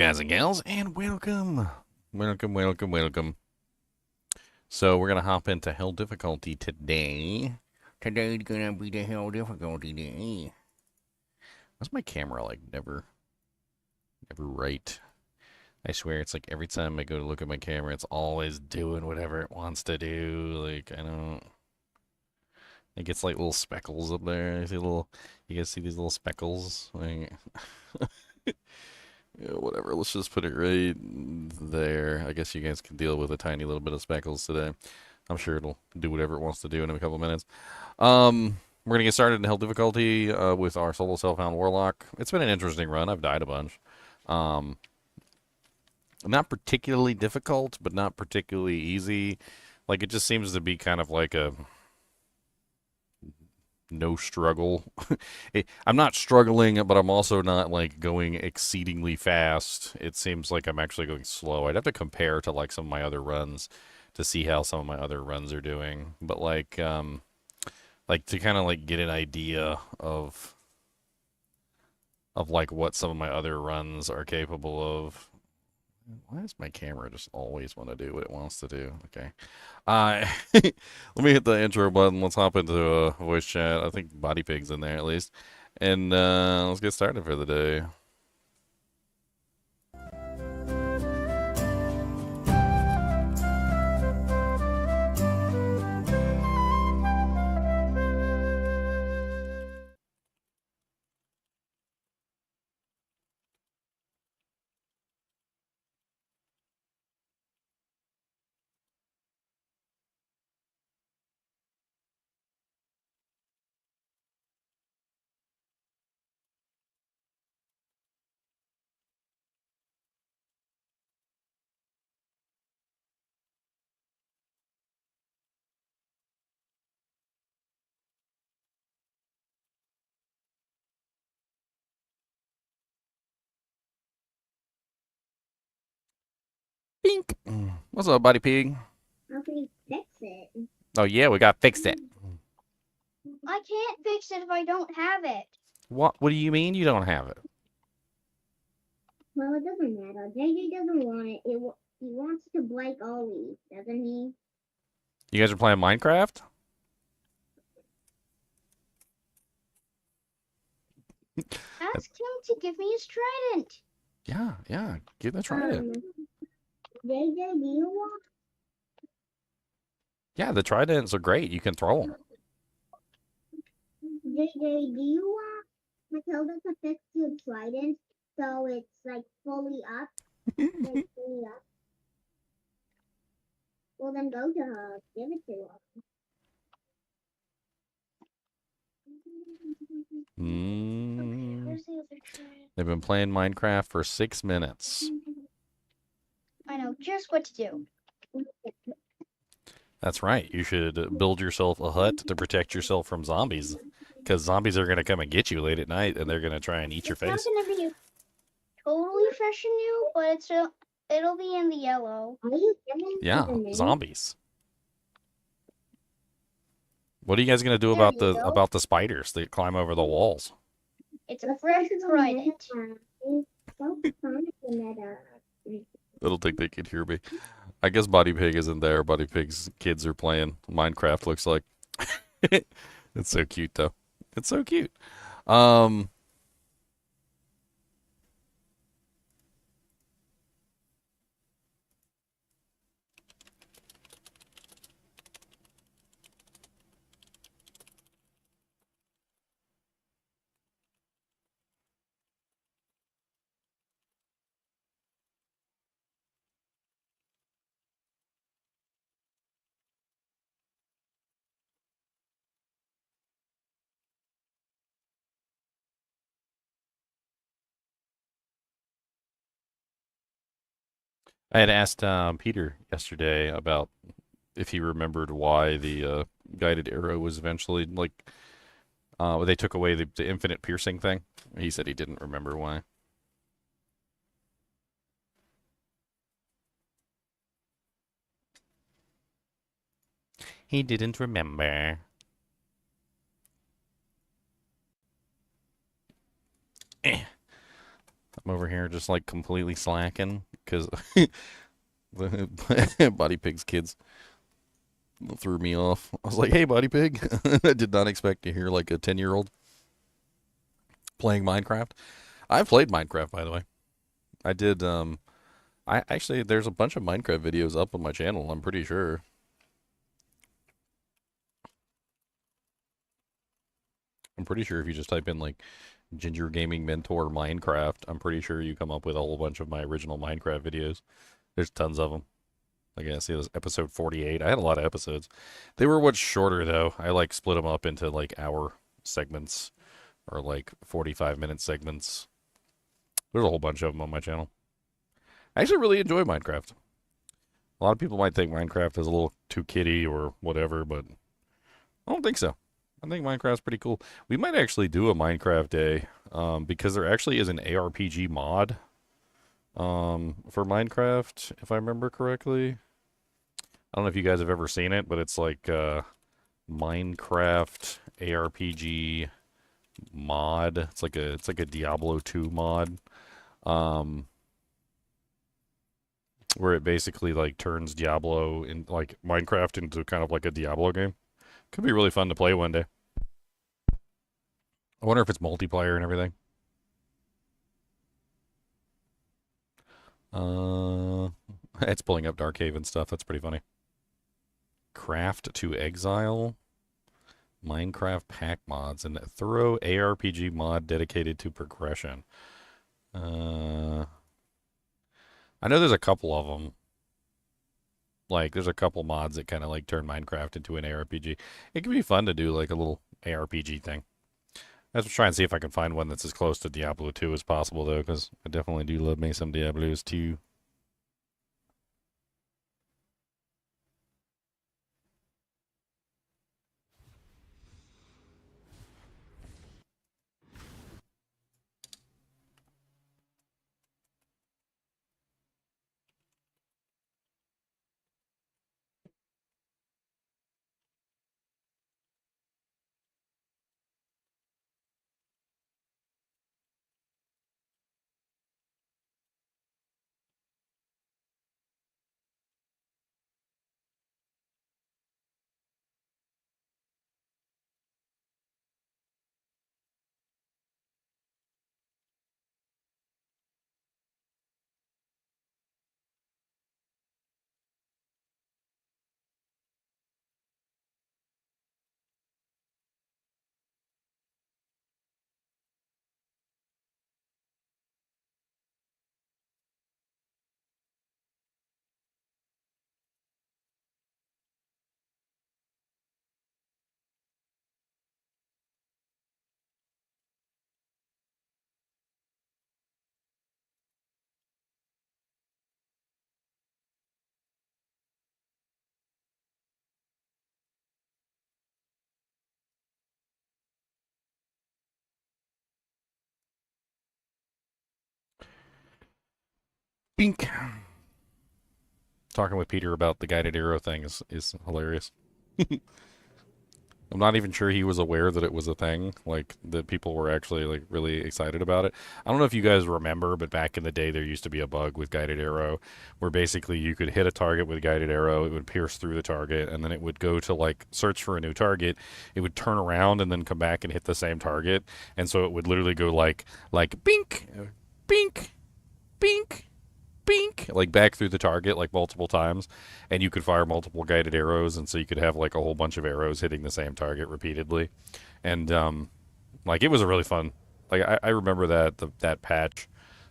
guys and gals, and welcome. Welcome. So we're gonna hop into hell difficulty today. Today's gonna be the hell difficulty day. Why's my camera like never right? I swear it's like every time I go to look at my camera, it's always doing whatever it wants to do. Like I don't. It gets like little speckles up there. You guys see these little speckles? Like, yeah, whatever. Let's just put it right there. I guess you guys can deal with a tiny little bit of speckles today. I'm sure it'll do whatever it wants to do in a couple of minutes. We're gonna get started in hell difficulty with our solo self-found Warlock. It's been an interesting run. I've died a bunch. Um, Not particularly difficult, but not particularly easy. Like it just seems to be kind of like a no struggle. I'm not struggling, but I'm also not like going exceedingly fast. It seems like I'm actually going slow. I'd have to compare to like some of my other runs to see how some of my other runs are doing. But like to kind of like get an idea of like what some of my other runs are capable of. Why does my camera just always want to do what it wants to do? Okay. Let me hit the intro button. Let's hop into a voice chat. I think Body Pig's in there at least. And let's get started for the day. Bink. What's up, Body Pig? How can you fix it? Oh yeah, we got fixed it. I can't fix it if I don't have it. What do you mean you don't have it? Well, it doesn't matter. JJ doesn't want it. He wants to break always, doesn't he? You guys are playing Minecraft? Ask him to give me his trident. Yeah. Give that trident. JJ, do you want? Yeah, the tridents are great. You can throw them. JJ, do you want Matilda to fix your trident so it's like fully up? Fully up. Well, then go to her. Give it to her. Where's the other trident? They've been playing Minecraft for 6 minutes. I know just what to do. That's right. You should build yourself a hut to protect yourself from zombies. Because zombies are going to come and get you late at night, and they're going to try and eat your face. It's not going to be totally fresh and new, but it'll be in the yellow. Yeah, zombies. What are you guys going to do about the spiders that climb over the walls? It's a fresh trident. I don't think they can hear me. I guess Body Pig isn't there. Body Pig's kids are playing Minecraft, looks like. It's so cute, though. It's so cute. I had asked Peter yesterday about if he remembered why the guided arrow was eventually like they took away the infinite piercing thing. He said he didn't remember why. He didn't remember. I'm I'm over here just like completely slacking because Body Pig's kids threw me off. I was like, "Hey, Body Pig!" I did not expect to hear like a 10-year-old playing Minecraft. I've played Minecraft, by the way. I did. I actually there's a bunch of Minecraft videos up on my channel. I'm pretty sure. I'm pretty sure if you just type in like Ginger Gaming Mentor Minecraft, I'm pretty sure you come up with a whole bunch of my original Minecraft videos. There's tons of them. Like I see, this episode 48. I had a lot of episodes. They were much shorter though. I like split them up into like hour segments or like 45-minute segments. There's a whole bunch of them on my channel. I actually really enjoy Minecraft. A lot of people might think Minecraft is a little too kiddie or whatever, but I don't think so. I think Minecraft's pretty cool. We might actually do a Minecraft day because there actually is an ARPG mod for Minecraft, if I remember correctly. I don't know if you guys have ever seen it, but it's like Minecraft ARPG mod. It's like a Diablo 2 mod. Where it basically like turns Diablo in like Minecraft into kind of like a Diablo game. Could be really fun to play one day. I wonder if it's multiplayer and everything. It's pulling up Darkhaven stuff. That's pretty funny. Craft to Exile, Minecraft pack mods, and a thorough ARPG mod dedicated to progression. I know there's a couple of them. Like, there's a couple mods that kind of like turn Minecraft into an ARPG. It can be fun to do like a little ARPG thing. I have to try and see if I can find one that's as close to Diablo 2 as possible, though, because I definitely do love me some Diablos 2. Bink! Talking with Peter about the guided arrow thing is hilarious. I'm not even sure he was aware that it was a thing, like that people were actually like really excited about it. I don't know if you guys remember, but back in the day there used to be a bug with guided arrow where basically you could hit a target with guided arrow, it would pierce through the target, and then it would go to like search for a new target. It would turn around and then come back and hit the same target, and so it would literally go like bink, bink, bink, bink, like back through the target like multiple times, and you could fire multiple guided arrows, and so you could have like a whole bunch of arrows hitting the same target repeatedly, and like it was a really fun. Like I remember that patch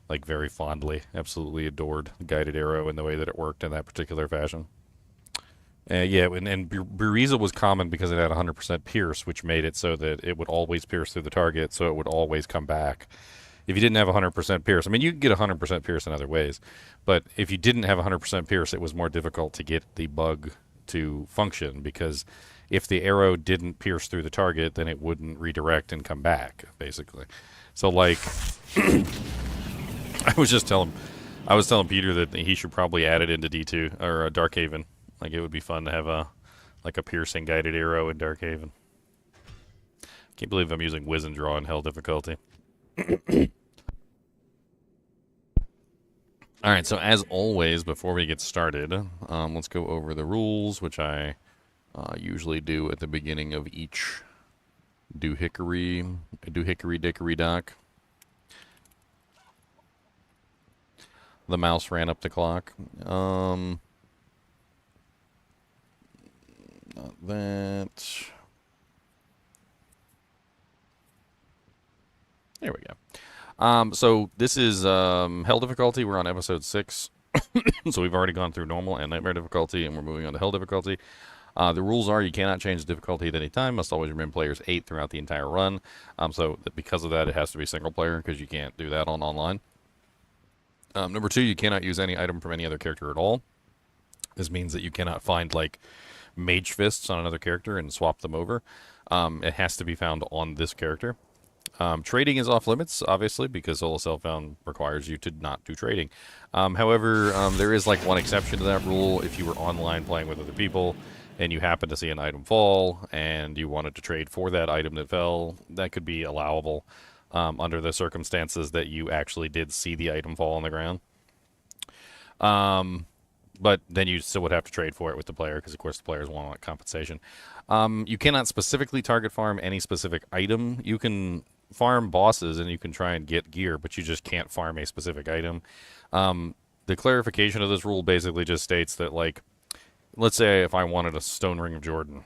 like very fondly. Absolutely adored guided arrow and the way that it worked in that particular fashion. Yeah, and Buriza was common because it had 100% pierce, which made it so that it would always pierce through the target, so it would always come back. If you didn't have 100% pierce, I mean, you could get 100% pierce in other ways, but if you didn't have 100% pierce, it was more difficult to get the bug to function because if the arrow didn't pierce through the target, then it wouldn't redirect and come back, basically. So, like, I was just telling, I was telling Peter that he should probably add it into D2 or Darkhaven. Like, it would be fun to have a piercing guided arrow in Darkhaven. Can't believe I'm using Wiz and Draw in Hell difficulty. All right, so as always, before we get started, let's go over the rules, which I usually do at the beginning of each do hickory dickory dock. The mouse ran up the clock. Not that. There we go. So this is hell difficulty. We're on episode 6. So we've already gone through normal and nightmare difficulty, and we're moving on to hell difficulty. The rules are you cannot change the difficulty at any time. Must always remain players 8 throughout the entire run. So because of that, it has to be single player because you can't do that on online. Number 2, you cannot use any item from any other character at all. This means that you cannot find like mage fists on another character and swap them over. It has to be found on this character. Trading is off limits, obviously, because solo self-found requires you to not do trading. However, there is like one exception to that rule. If you were online playing with other people and you happen to see an item fall and you wanted to trade for that item that fell, that could be allowable under the circumstances that you actually did see the item fall on the ground. But then you still would have to trade for it with the player because, of course, the players want compensation. You cannot specifically target farm any specific item. You can farm bosses and you can try and get gear, but you just can't farm a specific item. The clarification of this rule basically just states that, like, let's say if I wanted a Stone Ring of Jordan,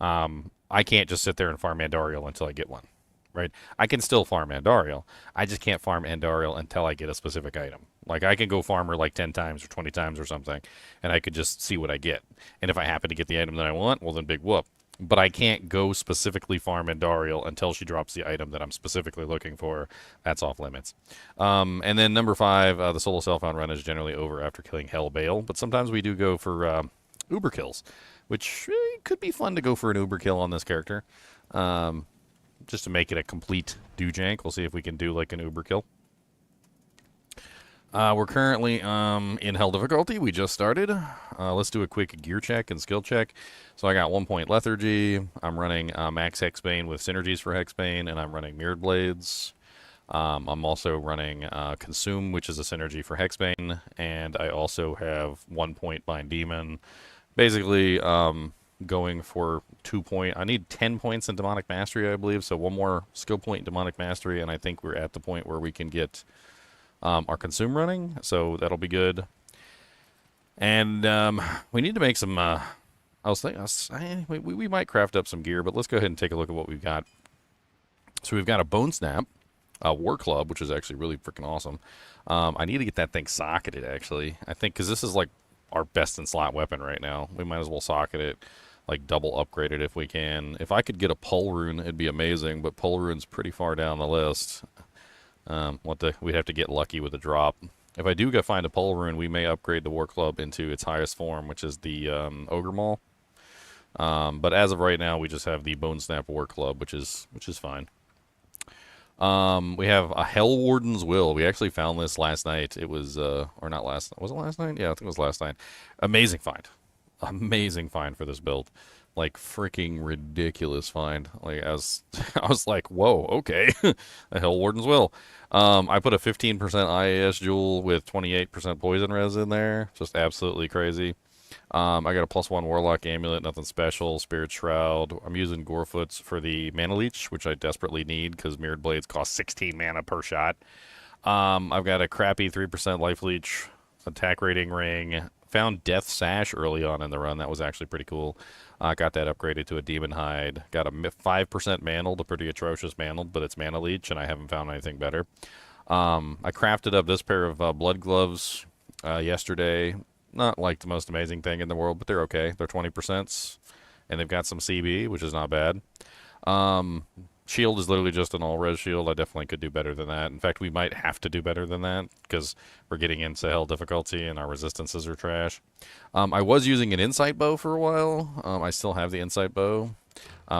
I can't just sit there and farm Andariel until I get one, right? I can still farm Andariel. I just can't farm Andariel until I get a specific item. Like, I can go farm her like 10 times or 20 times or something, and I could just see what I get. And if I happen to get the item that I want, well, then big whoop. But I can't go specifically farm Andariel until she drops the item that I'm specifically looking for. That's off limits. And then number 5, the solo self-found run is generally over after killing Hellbale. But sometimes we do go for uber kills, which could be fun to go for an uber kill on this character. Just to make it a complete do-jank. We'll see if we can do like an uber kill. We're currently in hell difficulty. We just started. Let's do a quick gear check and skill check. So I got 1 point lethargy. I'm running max hexbane with synergies for hexbane, and I'm running mirrored blades. I'm also running consume, which is a synergy for hexbane, and I also have 1 point bind demon. Basically, going for 2 point. I need 10 points in demonic mastery, I believe. So 1 more skill point in demonic mastery, and I think we're at the point where we can get our consume running, so that'll be good. And we need to make some. I was thinking we might craft up some gear, but let's go ahead and take a look at what we've got. So we've got a bone snap, a war club, which is actually really freaking awesome. I need to get that thing socketed, actually. I think because this is like our best in slot weapon right now. We might as well socket it, like double upgrade it if we can. If I could get a pole rune, it'd be amazing, but pole rune's pretty far down the list. We'd have to get lucky with a drop. If I do find a pole rune, we may upgrade the war club into its highest form, which is the ogre maul. But as of right now, we just have the bone snap war club, which is fine. We have a Hell Warden's Will. We actually found this last night. It was or not last. Was it last night? Yeah, I think it was last night. Amazing find. Amazing find for this build. Like, freaking ridiculous find. Like, I was like, whoa, okay. A Hell Warden's Will. I put a 15% IAS jewel with 28% poison res in there. Just absolutely crazy. I got a +1 Warlock amulet, nothing special. Spirit Shroud. I'm using Gorefoots for the mana leech, which I desperately need because mirrored blades cost 16 mana per shot. I've got a crappy 3% life leech, attack rating ring. Found Death Sash early on in the run. That was actually pretty cool. Got that upgraded to a Demon Hide. Got a 5% mantled, a pretty atrocious mantled, but it's mana leech, and I haven't found anything better. I crafted up this pair of blood gloves yesterday. Not like the most amazing thing in the world, but they're okay. They're 20%, and they've got some CB, which is not bad. Shield is literally just an all-res shield. I definitely could do better than that. In fact, we might have to do better than that because we're getting into hell difficulty and our resistances are trash. I was using an insight bow for a while. I still have the insight bow.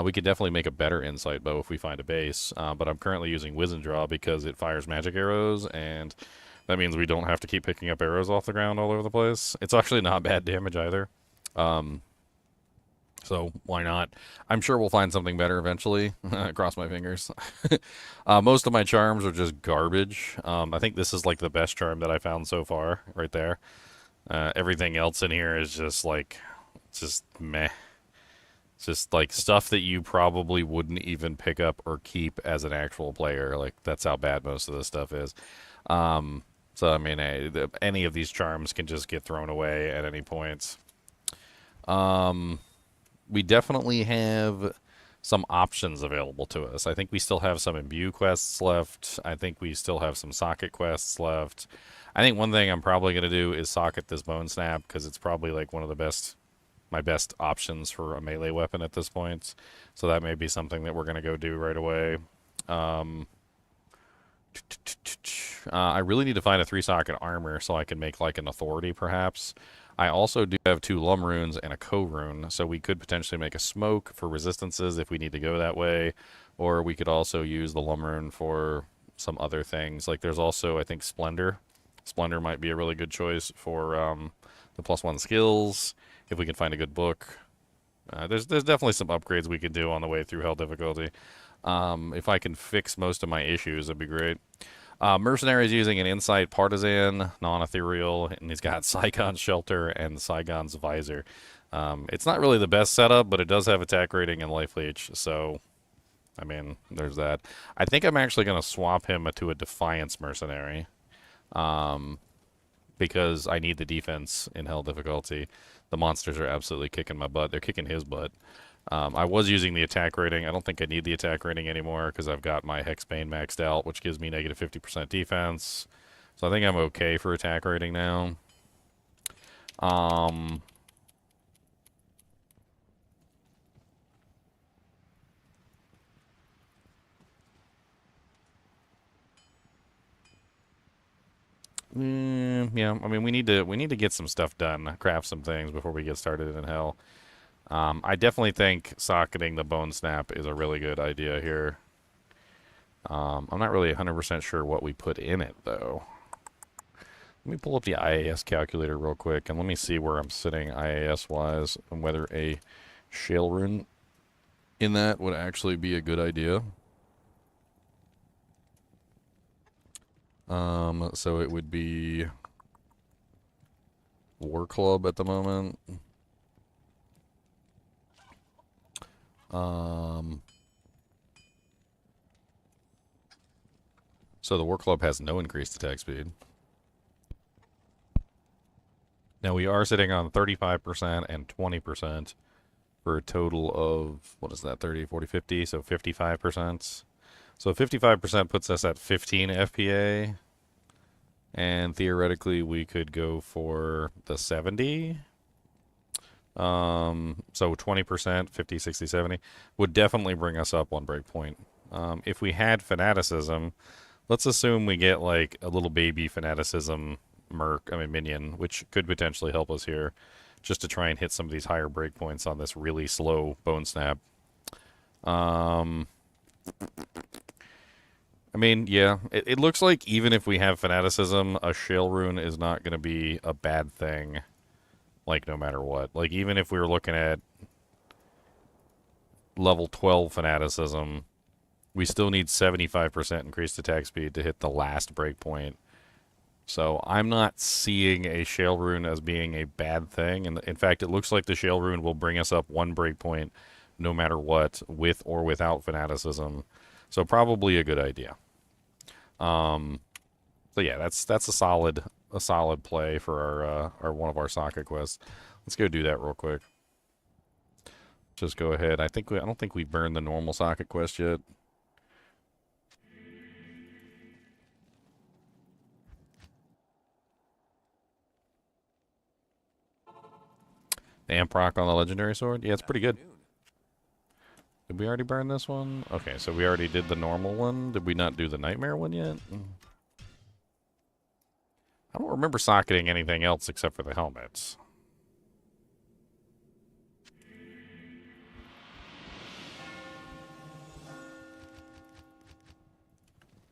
We could definitely make a better insight bow if we find a base, but I'm currently using Wiz and Draw because it fires magic arrows, and that means we don't have to keep picking up arrows off the ground all over the place. It's actually not bad damage either. So why not? I'm sure we'll find something better eventually. Cross my fingers. Most of my charms are just garbage. I think this is like the best charm that I found so far, right there. Everything else in here is just like, just meh. Just like stuff that you probably wouldn't even pick up or keep as an actual player. Like that's how bad most of this stuff is. Um, so I mean, any of these charms can just get thrown away at any point. Um, we definitely have some options available to us. I think we still have some imbue quests left. I think we still have some socket quests left. I think one thing I'm probably going to do is socket this bone snap because it's probably like one of the best, my best options for a melee weapon at this point. So that may be something that we're going to go do right away. Um, I really need to find a 3-socket armor so I can make like an authority perhaps. I also do have 2 lum runes and a co rune, so we could potentially make a smoke for resistances if we need to go that way, or we could also use the lum rune for some other things. Like there's also, I think, Splendor. Splendor might be a really good choice for the +1 skills if we can find a good book. There's definitely some upgrades we could do on the way through hell difficulty. If I can fix most of my issues, that'd be great. Mercenary's using an Insight Partisan, non-ethereal, and he's got Saigon's Shelter and Saigon's Visor. It's not really the best setup, but it does have attack rating and life leech, so, I mean, there's that. I think I'm actually going to swap him to a Defiance Mercenary, because I need the defense in hell difficulty. The monsters are absolutely kicking my butt. They're kicking his butt. I was using the attack rating. I don't think I need the attack rating anymore because I've got my Hexbane maxed out, which gives me negative 50% defense. So I think I'm okay for attack rating now. Yeah, I mean we need to get some stuff done, craft some things before we get started in hell. I definitely think socketing the bone snap is a really good idea here. I'm not really 100% sure what we put in it, though. Let me pull up the IAS calculator real quick, and let me see where I'm sitting IAS-wise, and whether a shale rune in that would actually be a good idea. So it would be War Club at the moment. So the War Club has no increased attack speed. Now we are sitting on 35% and 20% for a total of, what is that, 30, 40, 50, so 55%. So 55% puts us at 15 FPA, and theoretically we could go for the 70. So 20%, 50, 60, 70 would definitely bring us up 1 breakpoint. If we had Fanaticism, let's assume we get like a little baby Fanaticism minion, which could potentially help us here, just to try and hit some of these higher breakpoints on this really slow bone snap. I mean, yeah, it looks like even if we have Fanaticism, a shale rune is not going to be a bad thing, like, no matter what. Like, even if we were looking at level 12 Fanaticism, we still need 75% increased attack speed to hit the last breakpoint. So I'm not seeing a shale rune as being a bad thing. And in fact, it looks like the shale rune will bring us up 1 breakpoint no matter what, with or without Fanaticism. So probably a good idea. So yeah, that's a solid play for our one of our socket quests. Let's go do that real quick. Just go ahead. I don't think we burned the normal socket quest yet. The amp rock on the legendary sword? Yeah, it's pretty good. Did we already burn this one? Okay, so we already did the normal one. Did we not do the nightmare one yet? I don't remember socketing anything else except for the helmets.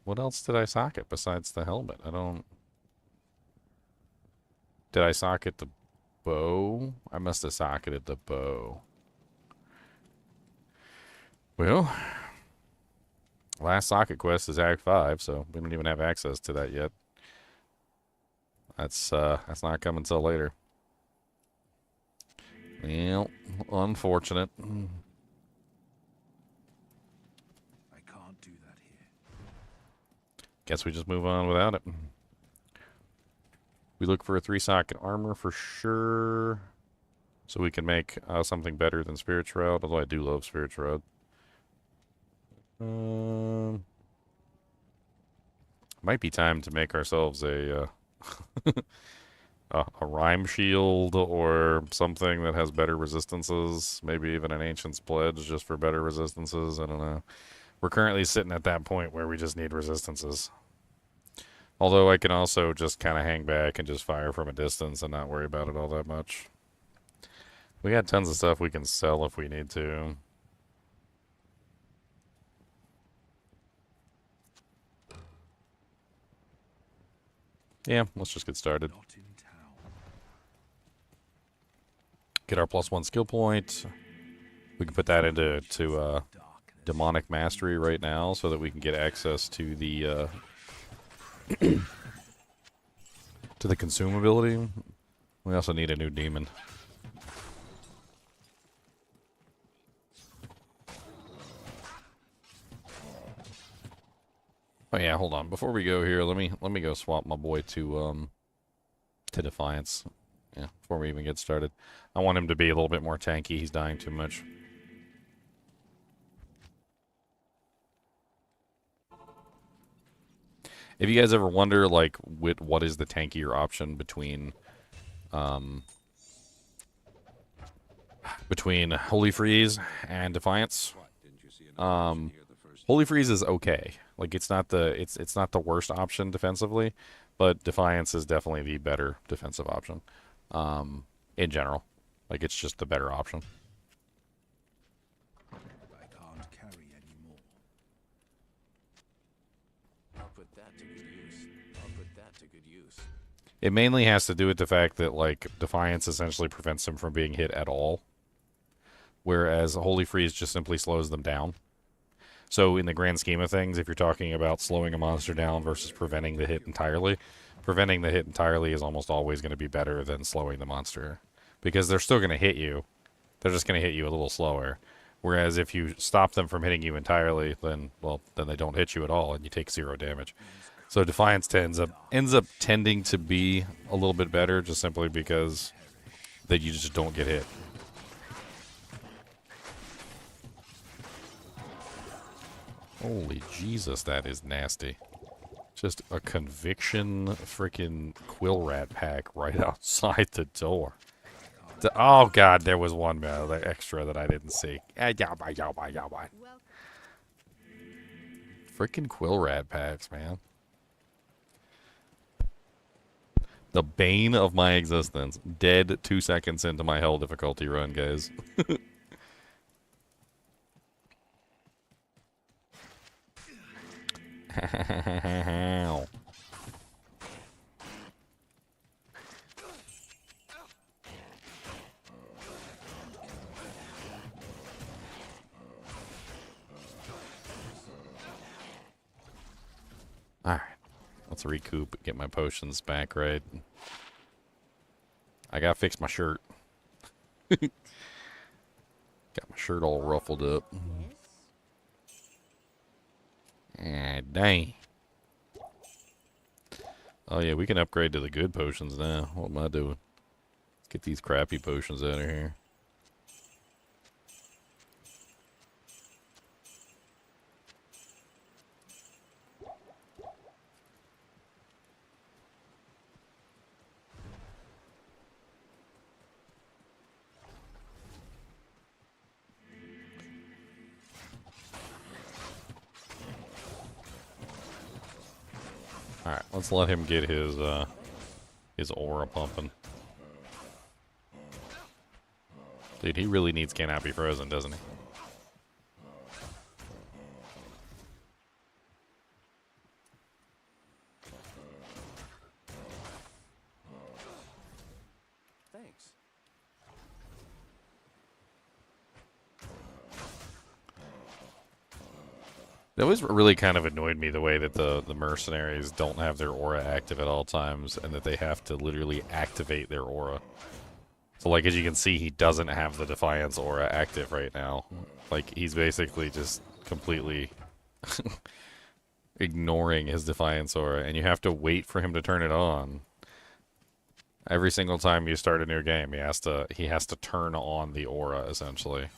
What else did I socket besides the helmet? I don't... Did I socket the bow? I must have socketed the bow. Well, last socket quest is Act 5, so we don't even have access to that yet. That's not coming until later. Well, unfortunate. I can't do that here. Guess we just move on without it. We look for a 3-socket armor for sure, so we can make something better than Spirit Shroud, although I do love Spirit Shroud. Might be time to make ourselves a a rhyme shield or something that has better resistances. Maybe even an Ancient's Pledge just for better resistances. I don't know. We're currently sitting at that point where we just need resistances. Although I can also just kind of hang back and just fire from a distance and not worry about it all that much. We got tons of stuff we can sell if we need to. Yeah, let's just get started. Get our +1 skill point. We can put that into demonic mastery right now so that we can get access to the to the consumability. We also need a new demon. Oh yeah, hold on. Before we go here, let me go swap my boy to Defiance. Yeah, before we even get started. I want him to be a little bit more tanky. He's dying too much. If you guys ever wonder, like, what is the tankier option between Holy Freeze and Defiance, Holy Freeze is okay. Like, it's not the worst option defensively, but Defiance is definitely the better defensive option. In general, like, it's just the better option. I can't carry anymore. I'll put that to good use. I'll put that to good use. It mainly has to do with the fact that, like, Defiance essentially prevents them from being hit at all, whereas Holy Freeze just simply slows them down. So in the grand scheme of things, if you're talking about slowing a monster down versus preventing the hit entirely, preventing the hit entirely is almost always going to be better than slowing the monster. Because they're still going to hit you. They're just going to hit you a little slower. Whereas if you stop them from hitting you entirely, then they don't hit you at all and you take 0 damage. So Defiance ends up tending to be a little bit better just simply because that you just don't get hit. Holy Jesus, that is nasty. Just a conviction freaking quill rat pack right outside the door. Oh god, there was one extra that I didn't see. Freaking quill rat packs, man. The bane of my existence. Dead 2 seconds into my hell difficulty run, guys. Alright. Let's recoup, get my potions back right. I gotta fix my shirt. Got my shirt all ruffled up. Ah, dang. Oh yeah, we can upgrade to the good potions now. What am I doing? Let's get these crappy potions out of here. Alright, let's let him get his aura pumping. Dude, he really needs Cannot Be Frozen, doesn't he? Thanks. It always really kind of annoyed me the way that the mercenaries don't have their aura active at all times, and that they have to literally activate their aura. So, like, as you can see, he doesn't have the Defiance aura active right now. Like, he's basically just completely ignoring his Defiance aura, and you have to wait for him to turn it on. Every single time you start a new game, he has to turn on the aura, essentially.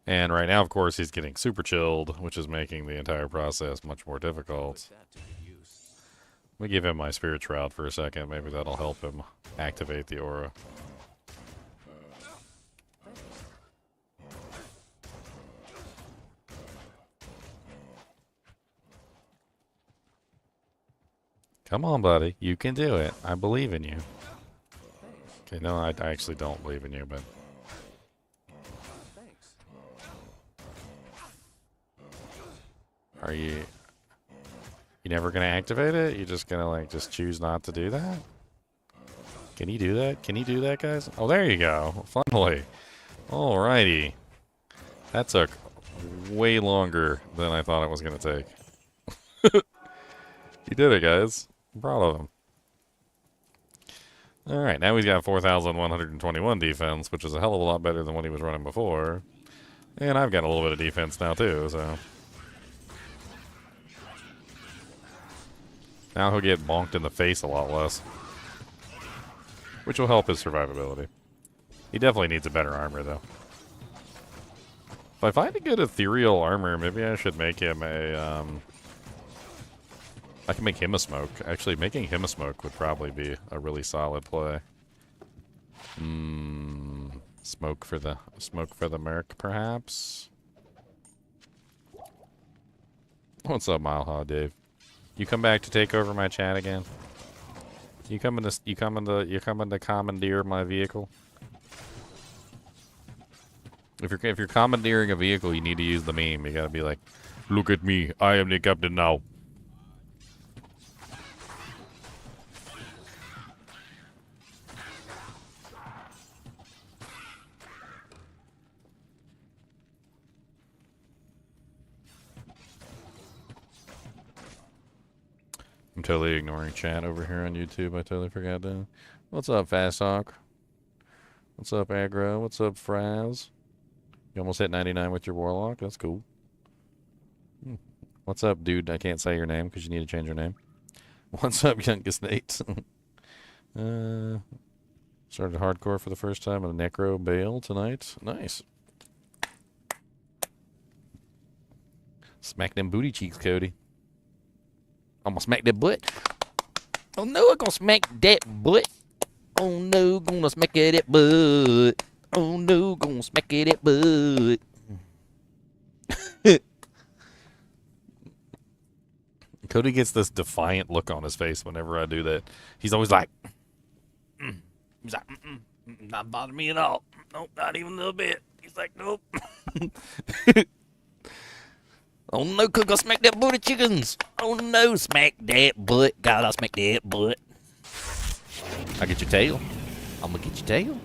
And right now, of course, he's getting super chilled, which is making the entire process much more difficult. Put that to good use. Let me give him my Spirit Shroud for a second. Maybe that'll help him activate the aura. Come on, buddy. You can do it. I believe in you. Okay, no, I actually don't believe in you, but... Thanks. Are you never gonna activate it? You just gonna, like, just choose not to do that? Can you do that? Can you do that, guys? Oh, there you go. Finally. Alrighty. That took way longer than I thought it was gonna take. You did it, guys. I'm proud of him. Alright, now he's got 4,121 defense, which is a hell of a lot better than what he was running before. And I've got a little bit of defense now, too, so... Now he'll get bonked in the face a lot less. Which will help his survivability. He definitely needs a better armor, though. If I find a good ethereal armor, maybe I should make him a, I can make him a smoke. Actually, making him a smoke would probably be a really solid play. Smoke for the merc, perhaps? What's up, Milehaw Dave? You come back to take over my chat again? You coming to commandeer my vehicle? If you're commandeering a vehicle, you need to use the meme. You gotta be like, look at me, I am the captain now. I'm totally ignoring chat over here on YouTube. I totally forgot to. What's up, Fast Talk? What's up, Aggro? What's up, Fraz? You almost hit 99 with your Warlock? That's cool. What's up, dude? I can't say your name because you need to change your name. What's up, youngest Nate? Started hardcore for the first time with a Necro Bale tonight. Nice. Smack them booty cheeks, Cody. I'm gonna smack that butt. Oh no, I'm gonna smack that butt. Oh no, gonna smack it at butt. Oh no, gonna smack it at butt. Cody gets this defiant look on his face whenever I do that. He's always like, he's like, not bothering me at all. Nope, not even a little bit. He's like, nope. Oh no, cook, I'll smack that booty chickens. Oh no, smack that butt. God, I'll smack that butt. I get your tail. I'm gonna get your tail.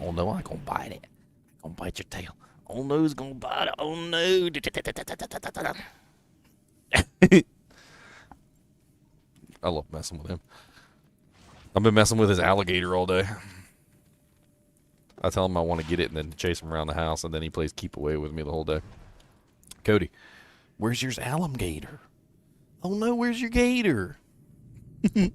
Oh no, I'm gonna bite it. I'm gonna bite your tail. Oh no, it's gonna bite it. Oh no. I love messing with him. I've been messing with his alligator all day. I tell him I want to get it and then chase him around the house, and then he plays keep away with me the whole day. Cody, where's your alligator? Oh no, where's your gator? Did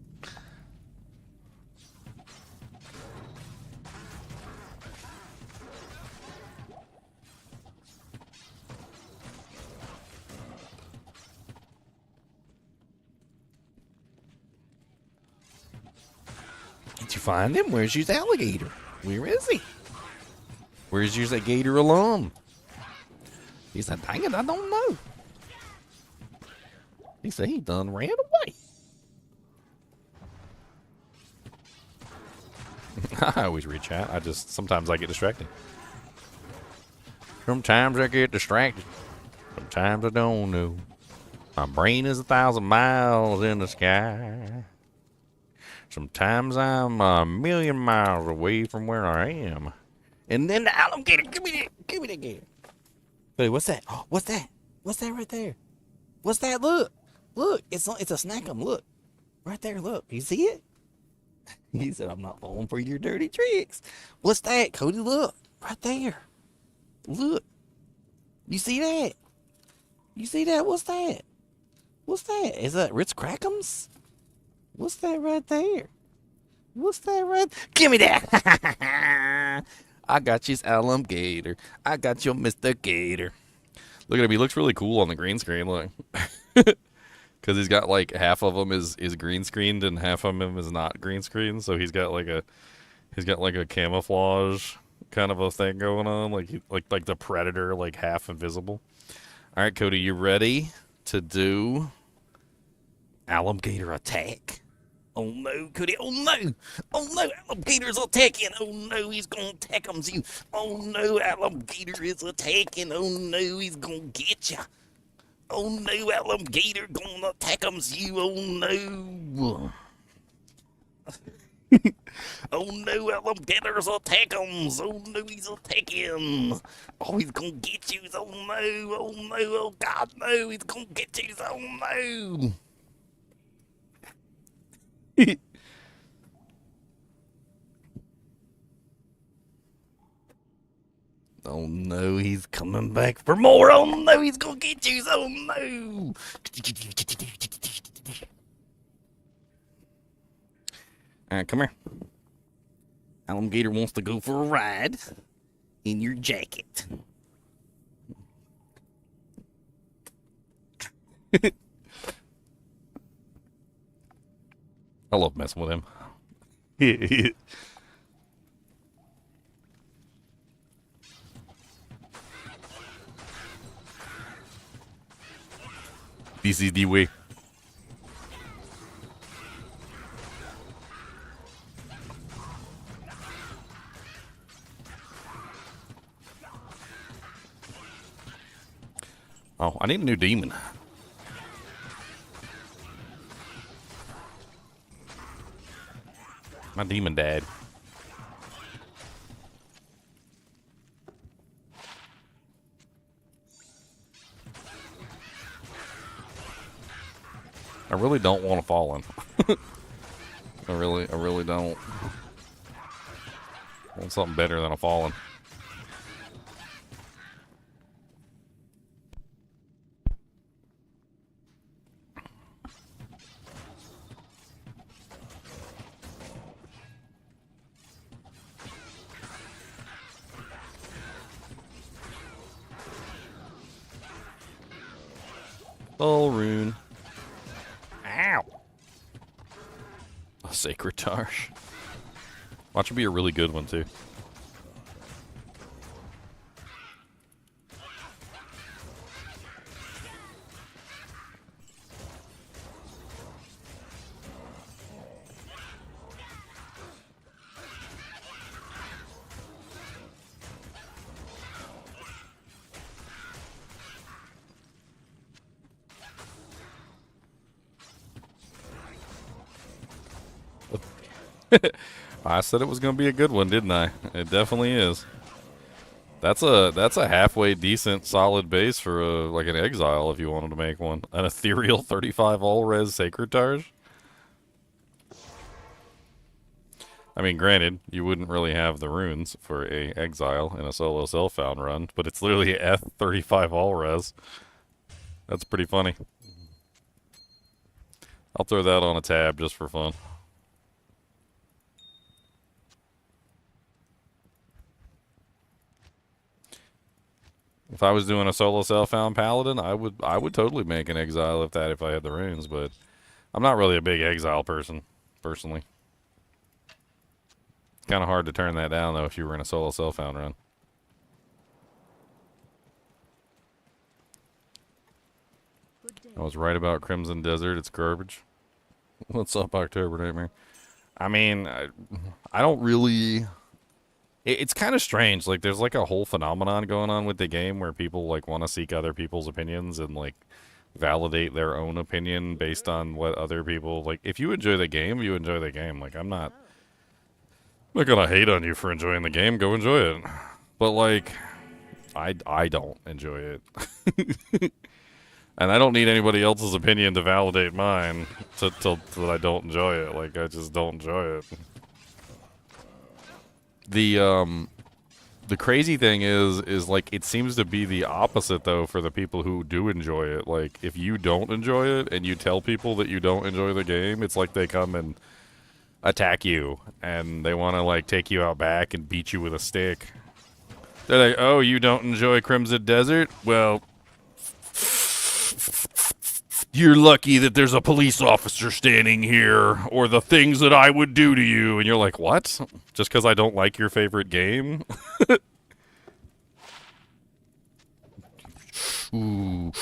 you find him? Where's your alligator? Where is he? Where's your gator alum? He said, dang it, I don't know. He said he done ran away. I always read chat. Sometimes I get distracted. Sometimes I get distracted. Sometimes I don't know. My brain is 1,000 miles in the sky. Sometimes I'm 1,000,000 miles away from where I am. And then the alligator. Give me that. Give me that gator. Hey, what's that? Oh, what's that? What's that right there? What's that? Look. Look. It's a snackum. Look. Right there. Look. You see it? He said, I'm not falling for your dirty tricks. What's that, Cody? Look. Right there. Look. You see that? You see that? What's that? What's that? Is that Ritz Crackums? What's that right there? What's that right? Give me that! I got you, alligator. I got you, Mr. Gator. Look at him. He looks really cool on the green screen. Look. Because he's got like half of him is green screened and half of him is not green screened. So he's got like a camouflage kind of a thing going on. Like the Predator, like half invisible. All right, Cody, you ready to do alligator attack? Oh no, Cody! Oh no! Oh no! Alligator's attacking! Oh no, he's gonna attack you! Oh no, alligator is attacking! Oh no, he's gonna get ya! Oh no, alligator gonna attack you! Oh no! Oh no, alligators attack him! Oh no, he's attacking! Oh, he's gonna get you! Oh no! Oh no! Oh God, no! He's gonna get you! Oh no! Oh no, he's coming back for more! Oh no, he's gonna get you! Oh no! Alright, come here. Alligator wants to go for a ride in your jacket. I love messing with him. This is the way. Oh, I need a new demon. My demon died. I really don't want to fall in. I really don't. I want something better than a fallen. Soul rune. Ow. A sacred tarsh. Watch it be a really good one too. I said it was going to be a good one, didn't I? It definitely is. That's a halfway decent solid base for like an exile if you wanted to make one. An ethereal 35 all res sacred targe. I mean, granted, you wouldn't really have the runes for a exile in a solo self-found run, but it's literally F35 all res. That's pretty funny. I'll throw that on a tab just for fun. If I was doing a solo self-found paladin, I would totally make an exile if I had the runes, but I'm not really a big exile person, personally. Kind of hard to turn that down though if you were in a solo self-found run. I was right about Crimson Desert. It's garbage. What's up, October Nightmare? I mean, I don't really. It's kind of strange. Like, there's like a whole phenomenon going on with the game where people like want to seek other people's opinions and like validate their own opinion based on what other people like. If you enjoy the game, you enjoy the game. Like, I'm not not gonna hate on you for enjoying the game. Go enjoy it. But, like, I don't enjoy it. And I don't need anybody else's opinion to validate mine that I don't enjoy it. Like, I just don't enjoy it. The crazy thing is like, it seems to be the opposite, though, for the people who do enjoy it. Like, if you don't enjoy it and you tell people that you don't enjoy the game, it's like they come and attack you and they want to, like, take you out back and beat you with a stick. They're like, oh, you don't enjoy Crimson Desert? Well, you're lucky that there's a police officer standing here, or the things that I would do to you. And you're like, what? Just because I don't like your favorite game? Ooh,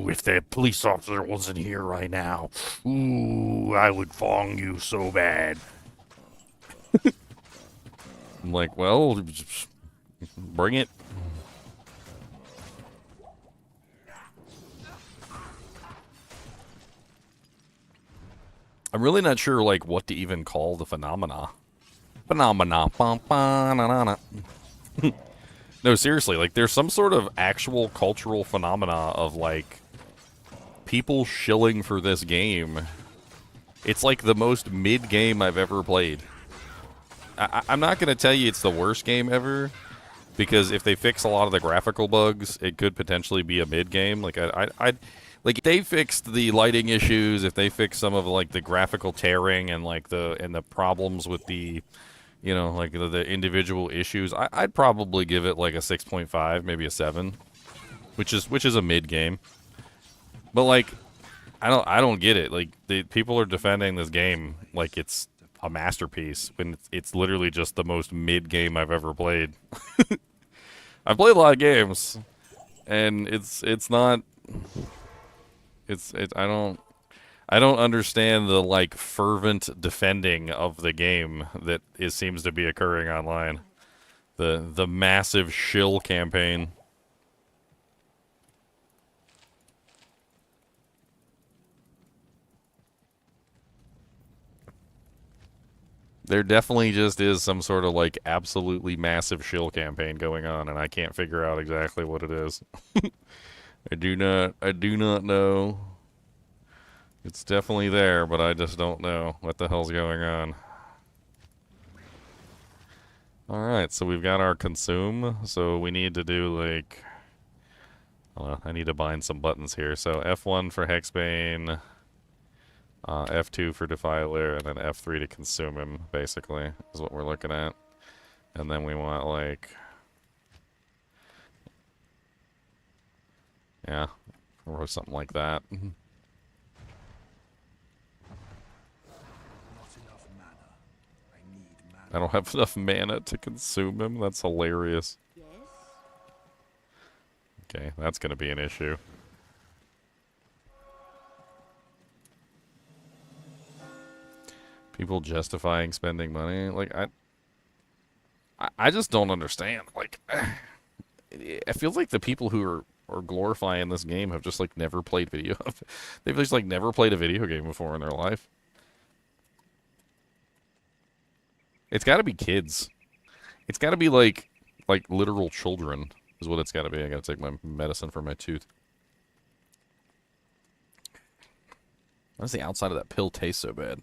if that police officer wasn't here right now, ooh, I would fong you so bad. I'm like, well, just bring it. I'm really not sure, like, what to even call the phenomena. No, seriously, like, there's some sort of actual cultural phenomena of, like, people shilling for this game. It's, like, the most mid-game I've ever played. I'm not going to tell you it's the worst game ever, because if they fix a lot of the graphical bugs, it could potentially be a mid-game. Like, like, if they fixed the lighting issues, if they fixed some of, like, the graphical tearing and, like, the problems with the, you know, like, the individual issues, I'd probably give it, like, a 6.5, maybe a 7, which is a mid-game. But, like, I don't get it. Like, people are defending this game like it's a masterpiece when it's literally just the most mid-game I've ever played. I've played a lot of games, and it's not... I don't understand the, like, fervent defending of the game that seems to be occurring online. The massive shill campaign. There definitely just is some sort of, like, absolutely massive shill campaign going on, and I can't figure out exactly what it is. I do not know. It's definitely there, but I just don't know what the hell's going on. Alright, so we've got our consume, so we need to do, like... I need to bind some buttons here. So F1 for Hexbane, F2 for Defiler, and then F3 to consume him, basically, is what we're looking at. And then we want, like... yeah, or something like that. Not enough mana. I need mana. I don't have enough mana to consume him. That's hilarious. Okay, that's gonna be an issue. People justifying spending money, like, I just don't understand. Like, it feels like the people who are glorifying this game have just, like, never played video. They've just, like, never played a video game before in their life. It's got to be kids. It's got to be, like literal children is what it's got to be. I got to take my medicine for my tooth. Why does the outside of that pill taste so bad?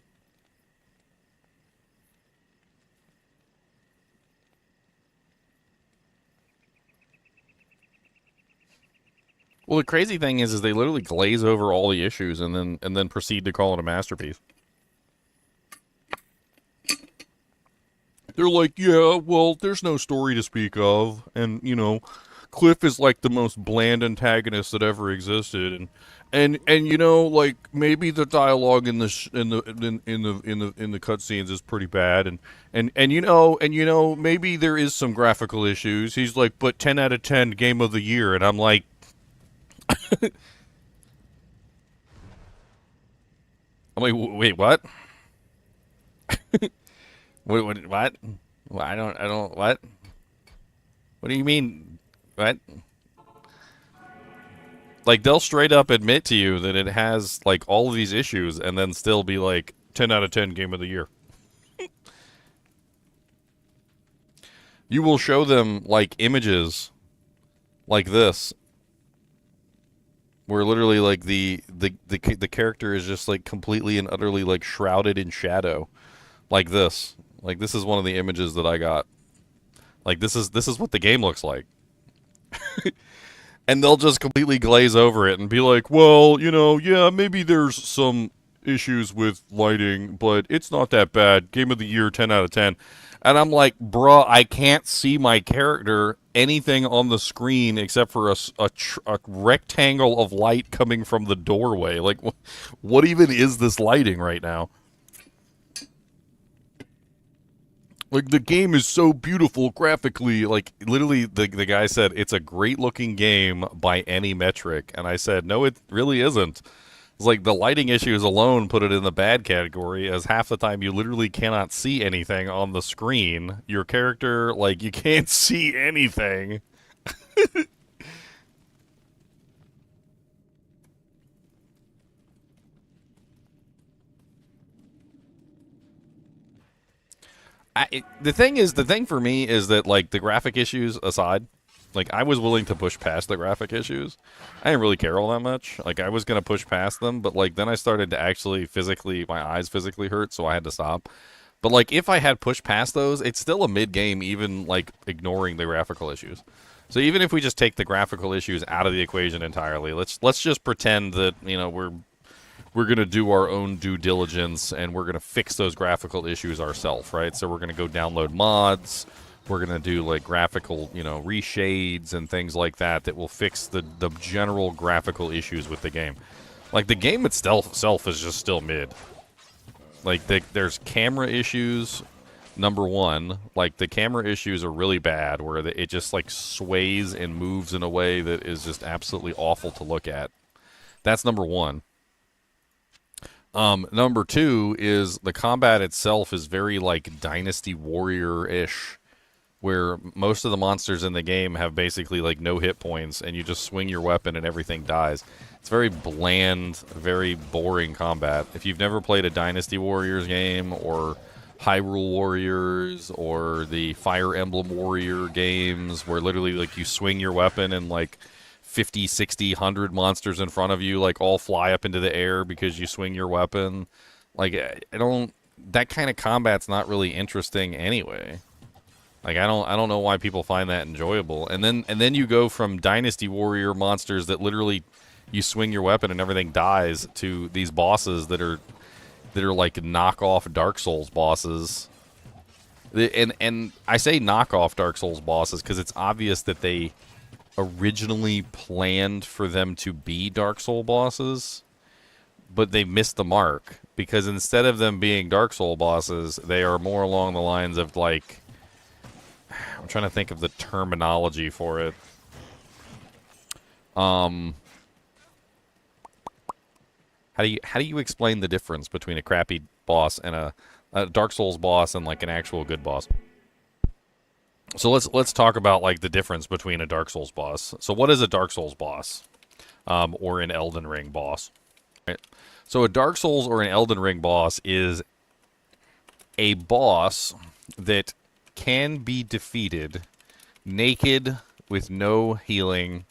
Well, the crazy thing is they literally glaze over all the issues and then proceed to call it a masterpiece. They're like, yeah, well, there's no story to speak of, and you know, Cliff is like the most bland antagonist that ever existed, and you know, like, maybe the dialogue in the cutscenes is pretty bad, and you know, maybe there is some graphical issues. He's like, but 10 out of 10 game of the year, and I'm like. I'm like, wait, what? What? What? Well, I don't, what? What do you mean? What? Like, they'll straight up admit to you that it has, like, all of these issues and then still be like, 10 out of 10 game of the year. you will show them like images like this, where literally like the character is just like completely and utterly like shrouded in shadow, like this. Like this is one of the images that I got. Like this is what the game looks like. And they'll just completely glaze over it and be like, well, you know, yeah, maybe there's some issues with lighting, but it's not that bad. Game of the year, 10 out of 10. And I'm like, bruh, I can't see my character anything on the screen except for a rectangle of light coming from the doorway. Like, what even is this lighting right now? Like, the game is so beautiful graphically. Like, literally, the guy said, it's a great-looking game by any metric. And I said, no, it really isn't. It's like, the lighting issues alone put it in the bad category, as half the time you literally cannot see anything on the screen. Your character, like, you can't see anything. The thing for me is that, like, the graphic issues aside, like, I was willing to push past the graphic issues. I didn't really care all that much. Like, I was going to push past them, but, like, then I started to actually my eyes physically hurt, so I had to stop. But, like, if I had pushed past those, it's still a mid-game, even, like, ignoring the graphical issues. So even if we just take the graphical issues out of the equation entirely, let's just pretend that, you know, we're going to do our own due diligence, and we're going to fix those graphical issues ourselves, right? So we're going to go download mods. We're going to do, like, graphical, you know, reshades and things like that will fix the general graphical issues with the game. Like, the game itself is just still mid. Like, there's camera issues, number one. Like, the camera issues are really bad, where it just, like, sways and moves in a way that is just absolutely awful to look at. That's number one. Number two is the combat itself is very, like, Dynasty Warrior-ish, where most of the monsters in the game have basically, like, no hit points, and you just swing your weapon and everything dies. It's very bland, very boring combat. If you've never played a Dynasty Warriors game, or Hyrule Warriors, or the Fire Emblem Warrior games, where literally, like, you swing your weapon and, like, 50, 60, 100 monsters in front of you, like, all fly up into the air because you swing your weapon. Like, that kind of combat's not really interesting anyway. Like, I don't know why people find that enjoyable. And then you go from Dynasty Warrior monsters that literally you swing your weapon and everything dies, to these bosses that are like knockoff Dark Souls bosses. And I say knockoff Dark Souls bosses because it's obvious that they originally planned for them to be Dark Soul bosses, but they missed the mark, because instead of them being Dark Soul bosses, they are more along the lines of, like, I'm trying to think of the terminology for it. How do you explain the difference between a crappy boss and a Dark Souls boss and, like, an actual good boss? So let's talk about, like, the difference between a Dark Souls boss. So what is a Dark Souls boss, or an Elden Ring boss? Right? So a Dark Souls or an Elden Ring boss is a boss that can be defeated naked with no healing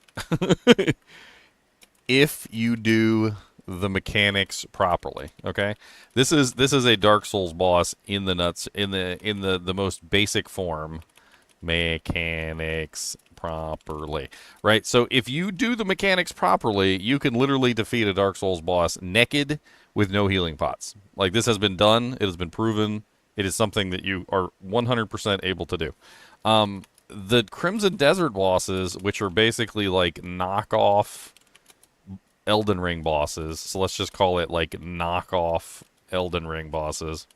if you do the mechanics properly. Okay, this is a Dark Souls boss in the most basic form. Mechanics properly, right? So if you do the mechanics properly, you can literally defeat a Dark Souls boss naked with no healing pots. Like, this has been done. It has been proven. It is something that you are 100% able to do. The Crimson Desert bosses, which are basically like knockoff Elden Ring bosses, so let's just call it like knockoff Elden Ring bosses,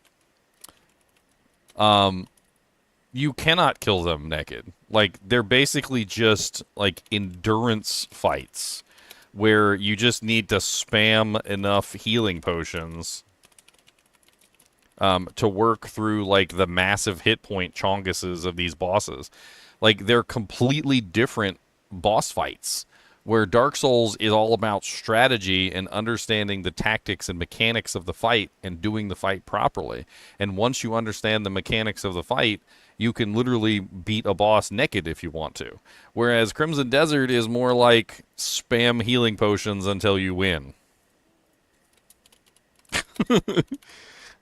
you cannot kill them naked. Like, they're basically just, like, endurance fights where you just need to spam enough healing potions to work through, like, the massive hit point chonguses of these bosses. Like, they're completely different boss fights, Where Dark Souls is all about strategy and understanding the tactics and mechanics of the fight and doing the fight properly. And once you understand the mechanics of the fight, you can literally beat a boss naked if you want to. Whereas Crimson Desert is more like spam healing potions until you win.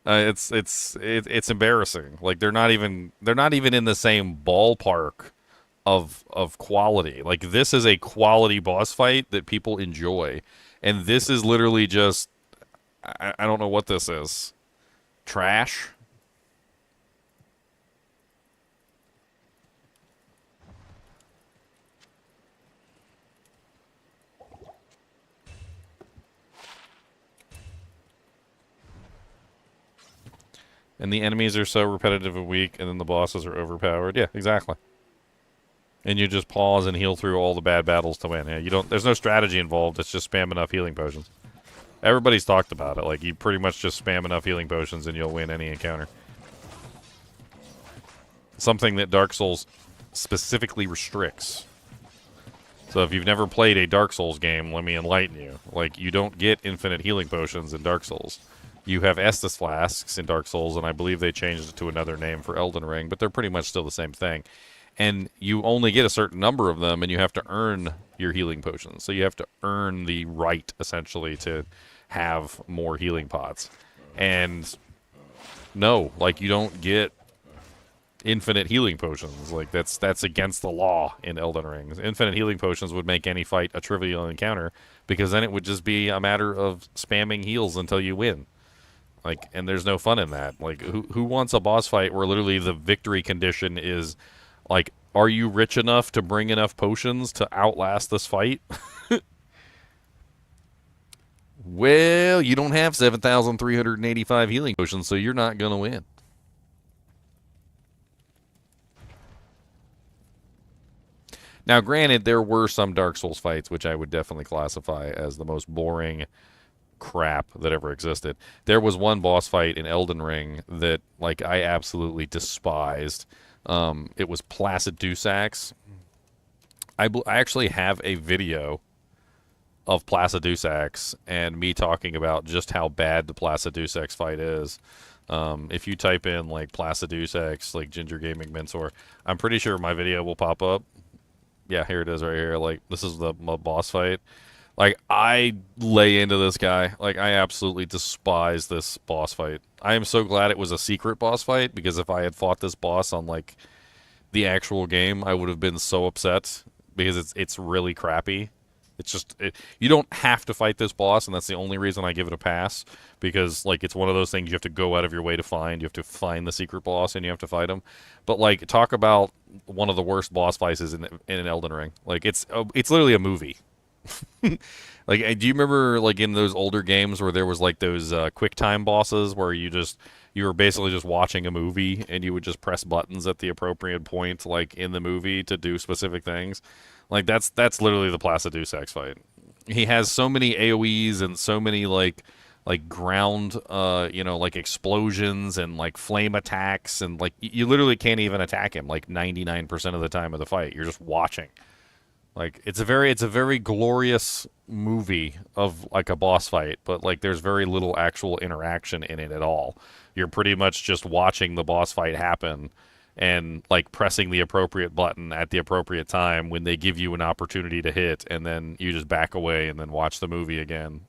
It's embarrassing. Like they're not even in the same ballpark of quality. Like this is a quality boss fight that people enjoy, and this is literally just I don't know what this is. Trash. And the enemies are so repetitive and weak, and then the bosses are overpowered. Yeah, exactly. And you just pause and heal through all the bad battles to win. Yeah, you don't. There's no strategy involved. It's just spam enough healing potions. Everybody's talked about it. Like you pretty much just spam enough healing potions and you'll win any encounter. Something that Dark Souls specifically restricts. So if you've never played a Dark Souls game, let me enlighten you. Like you don't get infinite healing potions in Dark Souls. You have Estus flasks in Dark Souls, and I believe they changed it to another name for Elden Ring, but they're pretty much still the same thing. And you only get a certain number of them, and you have to earn your healing potions. So you have to earn the right, essentially, to have more healing pots. And no, like you don't get infinite healing potions. Like that's against the law in Elden Ring. Infinite healing potions would make any fight a trivial encounter, because then it would just be a matter of spamming heals until you win. Like, and there's no fun in that. Like, who wants a boss fight where literally the victory condition is, like, are you rich enough to bring enough potions to outlast this fight? Well, you don't have 7,385 healing potions, so you're not going to win. Now, granted, there were some Dark Souls fights, which I would definitely classify as the most boring crap that ever existed. There was one boss fight in Elden Ring that, like, I absolutely despised. It was Placidusax. I actually have a video of Placidusax and me talking about just how bad the Placidusax fight is. If you type in, like, Placidusax, like, Ginger Gaming Mentor, I'm pretty sure my video will pop up. Yeah, here it is right here. Like, this is the boss fight. Like, I lay into this guy. Like, I absolutely despise this boss fight. I am so glad it was a secret boss fight, because if I had fought this boss on, like, the actual game, I would have been so upset, because it's really crappy. It's just, you don't have to fight this boss, and that's the only reason I give it a pass, because, like, it's one of those things you have to go out of your way to find. You have to find the secret boss, and you have to fight him. But, like, talk about one of the worst boss fights in an Elden Ring. Like, it's literally a movie. Like, do you remember, like, in those older games where there was, like, those quick time bosses where you were basically just watching a movie and you would just press buttons at the appropriate point, like, in the movie to do specific things? Like, that's literally the Placidusax fight. He has so many AoEs and so many, like ground, like explosions and, like, flame attacks, and, like, you literally can't even attack him, like, 99% of the time of the fight. You're just watching. Like, it's a very glorious movie of, like, a boss fight, but, like, there's very little actual interaction in it at all. You're pretty much just watching the boss fight happen and, like, pressing the appropriate button at the appropriate time when they give you an opportunity to hit, and then you just back away and then watch the movie again.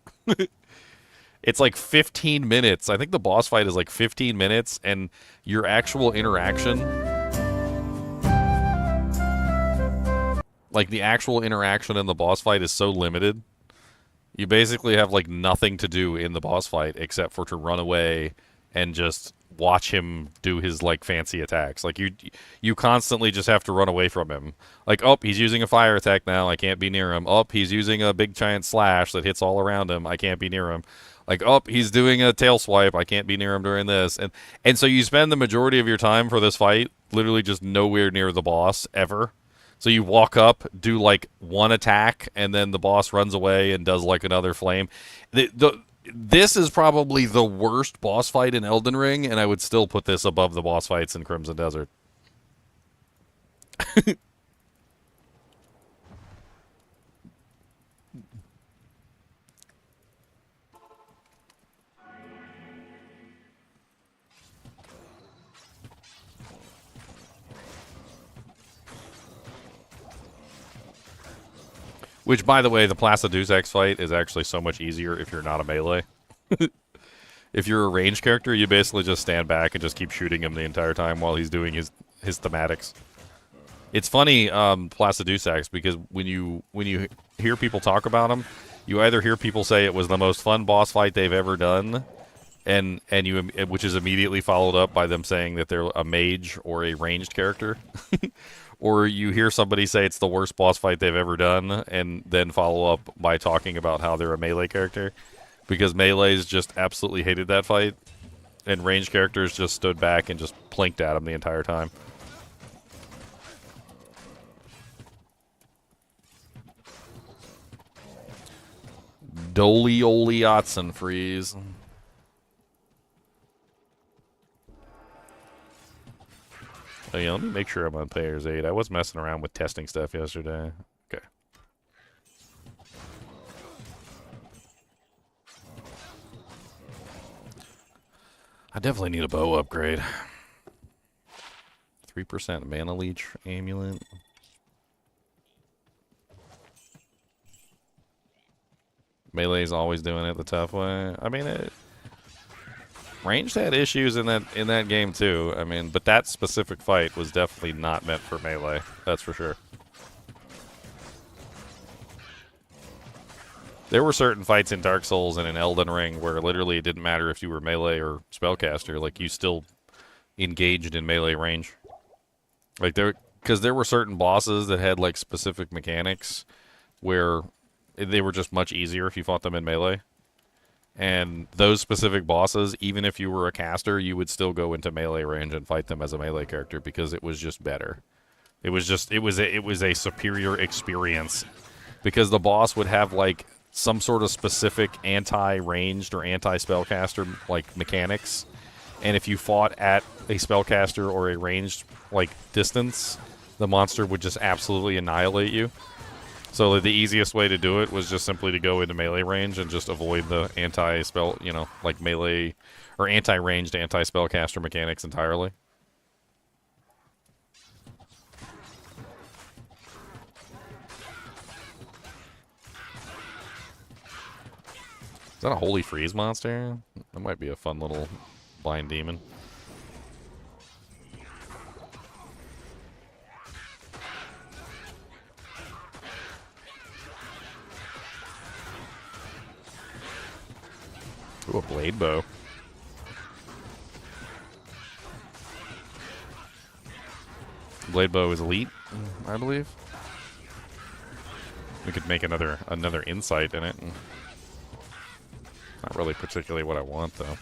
It's like 15 minutes. I think the boss fight is like 15 minutes, and your actual interaction, like, the actual interaction in the boss fight is so limited. You basically have, like, nothing to do in the boss fight except for to run away and just watch him do his, like, fancy attacks. Like, you constantly just have to run away from him. Like, oh, he's using a fire attack now, I can't be near him. Oh, he's using a big giant slash that hits all around him, I can't be near him. Like, oh, he's doing a tail swipe, I can't be near him during this. And so you spend the majority of your time for this fight literally just nowhere near the boss, ever. So you walk up, do, like, one attack, and then the boss runs away and does, like, another flame. This is probably the worst boss fight in Elden Ring, and I would still put this above the boss fights in Crimson Desert. Which, by the way, the Placidusax fight is actually so much easier if you're not a melee. If you're a ranged character, you basically just stand back and just keep shooting him the entire time while he's doing his thematics. It's funny, Placidusax, because when you hear people talk about him, you either hear people say it was the most fun boss fight they've ever done, which is immediately followed up by them saying that they're a mage or a ranged character, or you hear somebody say it's the worst boss fight they've ever done, and then follow up by talking about how they're a melee character. Because melees just absolutely hated that fight, and ranged characters just stood back and just plinked at him the entire time. Dolly Otson freeze. Oh yeah, let me make sure I'm on Player's 8. I was messing around with testing stuff yesterday. Okay. I definitely need a bow upgrade. 3% mana leech amulet. Melee's always doing it the tough way. I mean, ranged had issues in that game too. I mean, but that specific fight was definitely not meant for melee. That's for sure. There were certain fights in Dark Souls and in Elden Ring where literally it didn't matter if you were melee or spellcaster. Like, you still engaged in melee range. Like, because there were certain bosses that had, like, specific mechanics where they were just much easier if you fought them in melee. And those specific bosses, even if you were a caster, you would still go into melee range and fight them as a melee character because it was just better. It was a superior experience because the boss would have, like, some sort of specific anti-ranged or anti-spellcaster, like, mechanics. And if you fought at a spellcaster or a ranged, like, distance, the monster would just absolutely annihilate you. So the easiest way to do it was just simply to go into melee range and just avoid the anti-spell, like melee or anti-ranged, anti-spellcaster mechanics entirely. Is that a holy freeze monster? That might be a fun little blind demon. Ooh, a blade bow. Blade bow is elite, I believe. We could make another insight in it. Not really particularly what I want, though.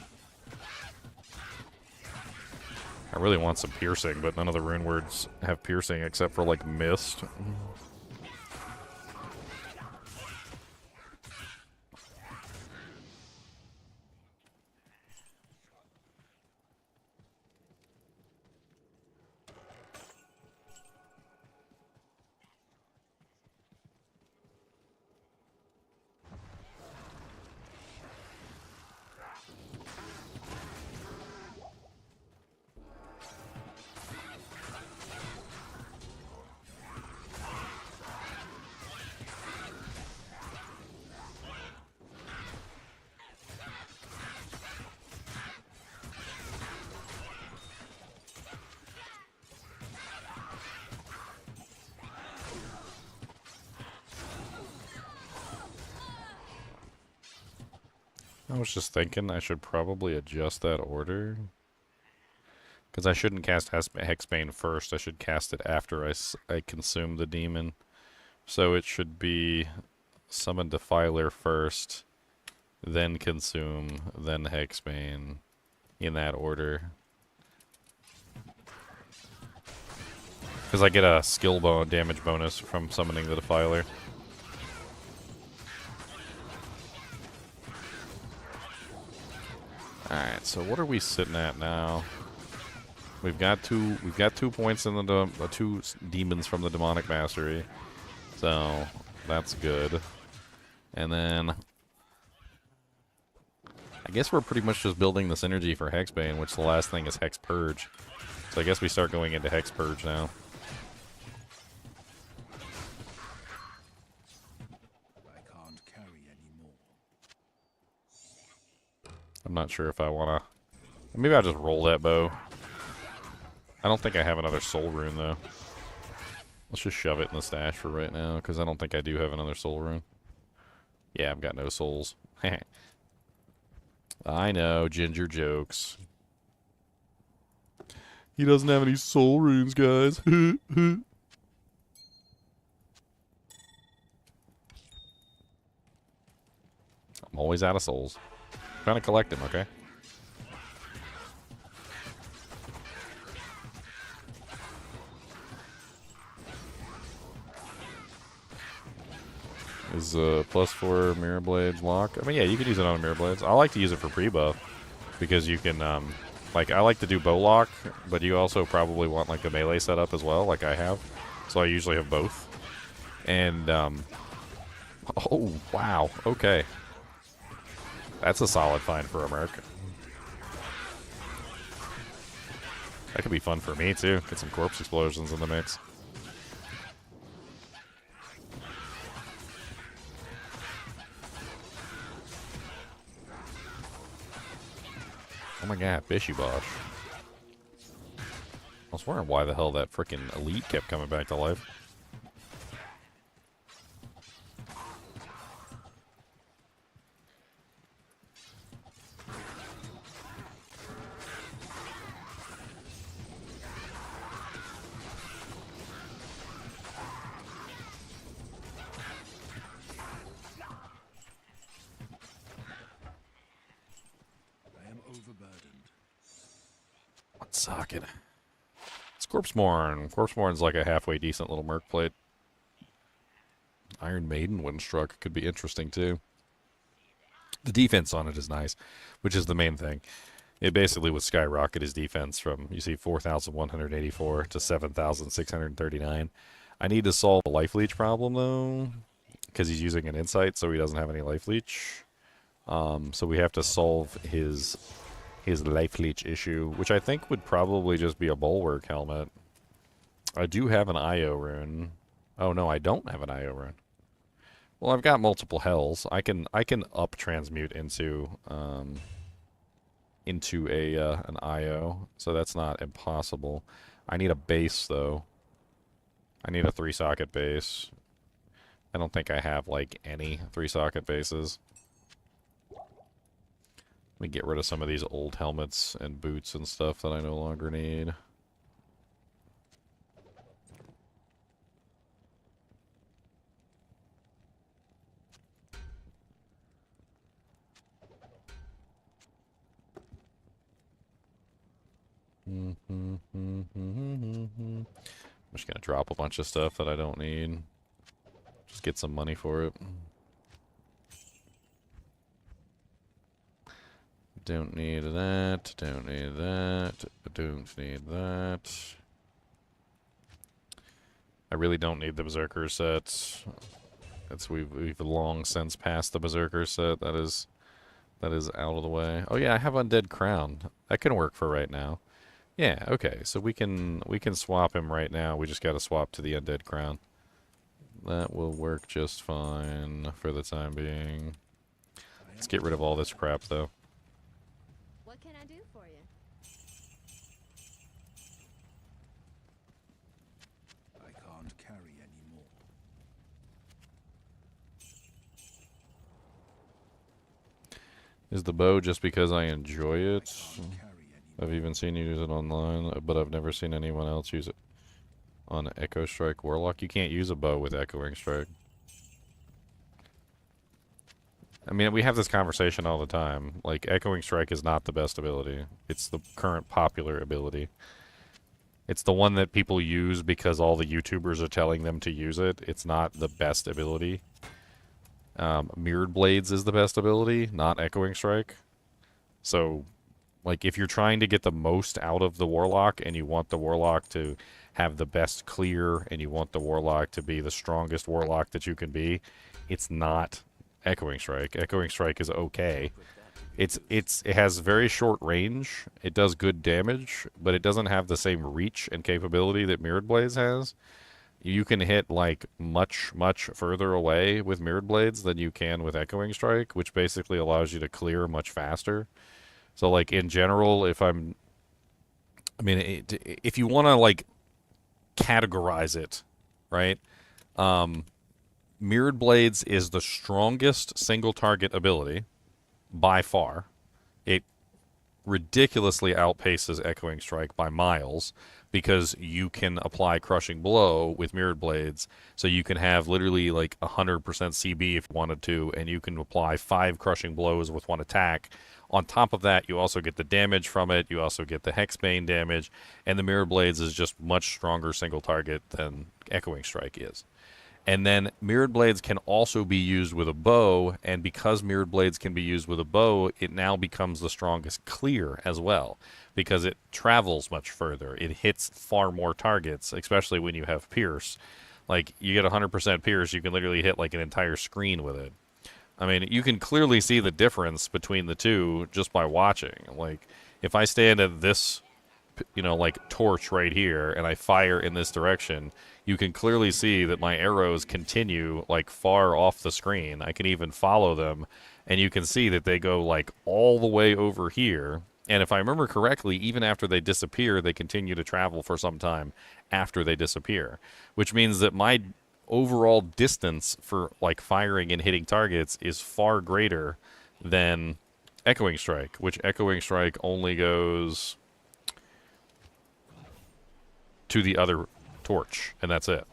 I really want some piercing, but none of the rune words have piercing except for, like, mist. I was just thinking I should probably adjust that order. Because I shouldn't cast Hexbane first. I should cast it after I consume the demon. So it should be Summon Defiler first, then Consume, then Hexbane, in that order. Because I get a skill damage bonus from summoning the Defiler. Alright, so what are we sitting at now? We've got 2 points in the two demons from the demonic mastery. So that's good. And then I guess we're pretty much just building the synergy for Hexbane, which the last thing is Hex Purge. So I guess we start going into Hex Purge now. I'm not sure if I want to... Maybe I'll just roll that bow. I don't think I have another soul rune, though. Let's just shove it in the stash for right now, because I don't think I do have another soul rune. Yeah, I've got no souls. I know, Ginger jokes. He doesn't have any soul runes, guys. I'm always out of souls. I'm trying to collect them, okay? Is +4 mirror blades lock? I mean, yeah, you could use it on mirror blades. I like to use it for pre-buff because you can, like, I like to do bow lock, but you also probably want like a melee setup as well, like I have. So I usually have both. And oh wow, okay, that's a solid find for a merc. That could be fun for me too. Get some corpse explosions in the mix. Oh my god, Bishy Bosh. I was wondering why the hell that frickin' elite kept coming back to life. One socket. It's Corpseborn. Corpseborn's like a halfway decent little merc plate. Iron Maiden Windstruck could be interesting too. The defense on it is nice, which is the main thing. It basically would skyrocket his defense from, you see, 4,184 to 7,639. I need to solve a life leech problem though, because he's using an insight, so he doesn't have any life leech. So we have to solve his life leech issue, which I think would probably just be a bulwark helmet. I do have an IO rune. Oh no, I don't have an IO rune. Well, I've got multiple hells. I can up transmute into an IO, so that's not impossible. I need a base though. I need a 3-socket base. I don't think I have like any 3-socket bases. Let me get rid of some of these old helmets and boots and stuff that I no longer need. I'm just gonna drop a bunch of stuff that I don't need. Just get some money for it. Don't need that, don't need that, don't need that. I really don't need the Berserker sets. We've long since passed the Berserker set. That is out of the way. Oh yeah, I have Undead Crown. That can work for right now. Yeah, okay. So we can swap him right now. We just got to swap to the Undead Crown. That will work just fine for the time being. Let's get rid of all this crap though. What can I do for you? I can't carry anymore. Is the bow just because I enjoy it? I've even seen you use it online, but I've never seen anyone else use it on Echo Strike Warlock. You can't use a bow with Echoing Strike. I mean, we have this conversation all the time. Like, Echoing Strike is not the best ability. It's the current popular ability. It's the one that people use because all the YouTubers are telling them to use it. It's not the best ability. Mirrored Blades is the best ability, not Echoing Strike. So, like, if you're trying to get the most out of the Warlock and you want the Warlock to have the best clear and you want the Warlock to be the strongest Warlock that you can be, it's not Echoing Strike. Echoing Strike is okay. It has very short range. It does good damage, but it doesn't have the same reach and capability that Mirrored Blades has. you can hit like much further away with mirrored blades than you can with echoing strike, which basically allows you to clear much faster. So like in general, if you want to like categorize it, right? Mirrored blades is the strongest single target ability by far. It ridiculously outpaces echoing strike by miles because you can apply crushing blow with mirrored blades, so you can have literally like 100% CB if you wanted to, and you can apply 5 crushing blows with one attack. On top of that, you also get the damage from it, you also get the hexbane damage, and the mirrored blades is just much stronger single target than echoing strike is. And then mirrored blades can also be used with a bow, and because mirrored blades can be used with a bow, it now becomes the strongest clear as well, because it travels much further. It hits far more targets, especially when you have pierce. Like, you get 100% pierce, you can literally hit like an entire screen with it. I mean, you can clearly see the difference between the two just by watching. Like, if I stand at this, like torch right here, and I fire in this direction, you can clearly see that my arrows continue like far off the screen. I can even follow them, and you can see that they go like all the way over here. And if I remember correctly, even after they disappear, they continue to travel for some time after they disappear, which means that my overall distance for like firing and hitting targets is far greater than echoing strike, which echoing strike only goes to the other torch, and that's it.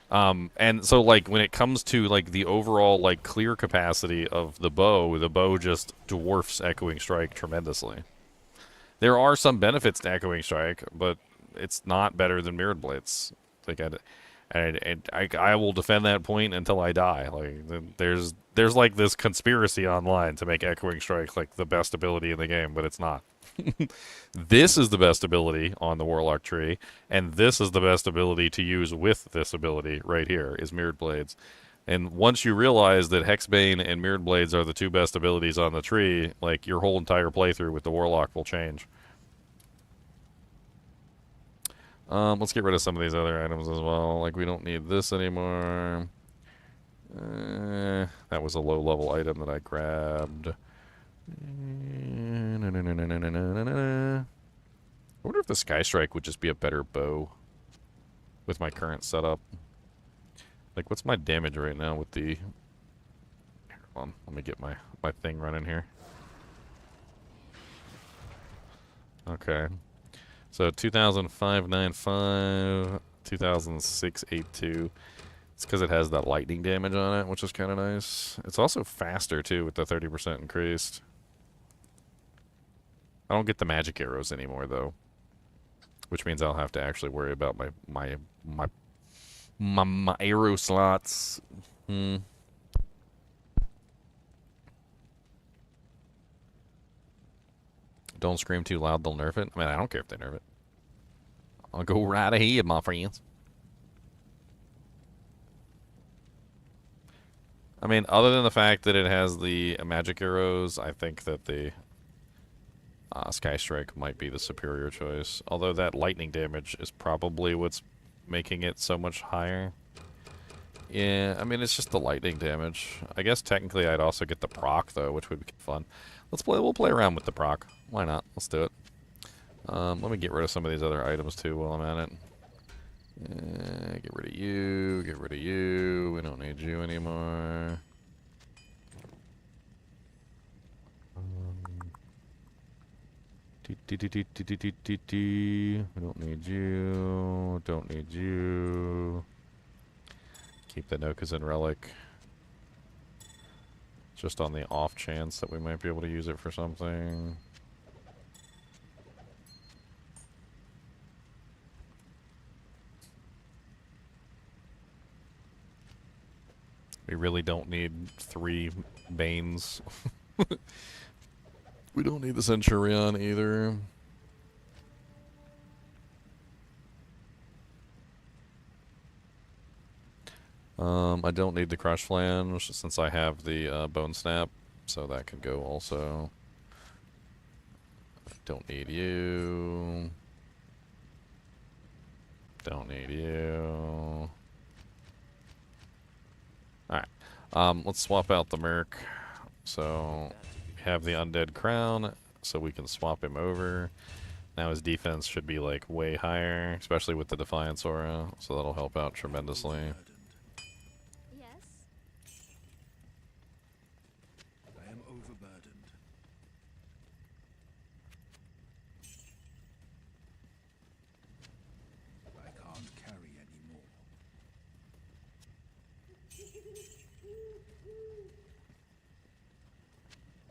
And so like when it comes to like the overall like clear capacity of the bow just dwarfs echoing strike tremendously. There are some benefits to echoing strike, but it's not better than mirrored blades. Like I will defend that point until I die. Like there's like this conspiracy online to make echoing strike like the best ability in the game, but it's not. This is the best ability on the Warlock tree, and this is the best ability to use with this ability right here, is Mirrored Blades. And once you realize that Hexbane and Mirrored Blades are the two best abilities on the tree, like, your whole entire playthrough with the Warlock will change. Let's get rid of some of these other items as well. Like, we don't need this anymore. That was a low-level item that I grabbed. I wonder if the Sky Strike would just be a better bow with my current setup. Like, what's my damage right now with the... Hold on, let me get my thing running here. Okay. So 2,595, 2,682. It's because it has that lightning damage on it, which is kind of nice. It's also faster, too, with the 30% increased. I don't get the magic arrows anymore, though, which means I'll have to actually worry about my arrow slots. Don't scream too loud, they'll nerf it. I mean, I don't care if they nerf it. I'll go right ahead, my friends. I mean, other than the fact that it has the magic arrows, I think that the Sky Strike might be the superior choice. Although that lightning damage is probably what's making it so much higher. Yeah, I mean, it's just the lightning damage. I guess technically I'd also get the proc, though, which would be fun. We'll play around with the proc. Why not? Let's do it. Let me get rid of some of these other items, too, while I'm at it. Get rid of you. Get rid of you. We don't need you anymore. We don't need you. Don't need you. Keep the Nokozin Relic. Just on the off chance that we might be able to use it for something. We really don't need 3 Banes. We don't need the Centurion either. I don't need the Crush Flange since I have the Bone Snap, so that can go also. I don't need you. Don't need you. Alright. Let's swap out the Merc. So, we have the Undead Crown, so we can swap him over. Now his defense should be, like, way higher, especially with the Defiance Aura, so that'll help out tremendously. Yes? I am overburdened. I can't carry anymore.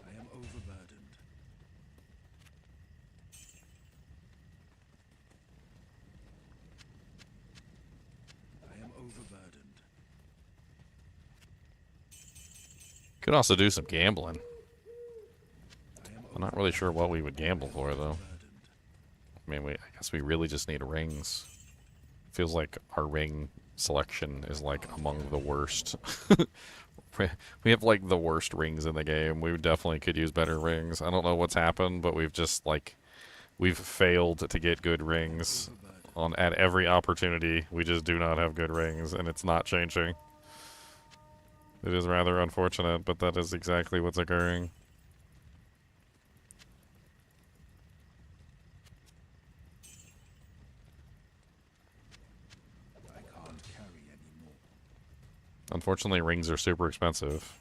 I am overburdened. I am overburdened. Could also do some gambling. I am I'm not really sure what we would gamble for, though. overburdened. I mean, I guess we really just need rings. Feels like our ring selection is, like, among the worst. We have, like, the worst rings in the game. We definitely could use better rings. I don't know what's happened, but we've just, like, we've failed to get good rings at every opportunity. We just do not have good rings, and it's not changing. It is rather unfortunate, but that is exactly what's occurring. I can't carry anymore. Unfortunately, rings are super expensive.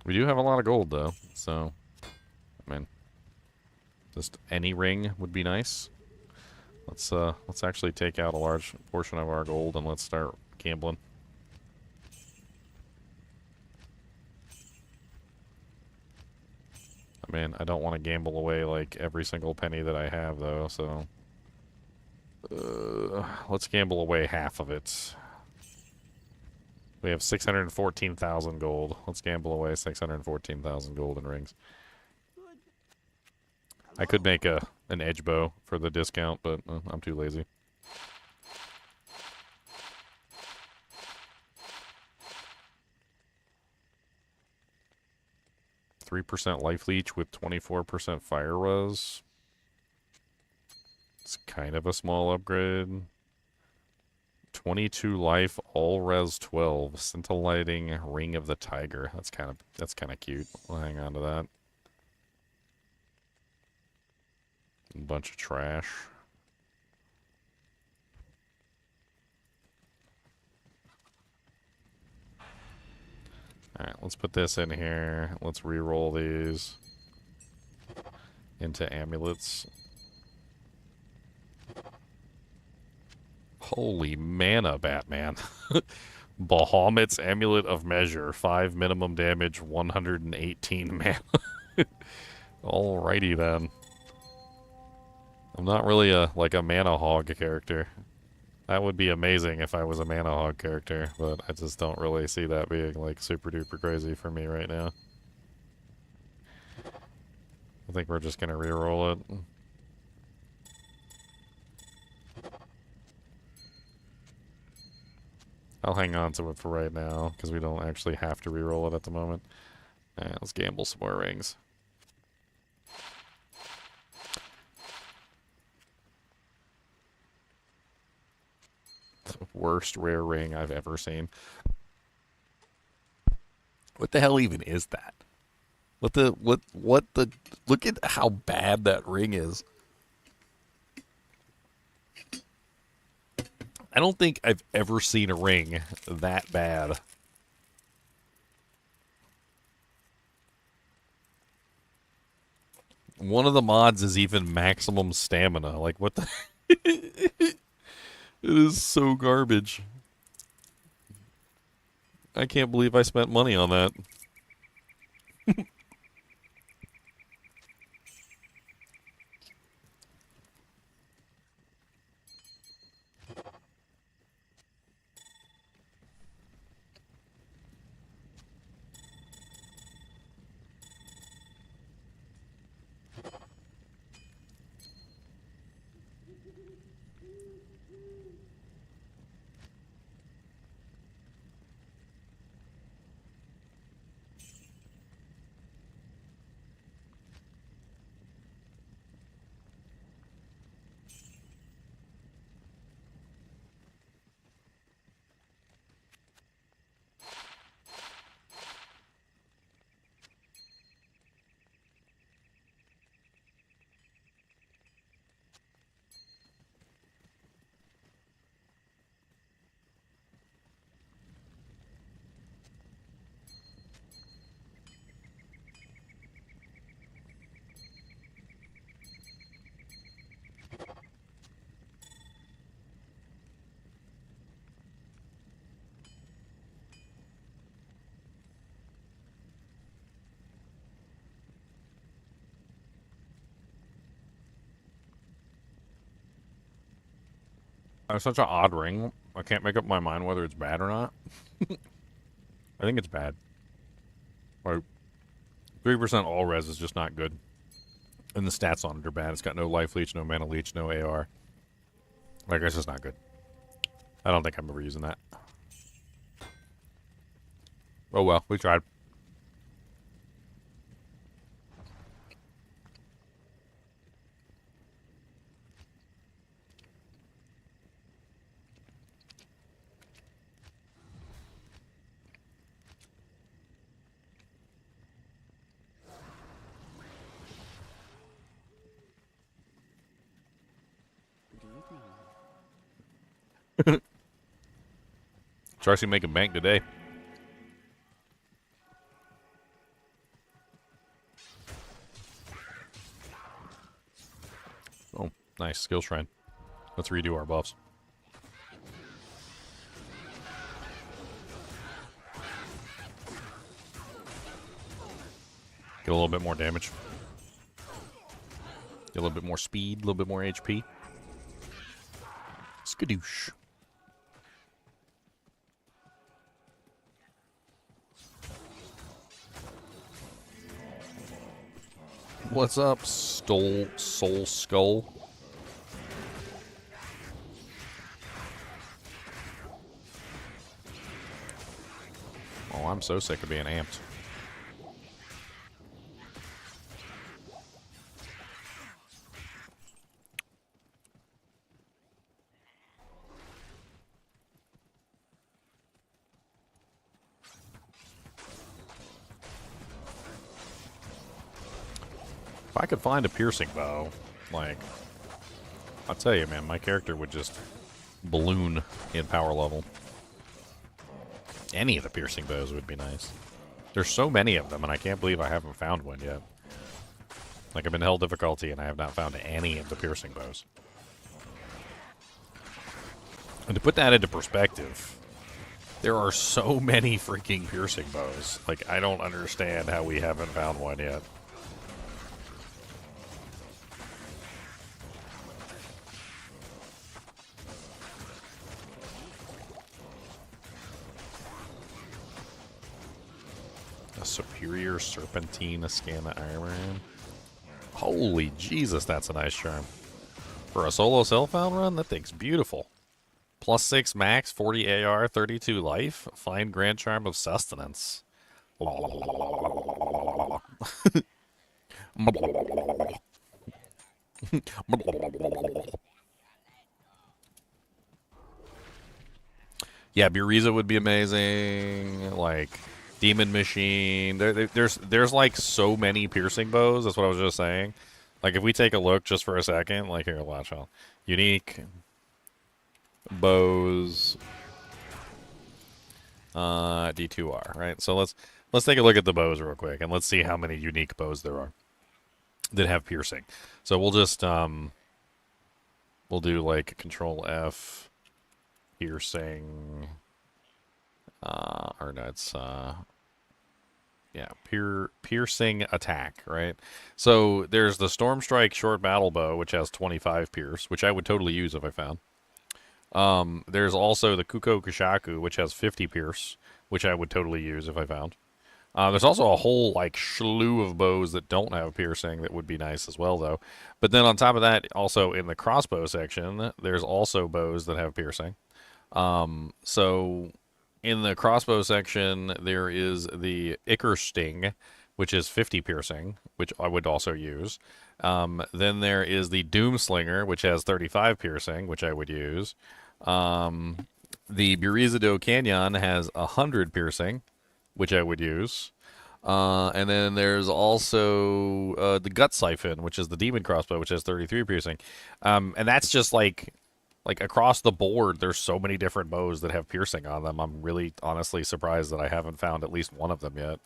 We do have a lot of gold, though, so, I mean, just any ring would be nice. Let's actually take out a large portion of our gold and let's start gambling. I mean, I don't want to gamble away, like, every single penny that I have, though, so... let's gamble away half of it. We have 614,000 gold. Let's gamble away 614,000 gold in rings. I could make an edge bow for the discount, but I'm too lazy. %3 life leech with 24% fire res. It's kind of a small upgrade. 22 life, all res 12, scintillating ring of the tiger. That's kind of cute. We'll hang on to that. A bunch of trash. Alright, let's put this in here. Let's re-roll these into amulets. Holy mana, Batman. Bahamut's Amulet of Measure. 5 minimum damage, 118 mana. Alrighty then. I'm not really a mana hog character. That would be amazing if I was a mana hog character, but I just don't really see that being like super duper crazy for me right now. I think we're just gonna re-roll it. I'll hang on to it for right now, because we don't actually have to re-roll it at the moment. Alright, let's gamble some more rings. The worst rare ring I've ever seen. What the hell even is that? What the look at how bad that ring is. I don't think I've ever seen a ring that bad. One of the mods is even maximum stamina. Like, what the... It is so garbage. I can't believe I spent money on that. It's such an odd ring. I can't make up my mind whether it's bad or not. I think it's bad. Like, 3% all res is just not good. And the stats on it are bad. It's got no life leech, no mana leech, no AR. Like, it's just not good. I don't think I'm ever using that. Oh well, we tried. Charcy making bank today. Oh, nice. Skill shrine. Let's redo our buffs. Get a little bit more damage. Get a little bit more speed, a little bit more HP. Skadoosh. What's up, Soul Skull? Oh, I'm so sick of being amped. If I could find a piercing bow, like, I'll tell you, man, my character would just balloon in power level. Any of the piercing bows would be nice. There's so many of them, and I can't believe I haven't found one yet. Like, I'm in hell difficulty, and I have not found any of the piercing bows. And to put that into perspective, there are so many freaking piercing bows. Like, I don't understand how we haven't found one yet. A superior serpentine Ascana Iron. Holy Jesus, that's a nice charm. For a solo Self-Found run, that thing's beautiful. +6 max, 40 AR, 32 life. Fine Grand Charm of Sustenance. Yeah, Buriza would be amazing. Like, Demon Machine. There's like so many piercing bows. That's what I was just saying. Like, if we take a look just for a second, like, here, watch out. Unique bows. D2R, right? So let's take a look at the bows real quick, and let's see how many unique bows there are that have piercing. So we'll just we'll do like Control F, piercing, or no, it's yeah, piercing attack, right? So there's the Storm Strike short battle bow, which has 25 pierce, which I would totally use if I found. There's also the Kuko Kushaku, which has 50 pierce, which I would totally use if I found. There's also a whole, like, slew of bows that don't have piercing that would be nice as well, though. But then on top of that, also in the crossbow section, there's also bows that have piercing. So in the crossbow section, there is the Icar Sting, which is 50 piercing, which I would also use. Then there is the Doomslinger, which has 35 piercing, which I would use. The Burizado Canyon has 100 piercing, which I would use. And then there's also the Gut Siphon, which is the Demon Crossbow, which has 33 piercing. And that's just like across the board, there's so many different bows that have piercing on them. I'm really honestly surprised that I haven't found at least one of them yet.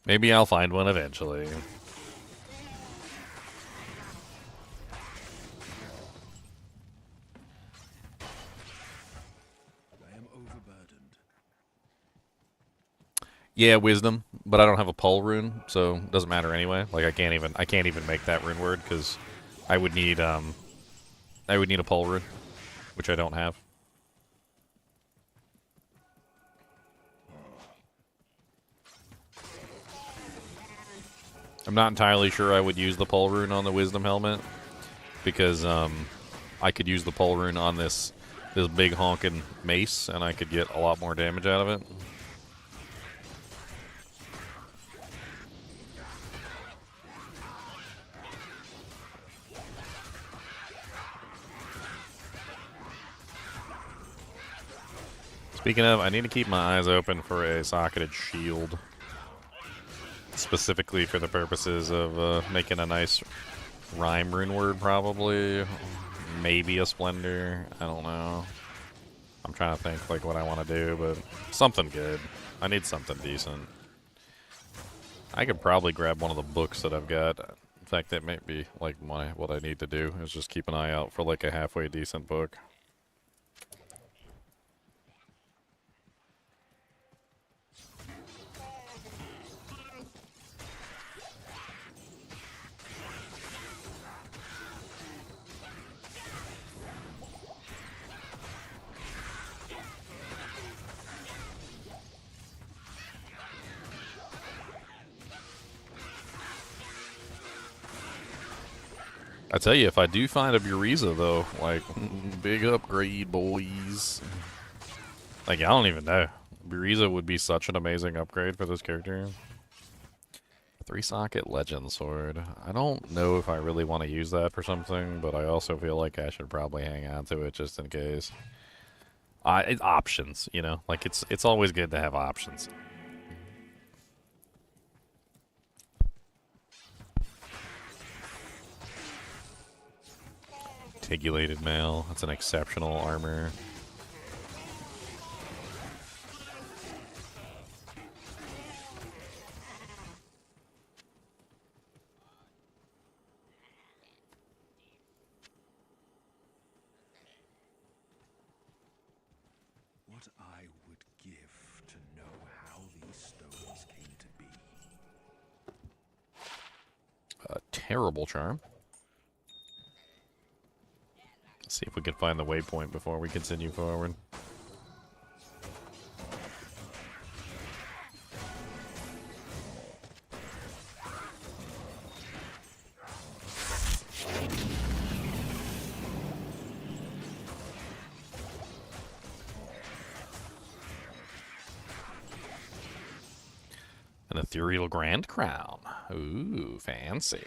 Maybe I'll find one eventually. I am overburdened. Yeah, wisdom, but I don't have a pull rune, so it doesn't matter anyway. Like I can't even make that rune word because I would need a pole rune, which I don't have. I'm not entirely sure I would use the pole rune on the wisdom helmet, because I could use the pole rune on this big honking mace, and I could get a lot more damage out of it. Speaking of, I need to keep my eyes open for a socketed shield. Specifically for the purposes of making a nice rhyme rune word, probably. Maybe a splendor. I don't know. I'm trying to think like what I want to do, but something good. I need something decent. I could probably grab one of the books that I've got. In fact, that might be like what I need to do is just keep an eye out for like a halfway decent book. I tell you, if I do find a Buriza, though, like, big upgrade, boys. Like, I don't even know. Buriza would be such an amazing upgrade for this character. 3-socket Legend Sword. I don't know if I really want to use that for something, but I also feel like I should probably hang on to it just in case. Options, you know? Like, it's always good to have options. Articulated mail. That's an exceptional armor. What I would give to know how these stones came to be. A terrible charm. See if we can find the waypoint before we continue forward. An ethereal grand crown. Ooh, fancy.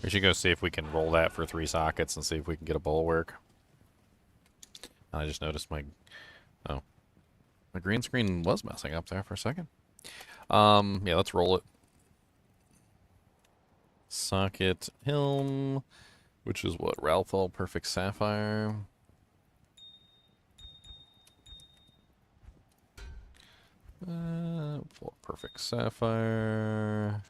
We should go see if we can roll that for 3 sockets and see if we can get a bulwark. I just noticed my green screen was messing up there for a second. Yeah, let's roll it. Socket Helm, which is what? Ralphall Perfect Sapphire. Perfect Sapphire.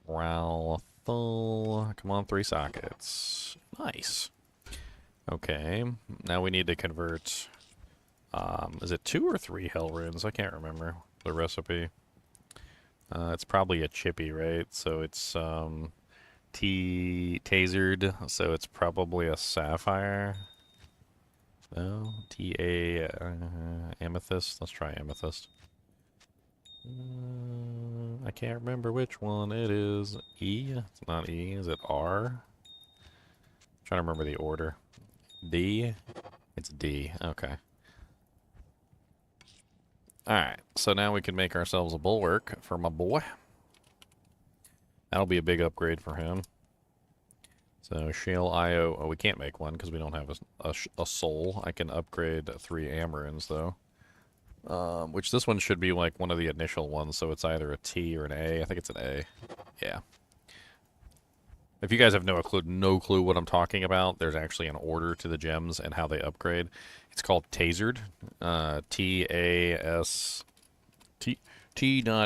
Ralphall. Come on, 3 sockets. Nice. Okay, now we need to convert. Is it 2 or 3 hell runes? I can't remember the recipe. It's probably a chippy, right? So it's tasered, so it's probably a sapphire. No, amethyst. Let's try amethyst. I can't remember which one it is. E? It's not E. Is it R? I'm trying to remember the order. D? It's D. Okay. Alright, so now we can make ourselves a bulwark for my boy. That'll be a big upgrade for him. So, Shale IO. Oh, we can't make one because we don't have a soul. I can upgrade 3 Amarins, though. Which this one should be like one of the initial ones, so it's either a T or an A. I think it's an A. Yeah. If you guys have no clue what I'm talking about, there's actually an order to the gems and how they upgrade. It's called Tasered. T-A-S... T.A.S.E.R.D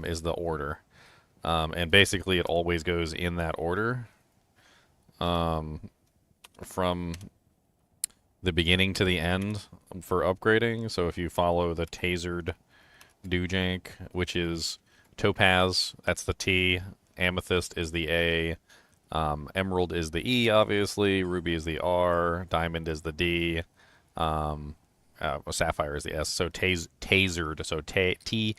is the order. And basically it always goes in that order. From the beginning to the end for upgrading. So if you follow the tasered Dewjank, which is Topaz, that's the T, Amethyst is the A, Emerald is the E, obviously, Ruby is the R, Diamond is the D, Sapphire is the S. So tasered, so T-A-S-E-R-D.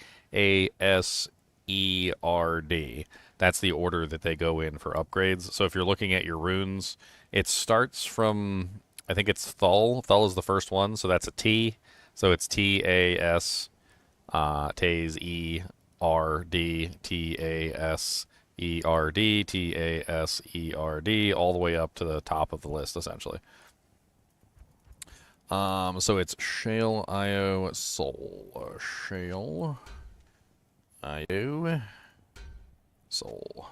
That's the order that they go in for upgrades. So if you're looking at your runes, it starts from, I think it's Thull. Thull is the first one, so that's a T. So it's T-A-S, Tase-E-R-D, T-A-S-E-R-D, T-A-S-E-R-D, all the way up to the top of the list, essentially. So it's Shale, Io, Soul. Shale, Io, Soul.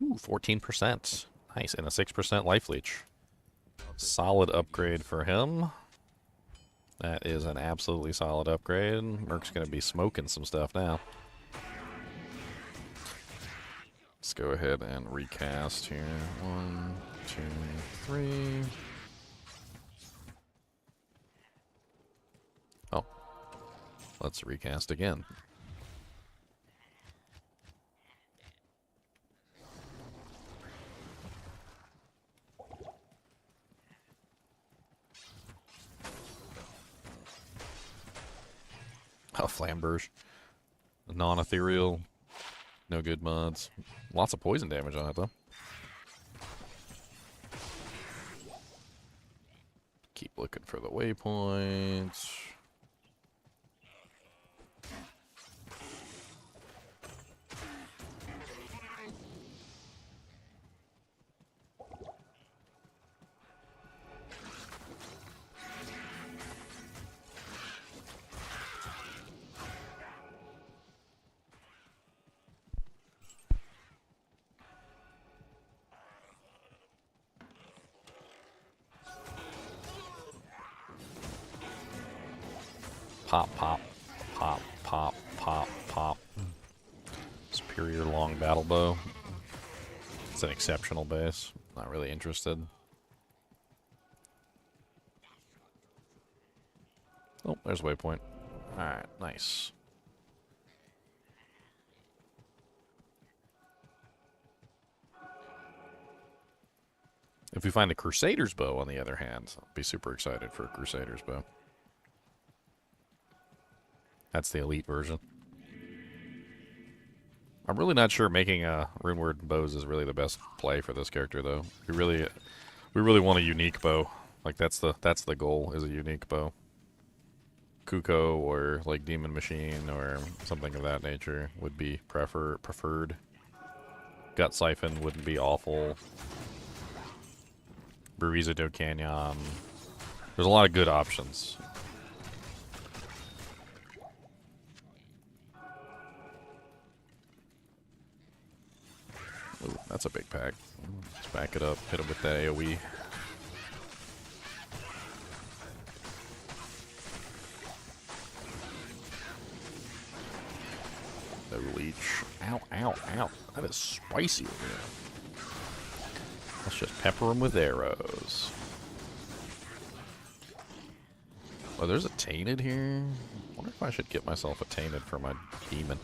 Ooh, 14%. Nice, and a 6% life leech. Solid upgrade for him. That is an absolutely solid upgrade. Merc's going to be smoking some stuff now. Let's go ahead and recast here. 1, 2, 3. Oh. Let's recast again. Oh, Flamberge. Non-ethereal. No good mods. Lots of poison damage on it, though. Keep looking for the waypoints. Pop, pop, pop, pop, pop, pop. Superior long battle bow. It's an exceptional base. Not really interested. Oh, there's waypoint. Alright, nice. If we find a Crusader's bow, on the other hand, I'll be super excited for a Crusader's bow. That's the elite version. I'm really not sure making runeward bows is really the best play for this character, though. We really want a unique bow. Like that's the goal, is a unique bow. Kuko or like Demon Machine or something of that nature would be preferred. Gut Siphon wouldn't be awful. Buriza do Canyon. There's a lot of good options. Ooh, that's a big pack. Let's back it up, hit him with the AoE. No leech. Ow, ow, ow. That is spicy over here. Let's just pepper him with arrows. Oh, there's a tainted here. I wonder if I should get myself a tainted for my demon.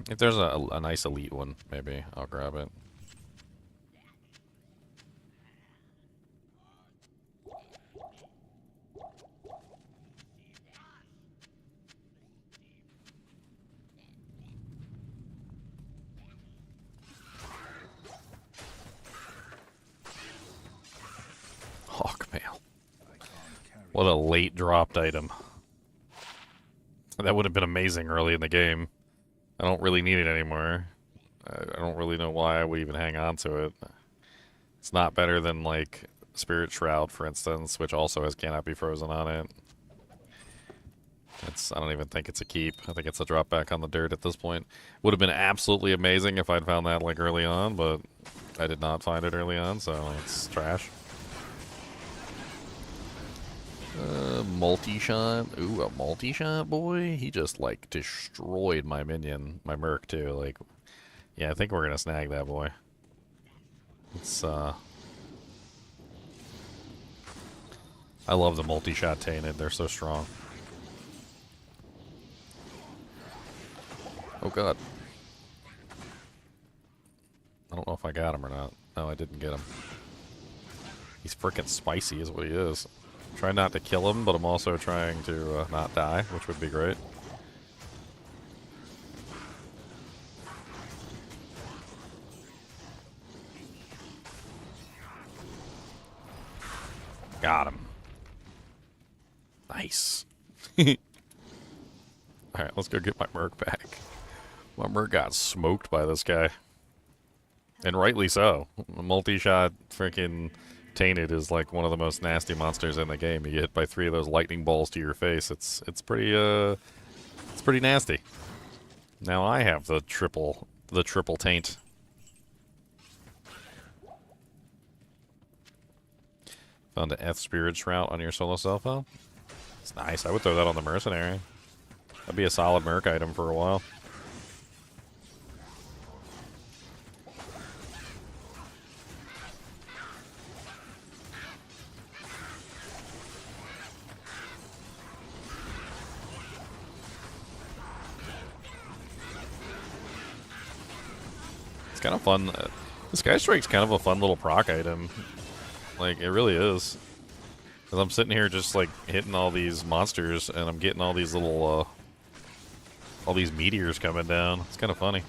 If there's a nice elite one, maybe I'll grab it. Hawkmail. What a late dropped item. That would have been amazing early in the game. I don't really need it anymore. I don't really know why I would even hang on to it. It's not better than, like, Spirit Shroud, for instance, which also has Cannot Be Frozen on it. I don't even think it's a keep. I think it's a drop back on the dirt at this point. Would have been absolutely amazing if I'd found that, like, early on, but I did not find it early on, so it's trash. Multi-shot. Ooh, a multi-shot, boy. He just, like, destroyed my minion, my merc, too. Like, yeah, I think we're gonna snag that boy. It's I love the multi-shot tainted. They're so strong. Oh god. I don't know if I got him or not. No, I didn't get him. He's freaking spicy is what he is. I'm trying not to kill him, but I'm also trying to not die, which would be great. Got him. Nice. Alright, let's go get my Merc back. My Merc got smoked by this guy. And rightly so. Multi-shot freaking tainted is like one of the most nasty monsters in the game. You get hit by 3 of those lightning balls to your face. It's pretty nasty. Now I have the triple taint. Found an F Spirit route on your solo cell phone. It's nice. I would throw that on the mercenary. That'd be a solid merc item for a while. It's kind of fun. This Sky Strike's kind of a fun little proc item. Like, it really is. Because I'm sitting here just, like, hitting all these monsters, and I'm getting all these little, all these meteors coming down. It's kind of funny.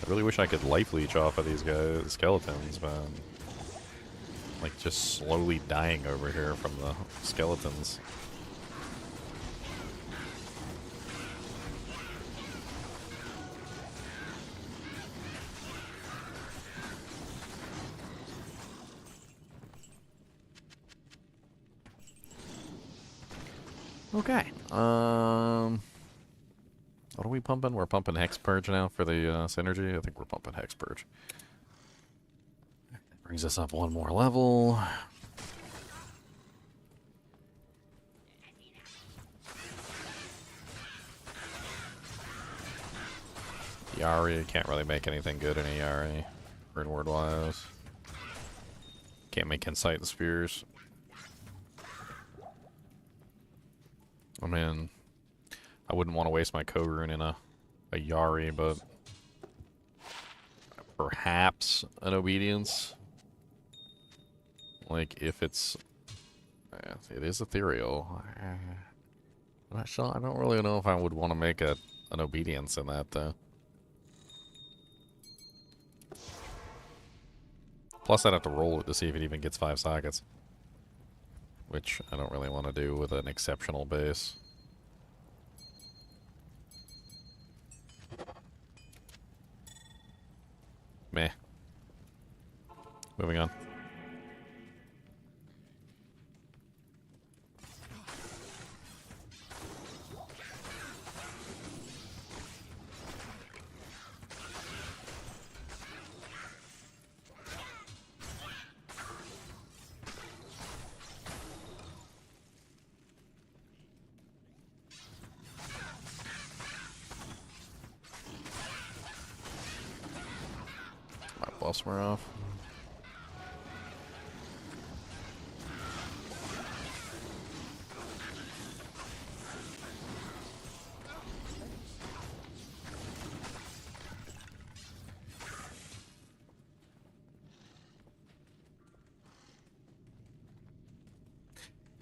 I really wish I could life leech off of these guys, skeletons, but I'm, like, just slowly dying over here from the skeletons. Okay. What are we pumping? We're pumping Hex Purge now for the synergy. I think we're pumping Hex Purge. That brings us up one more level. Yari, can't really make anything good in a Yari, word wise. Can't make Insight and Spears. I mean, I wouldn't want to waste my Kog'Run in a Yari, but perhaps an Obedience. Like, if it's... it is ethereal. I'm not sure. I don't really know if I would want to make an Obedience in that, though. Plus, I'd have to roll it to see if it even gets 5 sockets. Which I don't really want to do with an exceptional base. Meh. Moving on. Buffs were off.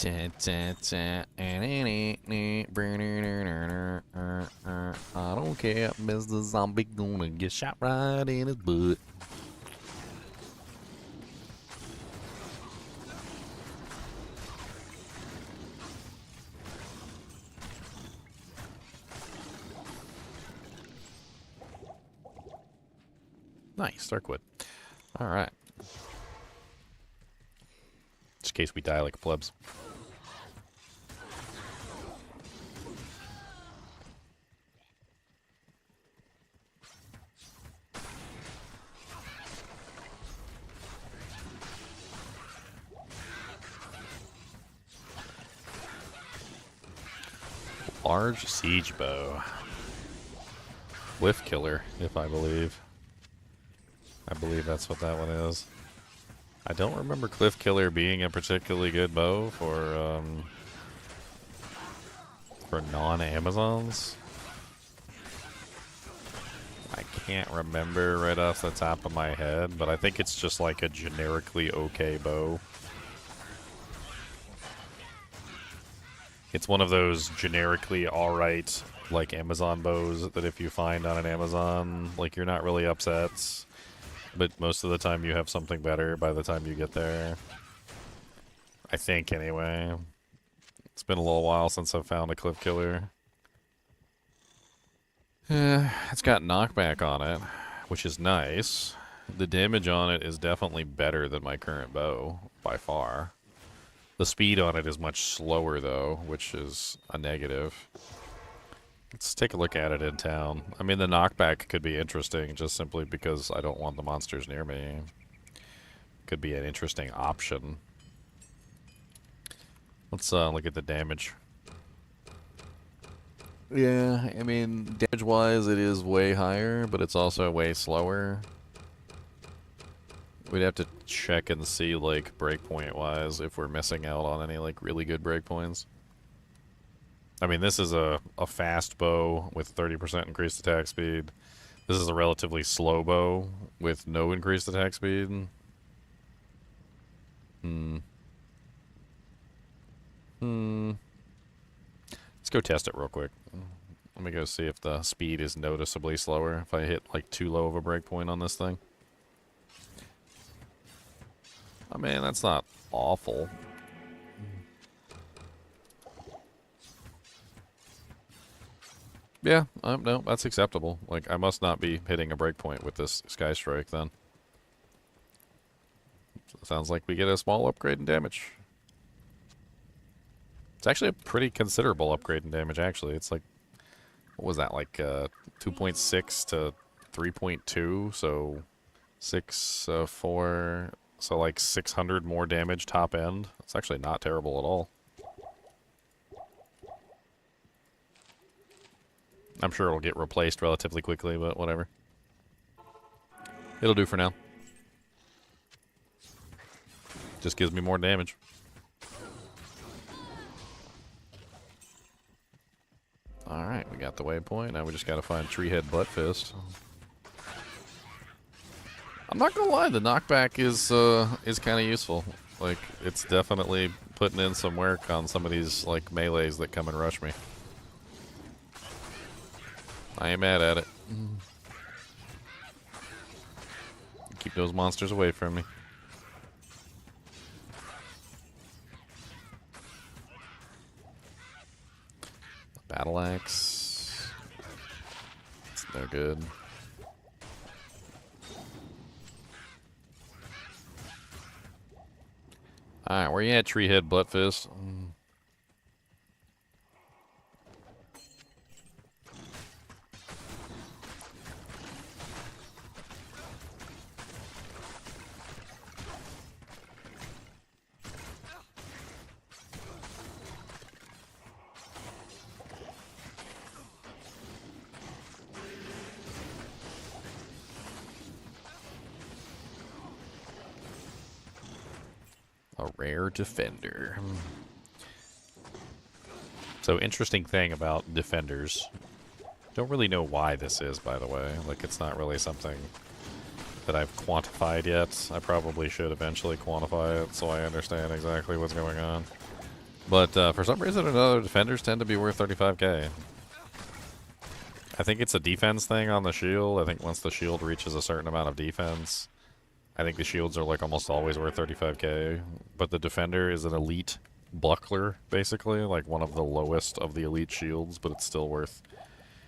I don't care, Mr. Zombie gonna get shot right in his butt. Nice, Darkwood. Alright. Just in case we die like plebs. Large siege bow. Whiff killer, if I believe. I believe that's what that one is. I don't remember Cliff Killer being a particularly good bow for non-Amazons. I can't remember right off the top of my head, but I think it's just like a generically okay bow. It's one of those generically alright, like, Amazon bows that if you find on an Amazon, like, you're not really upset, but most of the time you have something better by the time you get there. I think, anyway. It's been a little while since I've found a Cliff Killer. It's got knockback on it, which is nice. The damage on it is definitely better than my current bow, by far. The speed on it is much slower, though, which is a negative. Let's take a look at it in town. I mean, the knockback could be interesting, just simply because I don't want the monsters near me. Could be an interesting option. Let's look at the damage. Yeah, I mean, damage-wise, it is way higher, but it's also way slower. We'd have to check and see, like, breakpoint-wise, if we're missing out on any, like, really good breakpoints. I mean, this is a fast bow with 30% increased attack speed. This is a relatively slow bow with no increased attack speed. Let's go test it real quick. Let me go see if the speed is noticeably slower if I hit, like, too low of a breakpoint on this thing. I mean, that's not awful. Yeah, no, that's acceptable. Like, I must not be hitting a breakpoint with this Sky Strike, then. Sounds like we get a small upgrade in damage. It's actually a pretty considerable upgrade in damage, actually. It's like, what was that, like 2.6 to 3.2, so 6, 4, so like 600 more damage top end. It's actually not terrible at all. I'm sure it'll get replaced relatively quickly, but whatever. It'll do for now. Just gives me more damage. Alright, we got the waypoint. Now we just gotta find Treehead Woodfist. I'm not gonna lie, the knockback is kind of useful. Like, it's definitely putting in some work on some of these, like, melees that come and rush me. I ain't mad at it. Keep those monsters away from me. Battle axe. It's no good. Alright, where you at, Treehead Woodfist? A rare defender. So, interesting thing about defenders. Don't really know why this is, by the way. Like, it's not really something that I've quantified yet. I probably should eventually quantify it so I understand exactly what's going on. But for some reason or another, defenders tend to be worth 35k. I think it's a defense thing on the shield. I think once the shield reaches a certain amount of defense, I think the shields are like almost always worth 35k, but the defender is an elite buckler, basically, like one of the lowest of the elite shields, but it's still worth,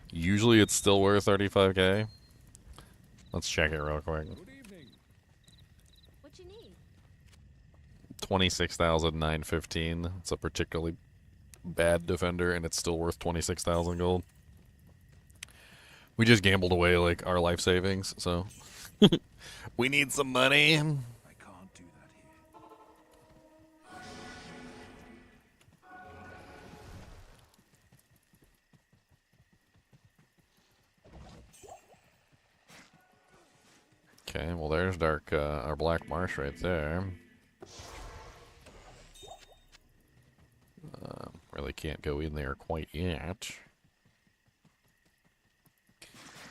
usually it's still worth 35k. Let's check it real quick. What you need? 26,915. It's a particularly bad defender, and it's still worth 26,000 gold. We just gambled away like our life savings, so we need some money. I can't do that here. Okay, well there's dark, our black marsh right there. Really can't go in there quite yet.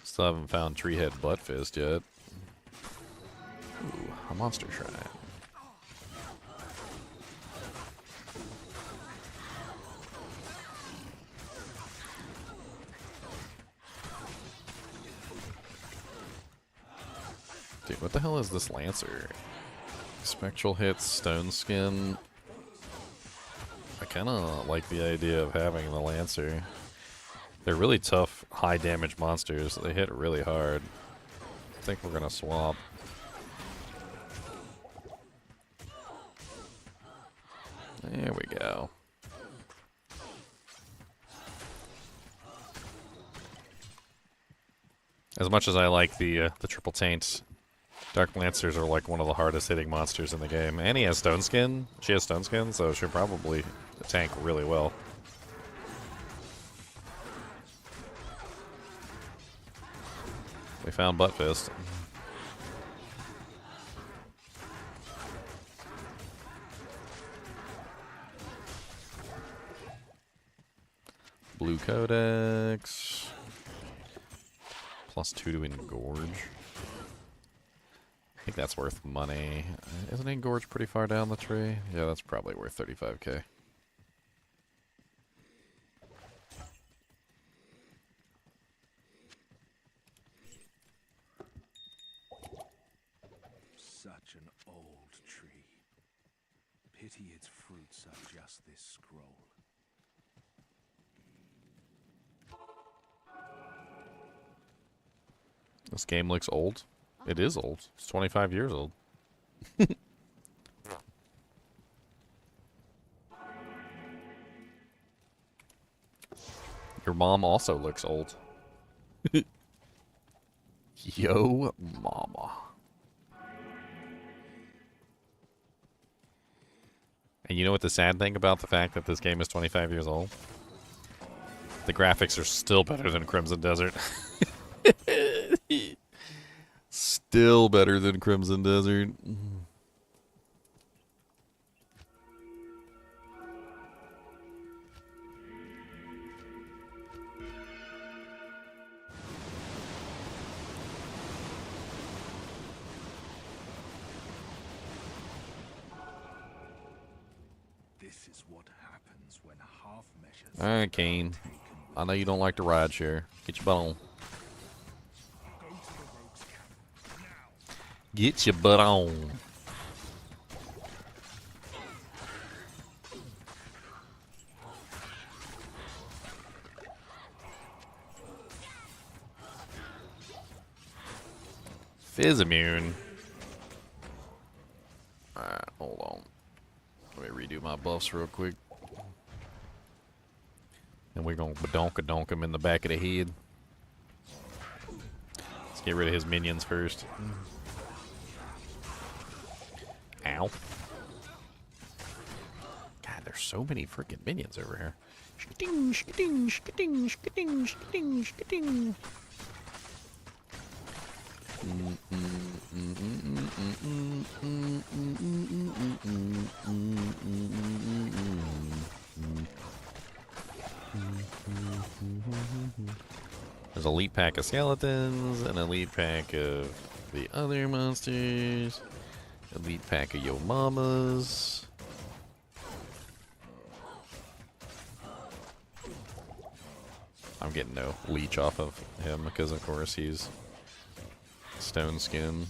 Still haven't found Treehead Buttfist yet. Ooh, a monster shrine. Dude, what the hell is this Lancer? Spectral hits, stone skin. I kind of like the idea of having the Lancer. They're really tough, high damage monsters. They hit really hard. I think we're gonna swap. There we go. As much as I like the triple taints, Dark Lancers are like one of the hardest hitting monsters in the game. And he has Stone Skin. She has Stone Skin, so she'll probably tank really well. We found Buttfist. Blue Codex. +2 to Engorge. I think that's worth money. Isn't Engorge pretty far down the tree? Yeah, that's probably worth 35k. Such an old tree. Pity its fruits are just this scroll. This game looks old. It is old. It's 25 years old. Your mom also looks old. Yo, mama. And you know what the sad thing about the fact that this game is 25 years old? The graphics are still better than Crimson Desert. Still better than Crimson Desert. This is what happens when half measures. Alright, Kane. I know you don't like to ride share. Get your butt on. Go to the rogues' camp now. Get your butt on. Fizz immune. Alright, hold on. Let me redo my buffs real quick. Then we're gonna badonka-donk him in the back of the head. Let's get rid of his minions first. Ow. God, there's so many freaking minions over here. Shka-ding, shka-ding, shka-ding, shka-ding, shka-ding, shka-ding. There's a elite pack of skeletons, an elite pack of the other monsters, elite pack of yo mamas. I'm getting no leech off of him because of course he's stone skin.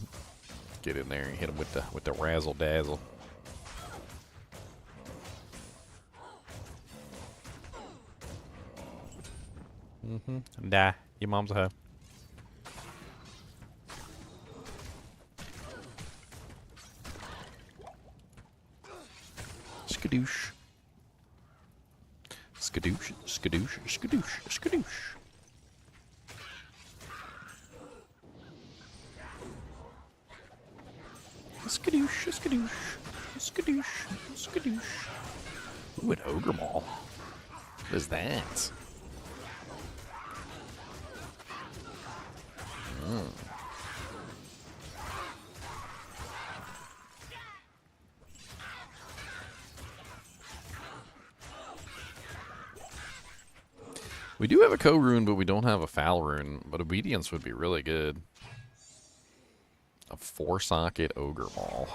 Get in there and hit him with the razzle dazzle. Die. Your mom's a hoe. Skadoosh. Skadoosh, skadoosh, skadoosh, skadoosh. Skadoosh, skadoosh, skadoosh, skadoosh. Ooh, an ogre maul. What is that? We do have a co-rune, but we don't have a foul rune. But obedience would be really good. A 4-socket ogre ball.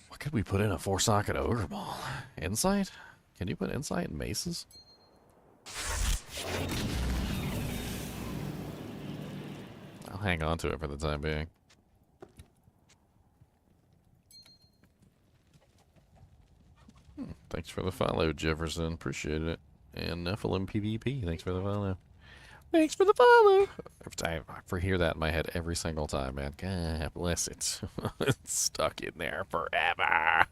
What could we put in a 4-socket ogre ball? Insight? Can you put insight in maces? I'll hang on to it for the time being. Thanks for the follow, Jefferson. Appreciate it. And Nephilim PvP, thanks for the follow. Thanks for the follow. I hear that in my head every single time, man. God bless it. It's stuck in there forever.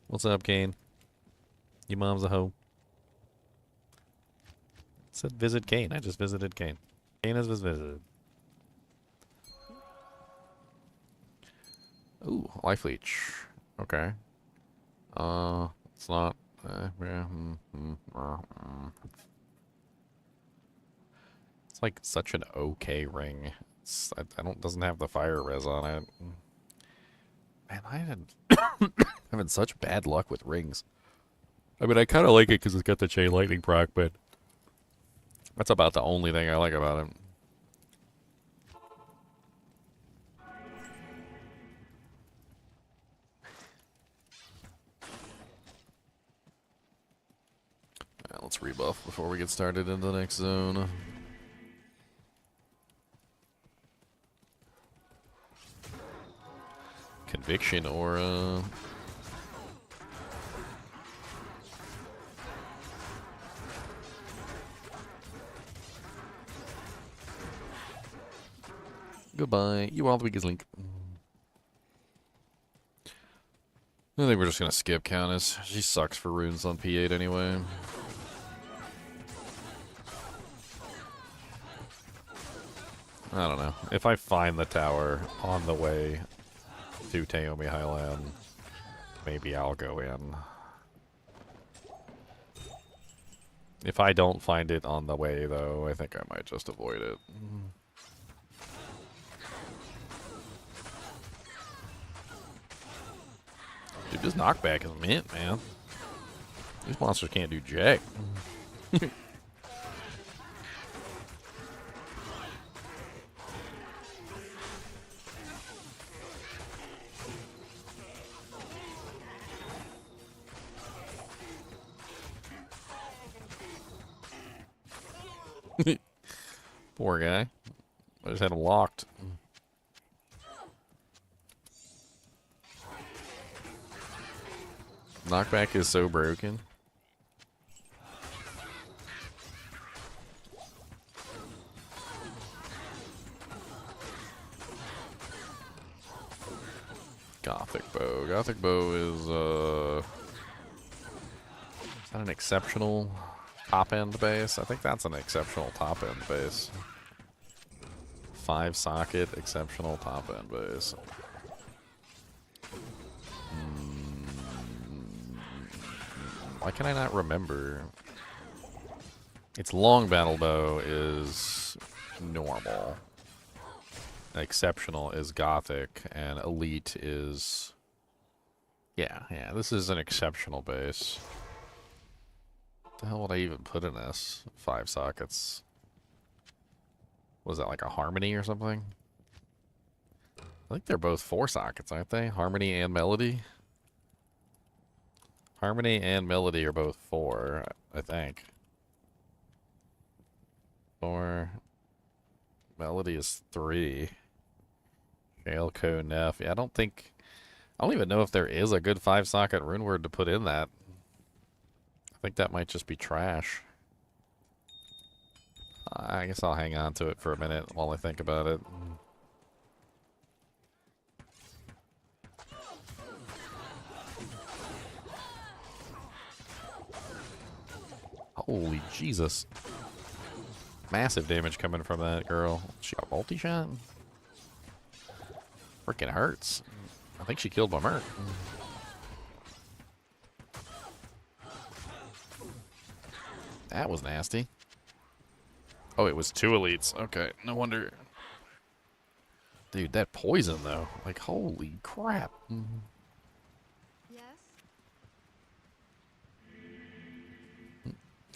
What's up, Kane? Your mom's a hoe. It said visit Kane. I just visited Kane. Kane has just visited. Ooh, life leech. Okay. It's not. Yeah. It's like such an okay ring. I don't doesn't have the fire res on it. Man, I had having such bad luck with rings. I mean, I kind of like it because it's got the chain lightning proc, but that's about the only thing I like about it. Let's rebuff before we get started into the next zone. Conviction aura. Goodbye. You are the weakest link. I think we're just gonna skip Countess. She sucks for runes on P8 anyway. I don't know. If I find the tower on the way to Taomi Highland, maybe I'll go in. If I don't find it on the way, though, I think I might just avoid it. Dude, this knockback is mint, man. These monsters can't do jack. Poor guy. I just had him locked. Knockback is so broken. Gothic bow. Gothic bow is that an exceptional top end base? I think that's an exceptional top end base. 5-socket exceptional top end base. Why can I not remember? Its long battle bow is normal. Exceptional is gothic, and elite is... Yeah, this is an exceptional base. What the hell would I even put in this? 5 sockets. Was that like a harmony or something? I think they're both 4 sockets, aren't they? Harmony and melody? Harmony and melody are both 4, I think. 4. Melody is 3. Jailco Neff. Yeah, I don't even know if there is a good 5-socket rune word to put in that. I think that might just be trash. I guess I'll hang on to it for a minute while I think about it. Holy Jesus. Massive damage coming from that girl. She got multi-shot? Freaking hurts. I think she killed my Merc. That was nasty. Oh, it was 2 elites. Okay, no wonder. Dude, that poison, though. Like, holy crap. Yes?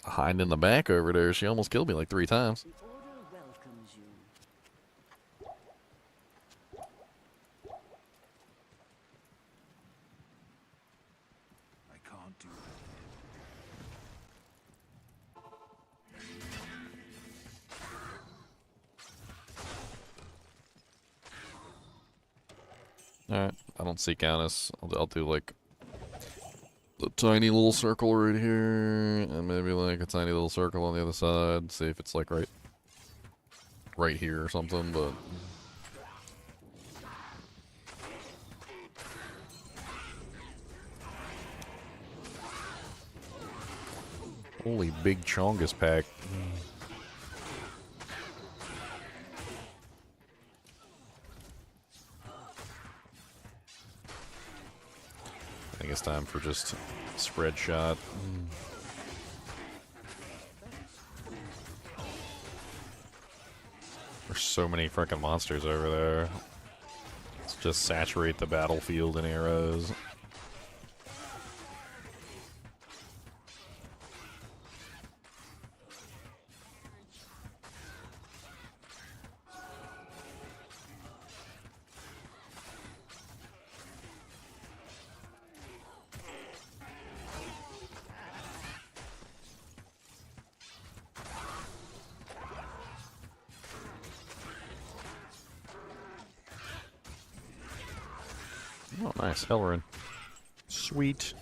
Hiding in the back over there, she almost killed me like 3 times. The Order welcomes you. I can't do that. Alright, I don't see Countess. I'll do like the tiny little circle right here, and maybe like a tiny little circle on the other side. See if it's like right here or something, but... Holy big Chongus pack. I think it's time for just spread shot. There's so many freaking monsters over there. Let's just saturate the battlefield in arrows. Oh, nice. Hellrin. Sweet.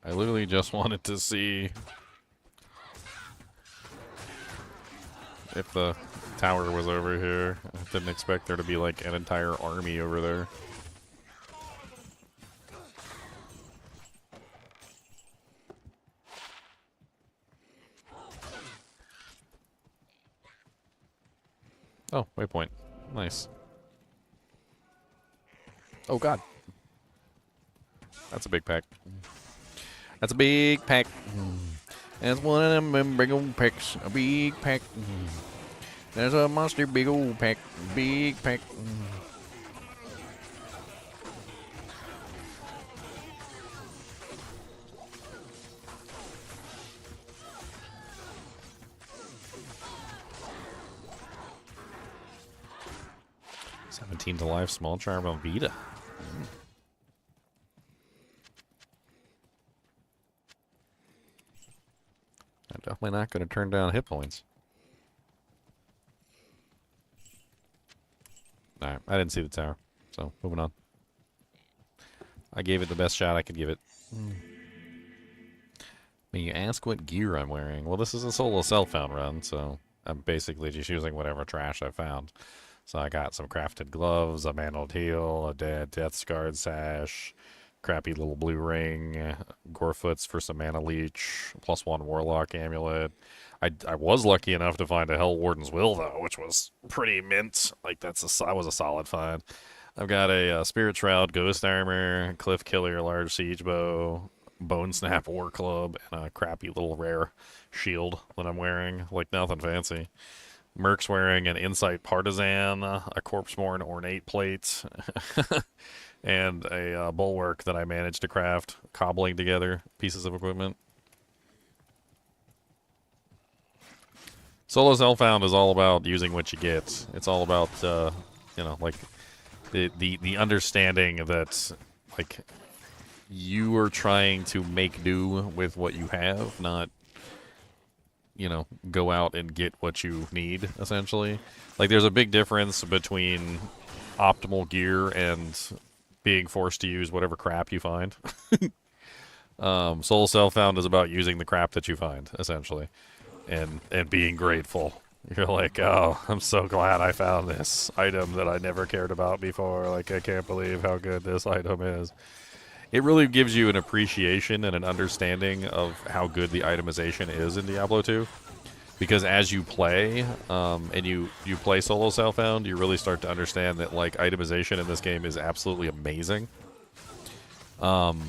I literally just wanted to see if the tower was over here. I didn't expect there to be like an entire army over there. Oh, waypoint. Nice. Oh god. That's a big pack. That's a big pack. That's one of them big old packs. A big pack. There's a monster big old pack. Big pack. '17 to life, small charm on Vita. I'm definitely not going to turn down hit points. Alright, I didn't see the tower, so moving on. I gave it the best shot I could give it. When you ask what gear I'm wearing, well, this is a solo self-found run, so I'm basically just using whatever trash I found. So I got some crafted gloves, a mantled heel, a dead death scarred sash, crappy little blue ring, Gorefoots for some mana leech, +1 warlock amulet. I was lucky enough to find a Hell Warden's Will though, which was pretty mint. Like that was a solid find. I've got a Spirit Shroud, Ghost Armor, Cliff Killer, Large Siege Bow, Bone Snap War Club, and a crappy little rare shield that I'm wearing. Like nothing fancy. Merc's wearing an Insight Partisan, a Corpseborn Ornate Plate, and a Bulwark that I managed to craft, cobbling together pieces of equipment. Solo Self-Found is all about using what you get. It's all about, you know, like, the understanding that, like, you are trying to make do with what you have, not, you know, go out and get what you need, essentially. Like, there's a big difference between optimal gear and being forced to use whatever crap you find. Soul Self-Found is about using the crap that you find, essentially, and being grateful. You're like, oh, I'm so glad I found this item that I never cared about before. Like, I can't believe how good this item is. it really gives you an appreciation and an understanding of how good the itemization is in Diablo 2. Because as you play, and you play solo self-found, you really start to understand that, like, itemization in this game is absolutely amazing. And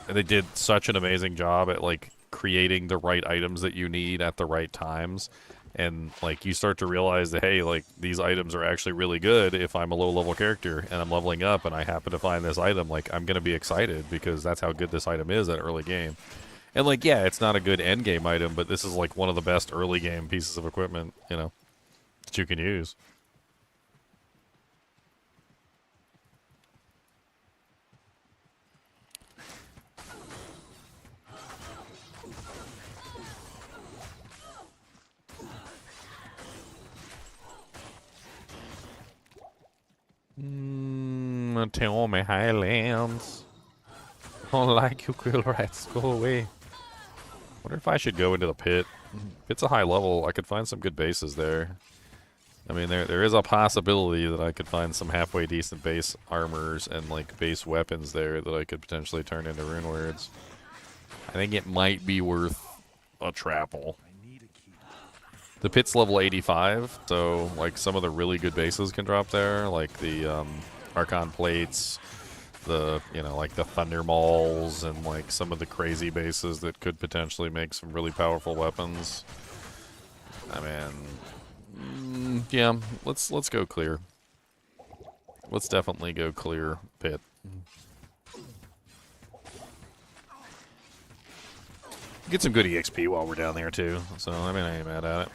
they did such an amazing job at, like, creating the right items that you need at the right times. And, like, you start to realize that, hey, like, these items are actually really good if I'm a low-level character and I'm leveling up and I happen to find this item. Like, I'm going to be excited because that's how good this item is at early game. And, like, yeah, it's not a good end-game item, but this is, like, one of the best early-game pieces of equipment, you know, that you can use. Tell me Highlands. Don't like you, cool rats. Go away. Wonder if I should go into the pit. If it's a high level, I could find some good bases there. I mean, there is a possibility that I could find some halfway decent base armors and, like, base weapons there that I could potentially turn into rune words. I think it might be worth a trapple. The pit's level 85, so, like, some of the really good bases can drop there, like the Archon plates, the, you know, like the Thunder Mauls, and, like, some of the crazy bases that could potentially make some really powerful weapons. I mean, yeah, let's go clear. Let's definitely go clear pit. Get some good EXP while we're down there too, so I mean, I ain't mad at it.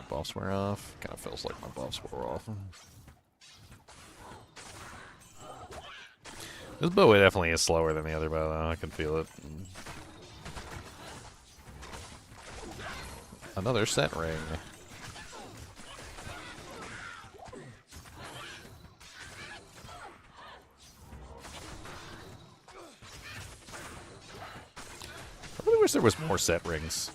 Buffs wear off. Kind of feels like my buffs wore off. This bow definitely is slower than the other bow, though. I can feel it. Another set ring. I really wish there was more set rings.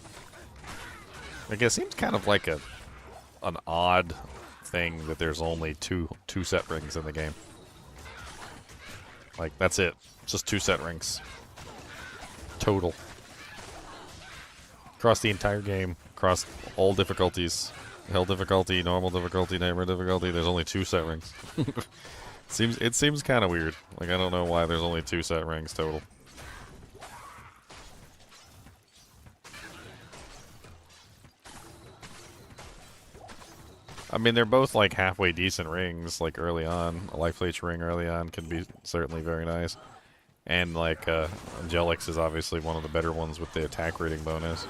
Like, it seems kind of like an odd thing that there's only two set rings in the game. Like, that's it. Just 2 set rings. Total. Across the entire game. Across all difficulties. Hell difficulty, normal difficulty, nightmare difficulty. There's only 2 set rings. It seems kind of weird. Like, I don't know why there's only 2 set rings total. I mean, they're both, like, halfway decent rings, like, early on. A Life Leech ring early on can be certainly very nice. And, like, Angelic's is obviously one of the better ones with the attack rating bonus.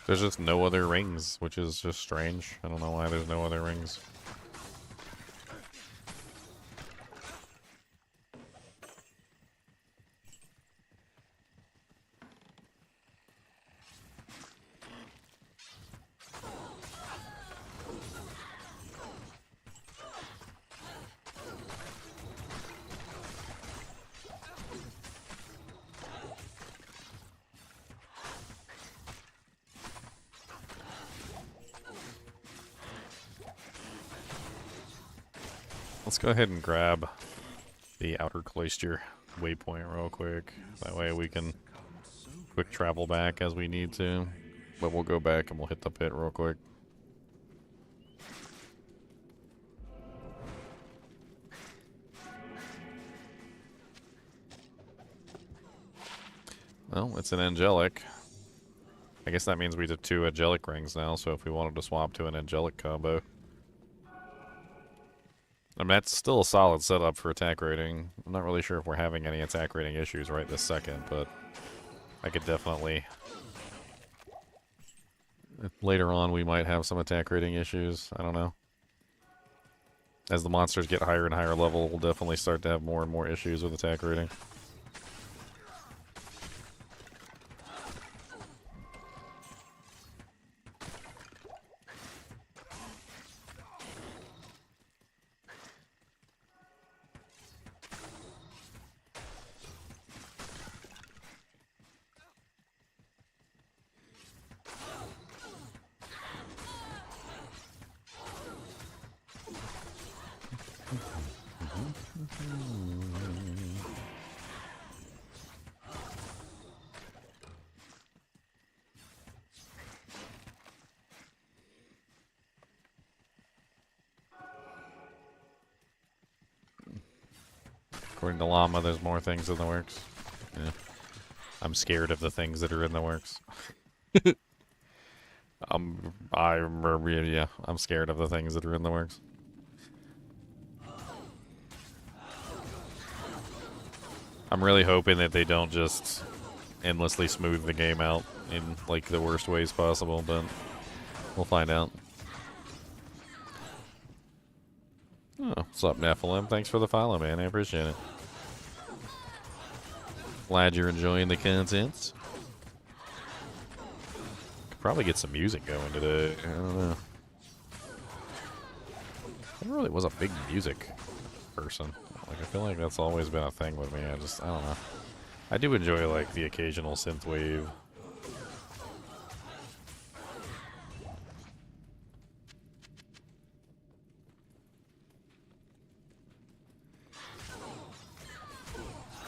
There's just no other rings, which is just strange. I don't know why there's no other rings. Let's go ahead and grab the outer cloister waypoint real quick. That way we can quick travel back as we need to. But we'll go back and we'll hit the pit real quick. Well, it's an angelic. I guess that means we did 2 angelic rings now, so if we wanted to swap to an angelic combo. I mean, that's still a solid setup for attack rating. I'm not really sure if we're having any attack rating issues right this second, but I could definitely... Later on, we might have some attack rating issues. I don't know. As the monsters get higher and higher level, we'll definitely start to have more and more issues with attack rating. According to Llama, there's more things in the works. Yeah. I'm scared of the things that are in the works. Yeah, I'm scared of the things that are in the works. I'm really hoping that they don't just endlessly smooth the game out in like the worst ways possible, but we'll find out. Oh, what's up, Nephilim? Thanks for the follow, man. I appreciate it. Glad you're enjoying the content. Could probably get some music going today. I don't know. I really was a big music person. Like, I feel like that's always been a thing with me. I don't know. I do enjoy, like, the occasional synthwave.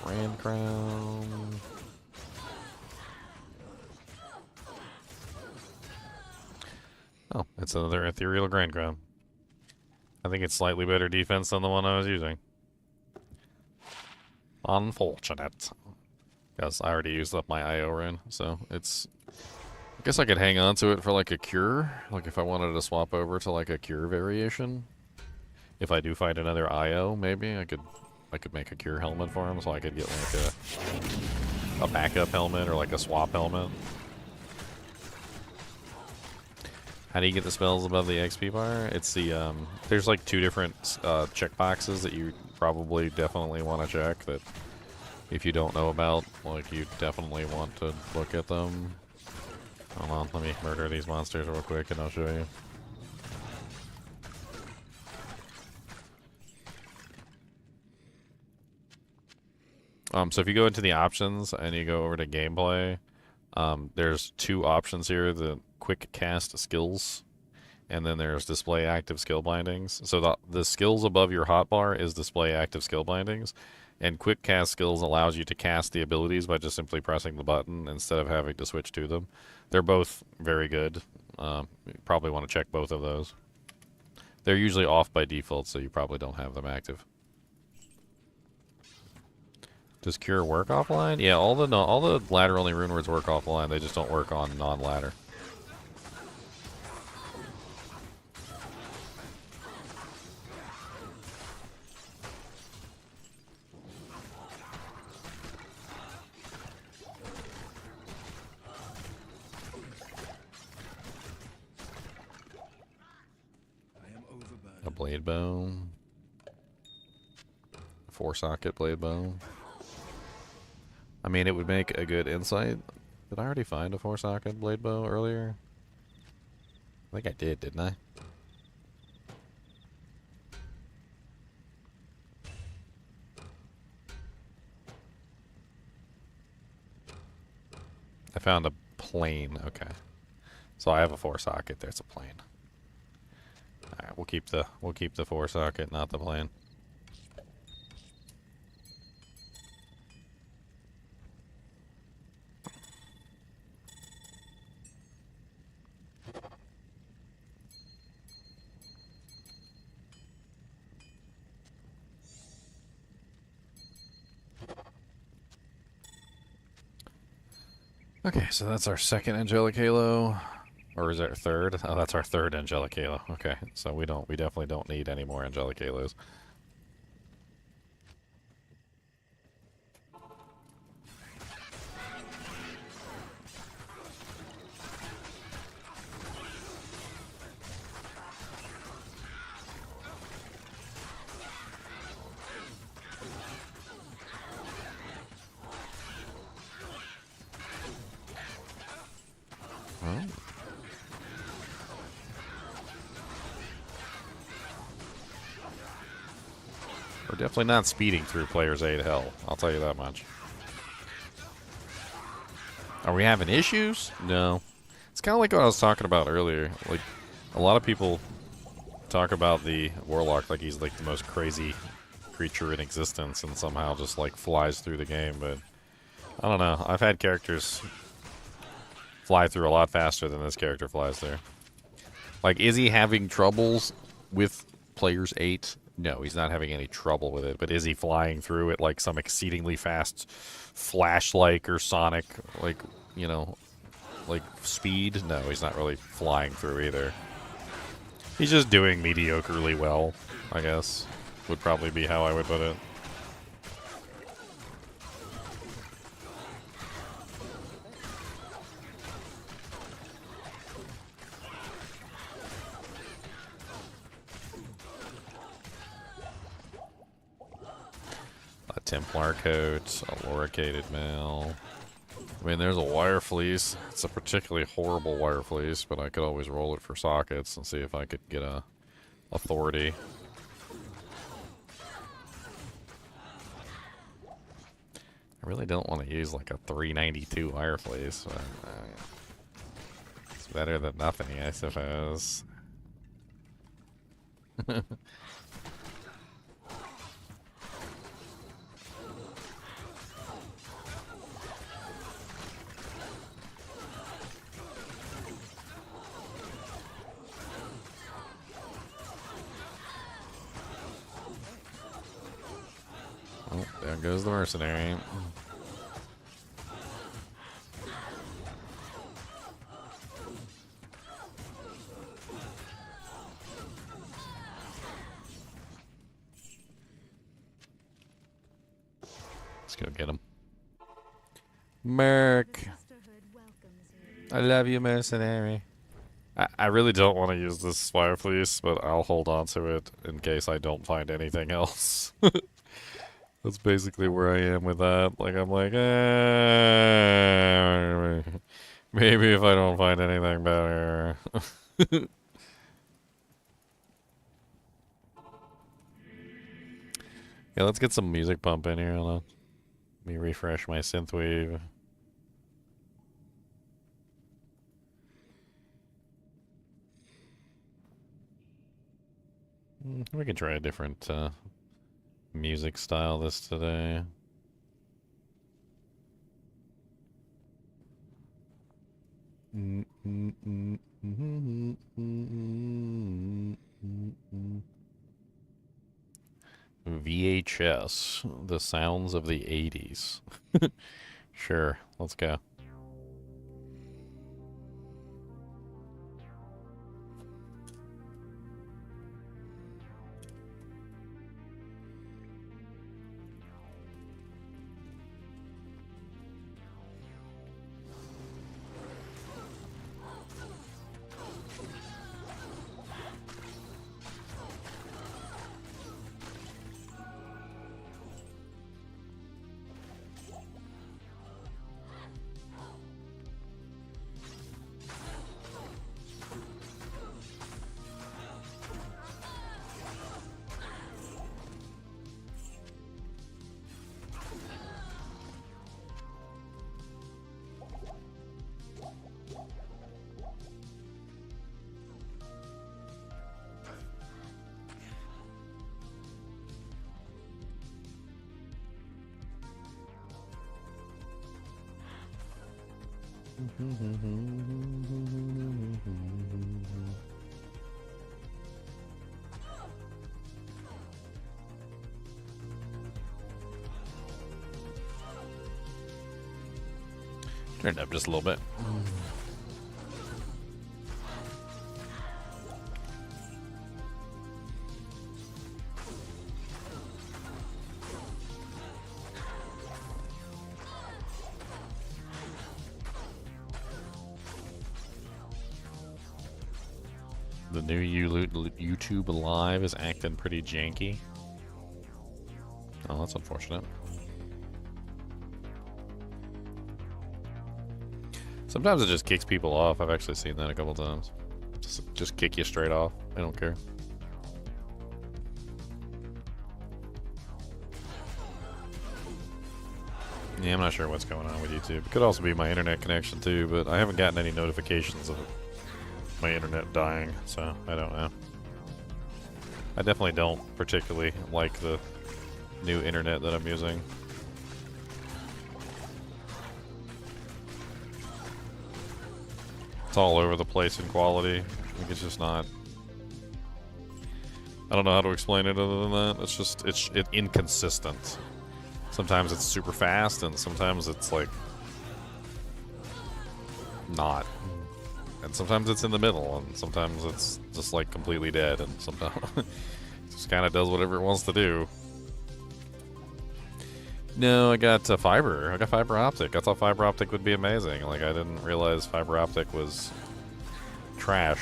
Grand Crown. Oh, it's another ethereal Grand Crown. I think it's slightly better defense than the one I was using. Unfortunate. Because I already used up my IO rune, so it's... I guess I could hang on to it for like a cure. Like if I wanted to swap over to like a cure variation. If I do find another IO, maybe I could make a cure helmet for him, so I could get like a backup helmet or like a swap helmet. How do you get the spells above the XP bar? It's the there's like 2 different checkboxes that you probably definitely want to check. That if you don't know about, like you definitely want to look at them. Hold on, let me murder these monsters real quick and I'll show you. So if you go into the options and you go over to gameplay, there's 2 options here: the quick cast skills, and then there's display active skill bindings. So the skills above your hotbar is display active skill bindings, and quick cast skills allows you to cast the abilities by just simply pressing the button instead of having to switch to them. They're both very good. You probably want to check both of those. They're usually off by default, so you probably don't have them active. Does cure work offline? Yeah, all the ladder only rune words work offline. They just don't work on non-ladder. A blade bow. 4-socket blade bow. I mean, it would make a good insight. Did I already find a 4-socket blade bow earlier? I think I did, didn't I? I found a plane. Okay, so I have a 4-socket. There's a plane. All right, we'll keep the 4-socket, not the plane. Okay, so that's our second angelic halo. Or is it third? Oh, that's our third Angelic Halo. Okay, so we definitely don't need any more Angelic Halos. Oh. We're definitely not speeding through player's 8 hell. I'll tell you that much. Are we having issues? No. It's kind of like what I was talking about earlier. Like, a lot of people talk about the Warlock like he's like the most crazy creature in existence and somehow just like flies through the game, but I don't know. I've had characters fly through a lot faster than this character flies through. Like, is he having troubles with player's 8? No, he's not having any trouble with it, but is he flying through it like some exceedingly fast Flash-like or Sonic, like, you know, like speed? No, he's not really flying through either. He's just doing mediocrely well, I guess, would probably be how I would put it. A Templar coat, a loricated mail. I mean, there's a wire fleece. It's a particularly horrible wire fleece, but I could always roll it for sockets and see if I could get a authority. I really don't want to use like a 392 wire fleece, but it's better than nothing, I suppose. Oh, there goes the mercenary. Let's go get him. Merc. I love you, mercenary. I really don't want to use this wire fleece, but I'll hold on to it in case I don't find anything else. That's basically where I am with that. Like, I'm like, maybe if I don't find anything better. Yeah, let's get some music pump in here. Let me refresh my synthwave. We can try a different music style this today. VHS, the sounds of the 80s. Sure, let's go. Turn it up just a little bit. The new YouTube Live is acting pretty janky. Oh, that's unfortunate. Sometimes it just kicks people off. I've actually seen that a couple times. Just kick you straight off. I don't care. Yeah, I'm not sure what's going on with YouTube. It could also be my internet connection too, but I haven't gotten any notifications of my internet dying, so I don't know. I definitely don't particularly like the new internet that I'm using. It's all over the place in quality. Like, it's just not. I don't know how to explain it other than that. It's just it's inconsistent. Sometimes it's super fast, and sometimes it's like not. And sometimes it's in the middle, and sometimes it's just like completely dead, and sometimes it just kind of does whatever it wants to do. No, I got fiber. I got fiber optic. I thought fiber optic would be amazing. Like, I didn't realize fiber optic was trash.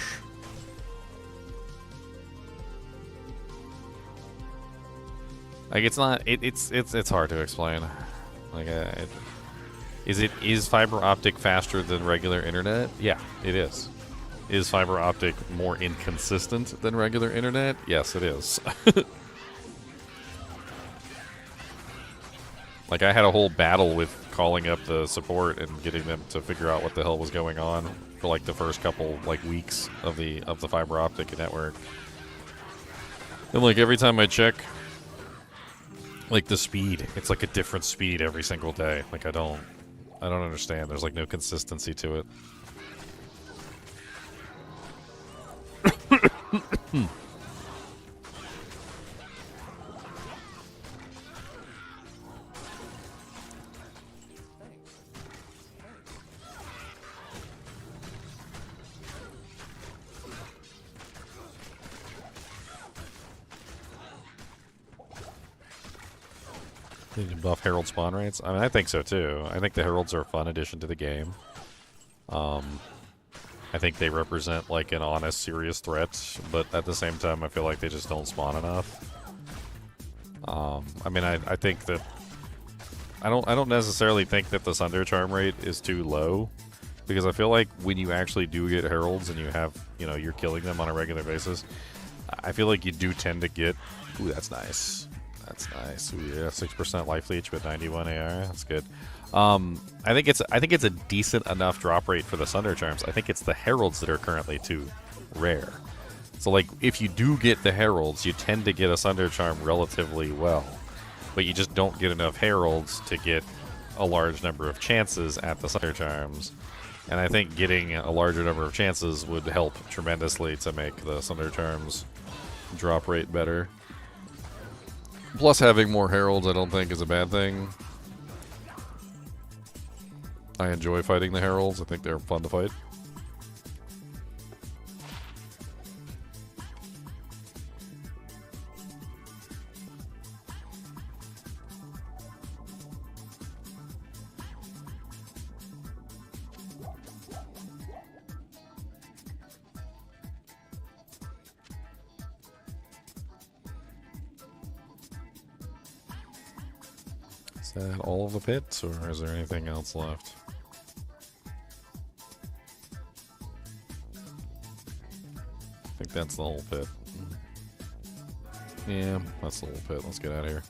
Like, it's not. It's hard to explain. Like, is fiber optic faster than regular internet? Yeah, it is. Is fiber optic more inconsistent than regular internet? Yes, it is. Like, I had a whole battle with calling up the support and getting them to figure out what the hell was going on for like the first couple like weeks of the fiber optic network. And like every time I check like the speed, it's like a different speed every single day. Like I don't understand. There's like no consistency to it. Need to buff Herald spawn rates? I mean, I think so too. I think the Heralds are a fun addition to the game. I think they represent like an honest, serious threat, but at the same time, I feel like they just don't spawn enough. I mean, I think that I don't necessarily think that the Sunder Charm rate is too low, because I feel like when you actually do get Heralds and you have, you know, you're killing them on a regular basis, I feel like you do tend to get. Ooh, that's nice. That's nice. Ooh, yeah, 6% life leech with 91 AR. That's good. I think it's a decent enough drop rate for the Sunder Charms. I think it's the Heralds that are currently too rare. So like if you do get the Heralds, you tend to get a Sunder Charm relatively well, but you just don't get enough Heralds to get a large number of chances at the Sunder Charms. And I think getting a larger number of chances would help tremendously to make the Sunder Charms drop rate better. Plus, having more Heralds I don't think is a bad thing. I enjoy fighting the Heralds. I think they're fun to fight. Is that all of the pits, or is there anything else left? I think that's the whole pit. Yeah, that's the whole pit. Let's get out of here.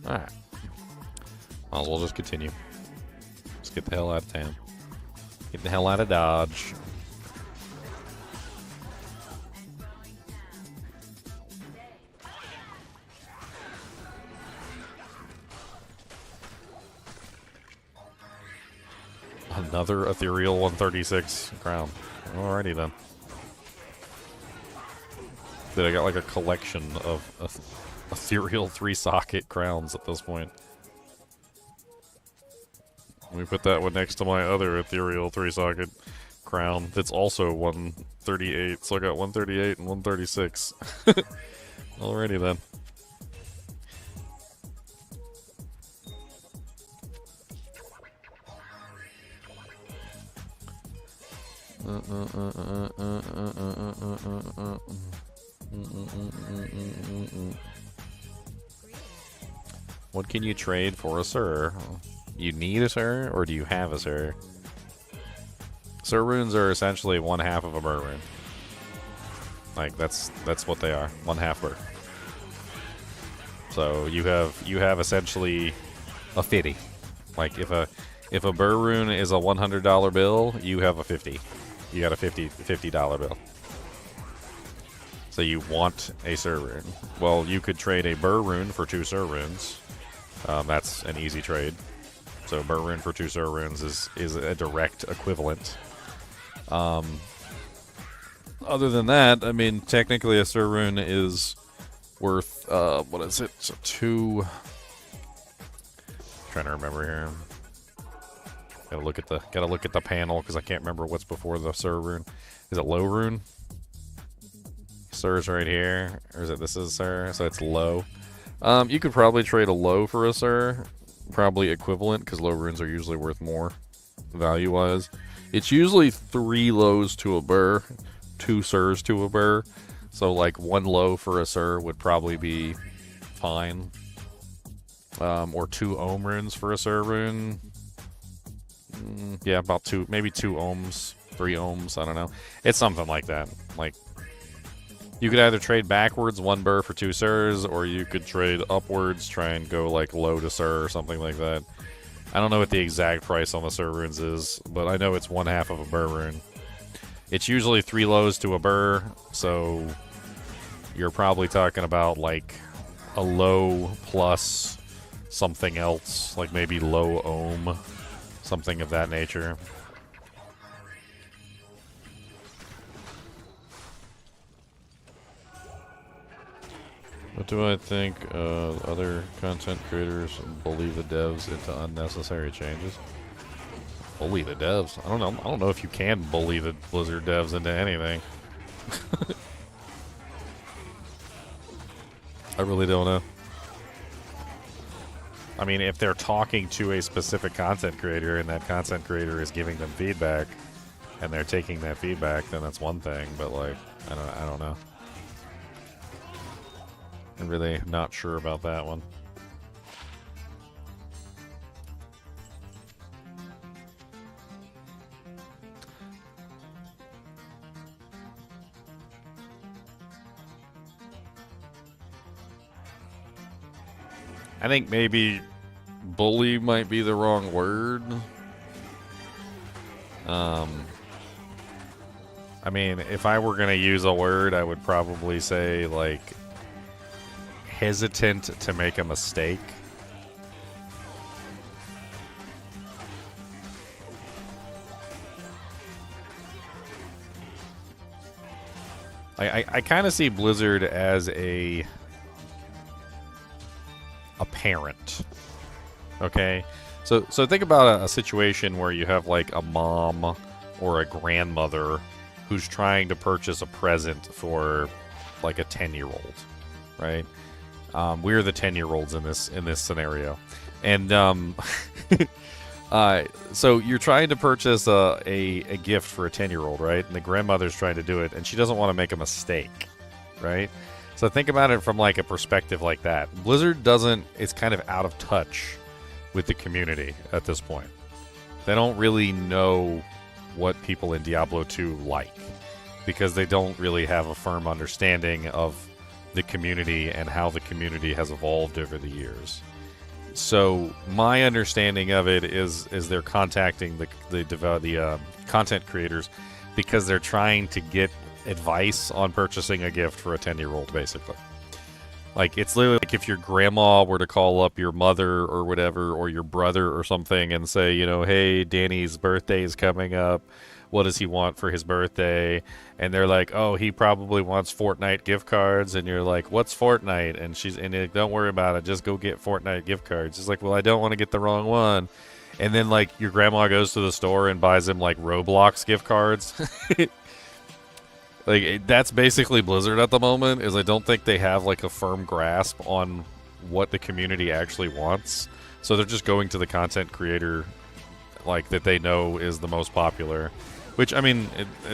Alright. Might as well just continue. Let's get the hell out of town. Get the hell out of Dodge. Another ethereal 136 crown. Alrighty then. Resurrected, I got like a collection of ethereal 3-socket crowns at this point. Let me put that one next to my other ethereal 3-socket crown that's also 138. So I got 138 and 136. Alrighty then. What can you trade for a Sir? You need a Sir, or do you have a Sir? Sir runes are essentially 1/2 of a burr rune. Like that's what they are, 1/2 burr. So you have essentially a 50. Like if a burr rune is a $100 bill, you have a 50. You got a $50 bill. So you want a Sir rune. Well, you could trade a burr rune for 2 Sir runes. That's an easy trade. So burr rune for 2 Sir runes is a direct equivalent. Other than that, I mean, technically a Sir rune is worth what is it? So 2. Trying to remember here. Gotta look at the panel because I can't remember what's before the Sir rune. Is it low rune? Sir's right here, or is it this is Sir? So it's low. You could probably trade a low for a Sir, probably equivalent because low runes are usually worth more value-wise. It's usually 3 lows to a burr, 2 Sirs to a burr. So like 1 low for a Sir would probably be fine. Or 2 ohm runes for a Sir rune. Yeah, about 2, maybe 2 ohms, 3 ohms, I don't know. It's something like that. Like, you could either trade backwards 1 burr for 2 Sirs, or you could trade upwards, try and go like low to Sir or something like that. I don't know what the exact price on the Sir runes is, but I know it's 1/2 of a burr rune. It's usually 3 lows to a burr, so you're probably talking about like a low plus something else, like maybe low ohm. Something of that nature. What do I think other content creators bully the devs into unnecessary changes? Bully the devs? I don't know. I don't know if you can bully the Blizzard devs into anything. I really don't know. I mean, if they're talking to a specific content creator and that content creator is giving them feedback and they're taking that feedback, then that's one thing. But like, I don't know. I'm really not sure about that one. I think maybe bully might be the wrong word. I mean, if I were going to use a word, I would probably say, like, hesitant to make a mistake. I kind of see Blizzard as a parent. Okay? So think about a situation where you have like a mom or a grandmother who's trying to purchase a present for like a 10-year-old, right? We're the 10-year-olds in this scenario. And so you're trying to purchase a gift for a 10-year-old, right? And the grandmother's trying to do it, and she doesn't want to make a mistake, right? So think about it from like a perspective like that. Blizzard it's kind of out of touch with the community at this point. They don't really know what people in Diablo 2 like because they don't really have a firm understanding of the community and how the community has evolved over the years. So my understanding of it is they're contacting the content creators because they're trying to get advice on purchasing a gift for a 10-year-old, basically. Like, it's literally like if your grandma were to call up your mother or whatever, or your brother or something and say, you know, hey, Danny's birthday is coming up. what does he want for his birthday? And they're like, oh, he probably wants Fortnite gift cards. And you're like, what's Fortnite? And she's like, don't worry about it. Just go get Fortnite gift cards. She's like, well, I don't want to get the wrong one. And then, like, your grandma goes to the store and buys him, like, Roblox gift cards. Like, that's basically Blizzard at the moment, is I don't think they have, like, a firm grasp on what the community actually wants. So they're just going to the content creator, like, that they know is the most popular. Which, I mean,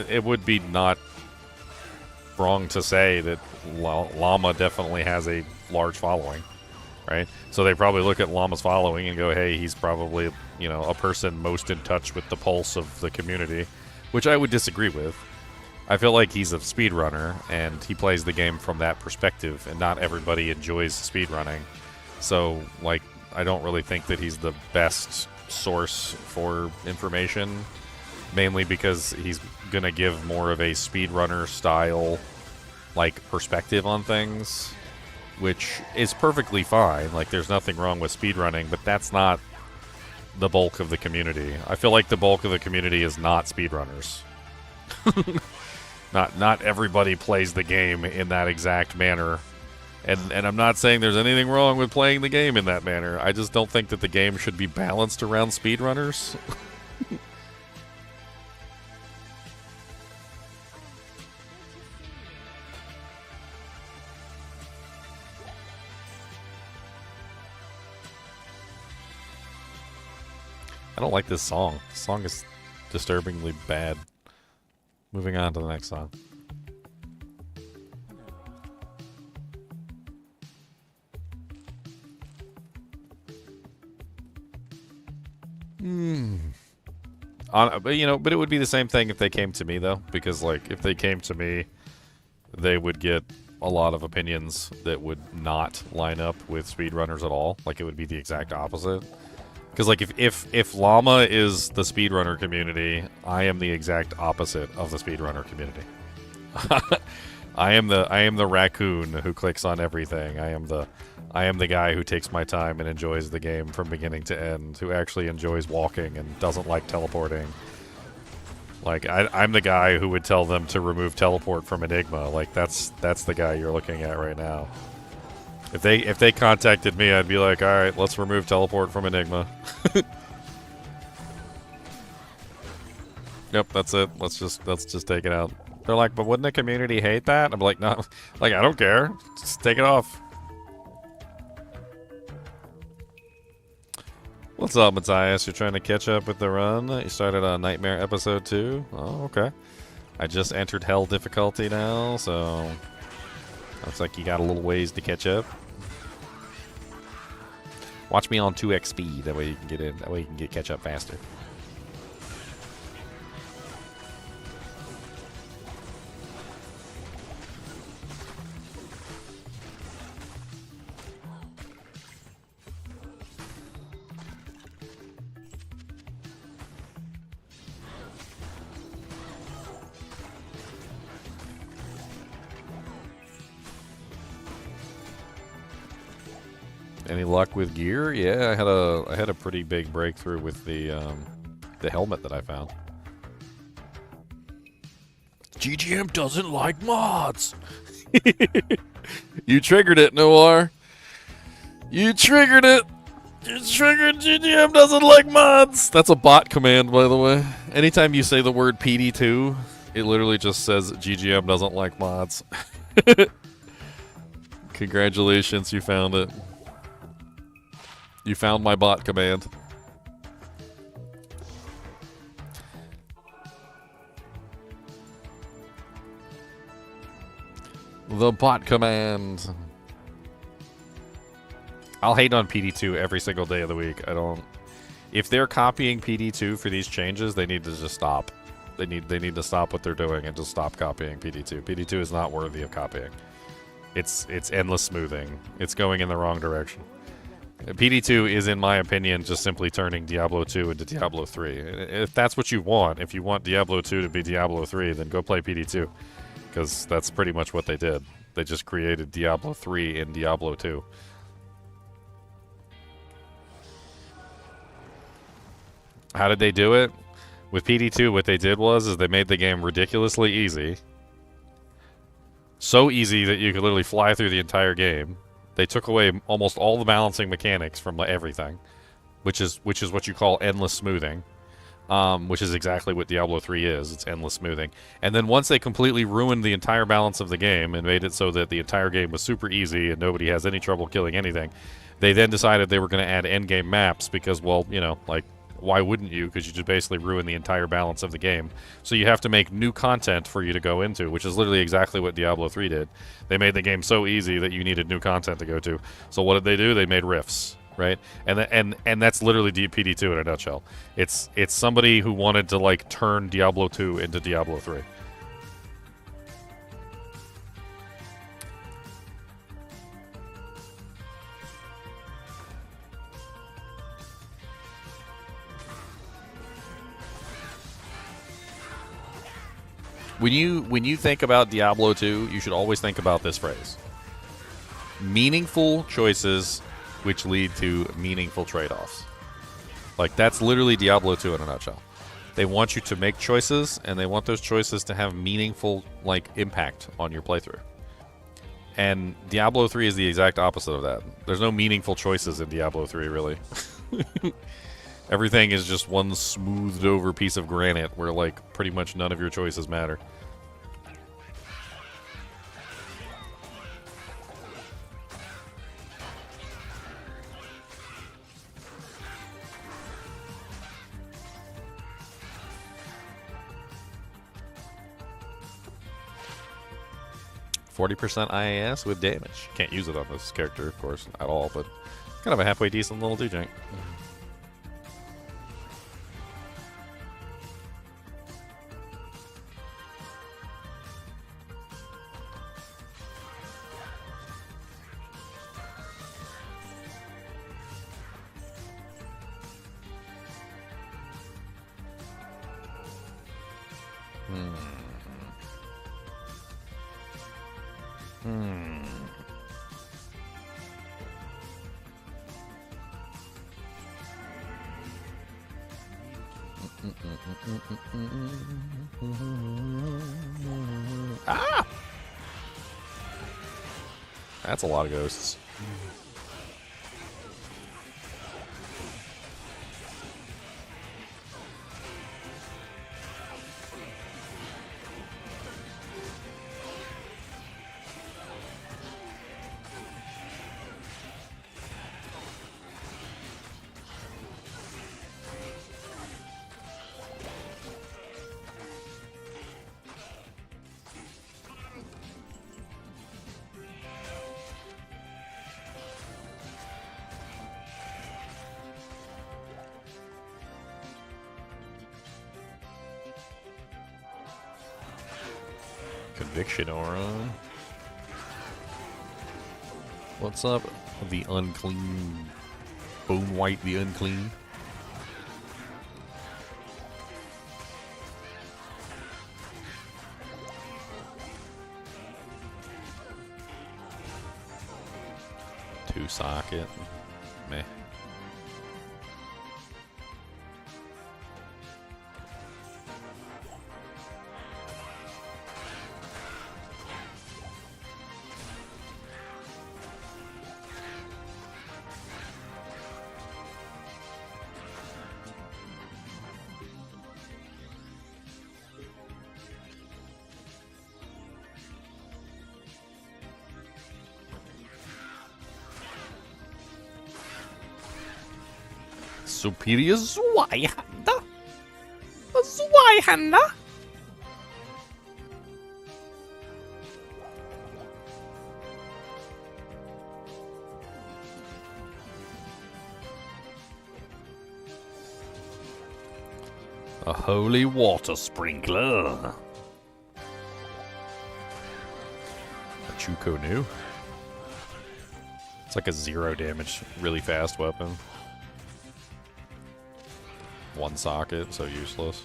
it would be not wrong to say that Llama definitely has a large following, right? So they probably look at Llama's following and go, hey, he's probably, you know, a person most in touch with the pulse of the community, which I would disagree with. I feel like he's a speedrunner, and he plays the game from that perspective, and not everybody enjoys speedrunning. So, like, I don't really think that he's the best source for information, mainly because he's going to give more of a speedrunner style, like, perspective on things, which is perfectly fine. Like, there's nothing wrong with speedrunning, but that's not the bulk of the community. I feel like the bulk of the community is not speedrunners. Not everybody plays the game in that exact manner. And I'm not saying there's anything wrong with playing the game in that manner. I just don't think that the game should be balanced around speedrunners. I don't like this song. The song is disturbingly bad. Moving on to the next song. But you know, but it would be the same thing if they came to me, though, because like if they came to me, they would get a lot of opinions that would not line up with speedrunners at all. Like it would be the exact opposite. Because like if Llama is the speedrunner community, I am the exact opposite of the speedrunner community. I am the raccoon who clicks on everything. I am the guy who takes my time and enjoys the game from beginning to end, who actually enjoys walking and doesn't like teleporting. Like I'm the guy who would tell them to remove teleport from Enigma. Like that's the guy you're looking at right now. If they contacted me, I'd be like, all right, let's remove teleport from Enigma. Yep, that's it. Let's just take it out. They're like, but wouldn't the community hate that? I'm like, no, like I don't care. Just take it off. What's up, Matthias? You're trying to catch up with the run? You started on Nightmare episode 2? Oh, okay. I just entered Hell difficulty now, so looks like you got a little ways to catch up. Watch me on 2x speed. That way you can get in. That way you can catch up faster. Any luck with gear? Yeah, I had a pretty big breakthrough with the helmet that I found. GGM doesn't like mods. You triggered it, Noir. You triggered it. You triggered GGM doesn't like mods. That's a bot command, by the way. Anytime you say the word PD2, it literally just says GGM doesn't like mods. Congratulations, you found it. You found my bot command. The bot command. I'll hate on PD2 every single day of the week. I don't. If they're copying PD2 for these changes, they need to just stop. They need to stop what they're doing and just stop copying PD2. PD2 is not worthy of copying. It's endless smoothing. It's going in the wrong direction. PD2 is, in my opinion, just simply turning Diablo 2 into Diablo 3. If that's what you want, if you want Diablo 2 to be Diablo 3, then go play PD2. Because that's pretty much what they did. They just created Diablo 3 in Diablo 2. How did they do it? With PD2, what they did is they made the game ridiculously easy. So easy that you could literally fly through the entire game. They took away almost all the balancing mechanics from everything, which is what you call endless smoothing, which is exactly what Diablo 3 is. It's endless smoothing. And then once they completely ruined the entire balance of the game and made it so that the entire game was super easy and nobody has any trouble killing anything, they then decided they were going to add endgame maps because, well, you know, like, why wouldn't you? Because you just basically ruin the entire balance of the game. So you have to make new content for you to go into, which is literally exactly what Diablo 3 did. They made the game so easy that you needed new content to go to. So what did they do? They made rifts, right? And that's literally PD2 in a nutshell. It's somebody who wanted to like turn Diablo 2 into Diablo 3. When you think about Diablo 2, you should always think about this phrase. Meaningful choices which lead to meaningful trade-offs. Like, that's literally Diablo 2 in a nutshell. They want you to make choices, and they want those choices to have meaningful, like, impact on your playthrough. And Diablo 3 is the exact opposite of that. There's no meaningful choices in Diablo 3, really. Everything is just one smoothed over piece of granite where, like, pretty much none of your choices matter. %, IAS with damage. Can't use it on this character, of course, at all, but kind of a halfway decent little do-jank. Ah! That's a lot of ghosts. Conviction aura. What's up, the unclean? Bone White the unclean. Two socket. Meh. Superior Zweihander. A Zweihander. A holy water sprinkler. A Chuko new. It's like a 0 damage, really fast weapon. One socket, so useless.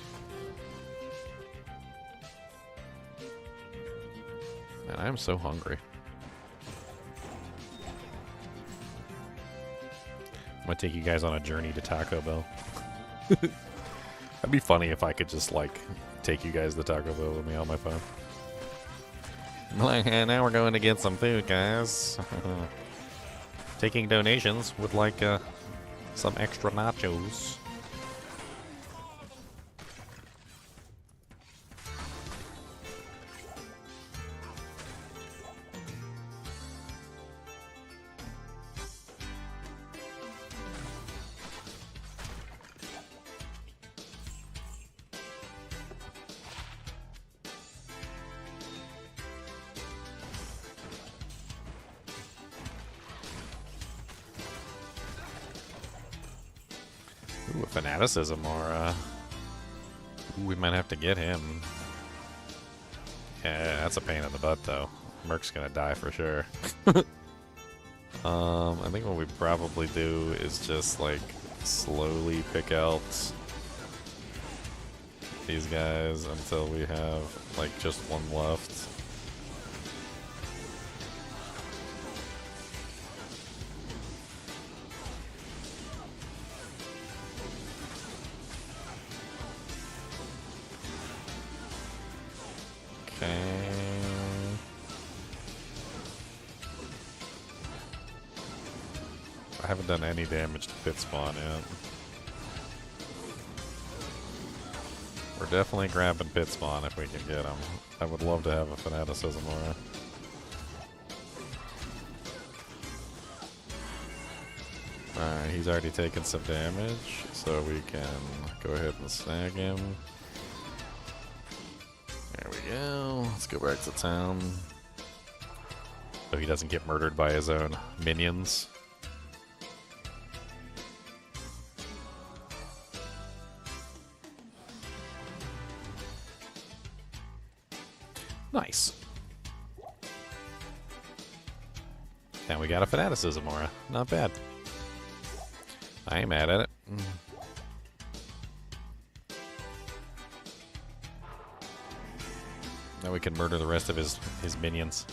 Man, I am so hungry. I'm gonna take you guys on a journey to Taco Bell. That'd be funny if I could just, like, take you guys to Taco Bell with me on my phone. Like, now we're going to get some food, guys. Taking donations would like some extra nachos. Ooh, a fanaticism, or ooh, we might have to get him. Yeah, that's a pain in the butt, though. Merc's gonna die for sure. I think what we probably do is just, like, slowly pick out these guys until we have, like, just one left. I haven't done any damage to pit spawn yet. We're definitely grabbing pit spawn if we can get him. I would love to have a fanaticism aura. Alright, he's already taken some damage, so we can go ahead and snag him. There we go. Let's go back to town. So he doesn't get murdered by his own minions. Nice. And we got a fanaticism aura. Not bad. I ain't mad at it. Now we can murder the rest of his minions.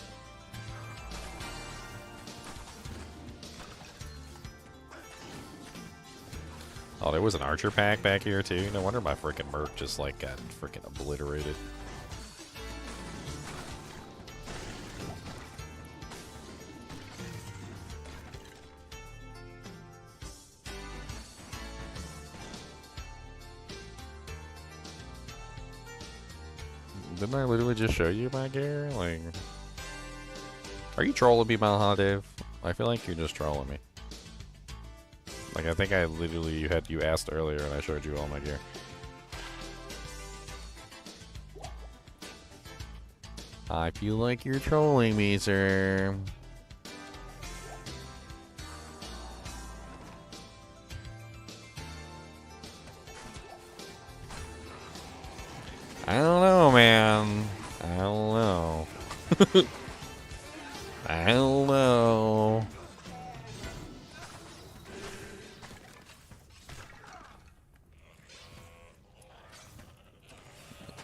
Oh, there was an archer pack back here too. No wonder my freaking merc just like got freaking obliterated. Didn't I literally just show you my gear? Like, are you trolling me, Malha Dave? I feel like you're just trolling me. Like, I think I literally you asked earlier and I showed you all my gear. I feel like you're trolling me, sir. I don't know, man. I don't know. I don't know.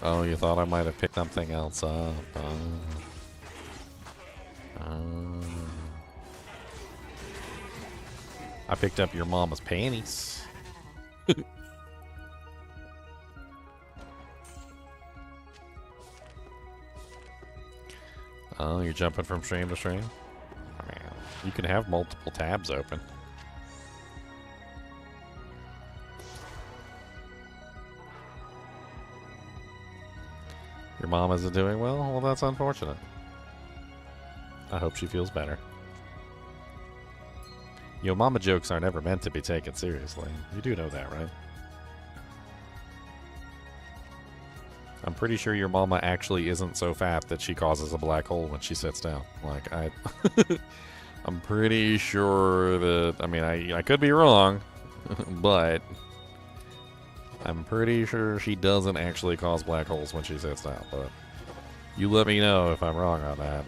Oh, you thought I might have picked something else up. I picked up your mama's panties. Oh, you're jumping from stream to stream? Man, you can have multiple tabs open. Your mom isn't doing well? Well, that's unfortunate. I hope she feels better. Yo, mama jokes are never meant to be taken seriously. You do know that, right? I'm pretty sure your mama actually isn't so fat that she causes a black hole when she sits down. Like, I'm pretty sure that, I mean, I could be wrong, but I'm pretty sure she doesn't actually cause black holes when she sits down, but you let me know if I'm wrong on that.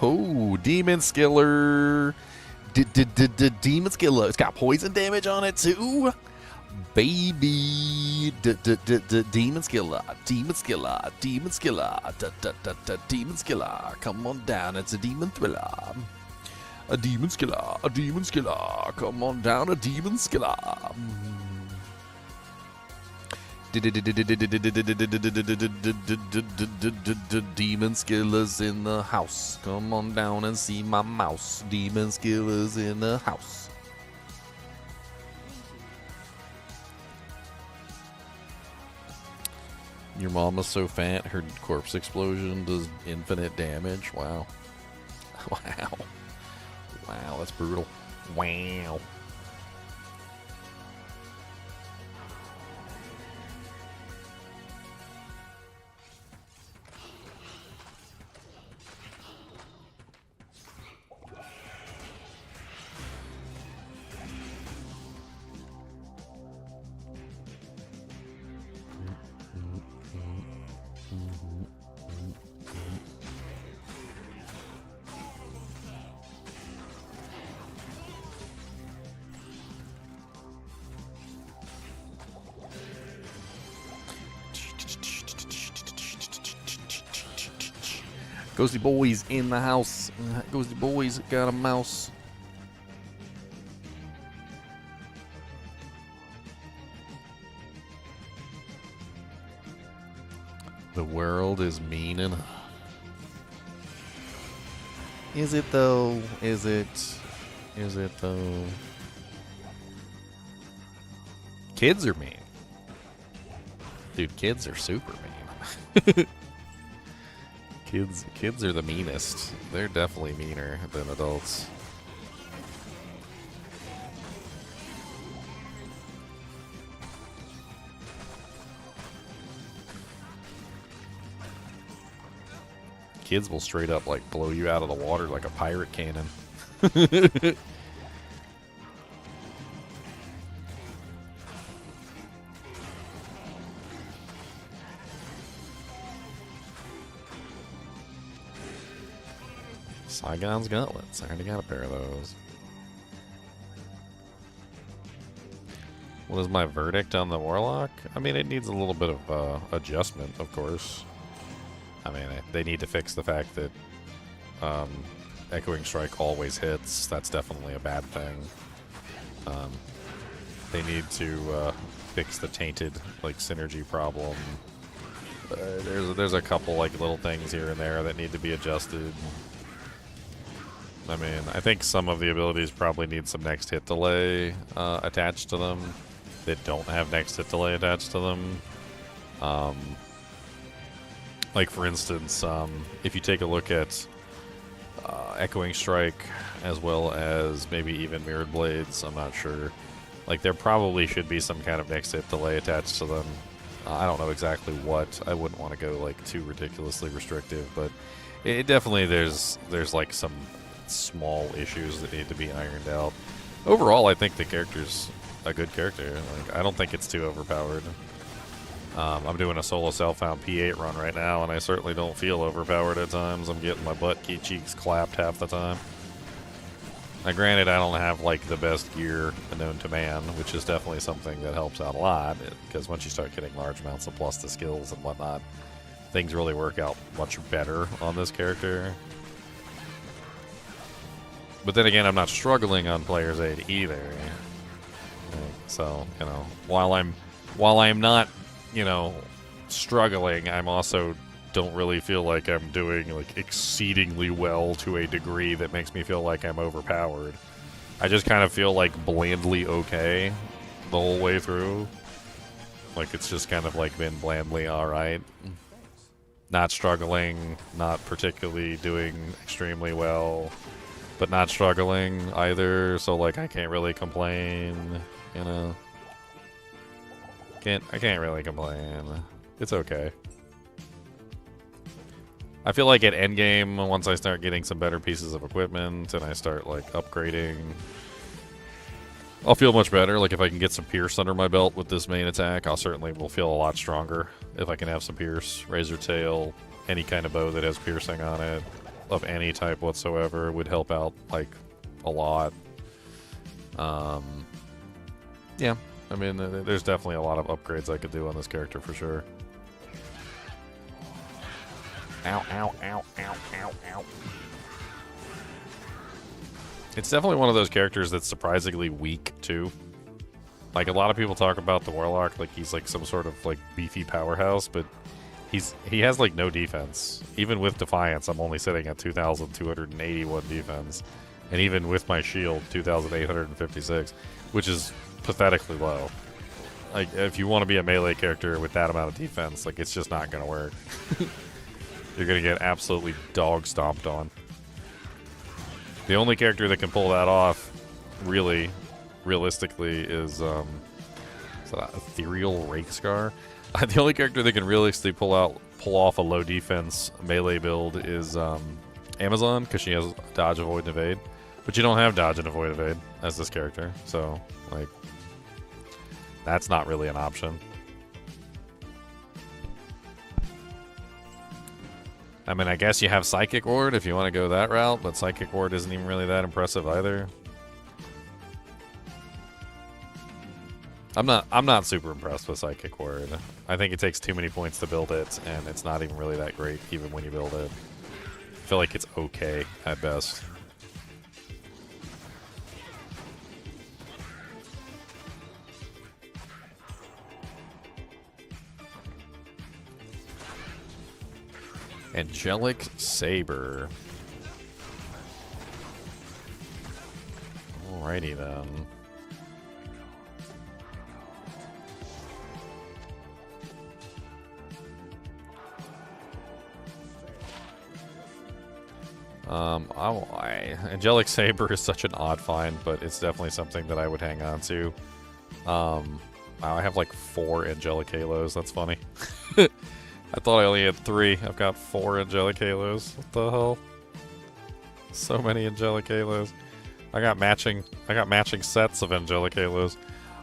Oh, Demon Skiller. Demon Skiller. It's got poison damage on it too. Baby. Demon Skiller. Demon Skiller. Demon Skiller. Demon Skiller. Come on down. It's a demon thriller. A demon skilla, a demon skilla. Come on down, a demon skilla. Demon skillas in the house. Come on down and see my mouse. Demon skillas in the house. Your mama's so fat, her corpse explosion does infinite damage. Wow. Wow. Wow, that's brutal. Wow. Ghosty boys in the house. Ghosty boys got a mouse. The world is mean enough. Is it though? Is it? Is it though? Kids are mean. Dude, kids are super mean. Kids are the meanest. They're definitely meaner than adults. Kids will straight up like blow you out of the water like a pirate cannon. Saigon's gauntlets. I already got a pair of those. What is my verdict on the Warlock? I mean, it needs a little bit of adjustment, of course. I mean, they need to fix the fact that Echoing Strike always hits. That's definitely a bad thing. They need to fix the tainted like synergy problem. There's a couple like little things here and there that need to be adjusted. I mean, I think some of the abilities probably need some next hit delay attached to them that don't have next hit delay attached to them. Like for instance, if you take a look at Echoing Strike as well as maybe even Mirrored Blades, I'm not sure. Like there probably should be some kind of next hit delay attached to them. I don't know exactly what. I wouldn't want to go like too ridiculously restrictive, but it definitely there's like some small issues that need to be ironed out. Overall, I think the character's a good character. Like I don't think it's too overpowered. I'm doing a solo self-found P8 run right now, and I certainly don't feel overpowered at times. I'm getting my butt cheeks clapped half the time. Now, granted, I don't have like the best gear known to man, which is definitely something that helps out a lot, because once you start getting large amounts of plus to skills and whatnot, things really work out much better on this character. But then again, I'm not struggling on Player's Aid either. So, you know, while I'm not, you know, struggling, I'm also don't really feel like I'm doing like exceedingly well to a degree that makes me feel like I'm overpowered. I just kind of feel like blandly okay the whole way through. Like it's just kind of like been blandly alright. Not struggling, not particularly doing extremely well, but not struggling either, so like I can't really complain, you know. I can't really complain. It's okay. I feel like at endgame, once I start getting some better pieces of equipment and I start like upgrading, I'll feel much better. Like if I can get some Pierce under my belt with this main attack, I'll certainly will feel a lot stronger. If I can have some Pierce, Razor Tail, any kind of bow that has piercing on it, of any type whatsoever, would help out like a lot. Yeah, I mean, there's definitely a lot of upgrades I could do on this character for sure. Ow, ow, ow, ow, ow, ow. It's definitely one of those characters that's surprisingly weak, too. Like, a lot of people talk about the Warlock like he's like some sort of like beefy powerhouse, but he has like no defense. Even with Defiance, I'm only sitting at 2,281 defense. And even with my shield, 2,856, which is pathetically low. Like, if you want to be a melee character with that amount of defense, like, it's just not going to work. You're going to get absolutely dog stomped on. The only character that can pull that off, really, realistically, is that Ethereal Rakescar? The only character that can realistically pull off a low defense melee build is Amazon, because she has dodge, avoid, and evade. But you don't have dodge and avoid evade as this character, so like that's not really an option. I mean, I guess you have Psychic Ward if you want to go that route, but Psychic Ward isn't even really that impressive either. I'm not super impressed with Psychic Ward. I think it takes too many points to build it, and it's not even really that great even when you build it. I feel like it's okay at best. Angelic Saber. Alrighty then. Angelic Saber is such an odd find, but it's definitely something that I would hang on to. I have like 4 Angelic Halos. That's funny. I thought I only had 3. I've got 4 Angelic Halos. What the hell? So many Angelic Halos. I got matching sets of Angelic Halos.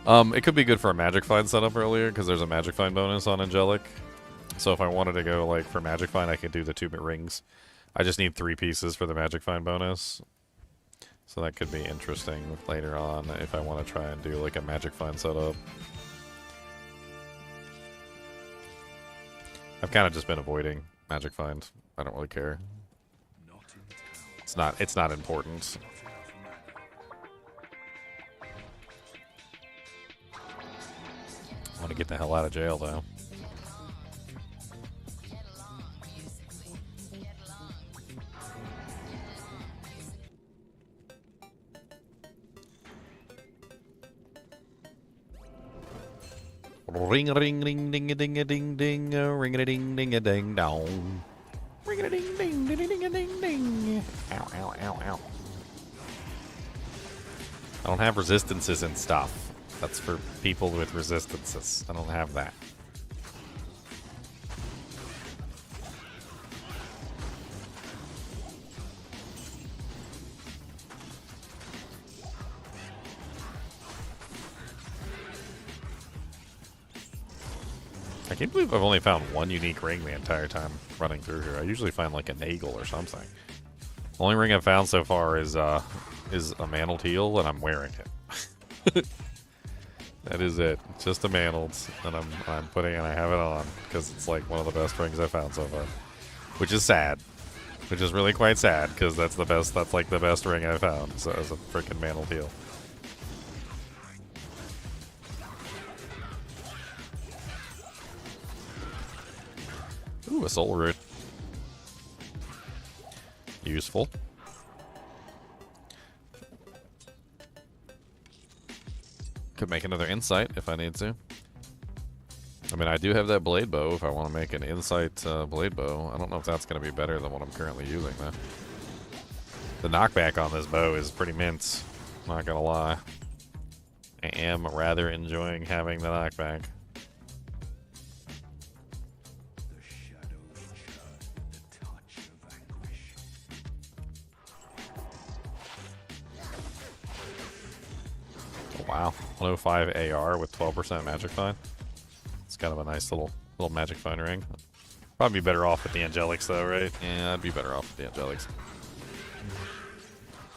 It could be good for a Magic Find setup earlier, because there's a Magic Find bonus on Angelic. So if I wanted to go like for Magic Find, I could do the 2-bit rings. I just need 3 pieces for the Magic Find bonus. So that could be interesting later on if I want to try and do like a Magic Find setup. I've kind of just been avoiding Magic Find. I don't really care. It's not important. I want to get the hell out of jail though. Ring a ding ding ding a ding a ding ding ring a ding ding a ding dong. Ring a ding ding ding ding a ding ding. Ow ow ow ow. I don't have resistances and stuff. That's for people with resistances. I don't have that. I can't believe I've only found 1 unique ring the entire time running through here. I usually find like a Nagel or something. The only ring I've found so far is a mantled heel, and I'm wearing it. That is it. It's just a mantled, and I'm putting, and I have it on because it's like one of the best rings I've found so far, which is sad. Which is really quite sad because that's the best. That's like the best ring I've found. So it's a freaking mantled heel. Ooh, a soul root. Useful. Could make another insight if I need to. I mean, I do have that blade bow if I want to make an insight blade bow. I don't know if that's going to be better than what I'm currently using, though. The knockback on this bow is pretty mince. Not going to lie. I am rather enjoying having the knockback. Wow, 105 AR with 12% Magic Find. It's kind of a nice little Magic Find ring. Probably be better off with the Angelics though, right? Yeah, I'd be better off with the Angelics.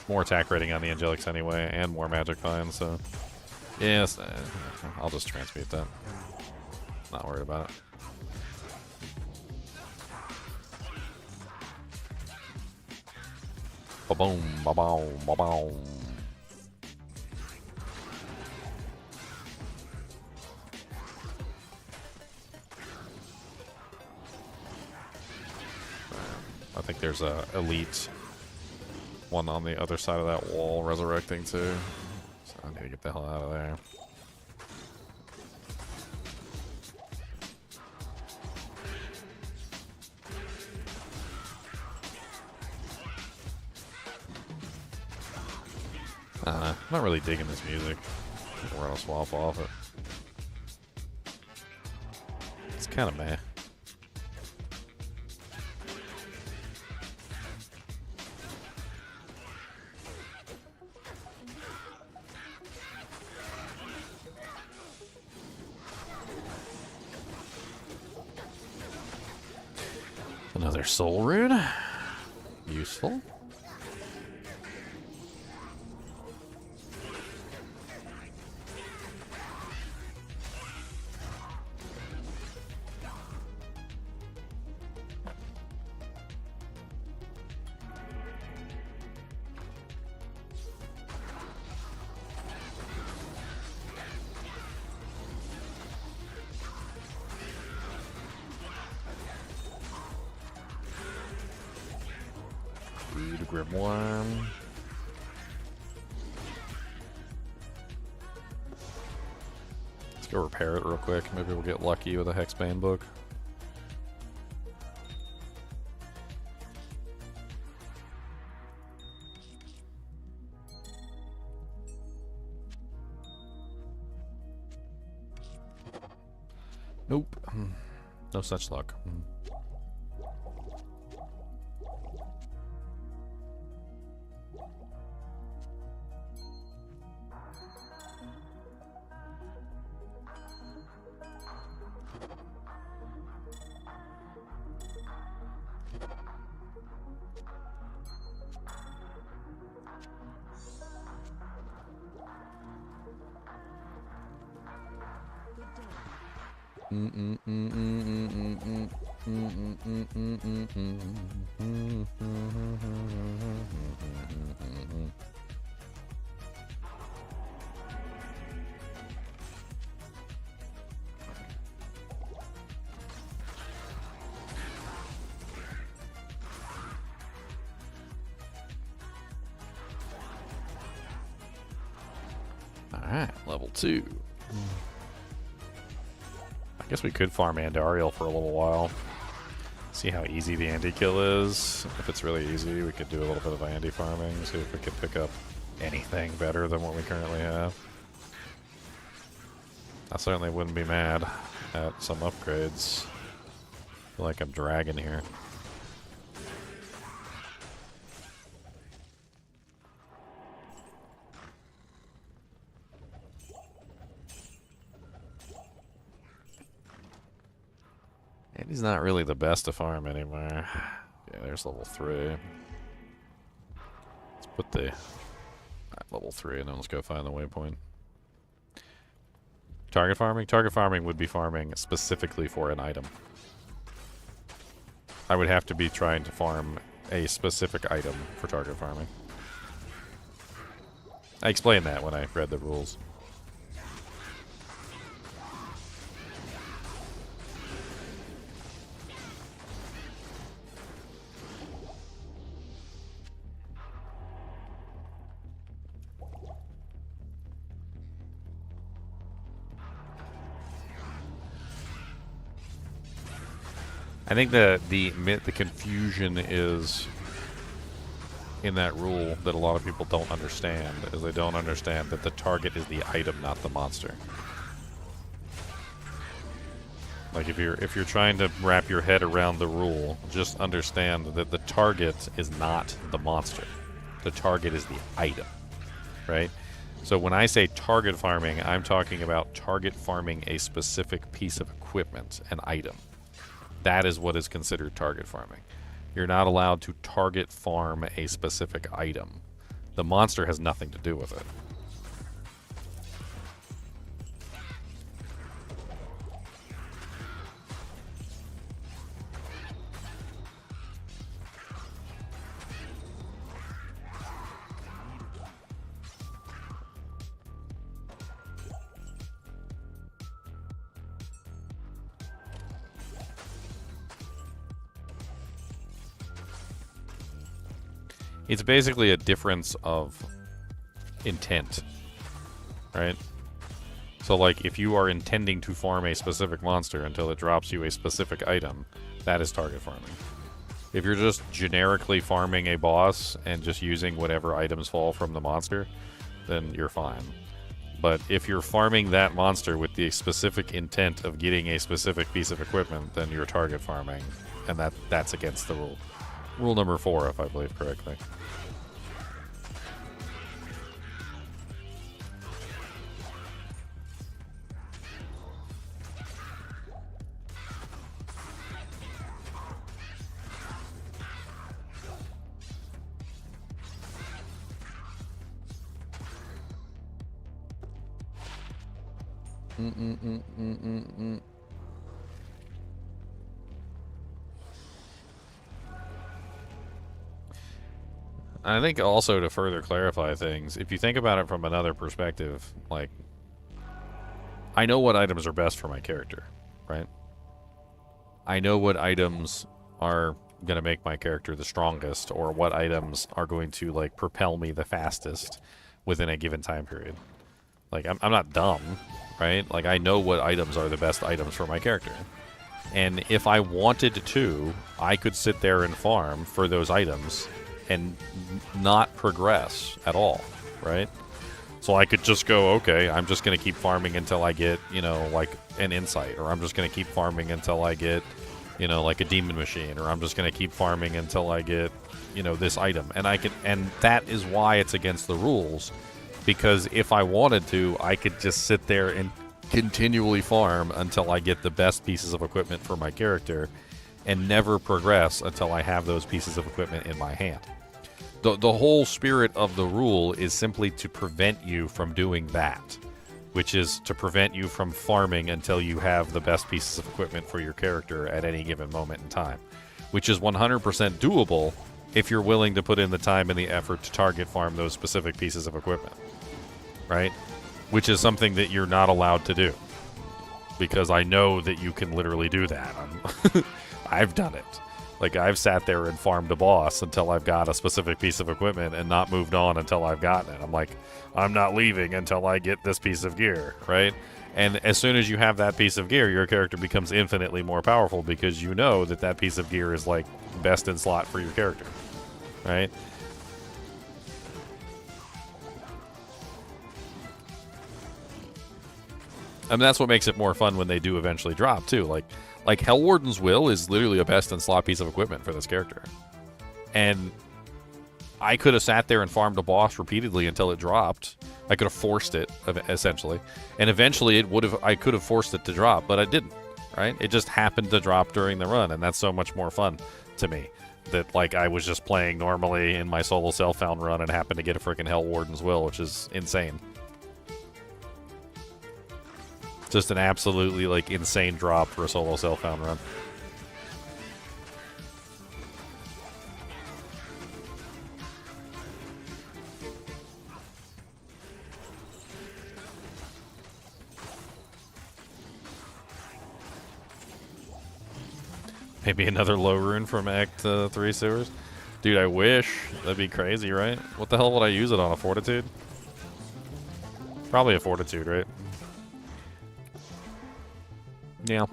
More attack rating on the Angelics anyway, and more Magic Find, so... Yes, I'll just transmute that. Not worried about it. Ba-boom, ba-boom, ba-boom. I think there's a elite one on the other side of that wall resurrecting too. So I need to get the hell out of there. I'm not really digging this music. We're gonna swap off it. It's kind of meh. Another soul rune. Useful. Grimoire. Let's go repair it real quick. Maybe we'll get lucky with a Hexbane book. Nope. No such luck. Alright, level 2. I guess we could farm Andariel for a little while. See how easy the Andy kill is. If it's really easy, we could do a little bit of Andy farming, see if we could pick up anything better than what we currently have. I certainly wouldn't be mad at some upgrades. I feel like I'm dragging here. And he's not really the best to farm anymore. Yeah, there's level 3. Let's put the level 3 and then let's go find the waypoint. Target farming? Target farming would be farming specifically for an item. I would have to be trying to farm a specific item for target farming. I explained that when I read the rules. I think the confusion is in that rule that a lot of people don't understand, is they don't understand that the target is the item, not the monster. Like if you're trying to wrap your head around the rule, just understand that the target is not the monster. The target is the item, right? So when I say target farming, I'm talking about target farming a specific piece of equipment, an item. That is what is considered target farming. You're not allowed to target farm a specific item. The monster has nothing to do with it. It's basically a difference of intent, right? So, like, if you are intending to farm a specific monster until it drops you a specific item, that is target farming. If you're just generically farming a boss and just using whatever items fall from the monster, then you're fine. But if you're farming that monster with the specific intent of getting a specific piece of equipment, then you're target farming, and that's against the rule. Rule number 4, if I believe correctly. I think also to further clarify things, if you think about it from another perspective, like, I know what items are best for my character, right? I know what items are going to make my character the strongest, or what items are going to, like, propel me the fastest within a given time period. Like, I'm not dumb, right? Like, I know what items are the best items for my character. And if I wanted to, I could sit there and farm for those items and not progress at all, right? So I could just go, okay, I'm just going to keep farming until I get, you know, like an insight, or I'm just going to keep farming until I get, you know, like a demon machine, or I'm just going to keep farming until I get, you know, this item. And that is why it's against the rules, because if I wanted to, I could just sit there and continually farm until I get the best pieces of equipment for my character and never progress until I have those pieces of equipment in my hand. The whole spirit of the rule is simply to prevent you from doing that, which is to prevent you from farming until you have the best pieces of equipment for your character at any given moment in time, which is 100% doable if you're willing to put in the time and the effort to target farm those specific pieces of equipment, right? Which is something that you're not allowed to do, because I know that you can literally do that. I've done it. Like, I've sat there and farmed a boss until I've got a specific piece of equipment and not moved on until I've gotten it. I'm like, I'm not leaving until I get this piece of gear, right? And as soon as you have that piece of gear, your character becomes infinitely more powerful, because you know that that piece of gear is, like, best in slot for your character, right? And that's what makes it more fun when they do eventually drop, too. Like Hellwarden's Will is literally a best in slot piece of equipment for this character. And I could have sat there and farmed a boss repeatedly until it dropped. I could have forced it, essentially. And eventually I could have forced it to drop, but I didn't, right? It just happened to drop during the run, and that's so much more fun to me. That, like, I was just playing normally in my solo self-found run and happened to get a freaking Hellwarden's Will, which is insane. Just an absolutely, like, insane drop for a solo self-found run. Maybe another low rune from Act 3 sewers? Dude, I wish. That'd be crazy, right? What the hell would I use it on? A Fortitude? Probably a Fortitude, right? Yeah,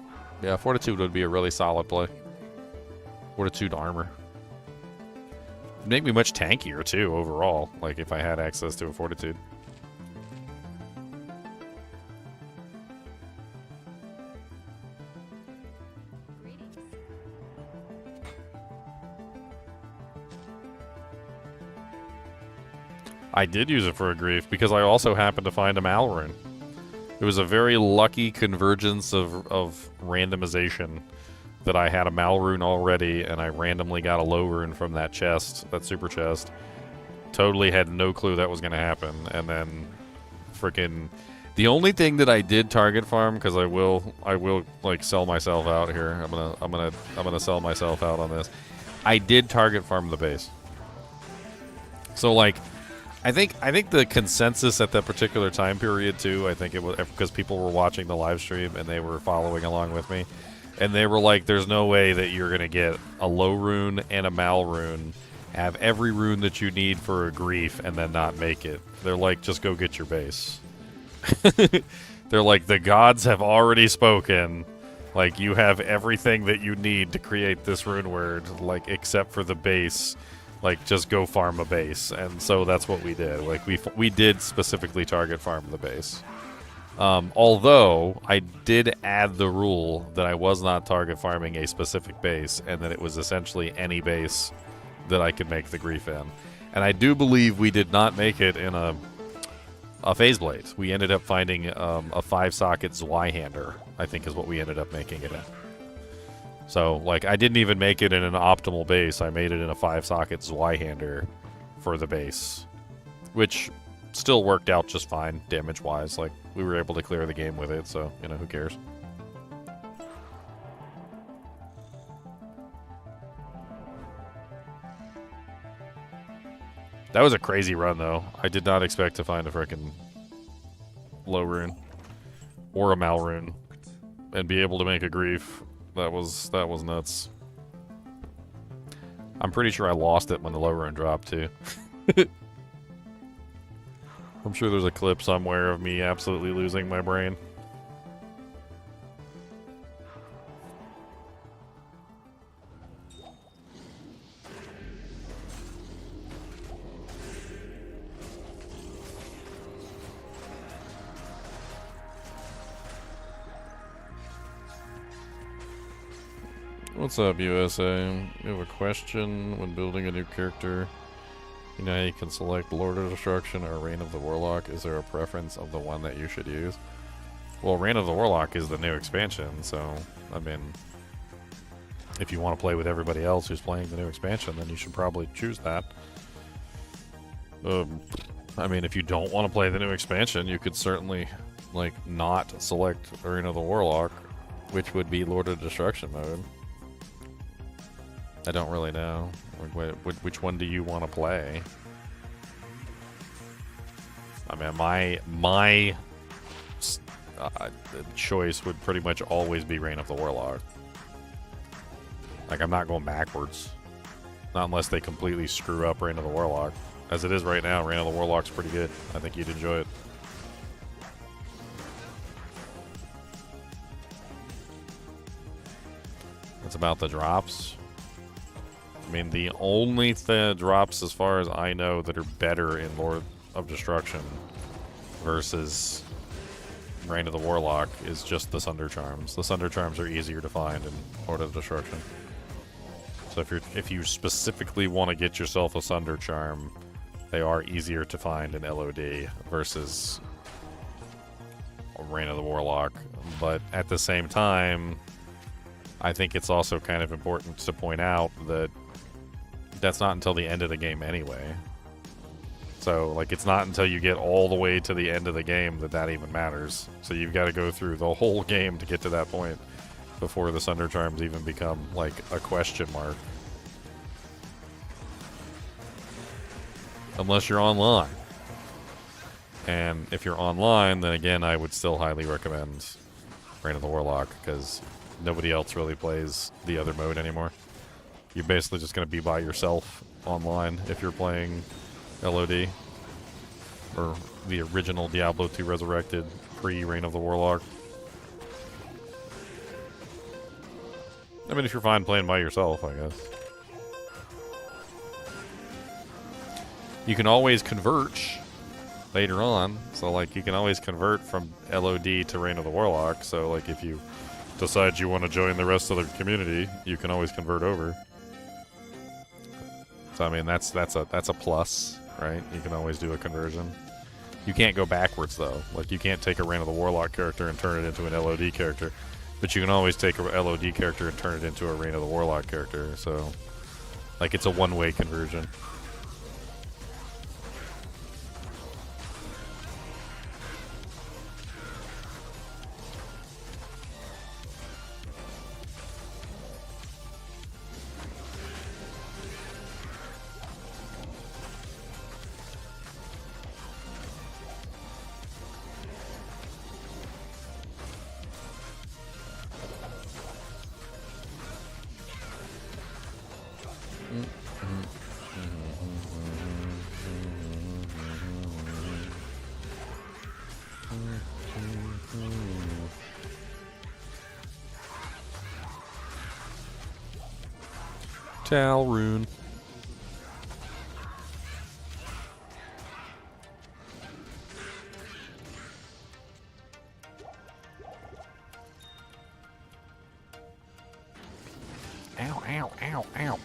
Fortitude would be a really solid play. Fortitude armor. It'd make me much tankier, too, overall, like, if I had access to a Fortitude. I did use it for a grief, because I also happened to find a Malrune. It was a very lucky convergence of randomization that I had a Malrune already, and I randomly got a low rune from that chest, that super chest. Totally had no clue that was going to happen, and then freaking... The only thing that I did target farm, because I will like sell myself out here. I'm gonna sell myself out on this. I did target farm the base. So, like, I think the consensus at that particular time period too, I think it was because people were watching the live stream and they were following along with me, and they were like, there's no way that you're gonna get a low rune and a mal rune have every rune that you need for a grief, and then not make it. They're like, just go get your base. They're like, the gods have already spoken. Like, you have everything that you need to create this rune word, like, except for the base. Like, just go farm a base. And so that's what we did. Like, we did specifically target farm the base. Although, I did add the rule that I was not target farming a specific base, and that it was essentially any base that I could make the grief in. And I do believe we did not make it in a phase blade. We ended up finding a 5-socket Zweihander, I think is what we ended up making it in. So, like, I didn't even make it in an optimal base. I made it in a 5-socket Zweihander for the base, which still worked out just fine damage-wise. Like, we were able to clear the game with it, so, you know, who cares? That was a crazy run, though. I did not expect to find a frickin' low rune or a mal rune and be able to make a grief. That was nuts. I'm pretty sure I lost it when the low rune dropped, too. I'm sure there's a clip somewhere of me absolutely losing my brain. What's up, USA? You have a question when building a new character? You know how you can select Lord of Destruction or Reign of the Warlock? Is there a preference of the one that you should use? Well, Reign of the Warlock is the new expansion, so, I mean, if you want to play with everybody else who's playing the new expansion, then you should probably choose that. I mean, if you don't want to play the new expansion, you could certainly, like, not select Reign of the Warlock, which would be Lord of Destruction mode. I don't really know. Which one do you want to play? I mean, my choice would pretty much always be Reign of the Warlock. Like, I'm not going backwards. Not unless they completely screw up Reign of the Warlock. As it is right now, Reign of the Warlock's pretty good. I think you'd enjoy it. It's about the drops. I mean, the only drops, as far as I know, that are better in Lord of Destruction versus Reign of the Warlock is just the Sunder Charms. The Sunder Charms are easier to find in Lord of Destruction. So if you specifically want to get yourself a Sunder Charm, they are easier to find in LOD versus Reign of the Warlock. But at the same time, I think it's also kind of important to point out that that's not until the end of the game anyway. So, like, it's not until you get all the way to the end of the game that even matters. So you've got to go through the whole game to get to that point before the Sunder Charms even become, like, a question mark. Unless you're online. And if you're online, then again, I would still highly recommend Reign of the Warlock, because nobody else really plays the other mode anymore. You're basically just going to be by yourself online if you're playing LOD. Or the original Diablo 2 Resurrected pre-Reign of the Warlock. I mean, if you're fine playing by yourself, I guess. You can always converge later on. So, like, you can always convert from LOD to Reign of the Warlock. So, like, if you decide you want to join the rest of the community, you can always convert over. So, I mean, that's a plus, right? You can always do a conversion. You can't go backwards, though. Like, you can't take a Reign of the Warlock character and turn it into an LOD character. But you can always take a LOD character and turn it into a Reign of the Warlock character. So, like, it's a one-way conversion. Talrune. Ow, ow, ow, ow.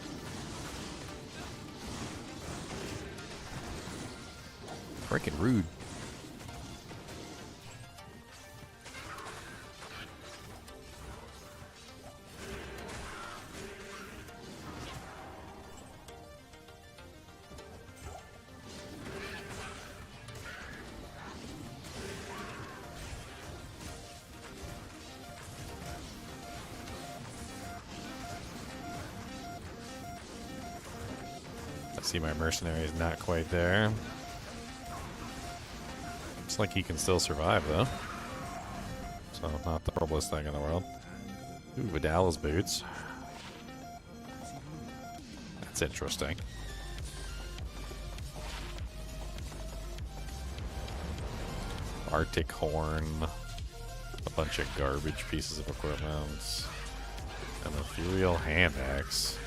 Freaking rude. I see my mercenary is not quite there. Looks like he can still survive, though. So, not the troublest thing in the world. Ooh, Vidala's boots. That's interesting. Arctic horn. A bunch of garbage pieces of equipment. An ethereal hand axe.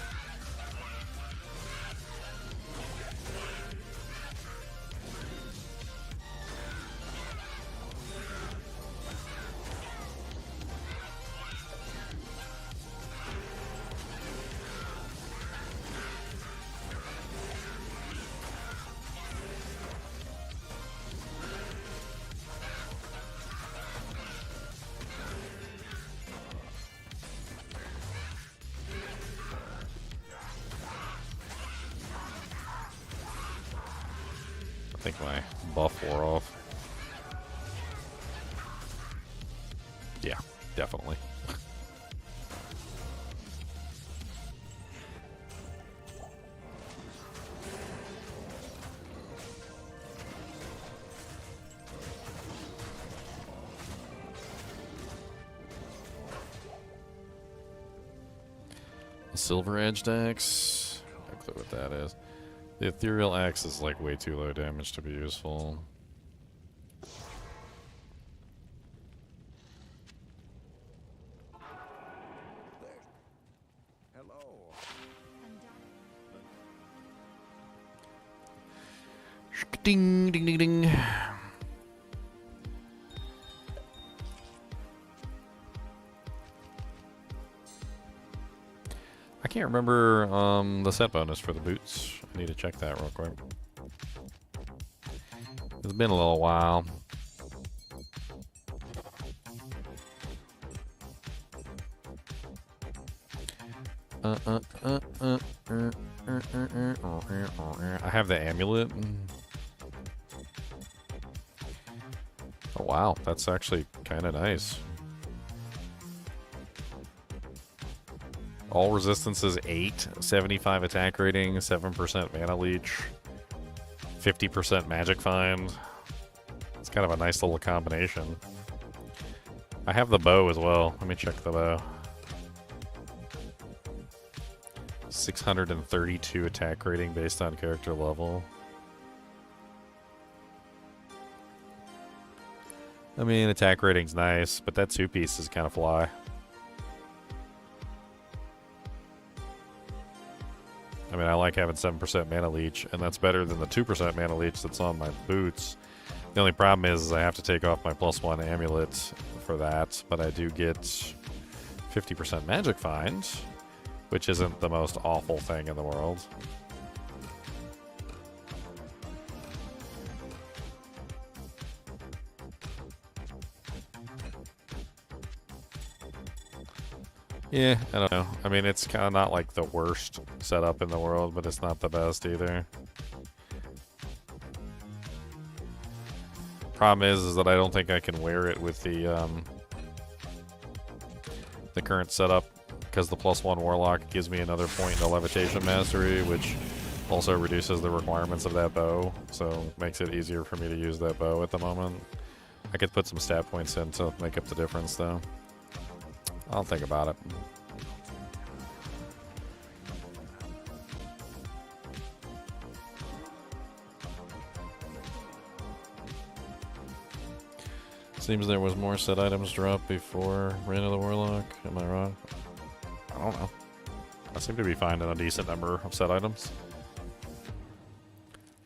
I think my buff wore off. Yeah, definitely. A silver edged axe. No clue what that is. The ethereal axe is like way too low damage to be useful. Hello. Ding ding ding ding. I can't remember the set bonus for the boots. I need to check that real quick. It's been a little while. I have the amulet. Oh wow, that's actually kind of nice. All resistances 8, 75 attack rating, 7% mana leech, 50% magic find. It's kind of a nice little combination. I have the bow as well. Let me check the bow. 632 attack rating based on character level. I mean, attack rating's nice, but that two-piece is kind of fly. I mean, I like having 7% mana leech, and that's better than the 2% mana leech that's on my boots. The only problem is I have to take off my +1 amulet for that, but I do get 50% magic find, which isn't the most awful thing in the world. Yeah, I don't know. I mean, it's kind of not like the worst setup in the world, but it's not the best either. Problem is that I don't think I can wear it with the current setup, because the +1 Warlock gives me another point into Levitation Mastery, which also reduces the requirements of that bow, so makes it easier for me to use that bow at the moment. I could put some stat points in to make up the difference, though. I'll think about it. Seems there was more set items dropped before Reign of the Warlock. Am I wrong? I don't know. I seem to be finding a decent number of set items.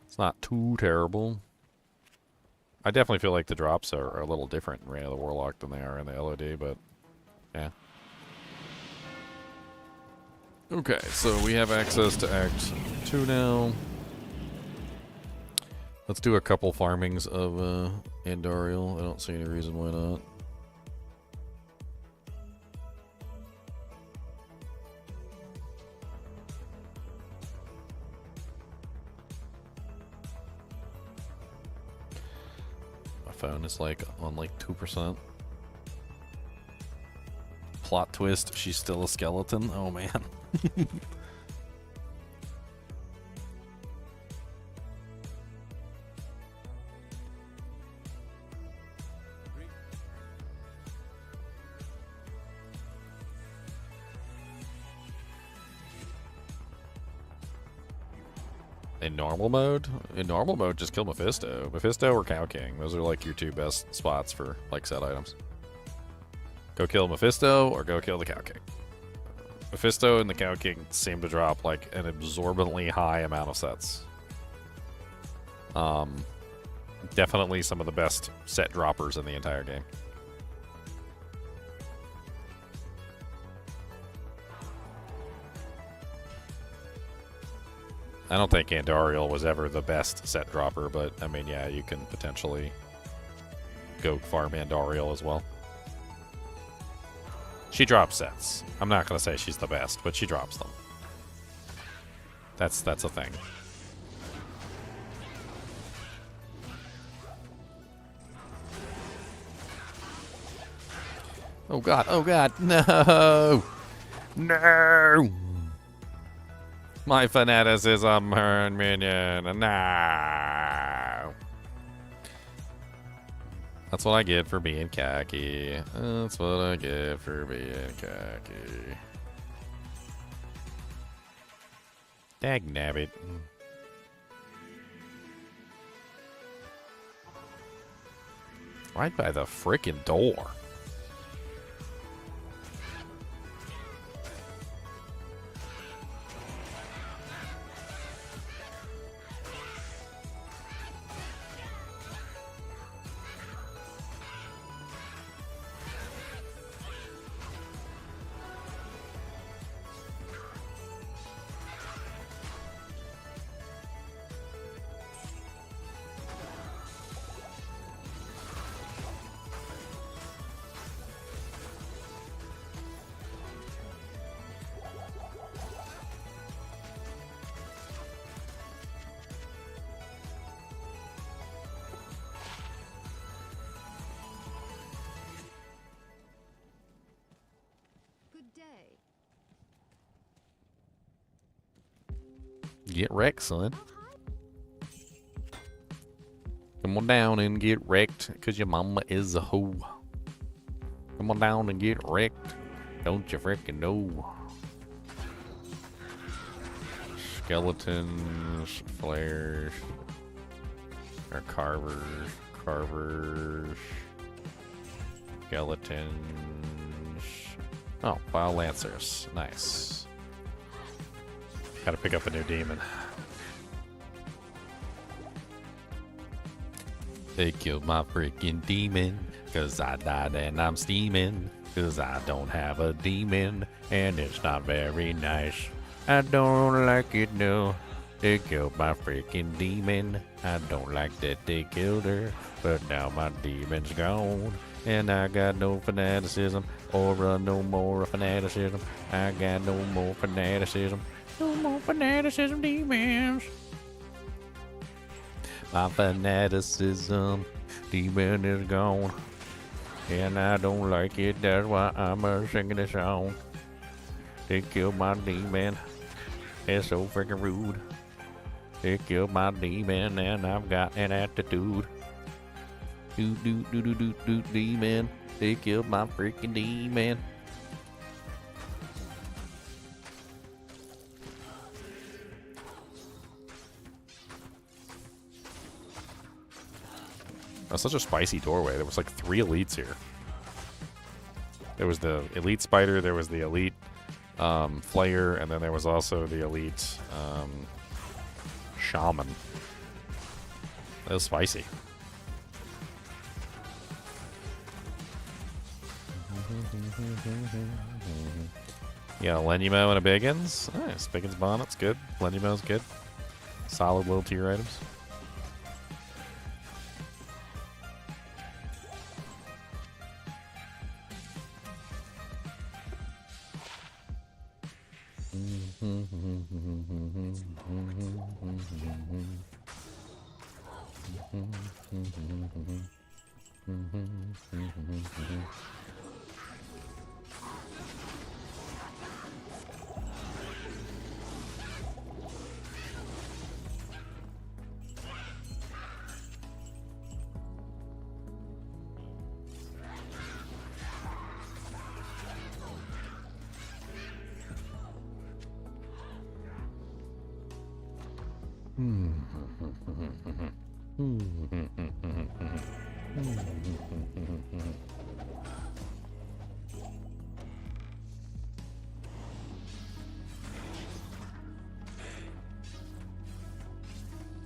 It's not too terrible. I definitely feel like the drops are a little different in Reign of the Warlock than they are in the LOD, but yeah. Okay, so we have access to Act 2 now. Let's do a couple farmings of Andariel. I don't see any reason why not. My phone is like on like 2%. Plot twist, she's still a skeleton? Oh man. In normal mode? In normal mode, just kill Mephisto. Mephisto or Cow King. Those are like your two best spots for like set items. Go kill Mephisto or go kill the Cow King. Mephisto and the Cow King seem to drop like an absorbently high amount of sets. Definitely some of the best set droppers in the entire game. I don't think Andariel was ever the best set dropper, but I mean, yeah, you can potentially go farm Andariel as well. She drops sets. I'm not going to say she's the best, but she drops them. That's a thing. Oh god, no! No! My fanaticism, her minion, no! That's what I get for being cocky. That's what I get for being cocky. Dagnabbit. Right by the frickin' door. Get wrecked, son. Come on down and get wrecked, cause your mama is a hoe. Come on down and get wrecked. Don't you frickin' know? Skeletons, flares, or carvers, skeletons. Oh, Vile Lancers. Nice. Gotta pick up a new demon. They killed my freaking demon, cause I died and I'm steaming, cause I don't have a demon, and it's not very nice. I don't like it, no. They killed my freaking demon. I don't like that they killed her, but now my demon's gone, and I got no fanaticism, or no more fanaticism. I got no more fanaticism. No more fanaticism, demons. My fanaticism, demon is gone, and I don't like it. That's why I'm singing this song. They killed my demon. It's so freaking rude. They killed my demon, and I've got an attitude. Do, demon. They killed my freaking demon. That's such a spicy doorway. There was like 3 elites here. There was the elite spider, there was the elite flayer, and then there was also the elite shaman. That was spicy. Yeah, Lenumo and a Biggins. Nice. Biggins Bonnet's good. Lenumo's good. Solid little tier items.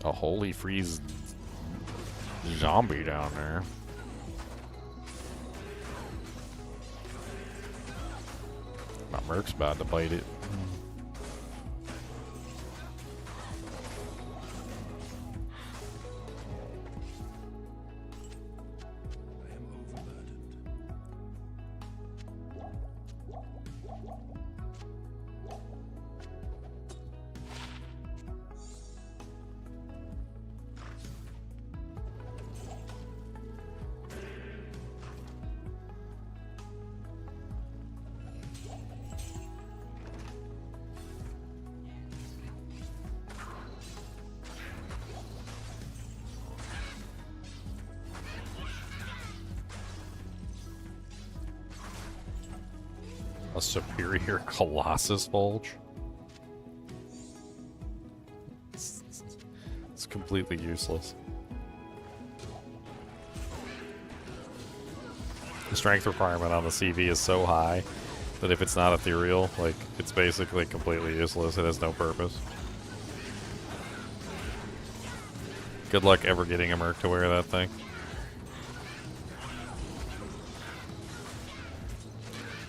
A holy freeze zombie down there. My Merc's about to bite it. I am overburdened. A superior Colossus Bulge? It's completely useless. The strength requirement on the CV is so high that if it's not ethereal, like, it's basically completely useless. It has no purpose. Good luck ever getting a Merc to wear that thing.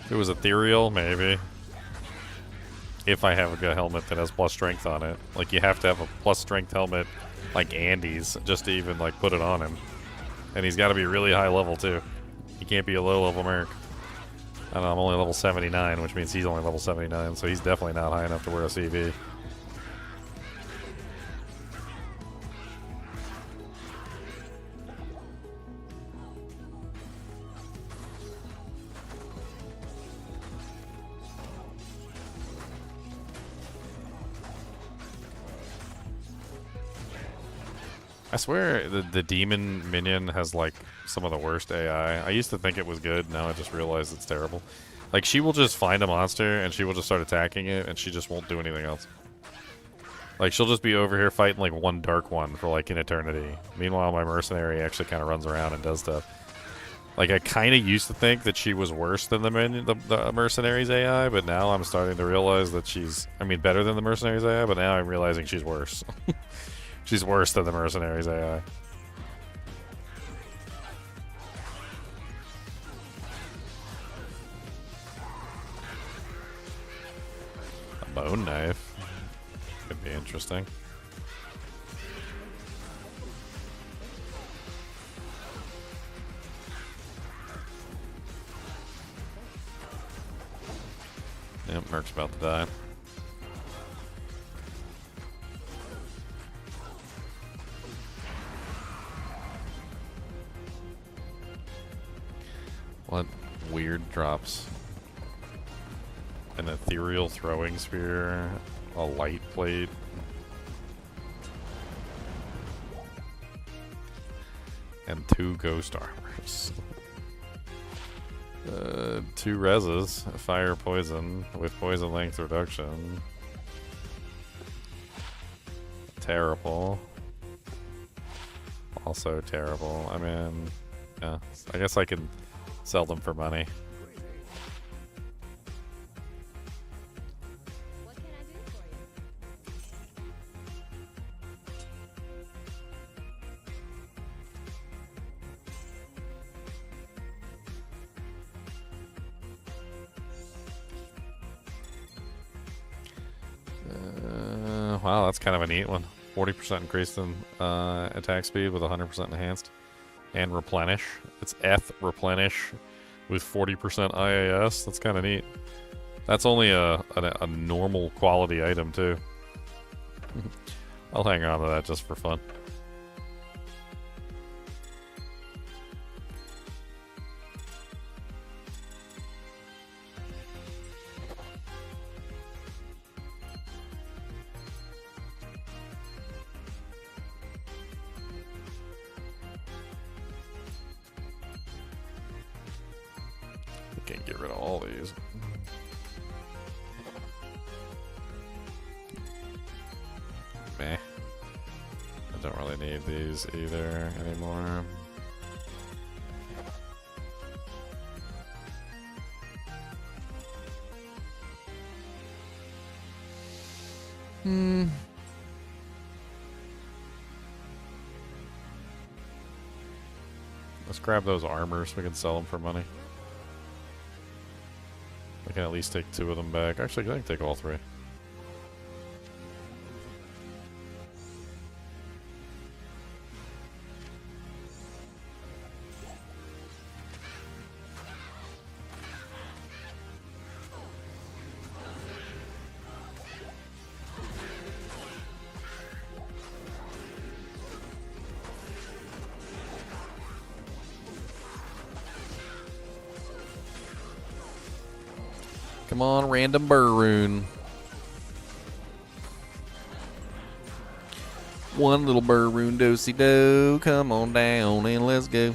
If it was ethereal, maybe. If I have a good helmet that has plus strength on it. Like, you have to have a plus strength helmet like Andy's just to even, like, put it on him. And he's got to be really high level, too. He can't be a low level Merc. I don't know, I'm only level 79, which means he's only level 79, so he's definitely not high enough to wear a CV. I swear the demon minion has like some of the worst AI. I used to think it was good, now I just realized it's terrible. Like, she will just find a monster and she will just start attacking it and she just won't do anything else. Like, she'll just be over here fighting like one dark one for like an eternity. Meanwhile, my mercenary actually kind of runs around and does stuff. Like, I kind of used to think that she was worse than the mercenary's AI, but now I'm starting to realize that she's, I mean, better than the mercenary's AI, but now I'm realizing she's worse. She's worse than the mercenary's AI. A bone knife could be interesting. Yep, Merc's about to die. What weird drops? An ethereal throwing spear, a light plate. And 2 ghost armors. 2 reses, fire poison with poison length reduction. Terrible. Also terrible. I mean, yeah. I guess I can sell them for money. What can I do for you? Wow, that's kind of a neat one. 40% increase in attack speed with 100% enhanced. And replenish. It's F replenish with 40% IAS. That's kind of neat. That's only a normal quality item, too. I'll hang on to that just for fun. Can't get rid of all these. Meh. I don't really need these either anymore. Let's grab those armors. We can sell them for money. I can at least take 2 of them back. Actually, I can take all 3. Come on, random burroon. One little burroon dosey do. Come on down and let's go.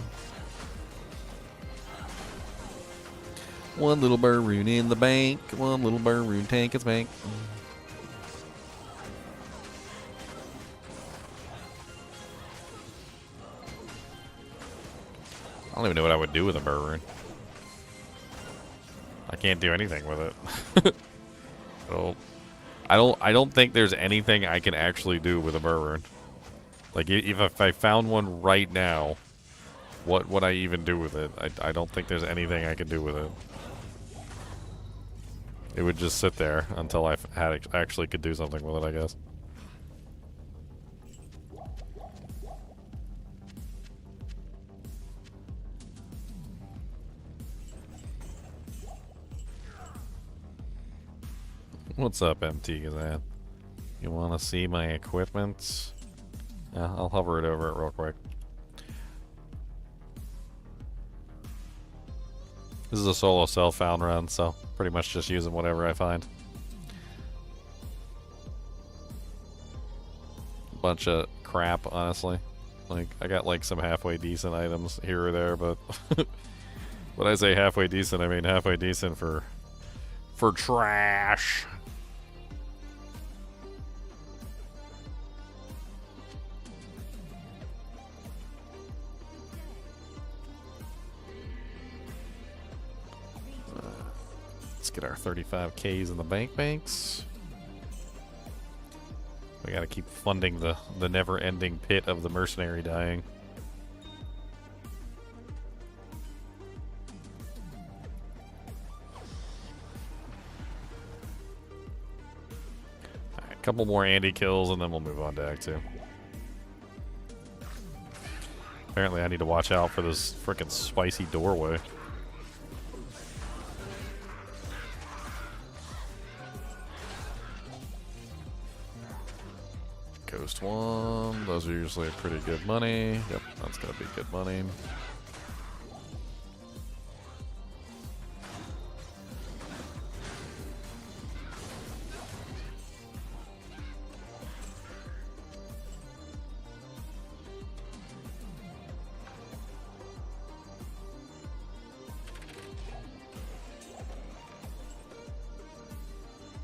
One little burroon in the bank. One little burroon tank its bank. I don't even know what I would do with a burroon. I can't do anything with it. So, I don't think there's anything I can actually do with a burroon. Like if I found one right now, what would I even do with it? I don't think there's anything I could do with it. It would just sit there until I actually could do something with it, I guess. What's up, MT Gazan? You want to see my equipment? Yeah, I'll hover it over it real quick. This is a solo self-found run, so pretty much just using whatever I find. Bunch of crap, honestly. Like, I got like some halfway decent items here or there, but when I say halfway decent, I mean halfway decent for trash. Let's get our 35Ks in the banks. We gotta keep funding the never-ending pit of the mercenary dying. Alright, a couple more Andy kills and then we'll move on to Act 2. Apparently I need to watch out for this frickin' spicy doorway. Ghost 1, those are usually pretty good money. Yep, that's gonna be good money.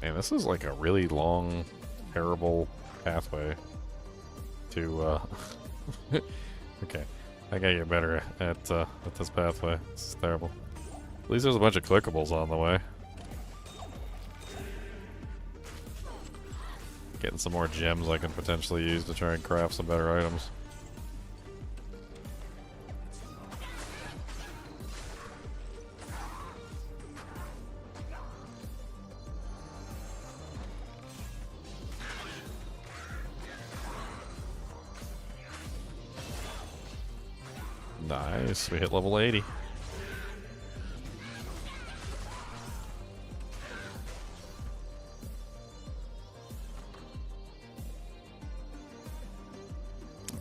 Man, this is like a really long, terrible pathway to Okay. I gotta get better at this pathway. This is terrible. At least there's a bunch of clickables on the way. Getting some more gems I can potentially use to try and craft some better items. Nice, we hit level 80.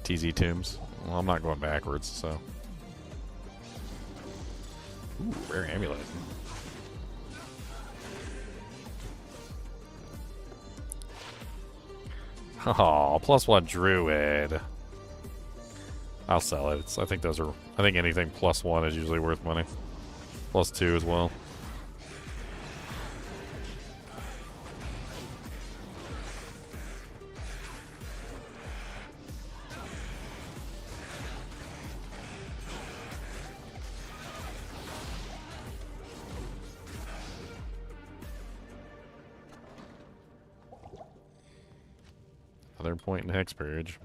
TZ tombs. Well, I'm not going backwards, so. Ooh, rare amulet. Oh, +1 druid. I'll sell it. I think those are. I think anything +1 is usually worth money. +2 as well. Another point in Hex Purge.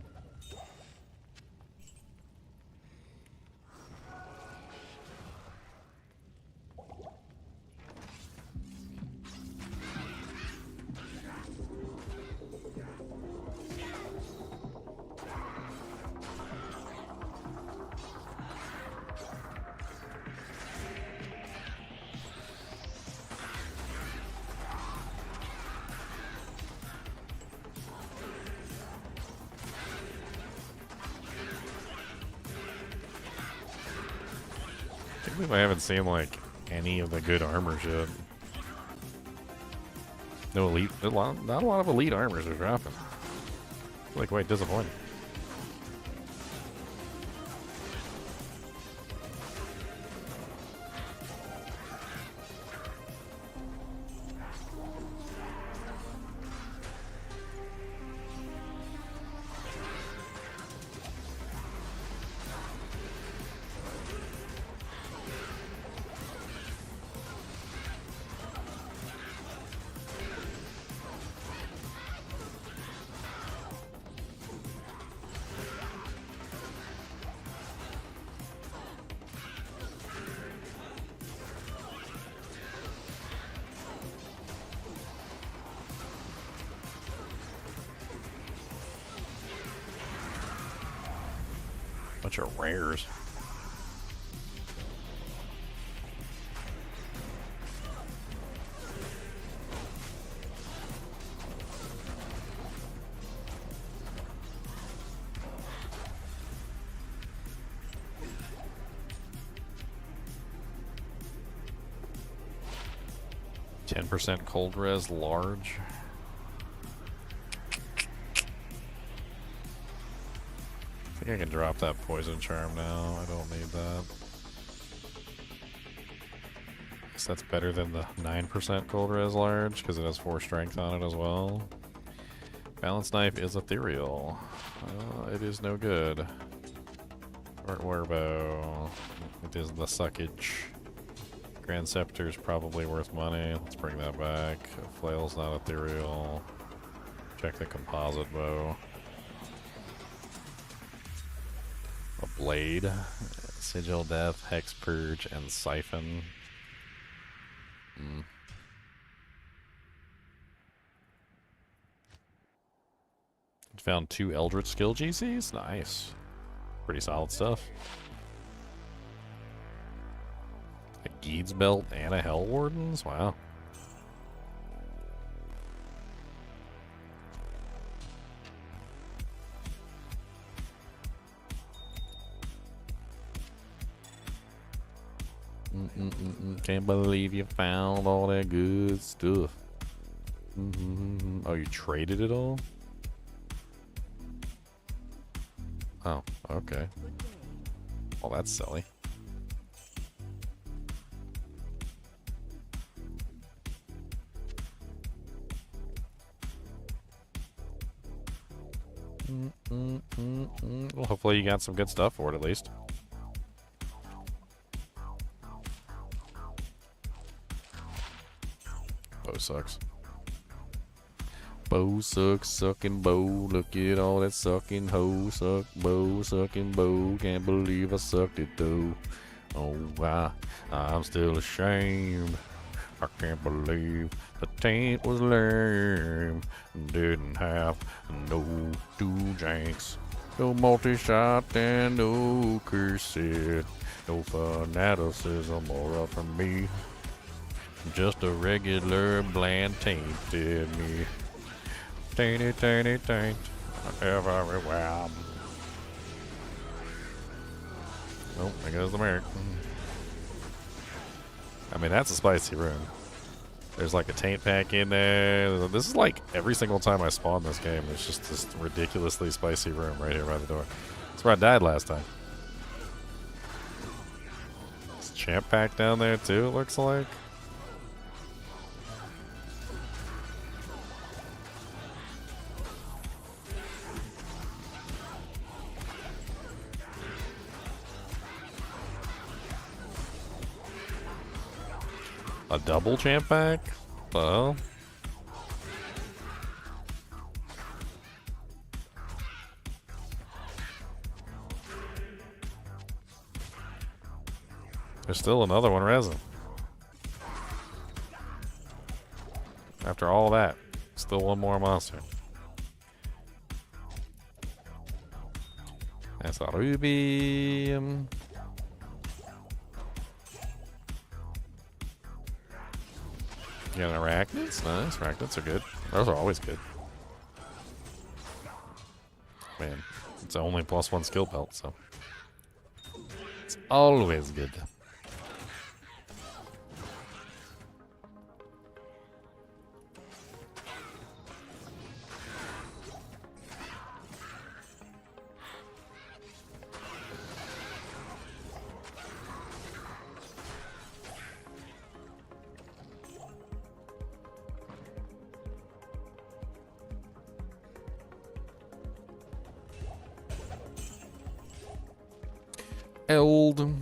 I haven't seen like any of the good armors yet. No elite, not a lot of elite armors are dropping. Like quite disappointing. Bunch of rares. %, cold res large. I think I can drop that poison charm now. I don't need that. Guess that's better than the 9% cold res large because it has 4 strength on it as well. Balance knife is ethereal. It is no good. Short warbow. It is the suckage. Grand Scepter is probably worth money. Let's bring that back. Flail's not ethereal. Check the composite bow. A blade. Sigil Death, Hex Purge, and Siphon. Found 2 Eldritch skill GCs? Nice. Pretty solid stuff. A Geed's Belt and a Hell Warden's? Wow. Can't believe you found all that good stuff. Oh, you traded it all? Oh, okay. Well, that's silly. Well, hopefully you got some good stuff for it at least. Bow sucks. Bow sucks, sucking bow. Look at all that sucking hoe. Suck bow, sucking bow. Can't believe I sucked it though. Oh, I'm still ashamed. I can't believe the taint was lame. Didn't have no two janks. No multi-shot and no cursed. No fanaticism or from me. Just a regular bland tainted me. Tainted, tainted, taint. Everywhere. Oh, there goes the merc. I mean, that's a spicy room. There's like a taint pack in there. This is like every single time I spawn this game, there's just this ridiculously spicy room right here by the door. That's where I died last time. There's a champ pack down there too, it looks like. A double champ pack? Well, there's still another one resin. After all that, still one more monster. That's a ruby. Yeah, arachnids? Nice. Arachnids are good. Those are always good. Man, it's only +1 skill belt, so it's always good. Eld.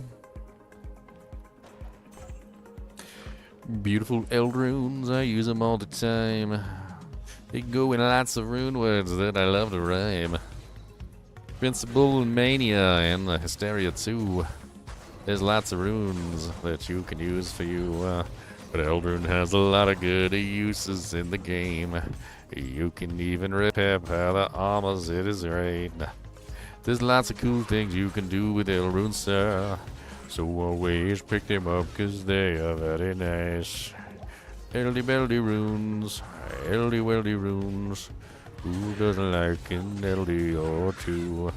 Beautiful eld runes, I use them all the time. They go in lots of rune words that I love to rhyme. Principle and Mania and the Hysteria too. There's lots of runes that you can use for you. But Eldrune has a lot of good uses in the game. You can even repair the armors, it is right. There's lots of cool things you can do with Eldrune, sir. So always pick them up, cause they are very nice. Eldy beldy runes, eldy weldy runes. Who doesn't like an eldy or two?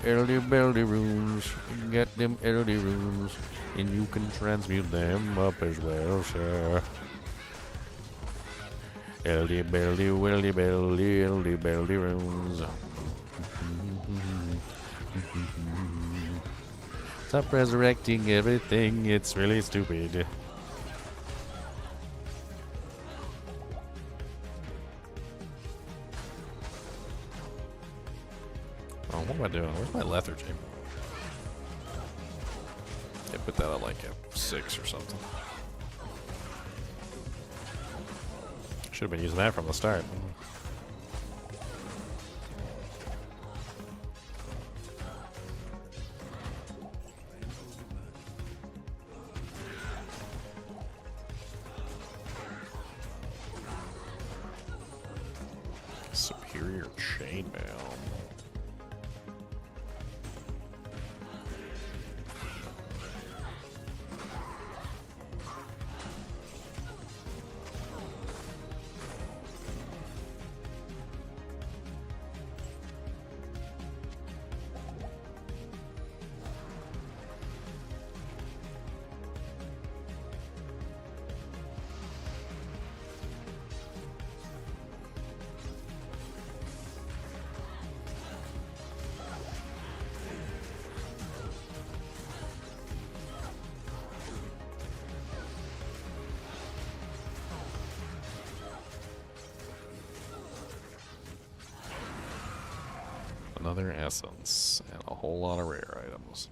Eldy beldy runes, get them eldy runes, and you can transmute them up as well, sir. Eldy beldy weldy beldy, eldy beldy runes. Stop resurrecting everything, it's really stupid. Oh, what am I doing? Where's my lethargy? Yeah, put that at like a 6 or something. Should have been using that from the start. Superior chainmail. Another essence and a whole lot of rare items.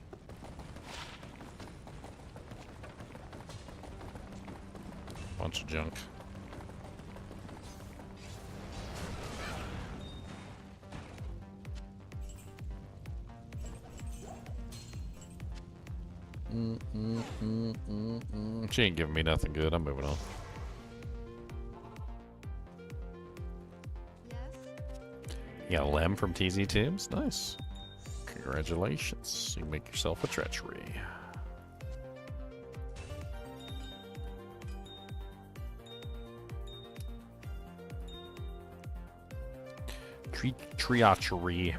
Bunch of junk. She ain't giving me nothing good. I'm moving on. You got a Lem from TZ Teams? Nice. Congratulations. You make yourself a treachery. Treachery.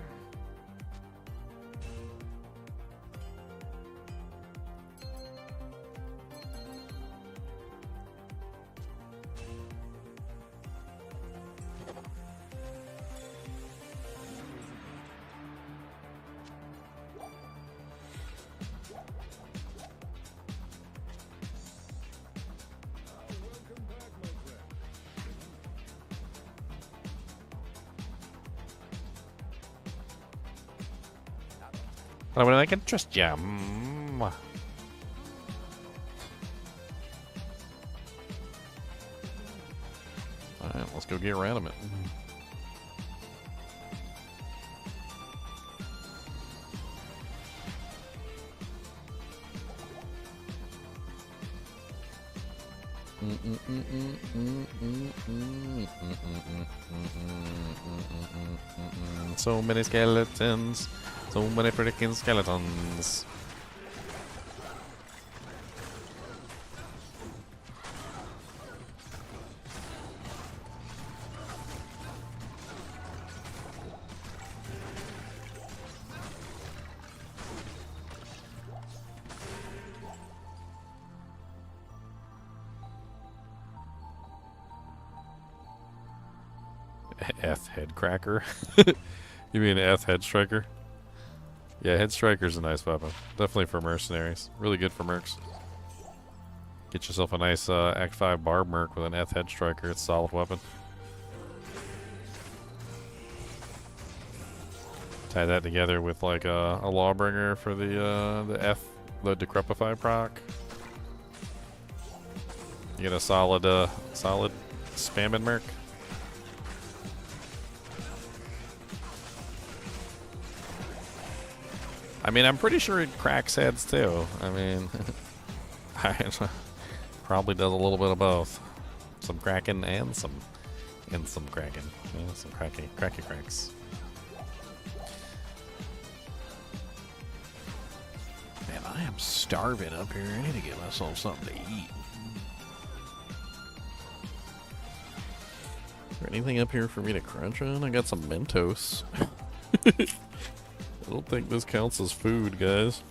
I mean, I can trust ya. Alright, let's go get rid of it. So many skeletons. So many freaking skeletons. F head cracker. You mean F head striker? Yeah, head striker's a nice weapon. Definitely for mercenaries. Really good for mercs. Get yourself a nice Act 5 barb merc with an F head striker. It's a solid weapon. Tie that together with like a lawbringer for the decrepify proc. You get a solid spamming merc. I mean, I'm pretty sure it cracks heads too. I mean, probably does a little bit of both. Some cracking and some cracking. Yeah, some cracky cracks. Man, I am starving up here. I need to get myself something to eat. Is there anything up here for me to crunch on? I got some Mentos. I don't think this counts as food, guys.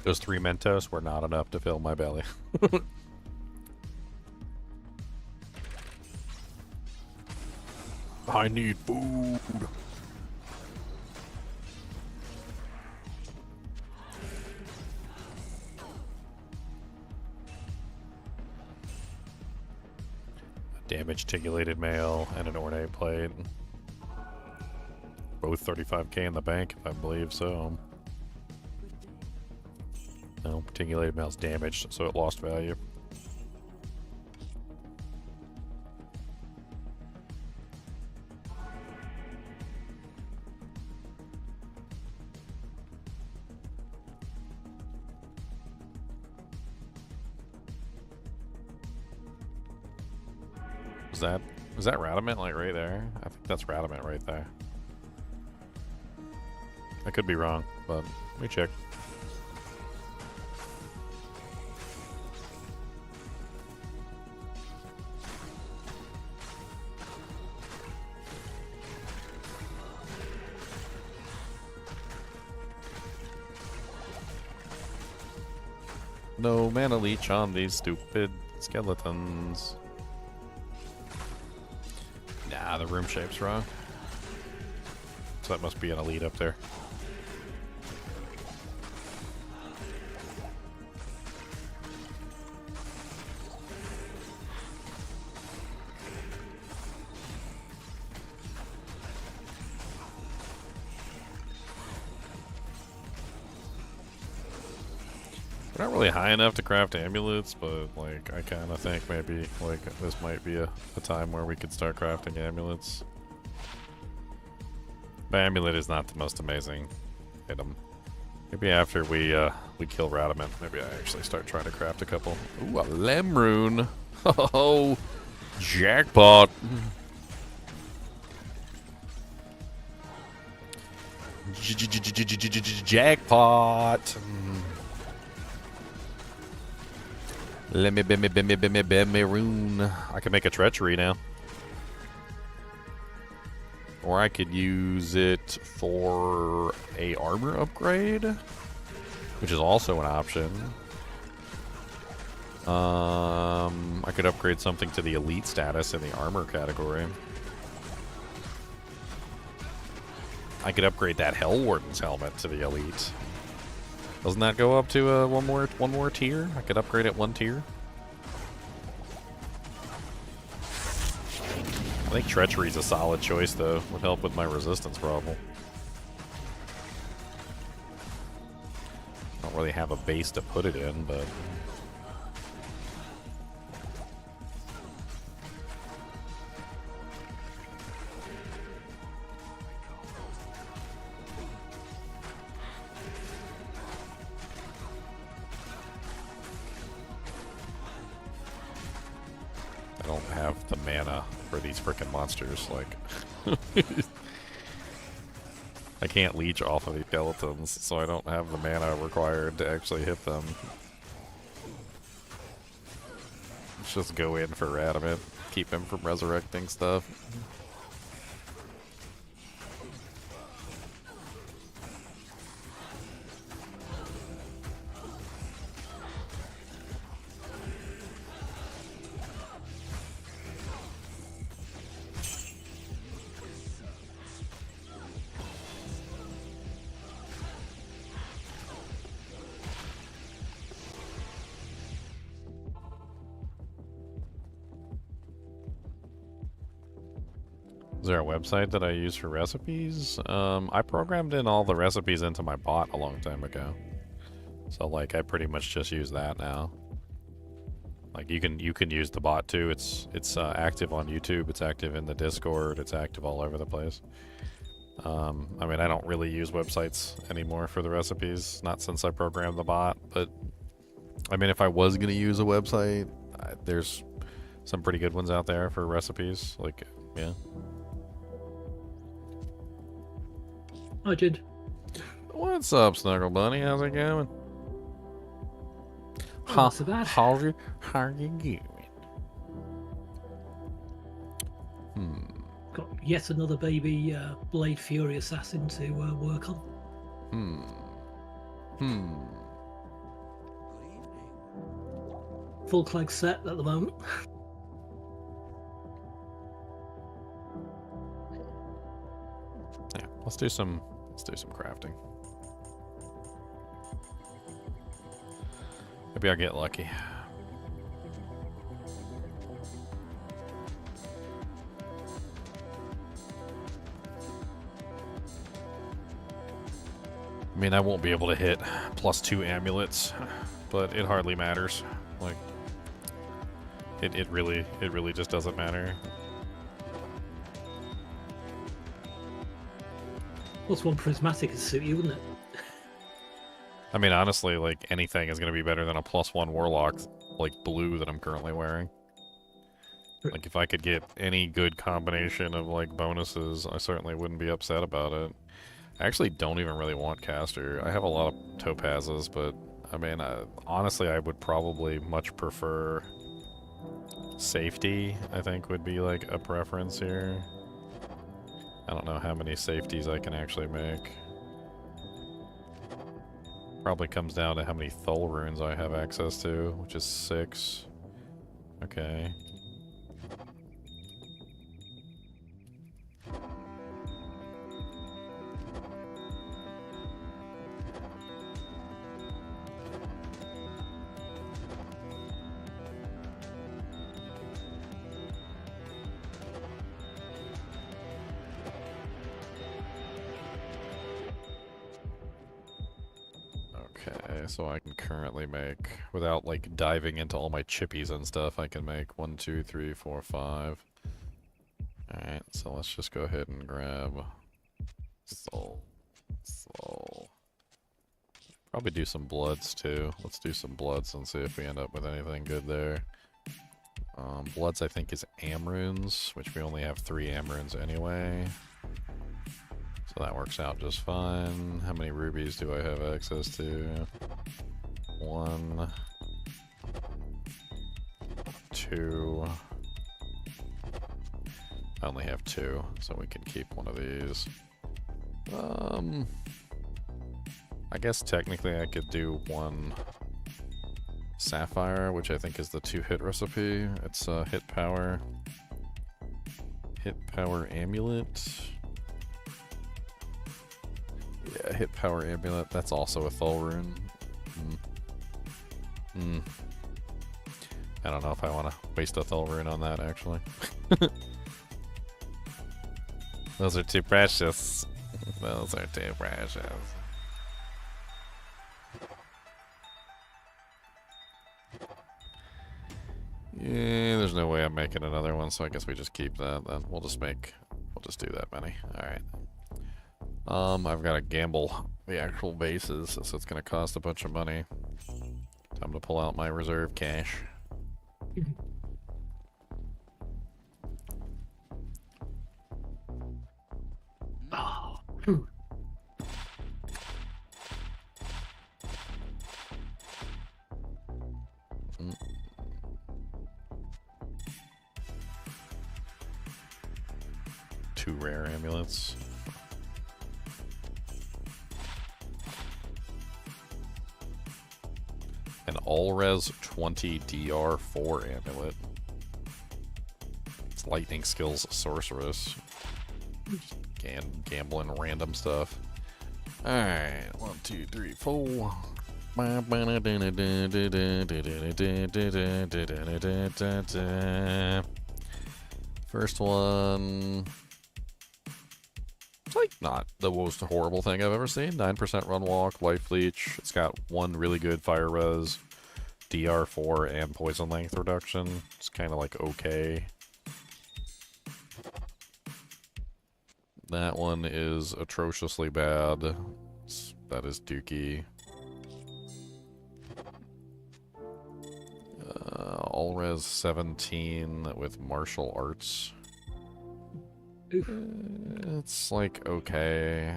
Those 3 Mentos were not enough to fill my belly. I need food. Damaged tingulated mail and an ornate plate. Both 35k in the bank, if I believe so. No, tingulated mail's damaged, so it lost value. Is that Radamant, like, right there? I think that's Radamant right there. I could be wrong, but let me check. No mana leech on these stupid skeletons. Nah, the room shape's wrong. So that must be an elite up there. We're not really high enough to craft amulets, but like I kind of think maybe like this might be a time where we could start crafting amulets. But amulet is not the most amazing item. Maybe after we kill Radamant, maybe I actually start trying to craft a couple. Ooh, a lem rune! Oh, jackpot! Jackpot! Let me bimmy rune. I can make a treachery now. Or I could use it for a armor upgrade, which is also an option. I could upgrade something to the elite status in the armor category. I could upgrade that Hellwarden's helmet to the elite. Doesn't that go up to one more tier? I could upgrade it one tier. I think Treachery's a solid choice, though. Would help with my resistance problem. I don't really have a base to put it in, but... I don't have the mana for these frickin' monsters, like... I can't leech off of these skeletons, so I don't have the mana required to actually hit them. Let's just go in for Radamant, keep him from resurrecting stuff. Is there a website that I use for recipes? I programmed in all the recipes into my bot a long time ago. So like I pretty much just use that now. Like you can use the bot too. It's active on YouTube, it's active in the Discord, it's active all over the place. I mean, I don't really use websites anymore for the recipes, not since I programmed the bot, but I mean if I was gonna use a website, there's some pretty good ones out there for recipes, like yeah. I did. What's up, Snuggle Bunny? How's it going? Not so bad. How are you doing? Got yet another baby Blade Fury assassin to work on. Full clag set at the moment. Yeah, let's do some crafting. Maybe I'll get lucky. I mean, I won't be able to hit +2 amulets, but it hardly matters. Like, it really just doesn't matter. +1 prismatic would suit you, wouldn't it? I mean, honestly, like, anything is going to be better than a +1 Warlock, like, blue that I'm currently wearing. Like, if I could get any good combination of, like, bonuses, I certainly wouldn't be upset about it. I actually don't even really want caster. I have a lot of topazes, but, I mean, honestly, I would probably much prefer safety, I think, would be, like, a preference here. I don't know how many safeties I can actually make. Probably comes down to how many Thul runes I have access to, which is 6. Okay. Okay, so I can currently make, without like diving into all my chippies and stuff, I can make 1, 2, 3, 4, 5. Alright, so let's just go ahead and grab soul. Probably do some bloods too. Let's do some bloods and see if we end up with anything good there. Bloods I think is Amrunes, which we only have 3 Amrunes anyway. So that works out just fine. How many rubies do I have access to? 1, 2. I only have 2, so we can keep one of these. I guess technically I could do 1 sapphire, which I think is the 2-hit recipe. It's hit power amulet. Yeah, hit power amulet. That's also a Thul rune. I don't know if I want to waste a Thul rune on that, actually. Those are too precious. Those are too precious. Yeah, there's no way I'm making another one, so I guess we just keep that then. We'll just do that many. Alright. I've got to gamble the actual bases, so it's going to cost a bunch of money. Time to pull out my reserve cash. Oh. 2 rare amulets. An all-res 20 DR4 amulet. It's lightning skills sorceress. Gambling random stuff. Alright, 1, 2, 3, 4. First one. It's like not the most horrible thing I've ever seen. 9% run walk, life leech. It's got 1 really good fire res, DR4, and poison length reduction. It's kind of like okay. That one is atrociously bad. That is dookie. All res 17 with martial arts. It's like okay.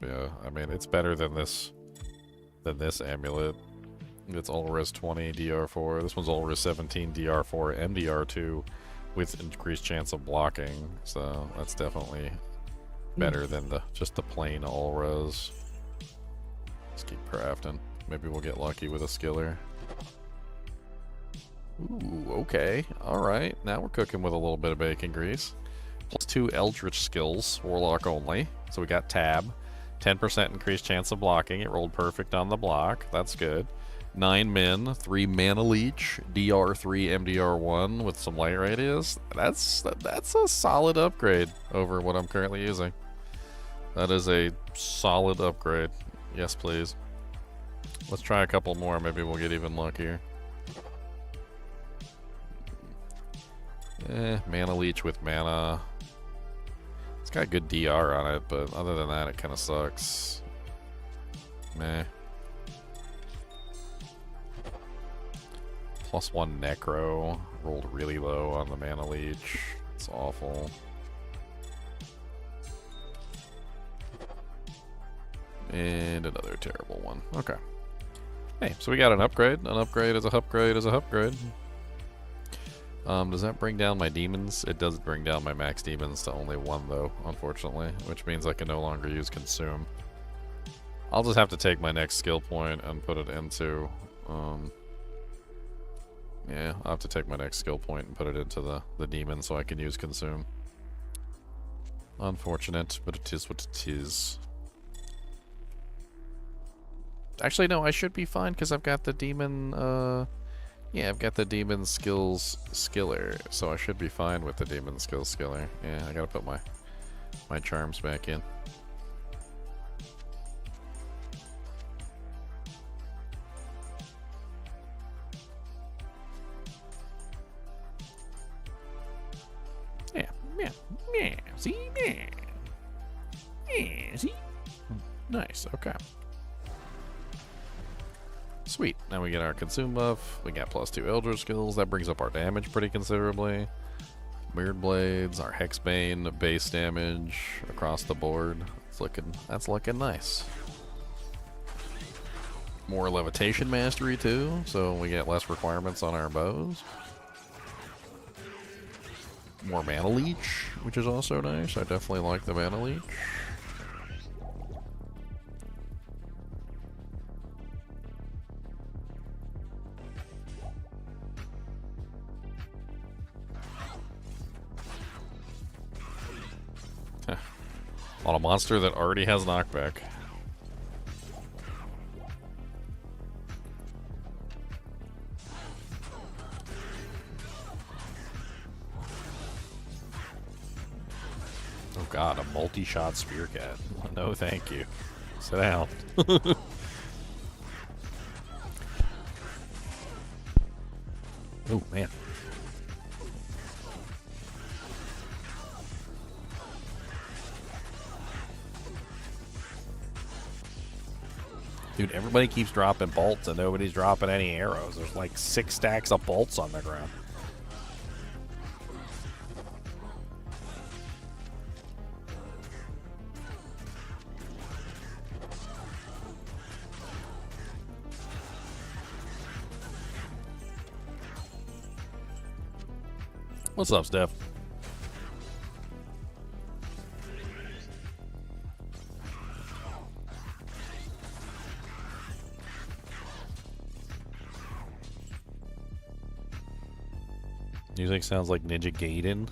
Yeah, I mean it's better than this amulet. It's all res 20 DR4. This one's all res 17 DR4 MDR2 with increased chance of blocking. So that's definitely better than just the plain all res. Let's keep crafting. Maybe we'll get lucky with a skiller. Ooh, okay. Alright. Now we're cooking with a little bit of bacon grease. +2 Eldritch skills, Warlock only. So we got tab. 10% increased chance of blocking. It rolled perfect on the block. That's good. 9 min, 3 mana leech, DR3, MDR1 with some light radius. That's a solid upgrade over what I'm currently using. That is a solid upgrade. Yes, please. Let's try a couple more. Maybe we'll get even luckier. Mana leech with mana. It's got good DR on it, but other than that, it kind of sucks. Meh. +1 necro. Rolled really low on the mana leech. It's awful. And another terrible one. Okay. Hey, so we got an upgrade. An upgrade is a upgrade is a upgrade. Does that bring down my demons? It does bring down my max demons to only 1 though, unfortunately, which means I can no longer use consume. I'll just have to take my next skill point and put it into, yeah, I'll have to take my next skill point and put it into the demon so I can use consume. Unfortunate, but it is what it is. Actually, no, I should be fine because I've got the demon, yeah, I've got the demon skills skiller, so I should be fine with the demon skills skiller. Yeah, I gotta put my charms back in. Yeah, see? Yeah, see? Nice, okay. Sweet. Now we get our consume buff. We got +2 Elder skills. That brings up our damage pretty considerably. Weird blades, our Hexbane base damage across the board. That's looking nice. More levitation mastery too, so we get less requirements on our bows. More mana leech, which is also nice. I definitely like the mana leech. On a monster that already has knockback. Oh god, a multi-shot spear cat. No thank you. Sit down. Oh man. Dude, everybody keeps dropping bolts and nobody's dropping any arrows. There's like 6 stacks of bolts on the ground. What's up, Steph? Music sounds like Ninja Gaiden.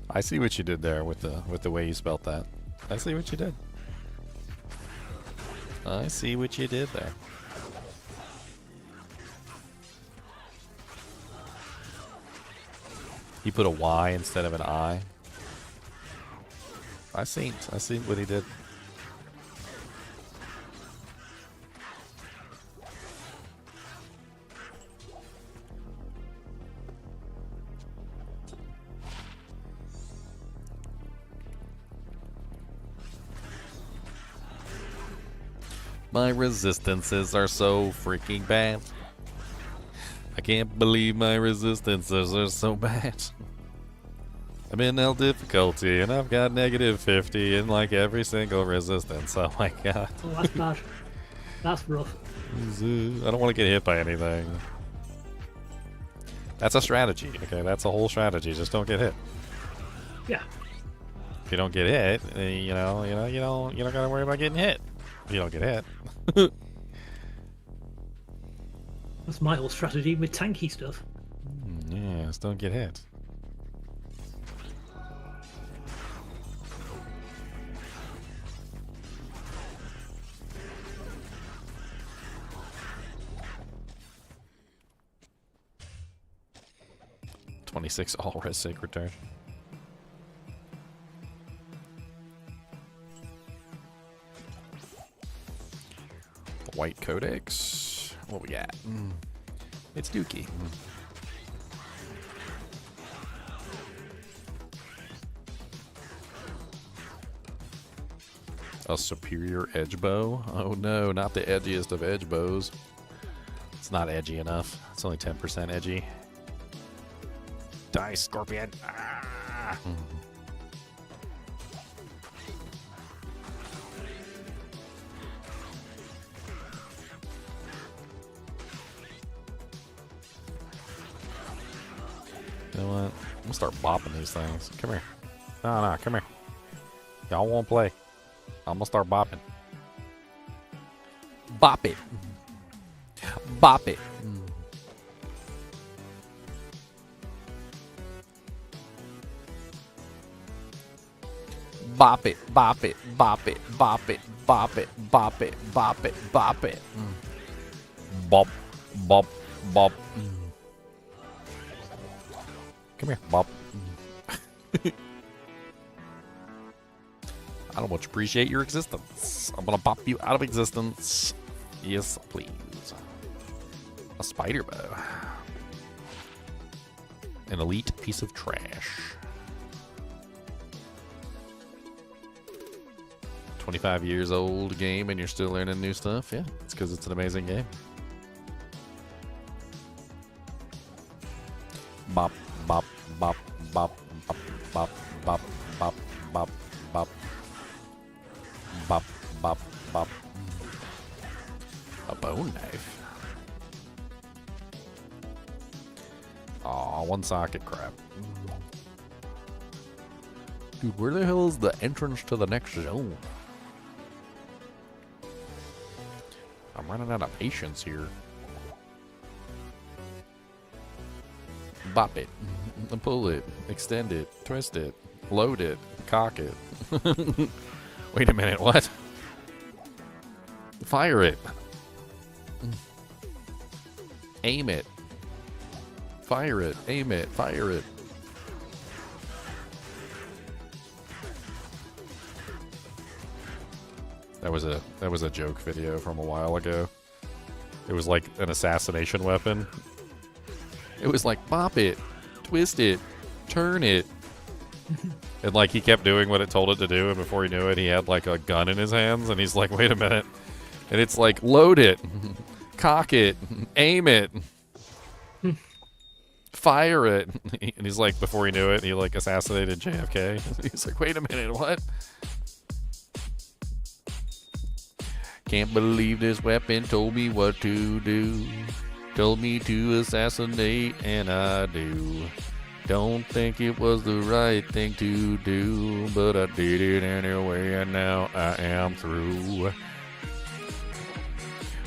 I see what you did there with the way you spelt that. I see what you did. I see what you did there. He put a Y instead of an I. I seen what he did. My resistances are so freaking bad. I can't believe my resistances are so bad. I'm in L difficulty and I've got -50 in like every single resistance. Oh my god. Oh, that's bad. That's rough. I don't want to get hit by anything. That's a strategy, okay? That's a whole strategy. Just don't get hit. Yeah. If you don't get hit, you don't gotta worry about getting hit. If you don't get hit. That's my whole strategy with tanky stuff. Yeah, just don't get hit. 26 all-res Sacred Turn. White Codex. What we got? It's Dookie. A superior edge bow? Oh no, not the edgiest of edge bows. It's not edgy enough. It's only 10% edgy. Die, Scorpion! Ah! You know what? I'm gonna start bopping these things. Come here. No, come here. Y'all won't play. I'm gonna start bopping. Bop it. Bop it. Bop it, bop it, bop it, bop it, bop it, bop it, bop it, bop it. Bop, bop, bop. Come here, bop. I don't much appreciate your existence. I'm gonna pop you out of existence. Yes, please. A spider bow. An elite piece of trash. 25 years old game and you're still learning new stuff? Yeah, it's because it's an amazing game. Bop, bop, bop, bop, bop, bop, bop, bop, bop, bop. Bop, bop, bop. A bone knife. Aw, one socket crap. Dude, where the hell is the entrance to the next zone? I'm running out of patience here. Bop it. Pull it. Extend it. Twist it. Load it. Cock it. Wait a minute, what? Fire it. Aim it. Fire it. Aim it. Fire it. That was a joke video from a while ago. It was like an assassination weapon. It was like bop it, twist it, turn it. And like he kept doing what it told it to do, and before he knew it, he had like a gun in his hands, and he's like, wait a minute. And it's like, load it, cock it, aim it, fire it. And he's like, before he knew it, he like assassinated JFK. He's like, wait a minute, what? Can't believe this weapon told me what to do. Told me to assassinate, and I do. Don't think it was the right thing to do, but I did it anyway, and now I am through.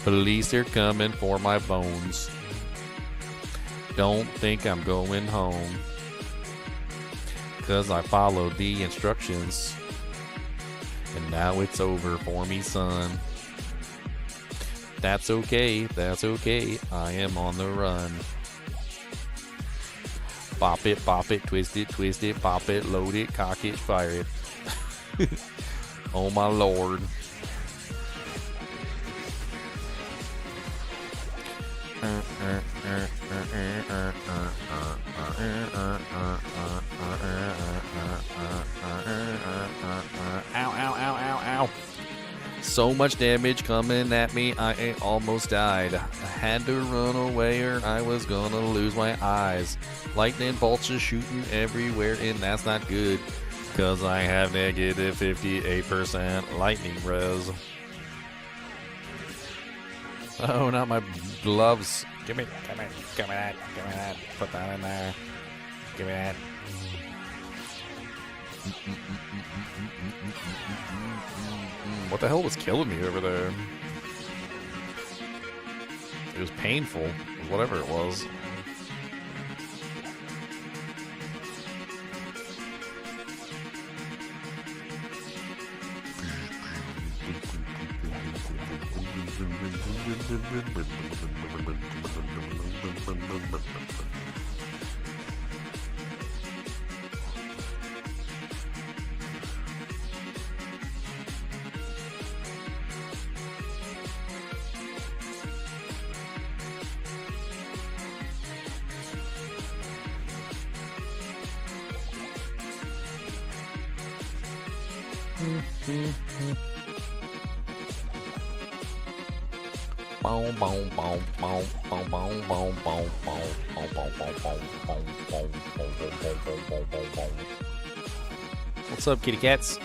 Police are coming for my bones. Don't think I'm going home, 'cause I followed the instructions, and now it's over for me, son. That's okay, I am on the run. Bop it, twist it, pop it, load it, cock it, fire it. Oh my lord. Ow, ow, ow, ow, ow. So much damage coming at me, I almost died. I had to run away or I was gonna lose my eyes. Lightning bolts just shooting everywhere, and that's not good, 'cause I have negative 58% lightning res. Oh, not my gloves. Give me that. Put that in there. Give me that. What the hell was killing me over there? It was painful, whatever it was. What's up, kitty cats?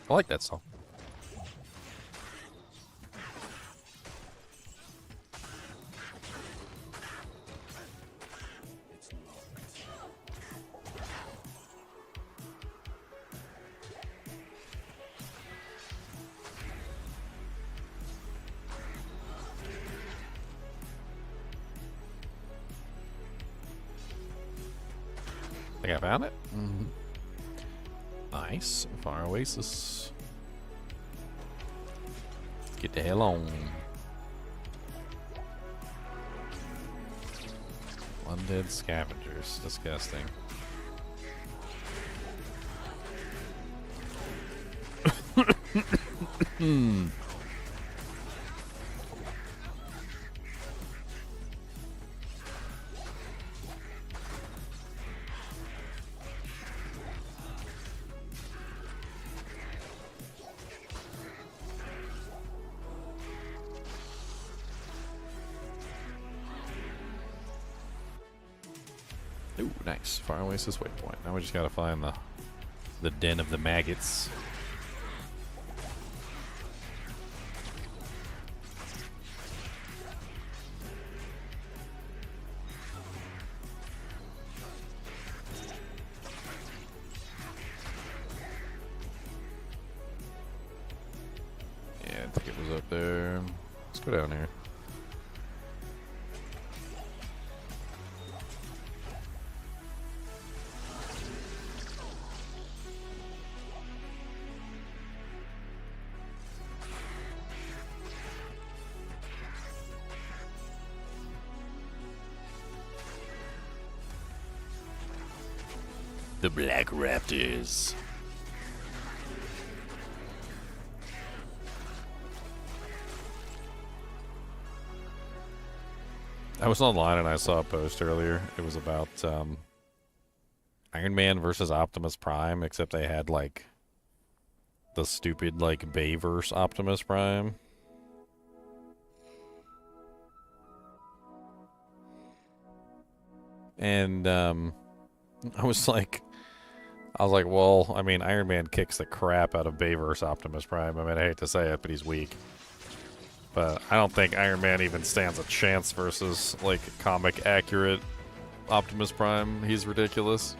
I like that song. I think I found it. Nice. Fire Oasis. Get the hell on. Undead scavengers. Disgusting. Ooh, nice. Fire Oasis waypoint. Now we just gotta find the den of the maggots. Yeah, I think it was up there. Let's go down here. The Black Raptors. I was online and I saw a post earlier. It was about Iron Man versus Optimus Prime, except they had like the stupid like Bayverse Optimus Prime. And I was like, well, I mean, Iron Man kicks the crap out of Bayverse Optimus Prime. I mean, I hate to say it, but he's weak. But I don't think Iron Man even stands a chance versus, like, comic accurate Optimus Prime. He's ridiculous.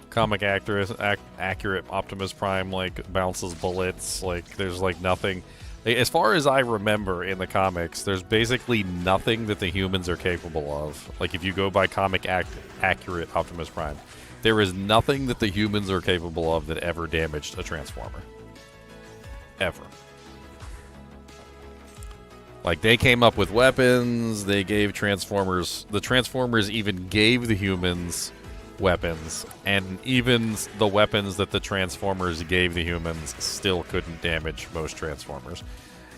Comic accurate Optimus Prime, like, bounces bullets. Like, there's, like, nothing. As far as I remember in the comics, there's basically nothing that the humans are capable of. Like, if you go by comic accurate Optimus Prime, there is nothing that the humans are capable of that ever damaged a Transformer. Ever. Like, they came up with weapons, they gave Transformers... The Transformers even gave the humans weapons, and even the weapons that the Transformers gave the humans still couldn't damage most Transformers.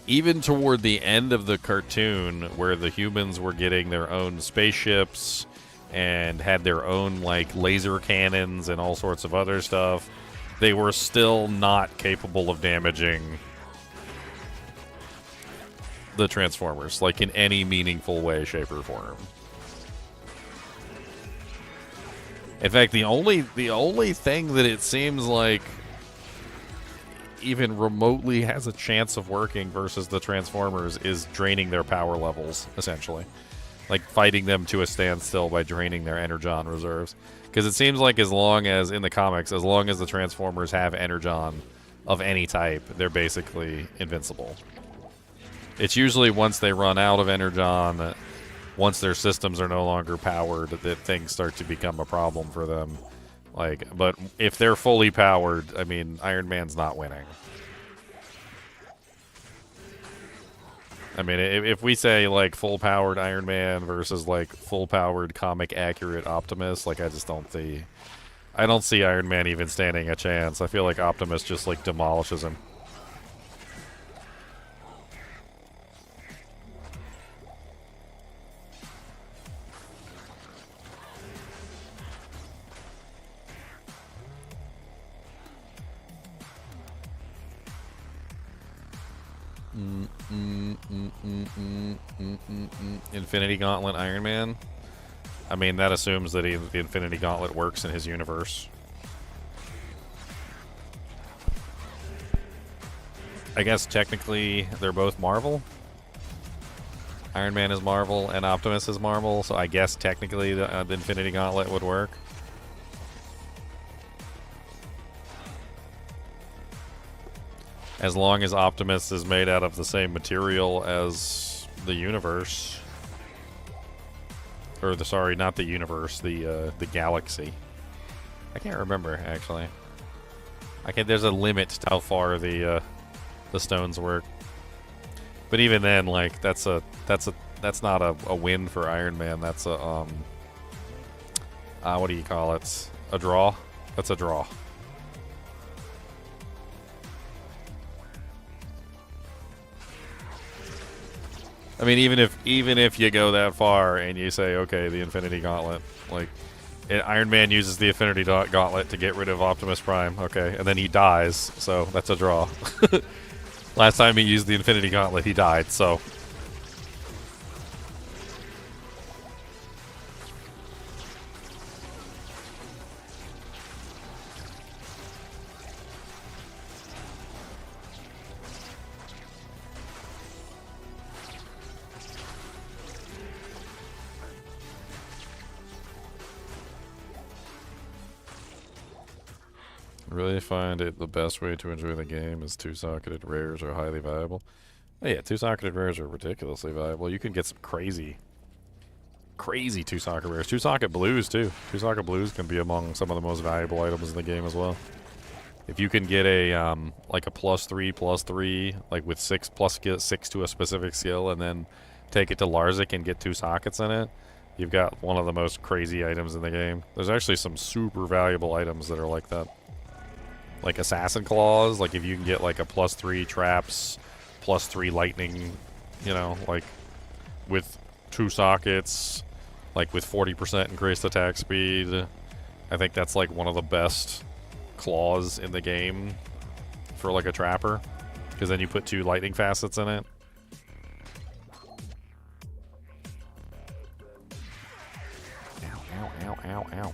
Even toward the end of the cartoon, where the humans were getting their own spaceships and had their own, like, laser cannons and all sorts of other stuff, they were still not capable of damaging the Transformers, like, in any meaningful way, shape, or form. In fact, the only thing that it seems like even remotely has a chance of working versus the Transformers is draining their power levels, essentially. Like fighting them to a standstill by draining their Energon reserves. Because it seems like as long as, in the comics, as long as the Transformers have Energon of any type, they're basically invincible. It's usually once they run out of Energon, once their systems are no longer powered, that things start to become a problem for them. Like, but if they're fully powered, I mean, Iron Man's not winning. I mean, if we say, like, full-powered Iron Man versus, like, full-powered comic-accurate Optimus, like, I just don't see... I don't see Iron Man even standing a chance. I feel like Optimus just, like, demolishes him. Infinity Gauntlet Iron Man? I mean, that assumes that the Infinity Gauntlet works in his universe. I guess technically they're both Marvel. Iron Man is Marvel and Optimus is Marvel, so I guess technically the Infinity Gauntlet would work. As long as Optimus is made out of the same material as the universe. Or sorry, not the universe, the galaxy. I can't remember, actually. There's a limit to how far the stones work. But even then, like, that's not a win for Iron Man. That's a what do you call it? A draw? That's a draw. I mean, even if you go that far and you say, okay, the Infinity Gauntlet, like, Iron Man uses the Infinity Gauntlet to get rid of Optimus Prime, okay, and then he dies, so that's a draw. Last time he used the Infinity Gauntlet, he died, so... Really find it the best way to enjoy the game is two-socketed rares are highly valuable. Oh yeah, two-socketed rares are ridiculously valuable. You can get some crazy two-socket rares. Two-socket blues, too. Two-socket blues can be among some of the most valuable items in the game as well. If you can get a, like a +3/+3, like with 6 to a specific skill, and then take it to Larzik and get 2 sockets in it, you've got one of the most crazy items in the game. There's actually some super valuable items that are like that. Like Assassin Claws, like if you can get like a +3 traps, +3 lightning, you know, like with 2 sockets, like with 40% increased attack speed. I think that's like one of the best claws in the game for like a trapper, because then you put 2 lightning facets in it. Ow, ow, ow, ow, ow.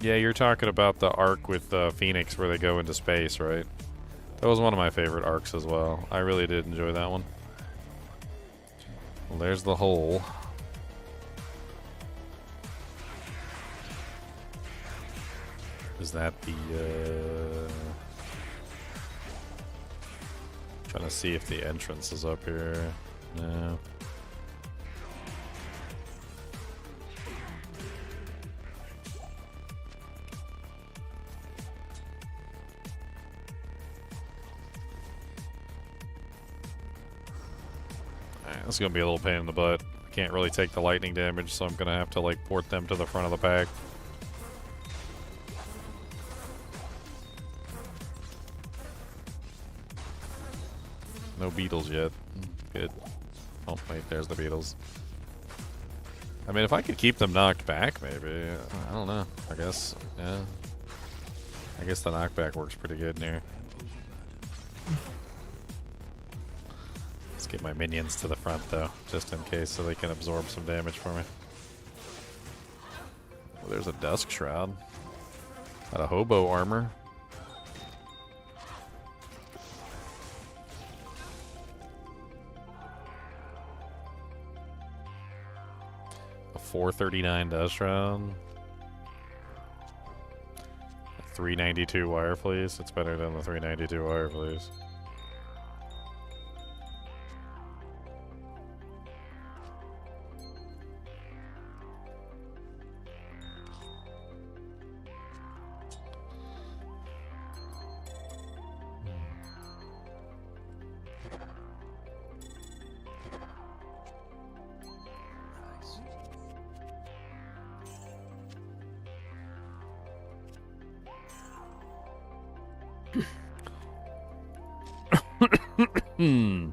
Yeah, you're talking about the arc with Phoenix where they go into space, right? That was one of my favorite arcs as well. I really did enjoy that one. Well, there's the hole. Is that the... Trying to see if the entrance is up here. No. This is going to be a little pain in the butt. I can't really take the lightning damage, so I'm going to have to like port them to the front of the pack. No beetles yet. Good. Oh, wait, there's the beetles. I mean, if I could keep them knocked back, maybe. I don't know. I guess, yeah. I guess the knockback works pretty good in here. Let's get my minions to the front, though, just in case, so they can absorb some damage for me. Oh, there's a Dusk Shroud. Got a hobo armor. A 439 Dusk Shroud. A 392 Wire Fleece. It's better than the 392 Wire Fleece. Hmm.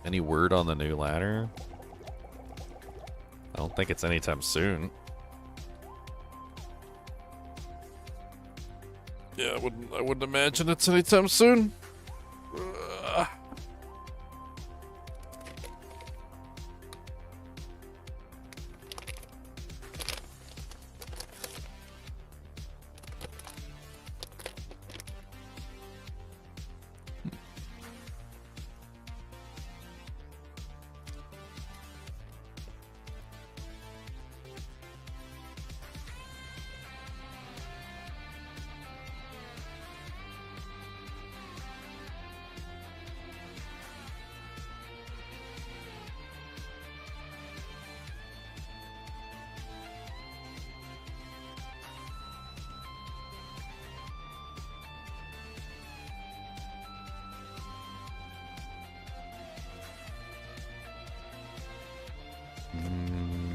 Any word on the new ladder? I don't think it's anytime soon. Yeah, I wouldn't imagine it's anytime soon.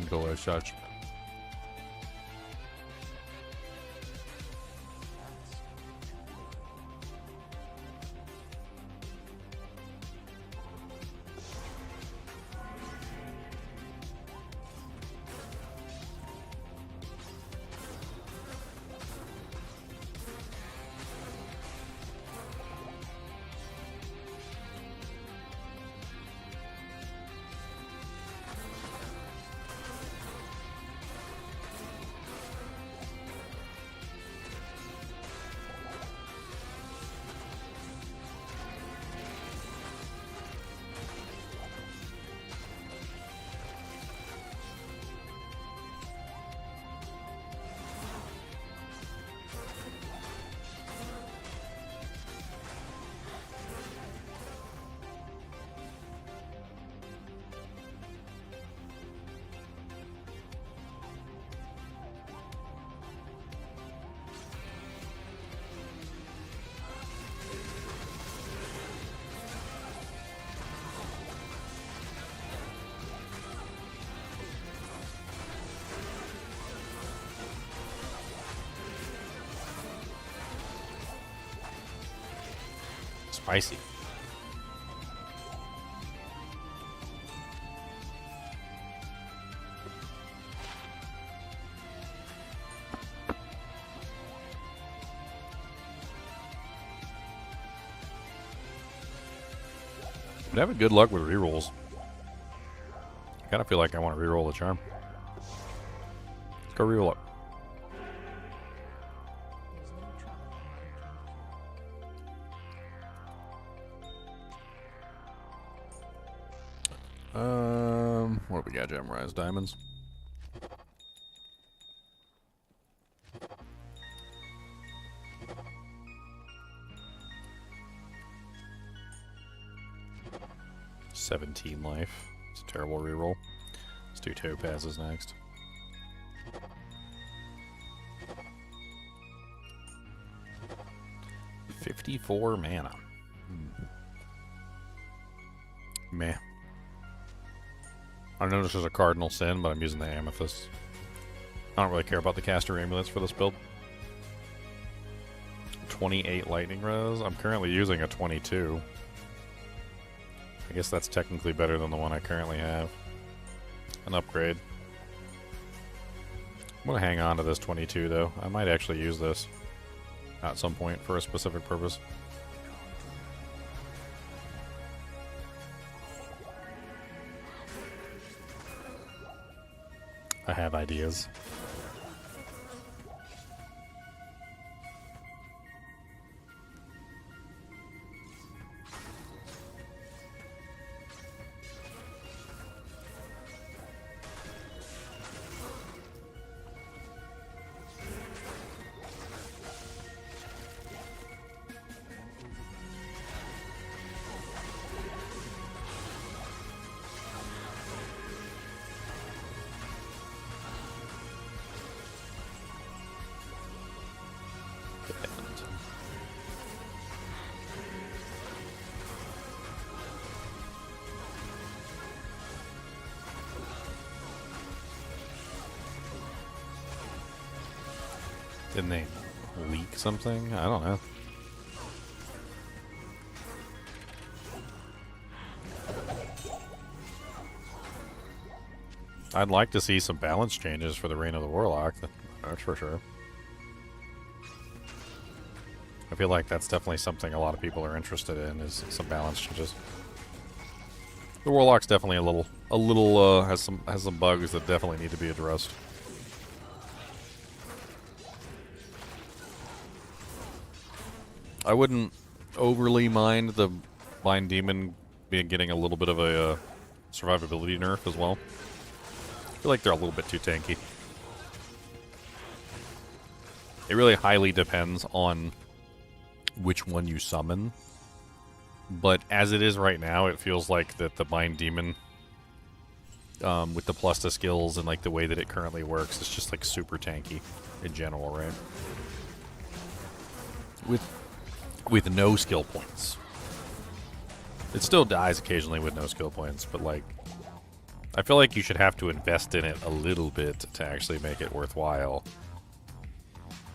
Go as such. Spicy. Been having good luck with rerolls. I kind of feel like I want to reroll the charm. Let's go reroll it. What do we got? Gem Rise Diamonds. $17 life. It's a terrible reroll. Let's do topazes next. $54 mana. Meh. I know this is a cardinal sin, but I'm using the amethyst. I don't really care about the caster amulets for this build. 28 lightning res. I'm currently using a 22. I guess that's technically better than the one I currently have. An upgrade. I'm gonna hang on to this 22 though. I might actually use this at some point for a specific purpose. I have ideas. Didn't they leak something? I don't know. I'd like to see some balance changes for the Reign of the Warlock, that's for sure. I feel like that's definitely something a lot of people are interested in, is some balance changes. The Warlock's definitely a little has some bugs that definitely need to be addressed. I wouldn't overly mind the Blind Demon getting a little bit of a survivability nerf as well. I feel like they're a little bit too tanky. It really highly depends on which one you summon. But as it is right now, it feels like that the Blind Demon, with the plus to skills and like the way that it currently works, is just like super tanky in general, right? With no skill points. It still dies occasionally with no skill points, but like, I feel like you should have to invest in it a little bit to actually make it worthwhile.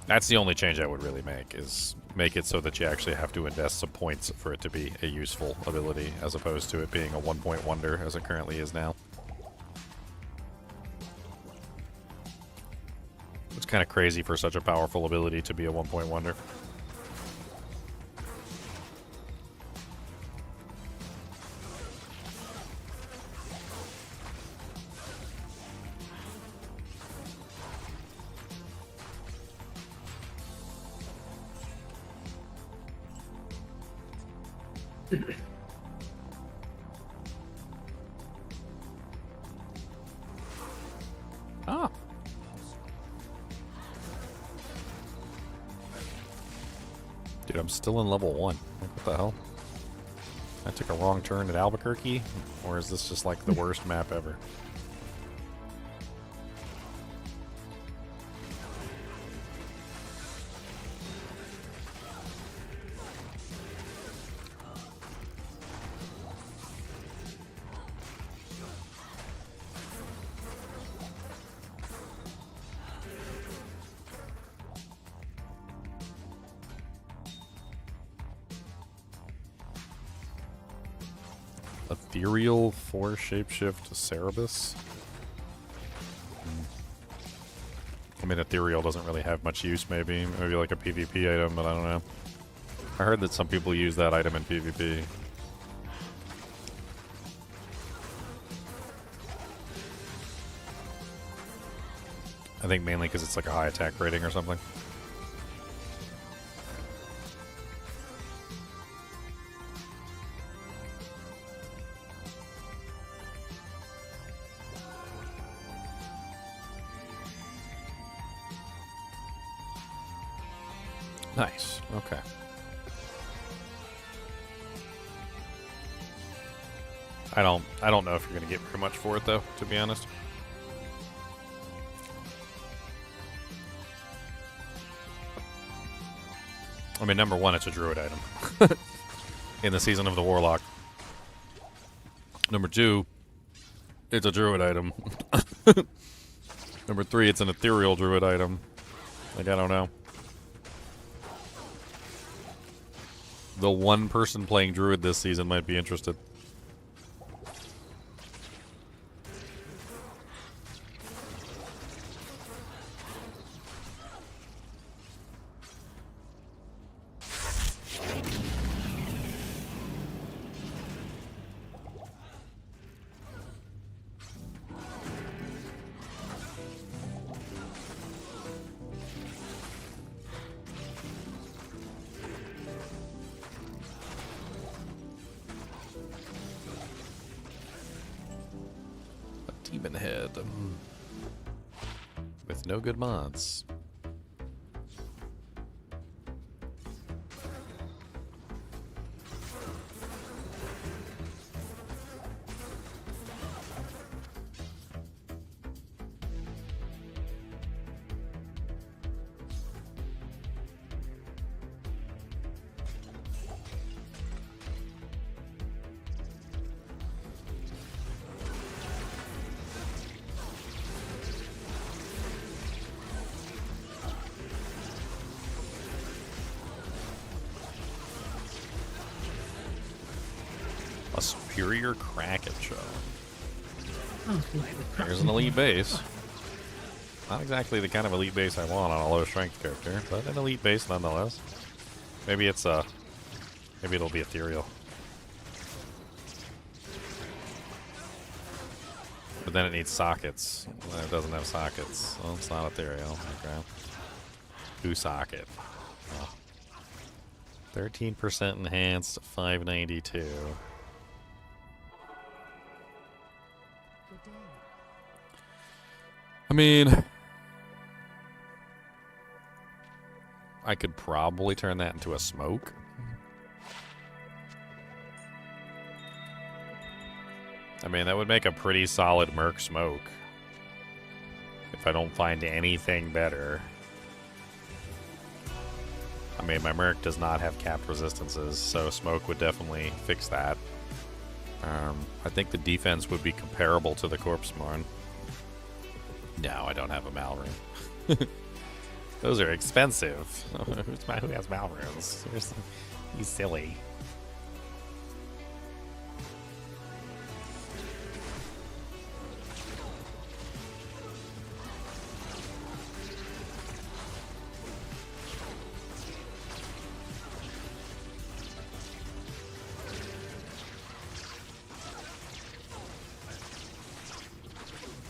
That's the only change I would really make, is make it so that you actually have to invest some points for it to be a useful ability, as opposed to it being a one-point wonder as it currently is now. It's kind of crazy for such a powerful ability to be a one-point wonder. Ah. Dude, I'm still in level 1. Like, what the hell? I took a wrong turn at Albuquerque? Or is this just like the worst map ever? Ethereal 4 shapeshift Cerebus. I mean, Ethereal doesn't really have much use, maybe. Maybe like a PvP item, but I don't know. I heard that some people use that item in PvP. I think mainly because it's like a high attack rating or something. Nice. Okay. I don't know if you're gonna get very much for it though, to be honest. I mean, number one, it's a druid item in the season of the Warlock. Number two, It's a druid item. Number 3, it's an ethereal druid item. Like, I don't know. The one person playing druid this season might be interested. Demon head. With no good mods. A superior Kraken show. There's an elite base. Not exactly the kind of elite base I want on a low strength character, but an elite base nonetheless. Maybe it's maybe it'll be ethereal. But then it needs sockets. It doesn't have sockets. Well, it's not ethereal. Okay. Who socket? Oh. 13% enhanced, 592. I mean, I could probably turn that into a smoke. I mean, that would make a pretty solid Merc smoke. If I don't find anything better. I mean, my Merc does not have capped resistances, so smoke would definitely fix that. I think the defense would be comparable to the Corpse Mourn. No, I don't have a Malrune. Those are expensive. Who has Malrunes? He's silly.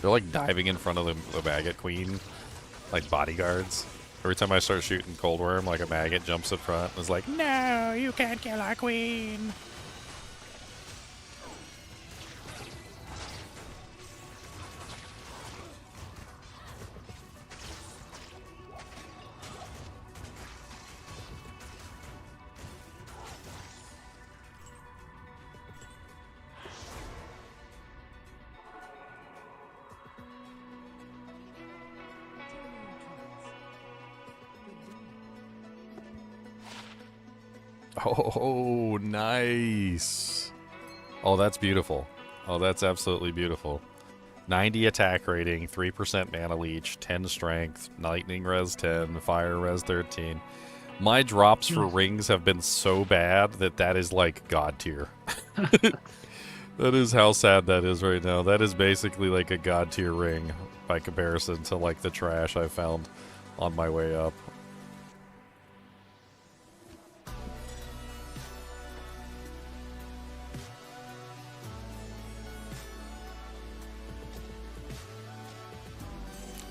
They're like diving in front of the maggot queen, like bodyguards. Every time I start shooting Cold Worm, like a maggot jumps up front and is like, "No, you can't kill our queen." Oh, nice. Oh, that's beautiful. Oh, that's absolutely beautiful. 90 attack rating, 3% mana leech, 10 strength, lightning res 10, fire res 13. My drops for rings have been so bad that is like god tier. That is how sad that is right now. That is basically like a god tier ring by comparison to like the trash I found on my way up.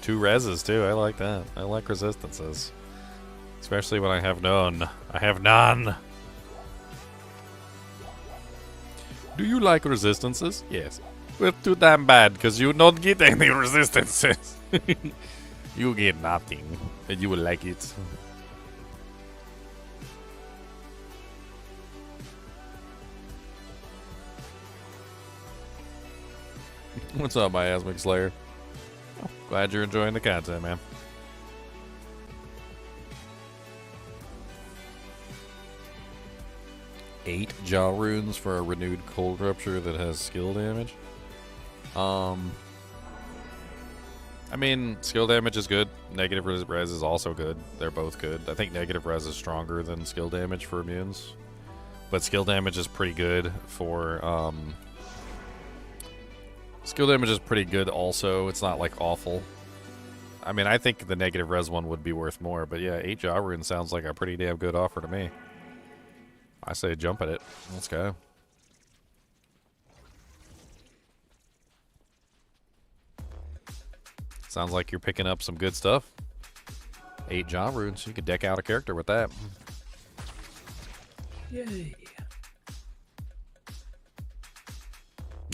Two reses too, I like that. I like resistances. Especially when I have none. I have none! Do you like resistances? Yes. Well, too damn bad, because you don't get any resistances. You get nothing, and you will like it. What's up, my Asmic Slayer? Glad you're enjoying the content, man. Eight jaw runes for a renewed cold rupture that has skill damage. I mean, skill damage is good. Negative res is also good. They're both good. I think negative res is stronger than skill damage for immunes. But skill damage is pretty good for, skill damage is pretty good also. It's not, like, awful. I mean, I think the negative res one would be worth more. But yeah, 8 Jaw Rune sounds like a pretty damn good offer to me. I say jump at it. Let's go. Sounds like you're picking up some good stuff. 8 Jaw Runes. You could deck out a character with that. Yay.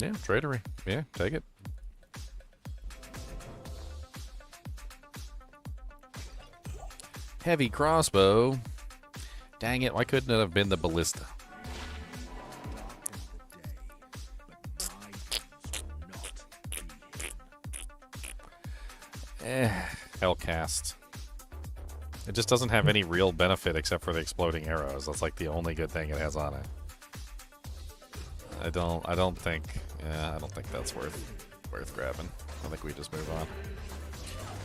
Yeah, tradery. Yeah, take it. Heavy crossbow. Dang it, why couldn't it have been the ballista? Hellcast. It just doesn't have any real benefit except for the exploding arrows. That's like the only good thing it has on it. I don't think that's worth grabbing. I think we just move on.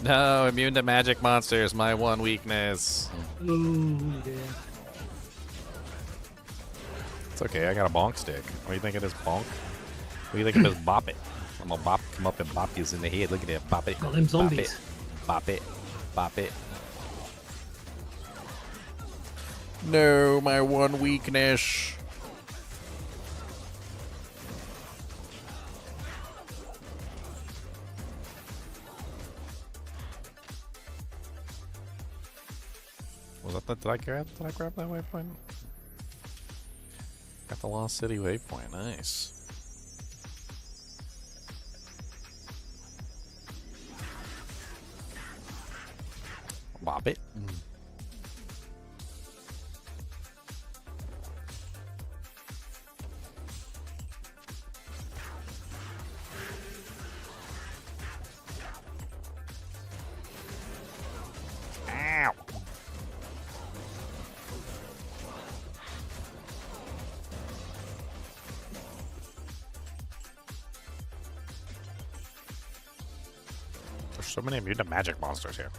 No, immune to magic monsters, my one weakness. Oh, yeah. It's okay, I got a bonk stick. What do you think of this bonk? What do you think of this bop it? I'm gonna come up and bop you in the head. Look at that, bop it. Got them zombies. Bop it. Bop it. No, my one weakness. Was that did I grab that waypoint? Got the Lost City waypoint, nice. Bop it. Ow. There's so many mutant magic monsters here.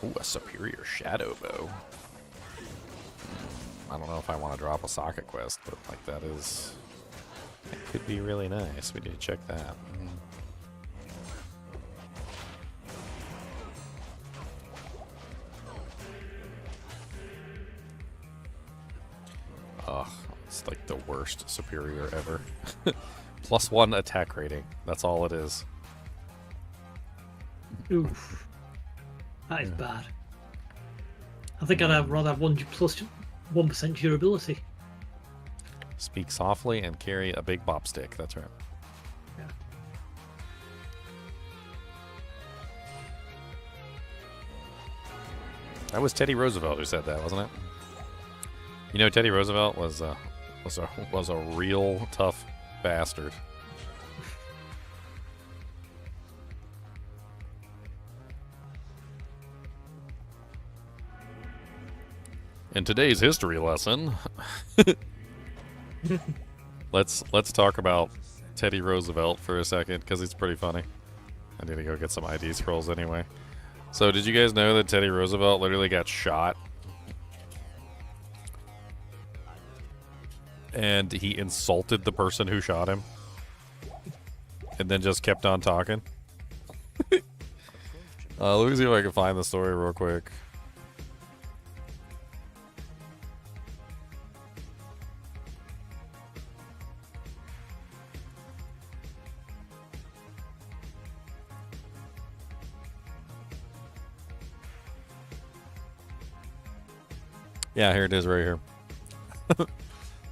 Ooh, a superior shadow bow. I don't know if I want to drop a socket quest, but like that could be really nice. We need to check that. Ugh, it's like the worst superior ever. +1 attack rating. That's all it is. Oof. That is bad. I think I'd rather have one plus 1% durability. Speak softly and carry a big bop stick. That's right. Yeah. That was Teddy Roosevelt who said that, wasn't it? You know, Teddy Roosevelt was a real tough bastard. In today's history lesson, let's talk about Teddy Roosevelt for a second because it's pretty funny. I need to go get some ID scrolls anyway. So, did you guys know that Teddy Roosevelt literally got shot? And he insulted the person who shot him. And then just kept on talking. Let me see if I can find the story real quick. Yeah, here it is right here.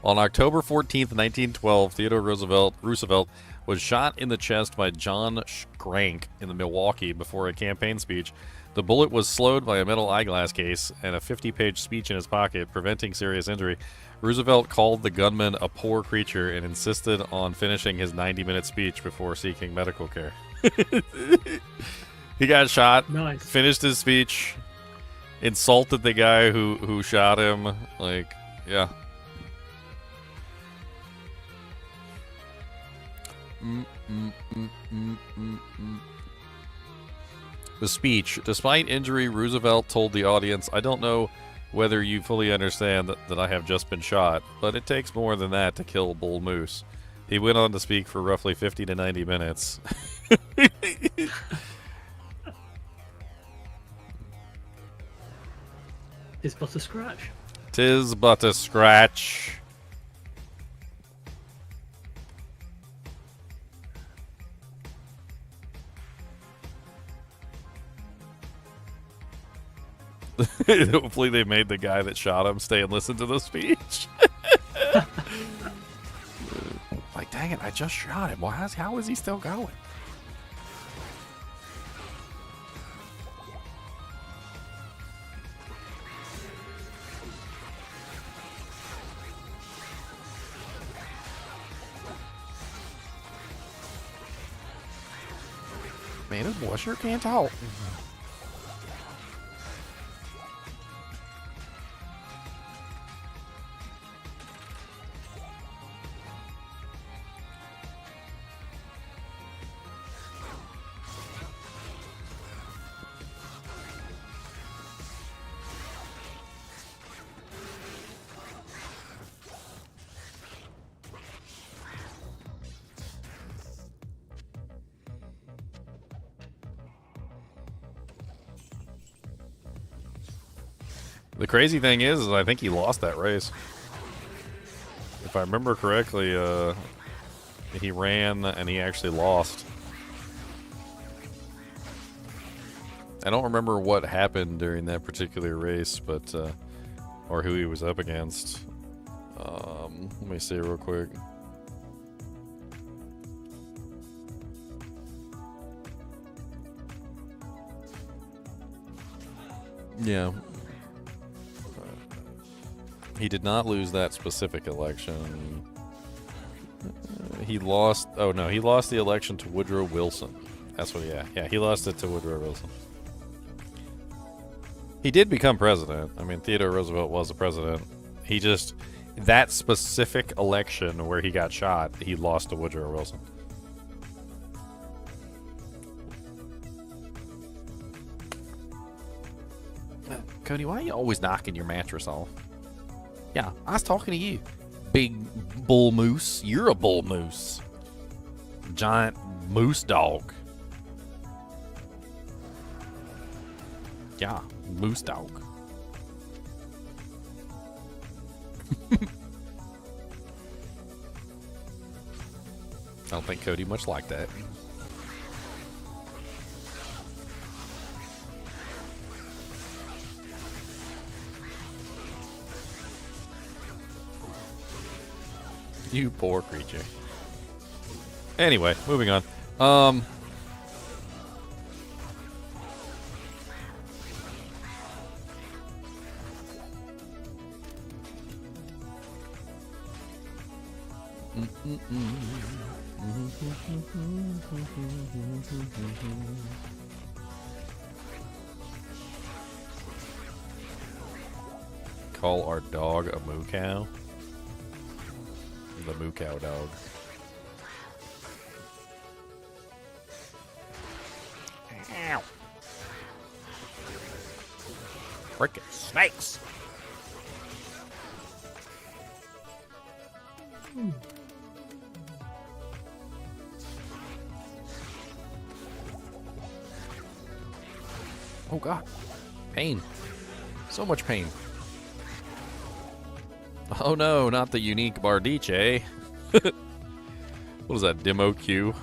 On October 14th, 1912, Theodore Roosevelt was shot in the chest by John Schrank in the Milwaukee before a campaign speech. The bullet was slowed by a metal eyeglass case and a 50-page speech in his pocket, preventing serious injury. Roosevelt called the gunman a poor creature and insisted on finishing his 90-minute speech before seeking medical care. He got shot, Nice. finished his speech, insulted the guy who shot him. Like, yeah. The speech. Despite injury, Roosevelt told the audience, "I don't know whether you fully understand that I have just been shot, but it takes more than that to kill a bull moose." He went on to speak for roughly 50 to 90 minutes. It's but a scratch. 'Tis but a scratch. Hopefully they made the guy that shot him stay and listen to the speech. Like, dang it, I just shot him. Well, how is he still going? Man, this boy sure can't talk. The crazy thing is I think he lost that race. If I remember correctly, he ran and he actually lost. I don't remember what happened during that particular race, but or who he was up against. Let me see real quick. Yeah. He did not lose that specific election. He lost... Oh, no. He lost the election to Woodrow Wilson. That's what... Yeah, he lost it to Woodrow Wilson. He did become president. I mean, Theodore Roosevelt was the president. He just... That specific election where he got shot, he lost to Woodrow Wilson. Cody, why are you always knocking your mattress off? Yeah, I was talking to you. Big bull moose. You're a bull moose. Giant moose dog. Yeah, moose dog. I don't think Cody much like that. You poor creature. Anyway, moving on. Call our dog a moo cow. The moo cow dog. Ow. Frickin' snakes. Oh god. Pain. So much pain. Oh no, not the unique Bardiche. What is that, demo Q?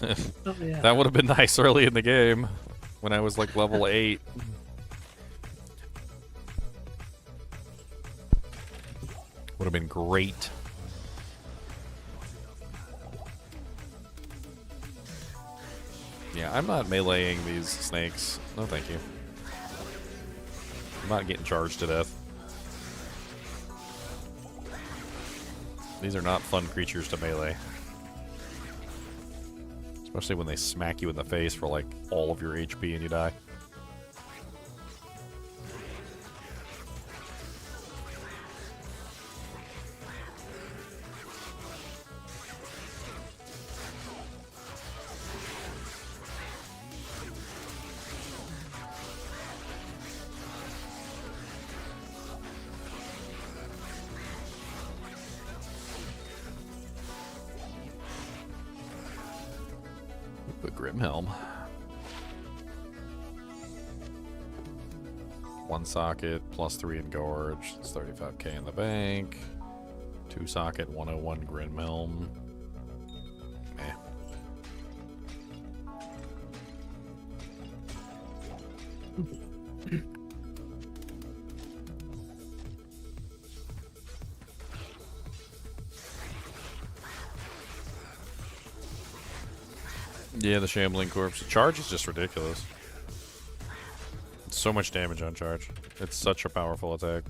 Oh, yeah. That would have been nice early in the game when I was like level 8. Would have been great. Yeah, I'm not meleeing these snakes. No, thank you. I'm not getting charged to death. These are not fun creatures to melee. Especially when they smack you in the face for like all of your HP and you die. The Grimhelm. One socket, +3 in Gorge. It's 35k in the bank. 2 socket, 101 Grimhelm. Meh. Yeah, the Shambling Corpse. The charge is just ridiculous. It's so much damage on charge. It's such a powerful attack.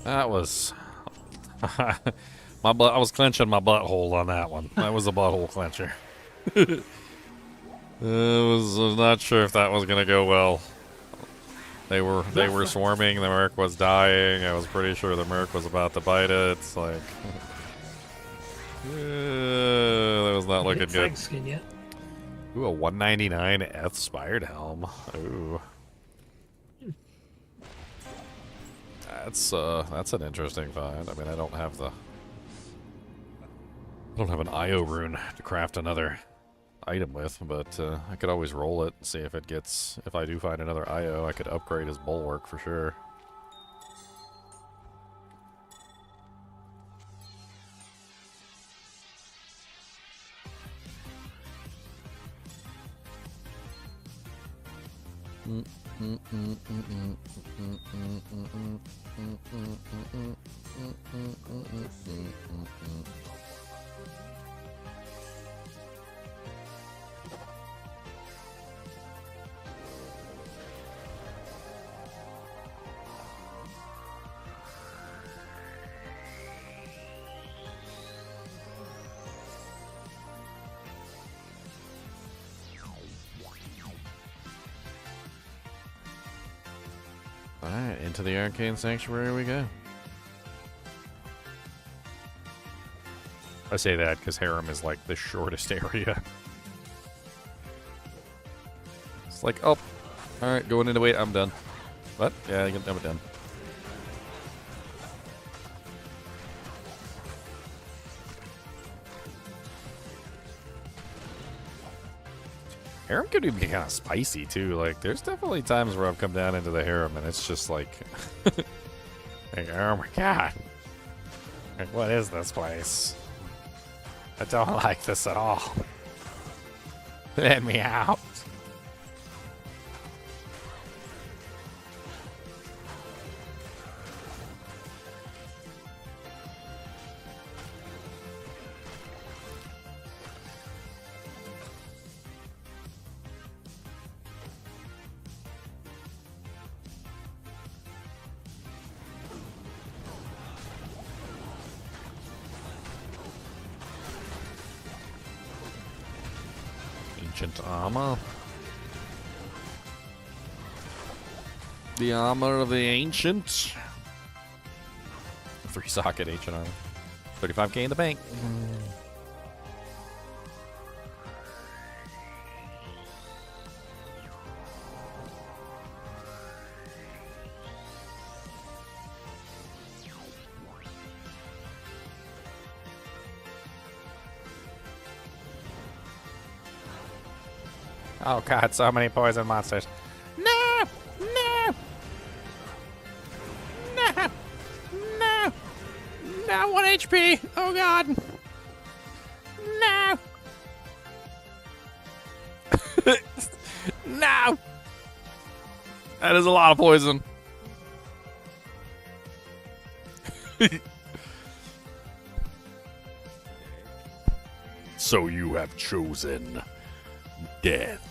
That was my butt. I was clenching my butthole on that one. That was a butthole clencher. I was not sure if that was gonna go well. They were swarming. The Merc was dying. I was pretty sure the Merc was about to bite it. It's like that was not looking good. Skin yet? Ooh, a 199 F Spired Helm. Ooh. That's an interesting find. I mean, I don't have an IO rune to craft another item with, but I could always roll it and see if it gets. If I do find another IO, I could upgrade his bulwark for sure. Alright, into the Arcane Sanctuary we go. I say that because Harem is like the shortest area. It's like, oh, alright, going into wait, I'm done. What? Yeah, I'm done. Harem could even be kind of spicy too. Like, there's definitely times where I've come down into the Harem and it's just like, like, oh my god, like, what is this place? I don't like this at all. Let me out. Ancient armor. The armor of the ancient. 3 socket ancient armor. 35k in the bank. Oh god, so many poison monsters. No! No! No! No! No, 1 HP! Oh god! No! No! That is a lot of poison. So you have chosen death.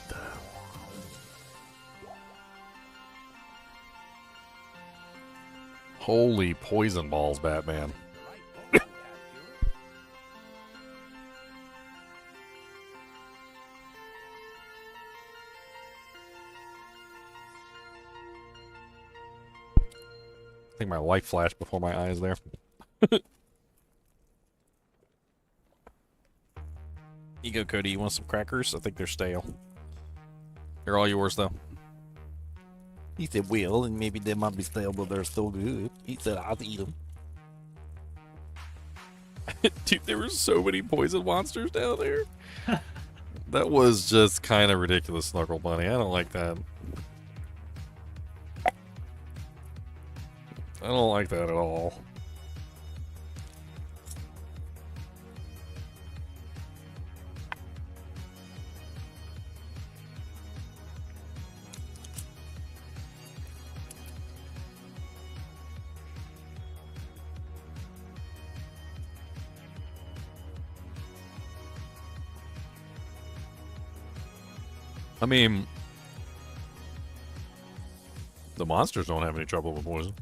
Holy poison balls, Batman. I think my light flashed before my eyes there. You go, Cody. You want some crackers? I think they're stale. They're all yours, though. He said, well, and maybe they might be stale, but they're still good. He said, I'll eat them. Dude, there were so many poison monsters down there. That was just kind of ridiculous, Snuggle Bunny. I don't like that. I don't like that at all. I mean, the monsters don't have any trouble with poison.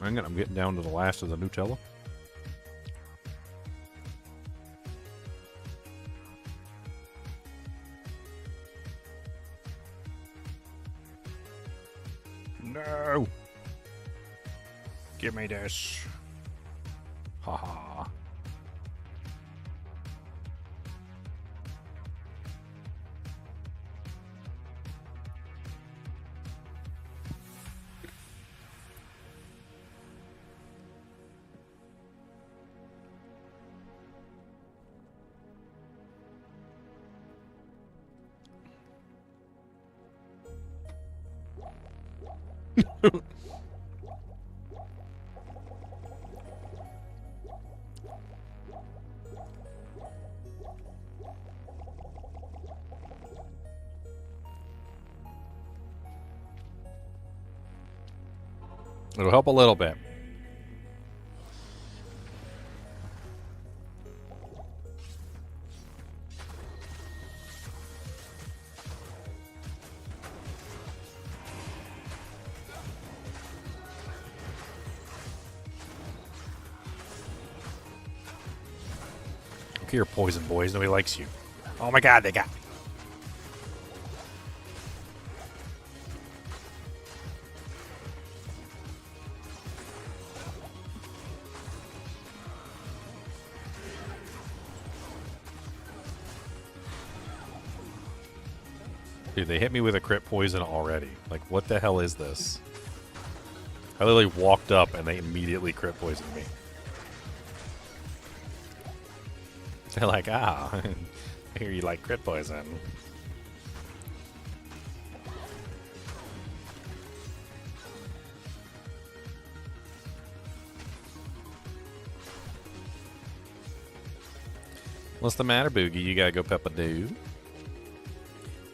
I'm getting down to the last of the Nutella. No! Give me this. Haha. It'll help a little bit. Look here, poison boys. Nobody likes you. Oh my god, they got me. Dude, they hit me with a crit poison already. Like, what the hell is this? I literally walked up and they immediately crit poisoned me. They're like, ah, I hear you like crit poison. What's the matter, Boogie? You gotta go pep-a-doo?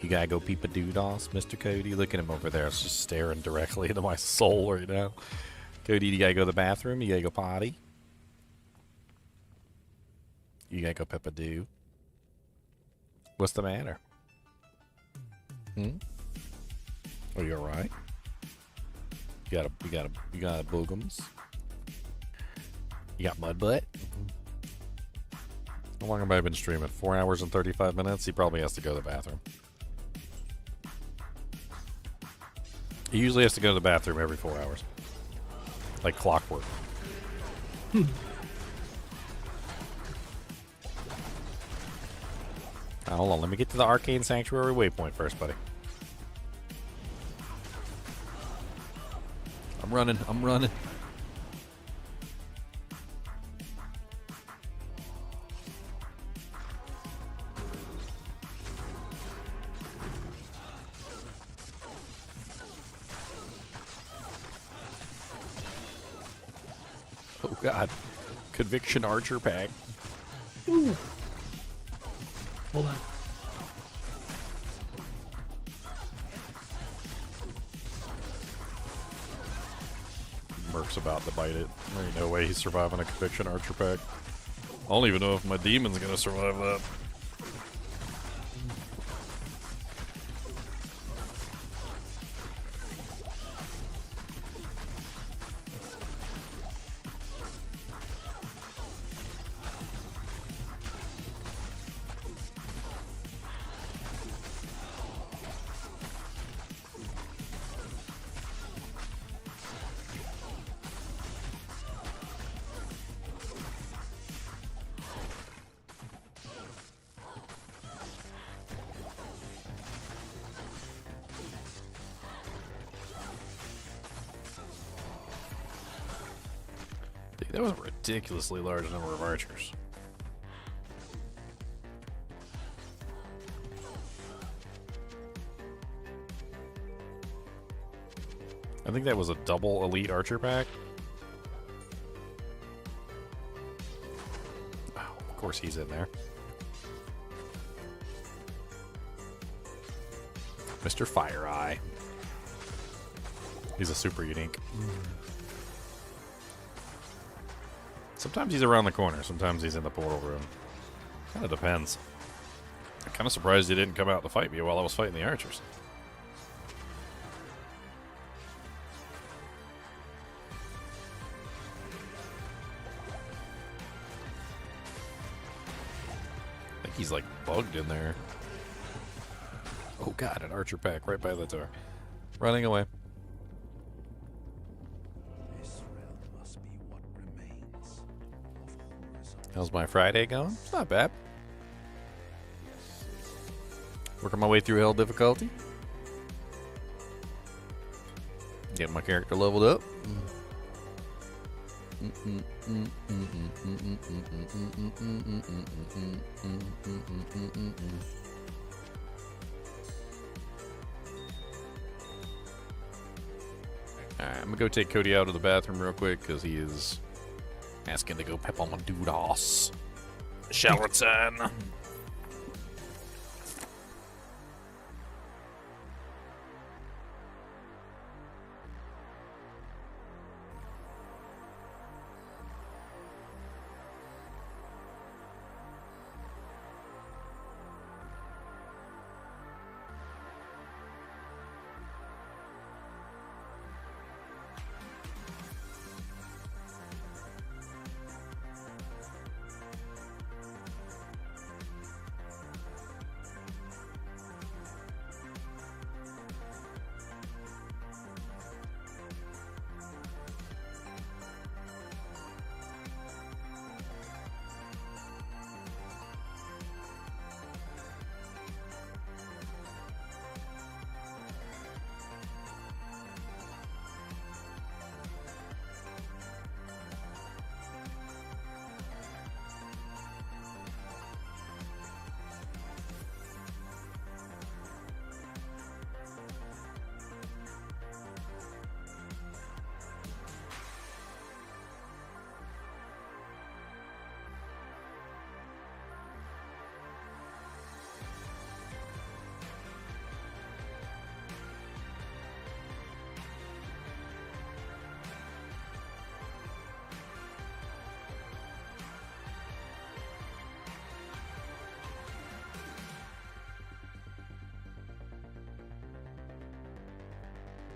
You gotta go peep-a-doo-dos, Mr. Cody? Look at him over there. It's just staring directly into my soul right now. Cody, you gotta go to the bathroom? You gotta go potty? You gotta go pep-a-doo? What's the matter? Are you alright? You got boogums? You got mud butt? How long have I been streaming? 4 hours and 35 minutes? He probably has to go to the bathroom. He usually has to go to the bathroom every 4 hours. Like clockwork. Hold on, let me get to the Arcane Sanctuary waypoint first, buddy. I'm running. I'm running. Oh God. Conviction Archer pack. Ooh. Hold on. Merc's about to bite it. There ain't no way he's surviving a Conviction Archer pack. I don't even know if my demon's gonna survive that. That was a ridiculously large number of archers. I think that was a double elite archer pack. Oh, of course he's in there. Mr. Fire Eye. He's a super unique. Sometimes he's around the corner, sometimes he's in the portal room. Kind of depends. I'm kind of surprised he didn't come out to fight me while I was fighting the archers. I think he's like bugged in there. Oh God, an archer pack right by the door. Running away. This realm must be what remains of horizon. How's my Friday going? It's not bad. Working my way through hell difficulty. Getting my character leveled up. Alright, I'm gonna go take Cody out of the bathroom real quick because he is asking to go pep on my dude hoss. Shall return.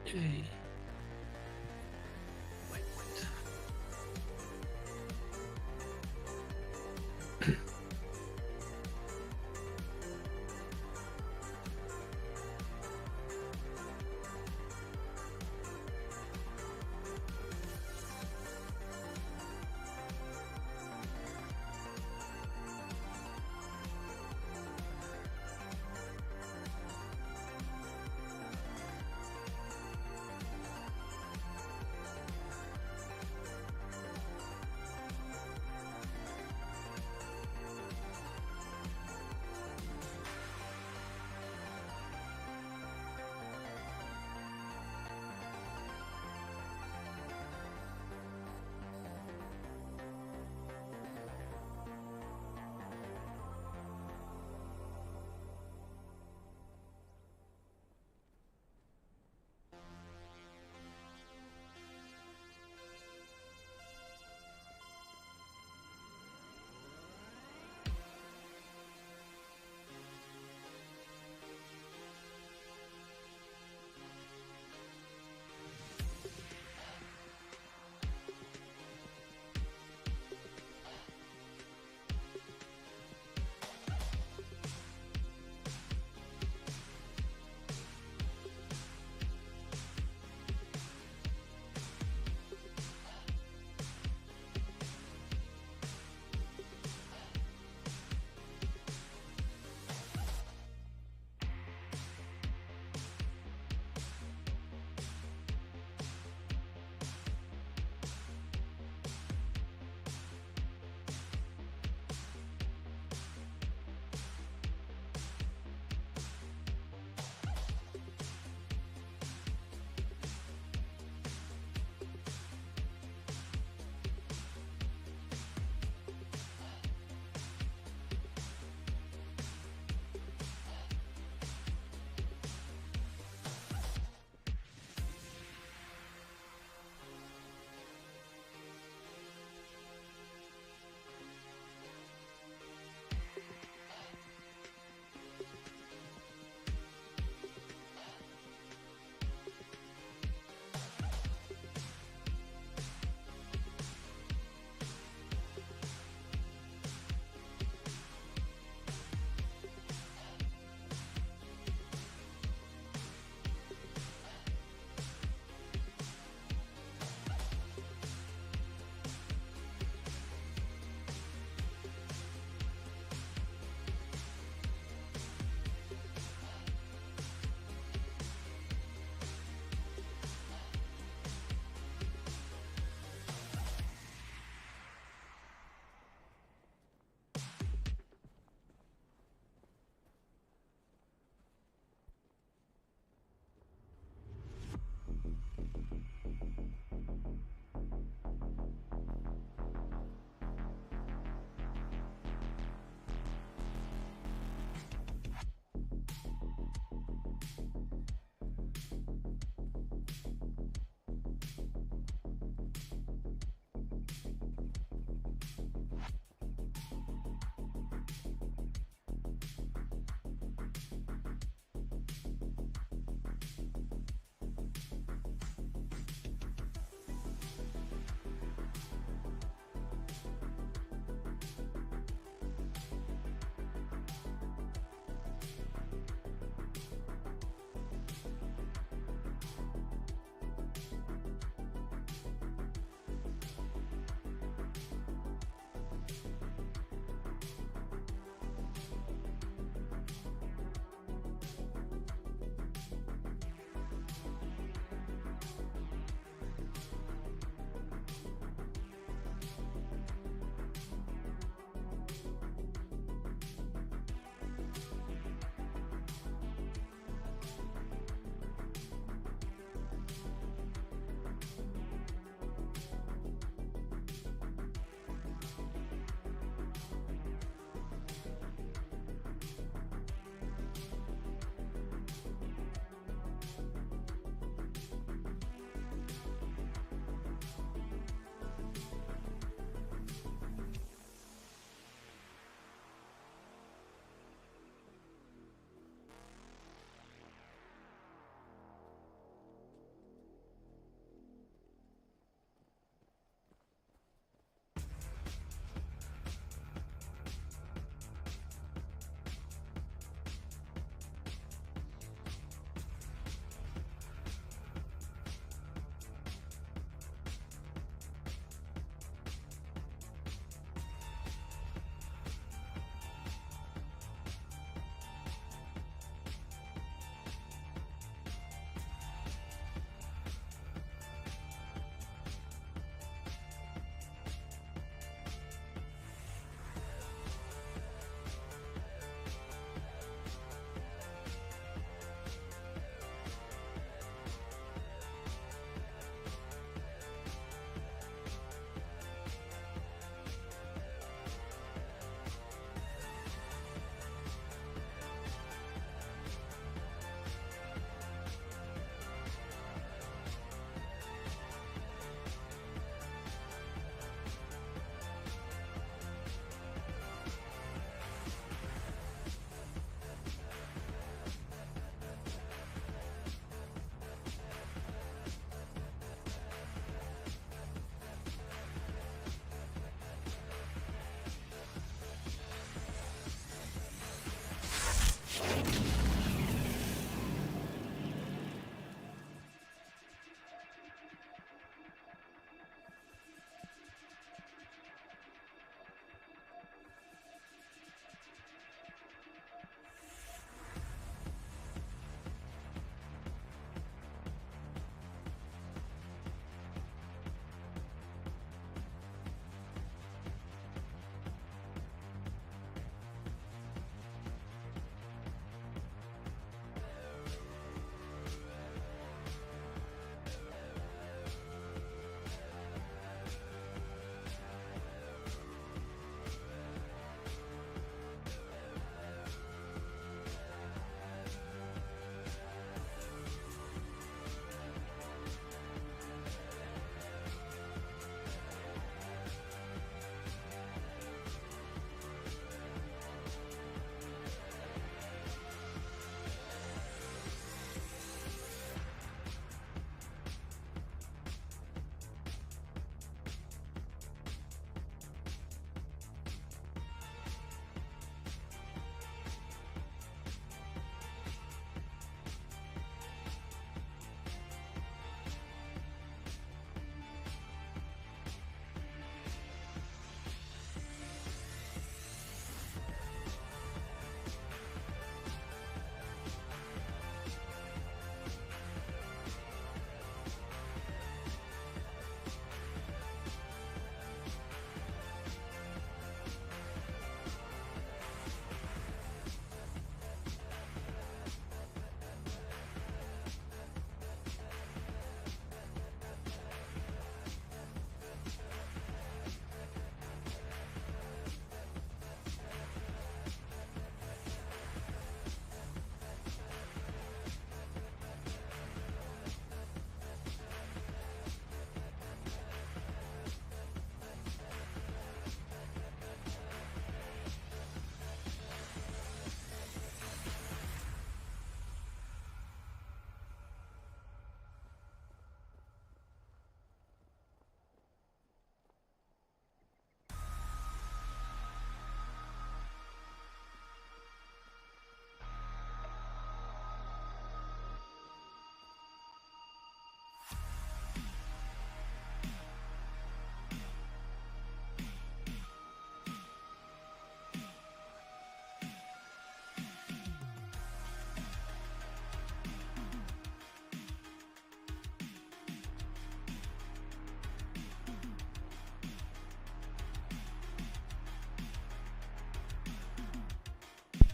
Okay. Wait.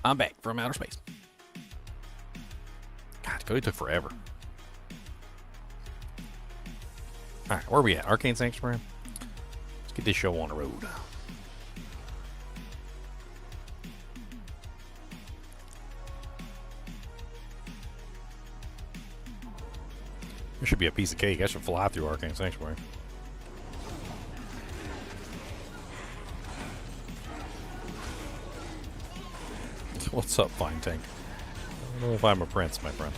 I'm back from outer space. God, Cody took forever. Alright, where are we at? Arcane Sanctuary? Let's get this show on the road. There should be a piece of cake. I should fly through Arcane Sanctuary. What's up, Fine Tank? I don't know if I'm a prince, my friend.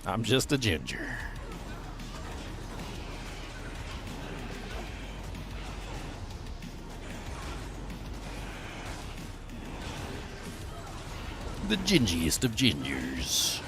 I'm just a ginger. The gingiest of gingers.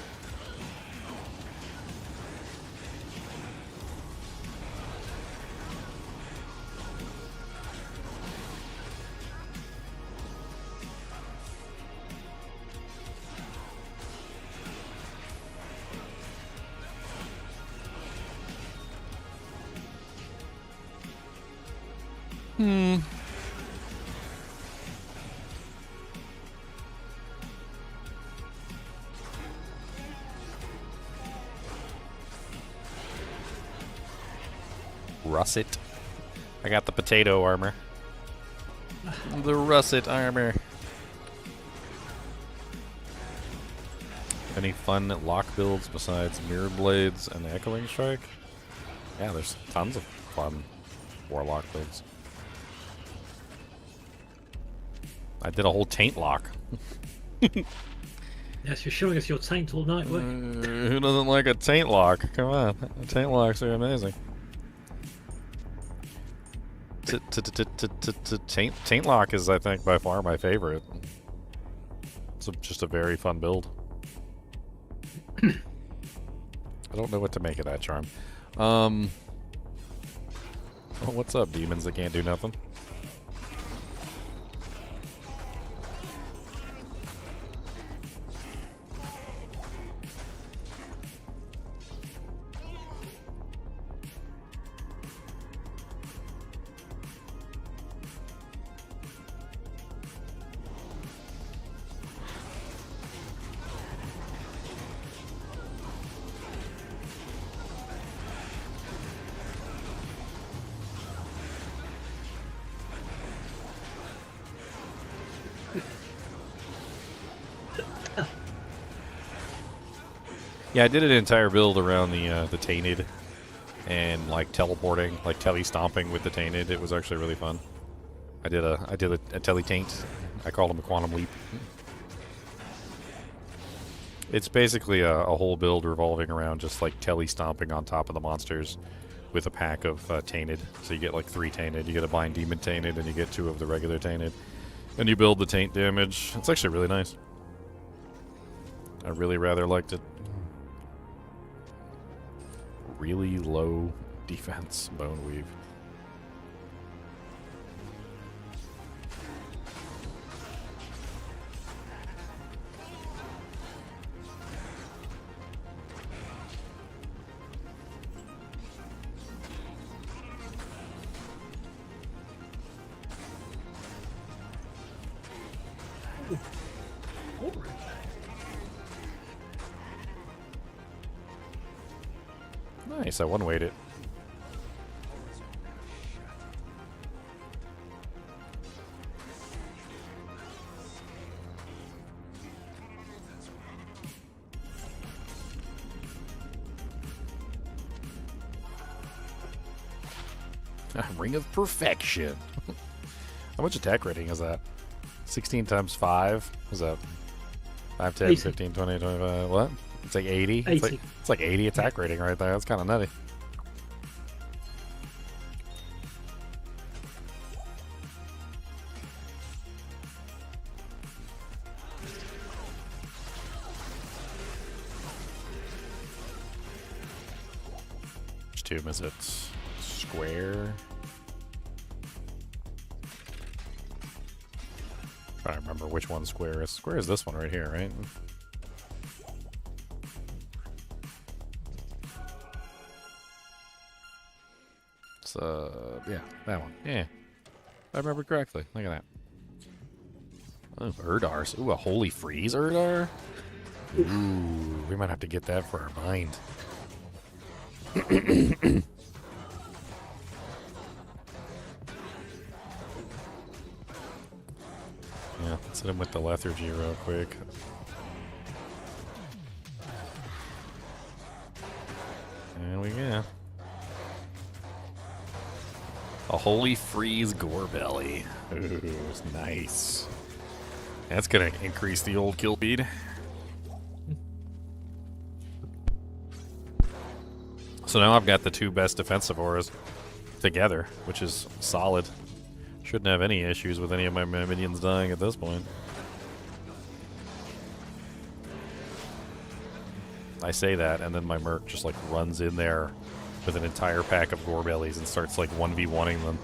Russet. I got the potato armor. The russet armor. Any fun lock builds besides Mirror Blades and Echoing Strike? Yeah, there's tons of fun Warlock builds. I did a whole Taint lock. Yes, you're showing us your taint all night, work. Who doesn't like a Taint lock? Come on, Taint locks are amazing. Taint lock is, I think, by far my favorite. It's just a very fun build. I don't know what to make of that charm. Oh, what's up, demons that can't do nothing? Yeah, I did an entire build around the Tainted and like teleporting, like tele-stomping with the Tainted. It was actually really fun. I did a tele-taint. I called him a quantum leap. It's basically a whole build revolving around just like tele-stomping on top of the monsters with a pack of Tainted. So you get like 3 Tainted. You get a Bind Demon Tainted and you get 2 of the regular Tainted. And you build the Taint damage. It's actually really nice. I really rather liked it. Really low defense Bone Weave. Nice, I one-weighted it. Ring of Perfection. How much attack rating is that? 16 times 5? Is that 5, 10, 15, 20, 25? What? It's like 80? 80. It's like 80 attack rating right there. That's kind of nutty. Which tomb is it? Square? Trying to remember which one square is. Square is this one right here, right? Yeah, that one. Yeah. I remember correctly. Look at that. Oh, Erdars. Ooh, a Holy Freeze Erdar? Ooh, we might have to get that for our bind. Yeah, let's hit him with the lethargy real quick. There we go. A Holy Freeze Gorebelly. Ooh, it's nice. That's gonna increase the old kill speed. So now I've got the two best defensive auras together, which is solid. Shouldn't have any issues with any of my minions dying at this point. I say that, and then my merc just like runs in there with an entire pack of Gorebellies and starts like 1v1ing them.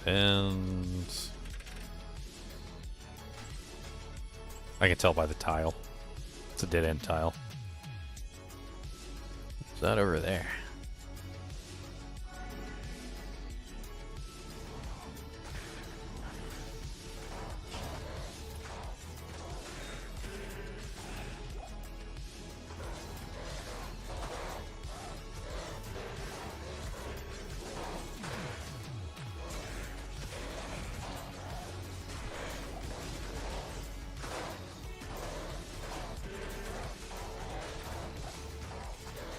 And I can tell by the tile. It's a dead end tile. Is that over there?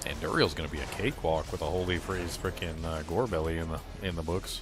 And Duriel's gonna be a cakewalk with a Holy Freeze freaking Gorebelly in the books.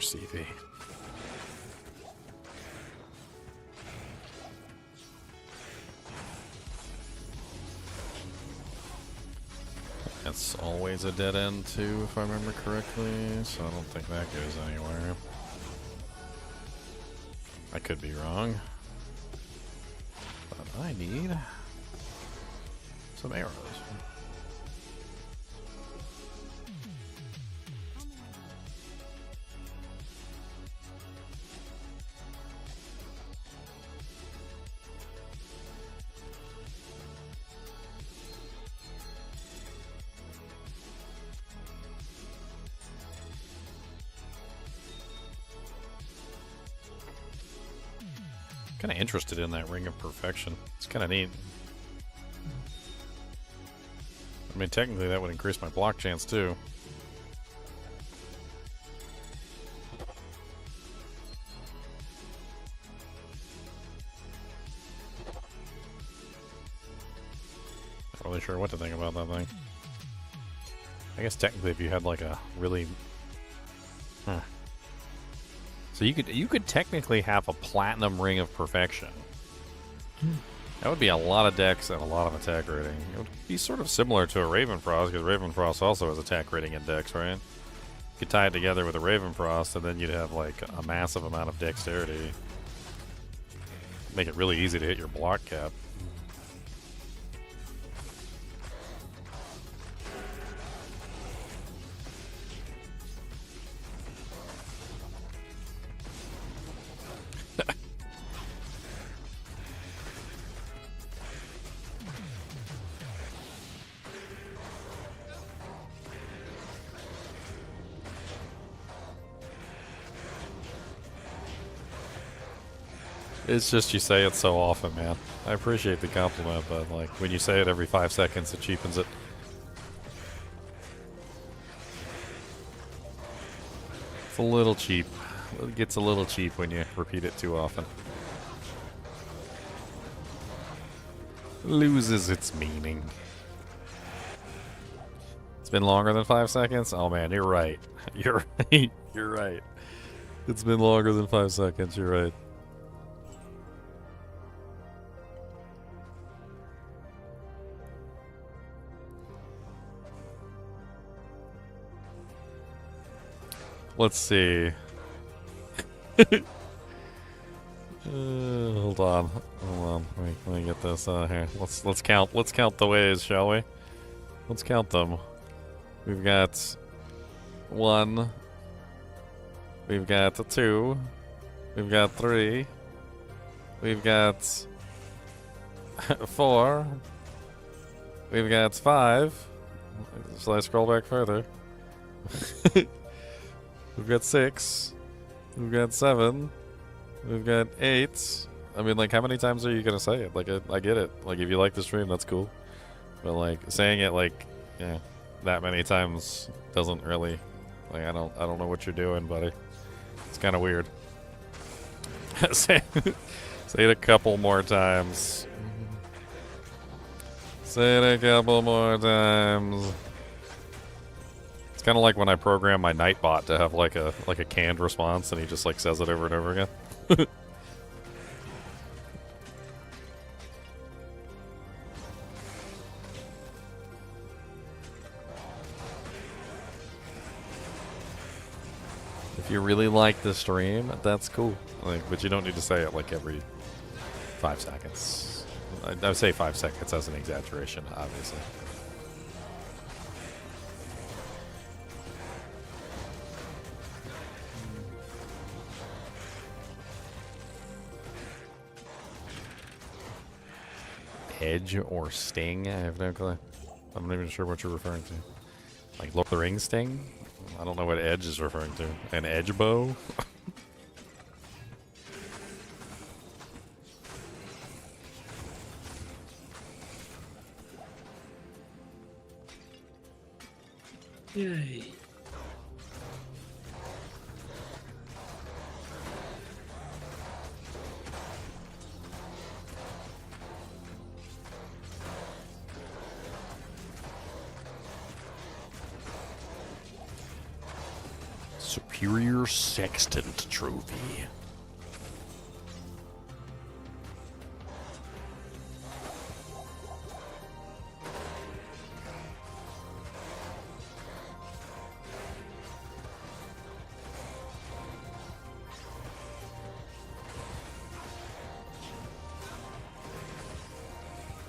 CV. That's always a dead end too, if I remember correctly, so I don't think that goes anywhere. I could be wrong. But I need some arrows. Kind of interested in that Ring of Perfection. It's kind of neat. I mean, technically that would increase my block chance too. Not really sure what to think about that thing. I guess technically if you had like a really... So you could technically have a Platinum Ring of Perfection. That would be a lot of dex and a lot of attack rating. It would be sort of similar to a Ravenfrost, because Ravenfrost also has attack rating and dex, right? You could tie it together with a Ravenfrost, and then you'd have like a massive amount of dexterity. Make it really easy to hit your block cap. It's just you say it so often, man. I appreciate the compliment, but like when you say it every 5 seconds, it cheapens it. It's a little cheap. It gets a little cheap when you repeat it too often. Loses its meaning. It's been longer than 5 seconds? Oh man, you're right. You're right. You're right. It's been longer than 5 seconds, you're right. Let's see. Hold on. Let me get this here. Let's count the ways, shall we? Let's count them. We've got 1. We've got 2. We've got 3. We've got 4. We've got 5. Shall I scroll back further? We've got 6. We've got 7. We've got 8. I mean, like, how many times are you gonna say it? Like, I get it. Like, if you like the stream, that's cool. But like, saying it like, yeah, that many times doesn't really. Like, I don't know what you're doing, buddy. It's kind of weird. say it a couple more times. Say it a couple more times. It's kind of like when I program my Nightbot to have like a canned response, and he just like says it over and over again. If you really like the stream, that's cool. Like, but you don't need to say it like every 5 seconds. I would say 5 seconds as an exaggeration, obviously. Edge or Sting? I have no clue. I'm not even sure what you're referring to. Like Lord of the Rings Sting? I don't know what Edge is referring to. An edge bow? Yay. Superior Sextant Trophy.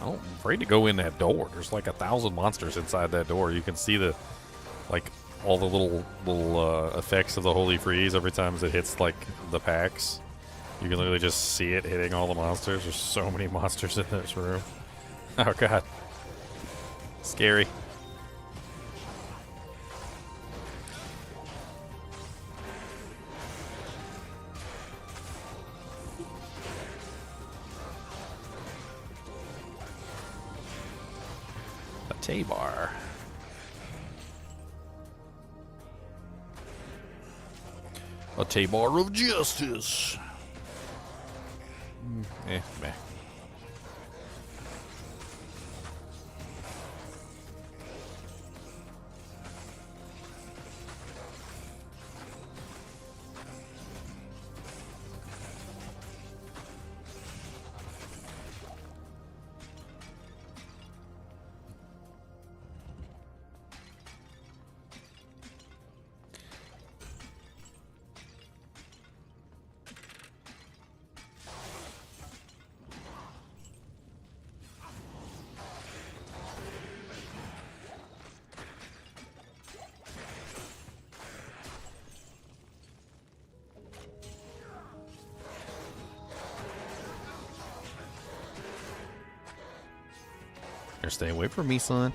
I'm afraid to go in that door. There's like 1,000 monsters inside that door. You can see the, like, all the little effects of the Holy Freeze every time it hits like the packs. You can literally just see it hitting all the monsters. There's so many monsters in this room. Oh god. Scary. A T-bar. A T-bar of justice. Meh. Stay away from me, son.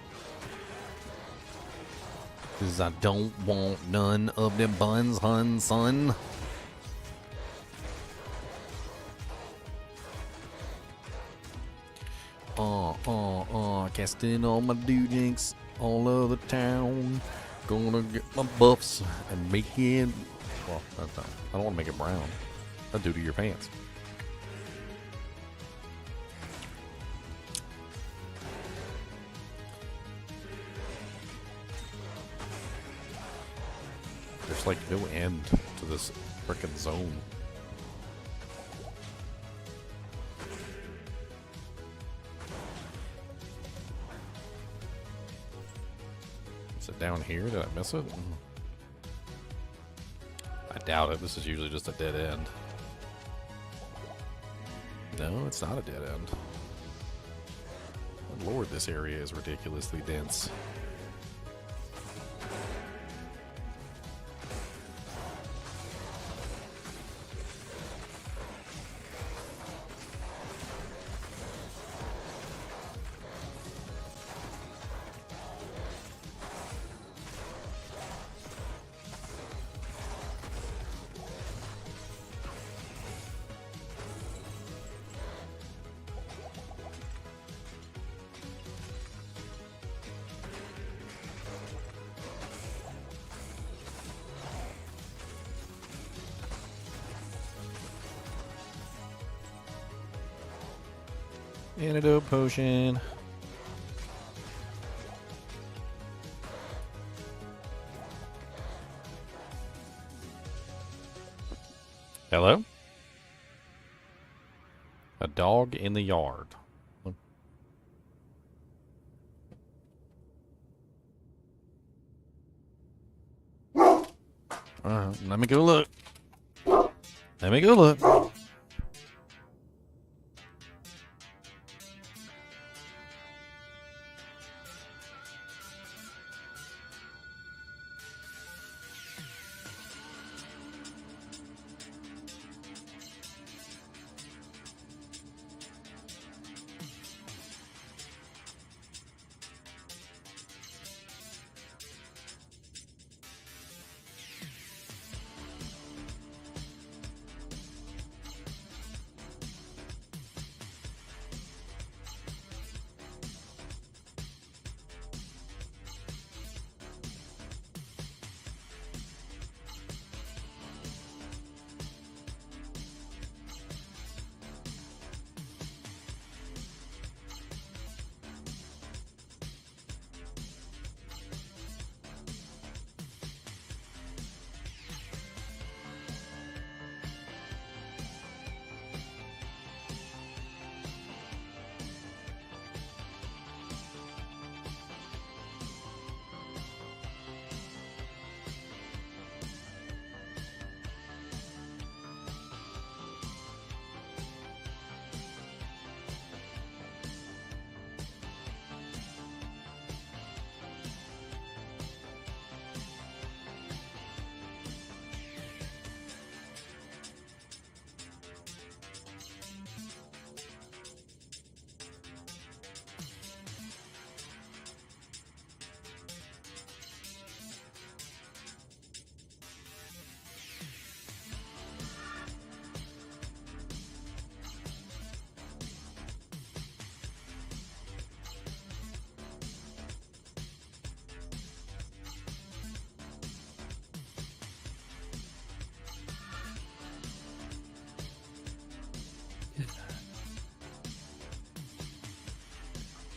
Cause I don't want none of them buns, hun, son. Casting all my dujinks all over town. Gonna get my buffs and make it. Well, that's not, I don't want to make it brown. That'd do to your pants. There's like no end to this frickin' zone. Is it down here? Did I miss it? I doubt it. This is usually just a dead end. No, it's not a dead end. Oh, Lord, this area is ridiculously dense. Antidote potion. Hello? A dog in the yard. Let me go look. Let me go look.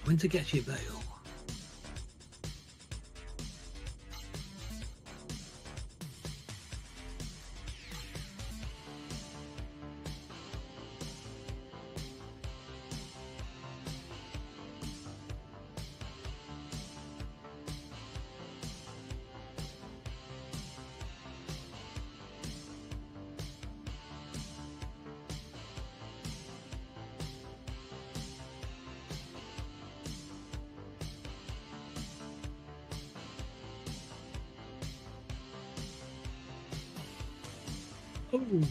When to get your bail? Oh.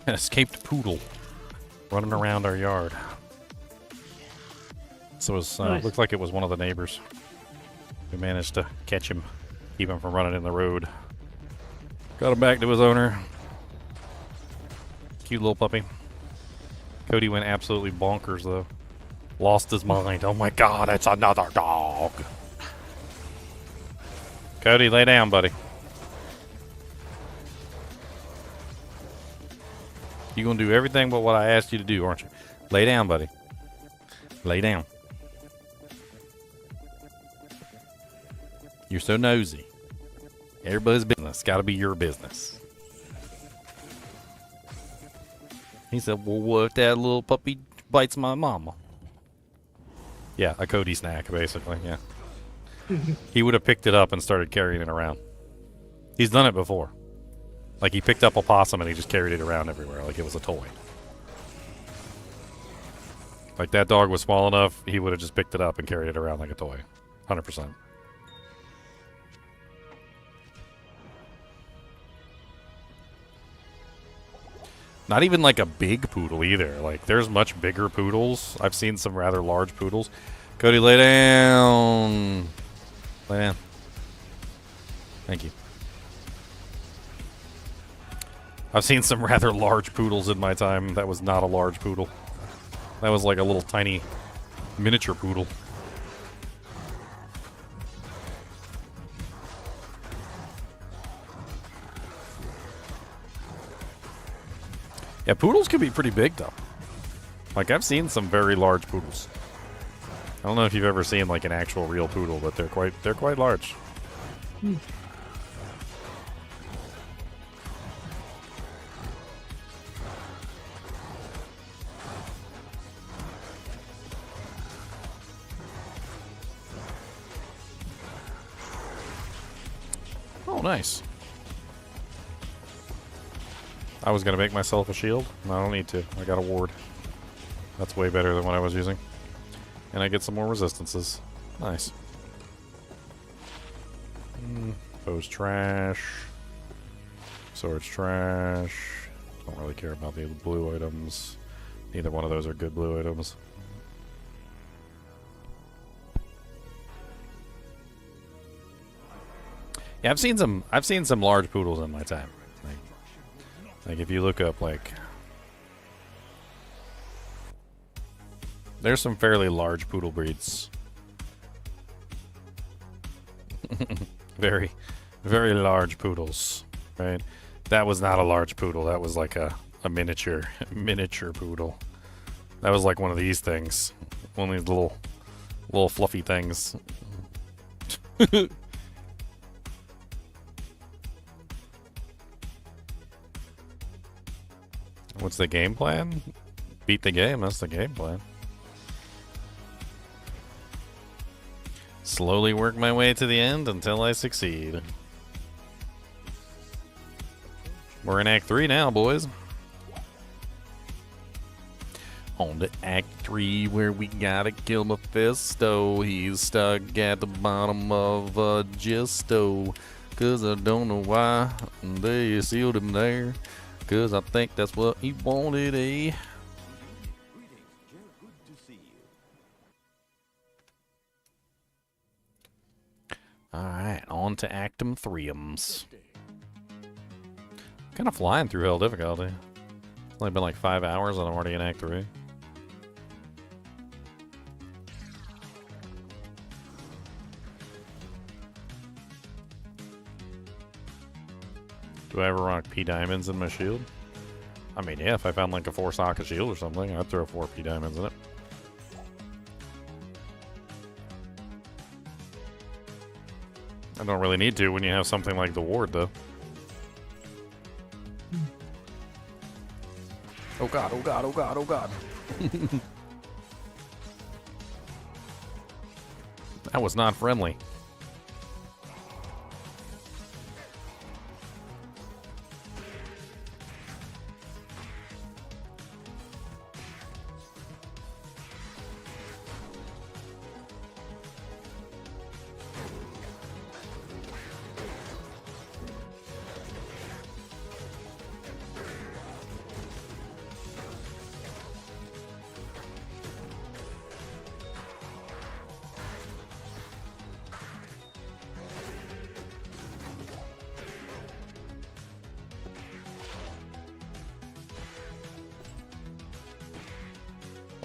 An escaped poodle running around our yard. So it was, Nice. looked like it was one of the neighbors. We managed to catch him, keep him from running in the road. Got him back to his owner. Cute little puppy. Cody went absolutely bonkers though. Lost his mind. Oh my god, it's another dog. Cody, lay down, buddy. You're gonna do everything but what I asked you to do, aren't you? Lay down, buddy. Lay down. You're so nosy. Everybody's business. Gotta be your business. He said, well, what if that little puppy bites my mama? Yeah, a Cody snack, basically, yeah. He would have picked it up and started carrying it around. He's done it before. Like, he picked up a possum and he just carried it around everywhere like it was a toy. Like, that dog was small enough, he would have just picked it up and carried it around like a toy. 100%. Not even like a big poodle either. Like, there's much bigger poodles. I've seen some rather large poodles. Cody, lay down. Lay down. Thank you. I've seen some rather large poodles in my time. That was not a large poodle. That was like a little tiny miniature poodle. Yeah, poodles can be pretty big though. Like I've seen some very large poodles. I don't know if you've ever seen like an actual real poodle, but they're quite large. Oh, nice. I was gonna make myself a shield. No, I don't need to. I got a ward. That's way better than what I was using. And I get some more resistances. Nice. Bow's trash. Sword's trash. Don't really care about the blue items. Neither one of those are good blue items. Yeah, I've seen some large poodles in my time. Like if you look up like there's some fairly large poodle breeds. Very, very large poodles, right? That was not a large poodle. That was like a miniature poodle. That was like one of these things. One of these little fluffy things. What's the game plan? Beat the game, that's the game plan. Slowly work my way to the end until I succeed. We're in Act 3 now, boys. On to Act 3 where we gotta kill Mephisto. He's stuck at the bottom of a gisto. Cause I don't know why they sealed him there. Cause I think that's what he wanted, eh? Alright, on to Actum 3ums. Kind of flying through hell difficulty. It's only been like 5 hours and I'm already in Act 3. Do I ever rock P diamonds in my shield? I mean, yeah, if I found like a 4-socket shield or something, I'd throw 4 P diamonds in it. I don't really need to when you have something like the ward, though. Oh god, oh god, oh god, oh god. That was not friendly.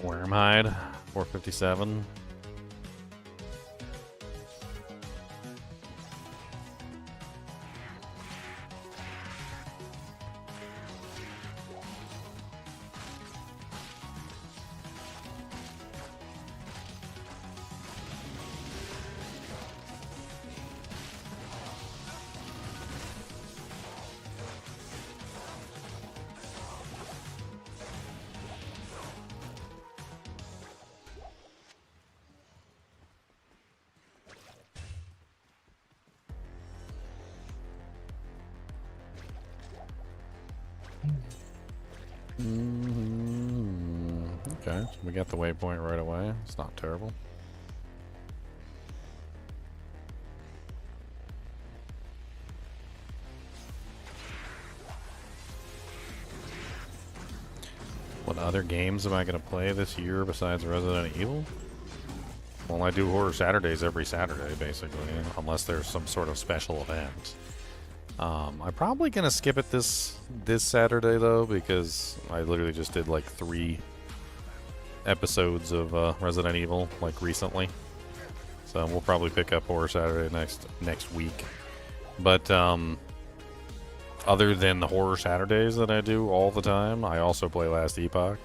Wormhide, 457. Okay, so we got the waypoint right away. It's not terrible. What other games am I going to play this year besides Resident Evil? Well, I do Horror Saturdays every Saturday, basically, unless there's some sort of special event. I'm probably gonna skip it this Saturday though, because I literally just did like 3 episodes of Resident Evil like recently. So we'll probably pick up Horror Saturday next week. But other than the Horror Saturdays that I do all the time, I also play Last Epoch.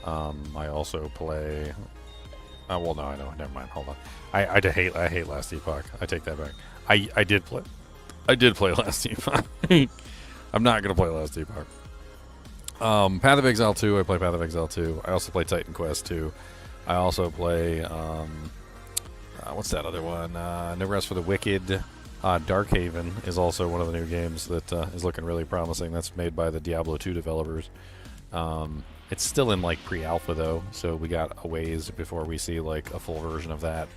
I also play. Well, no, I know. Never mind. Hold on. I hate Last Epoch. I take that back. I did play Last Epoch. I'm not gonna play Last Epoch. Path of Exile 2. I play Path of Exile 2. I also play Titan Quest 2. I also play what's that other one? No Rest for the Wicked. Darkhaven is also one of the new games that is looking really promising. That's made by the Diablo 2 developers. It's still in like pre-alpha though, so we got a ways before we see like a full version of that.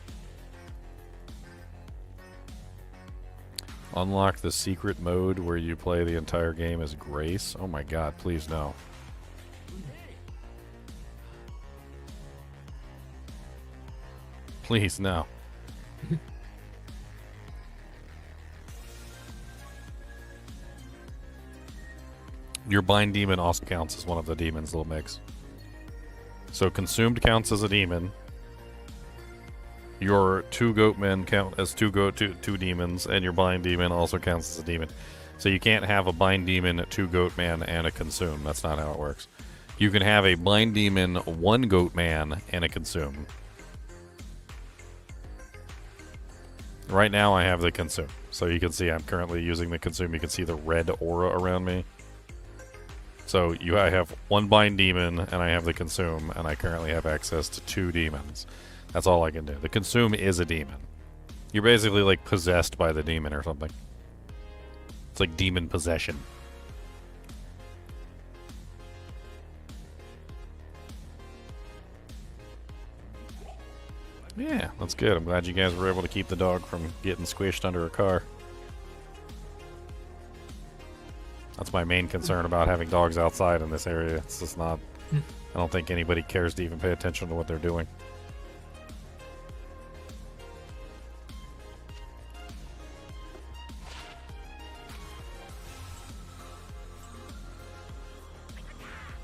Unlock the secret mode where you play the entire game as Grace. Oh my god, please no. Please no. Your Bind Demon also counts as one of the demons, Little Mix. So Consumed counts as a demon. Your 2 Goatmen count as two demons, and your Bind Demon also counts as a demon. So you can't have a Bind Demon, 2 Goatman, and a Consume. That's not how it works. You can have a Bind Demon, 1 Goatman, and a Consume. Right now I have the Consume. So you can see I'm currently using the Consume. You can see the red aura around me. So I have 1 Bind Demon, and I have the Consume, and I currently have access to 2 demons. That's all I can do. The Consume is a demon. You're basically like possessed by the demon or something. It's like demon possession. Yeah, that's good. I'm glad you guys were able to keep the dog from getting squished under a car. That's my main concern about having dogs outside in this area. It's just not... I don't think anybody cares to even pay attention to what they're doing.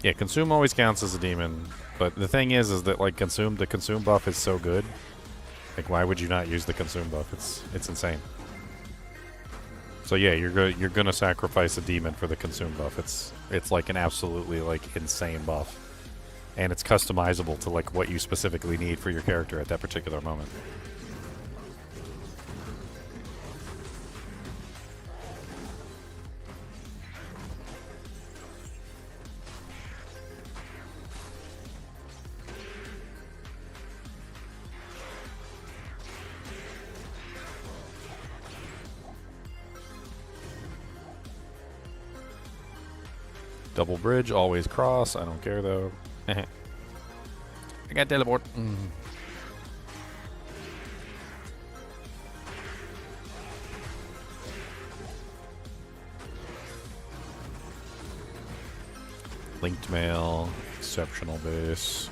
Yeah, Consume always counts as a demon, but the thing is that like the Consume buff is so good. Like, why would you not use the Consume buff? It's insane. So yeah, you're gonna sacrifice a demon for the Consume buff. It's like an absolutely like insane buff, and it's customizable to like what you specifically need for your character at that particular moment. Double bridge, always cross. I don't care though. I got teleport. Linked mail, exceptional base.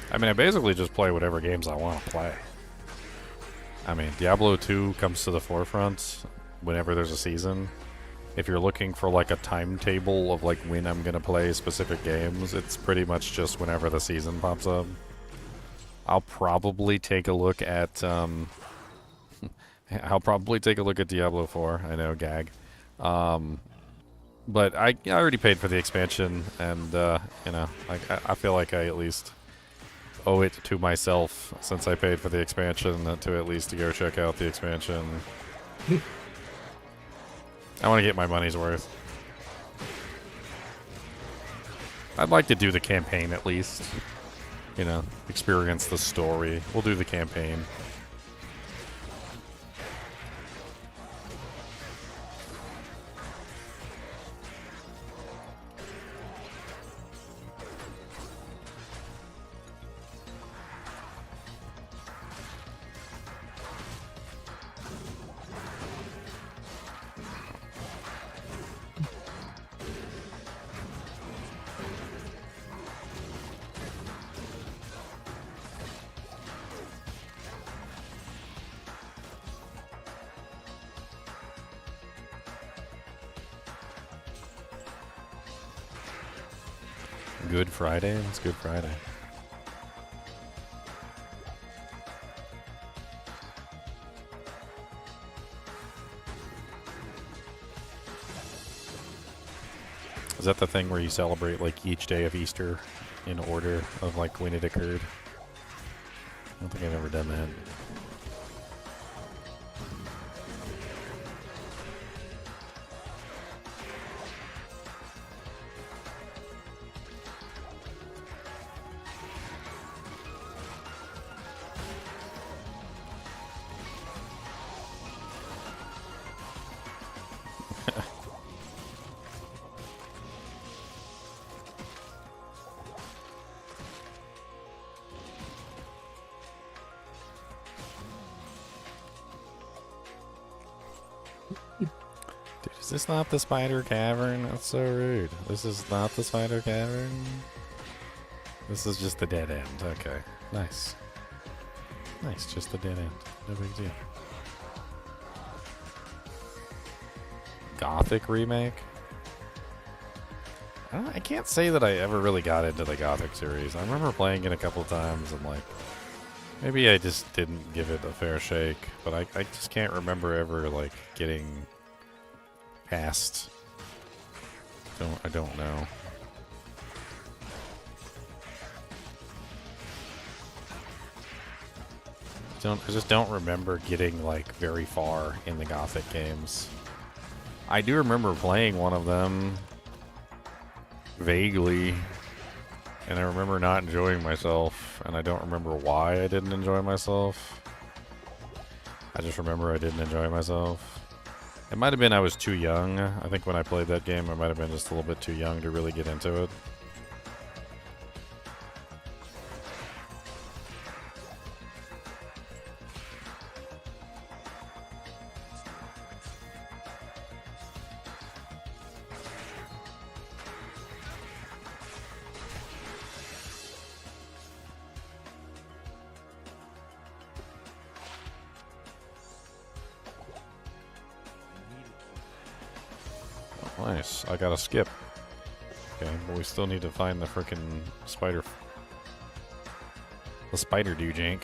I mean, I basically just play whatever games I want to play. I mean, Diablo 2 comes to the forefront whenever there's a season. If you're looking for like a timetable of like when I'm gonna play specific games, it's pretty much just whenever the season pops up. I'll probably take a look at Diablo 4. I know, gag. But I already paid for the expansion, and you know, like I feel like I at least owe it to myself, since I paid for the expansion, to at least go check out the expansion. I want to get my money's worth. I'd like to do the campaign at least. You know, experience the story. We'll do the campaign. Good Friday? It's Good Friday. Is that the thing where you celebrate like each day of Easter in order of like when it occurred? I don't think I've ever done that. Is this not the spider cavern? That's so rude. This is not the spider cavern? This is just the dead end. Okay. Nice. Nice, just the dead end. No big deal. Gothic remake? I can't say that I ever really got into the Gothic series. I remember playing it a couple times and like, maybe I just didn't give it a fair shake, but I just can't remember ever like getting past. I don't know. I just don't remember getting like very far in the Gothic games. I do remember playing one of them vaguely, and I remember not enjoying myself, and I don't remember why I didn't enjoy myself. I just remember I didn't enjoy myself. It might have been I was too young. I think when I played that game, I might have been just a little bit too young to really get into it. Nice. I got a skip. Okay, but we still need to find the frickin' spider. The spider do jank.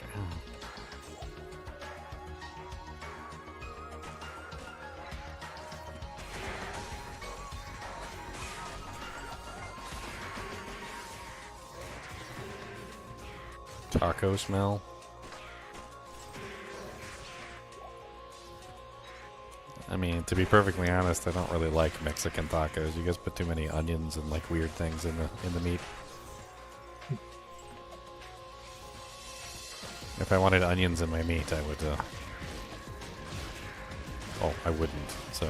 Taco smell. I mean, to be perfectly honest, I don't really like Mexican tacos. You guys put too many onions and like weird things in the meat. If I wanted onions in my meat, I would. Oh, I wouldn't. So.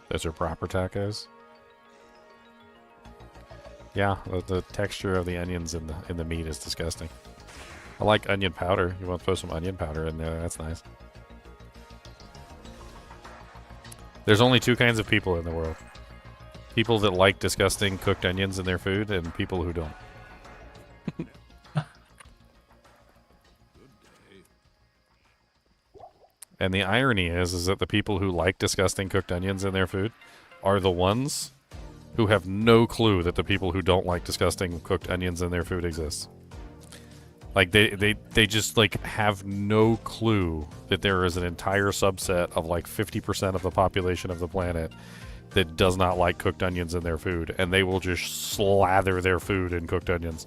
Those are proper tacos. Yeah, the texture of the onions in the meat is disgusting. I like onion powder. You want to throw some onion powder in there? That's nice. There's only two kinds of people in the world: people that like disgusting cooked onions in their food, and people who don't. And the irony is that the people who like disgusting cooked onions in their food are the ones who have no clue that the people who don't like disgusting cooked onions in their food exist. Like, they just, like, have no clue that there is an entire subset of, like, 50% of the population of the planet that does not like cooked onions in their food, and they will just slather their food in cooked onions.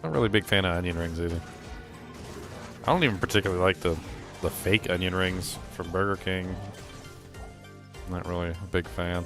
Not really a big fan of onion rings either. I don't even particularly like the the fake onion rings from Burger King. Not really a big fan.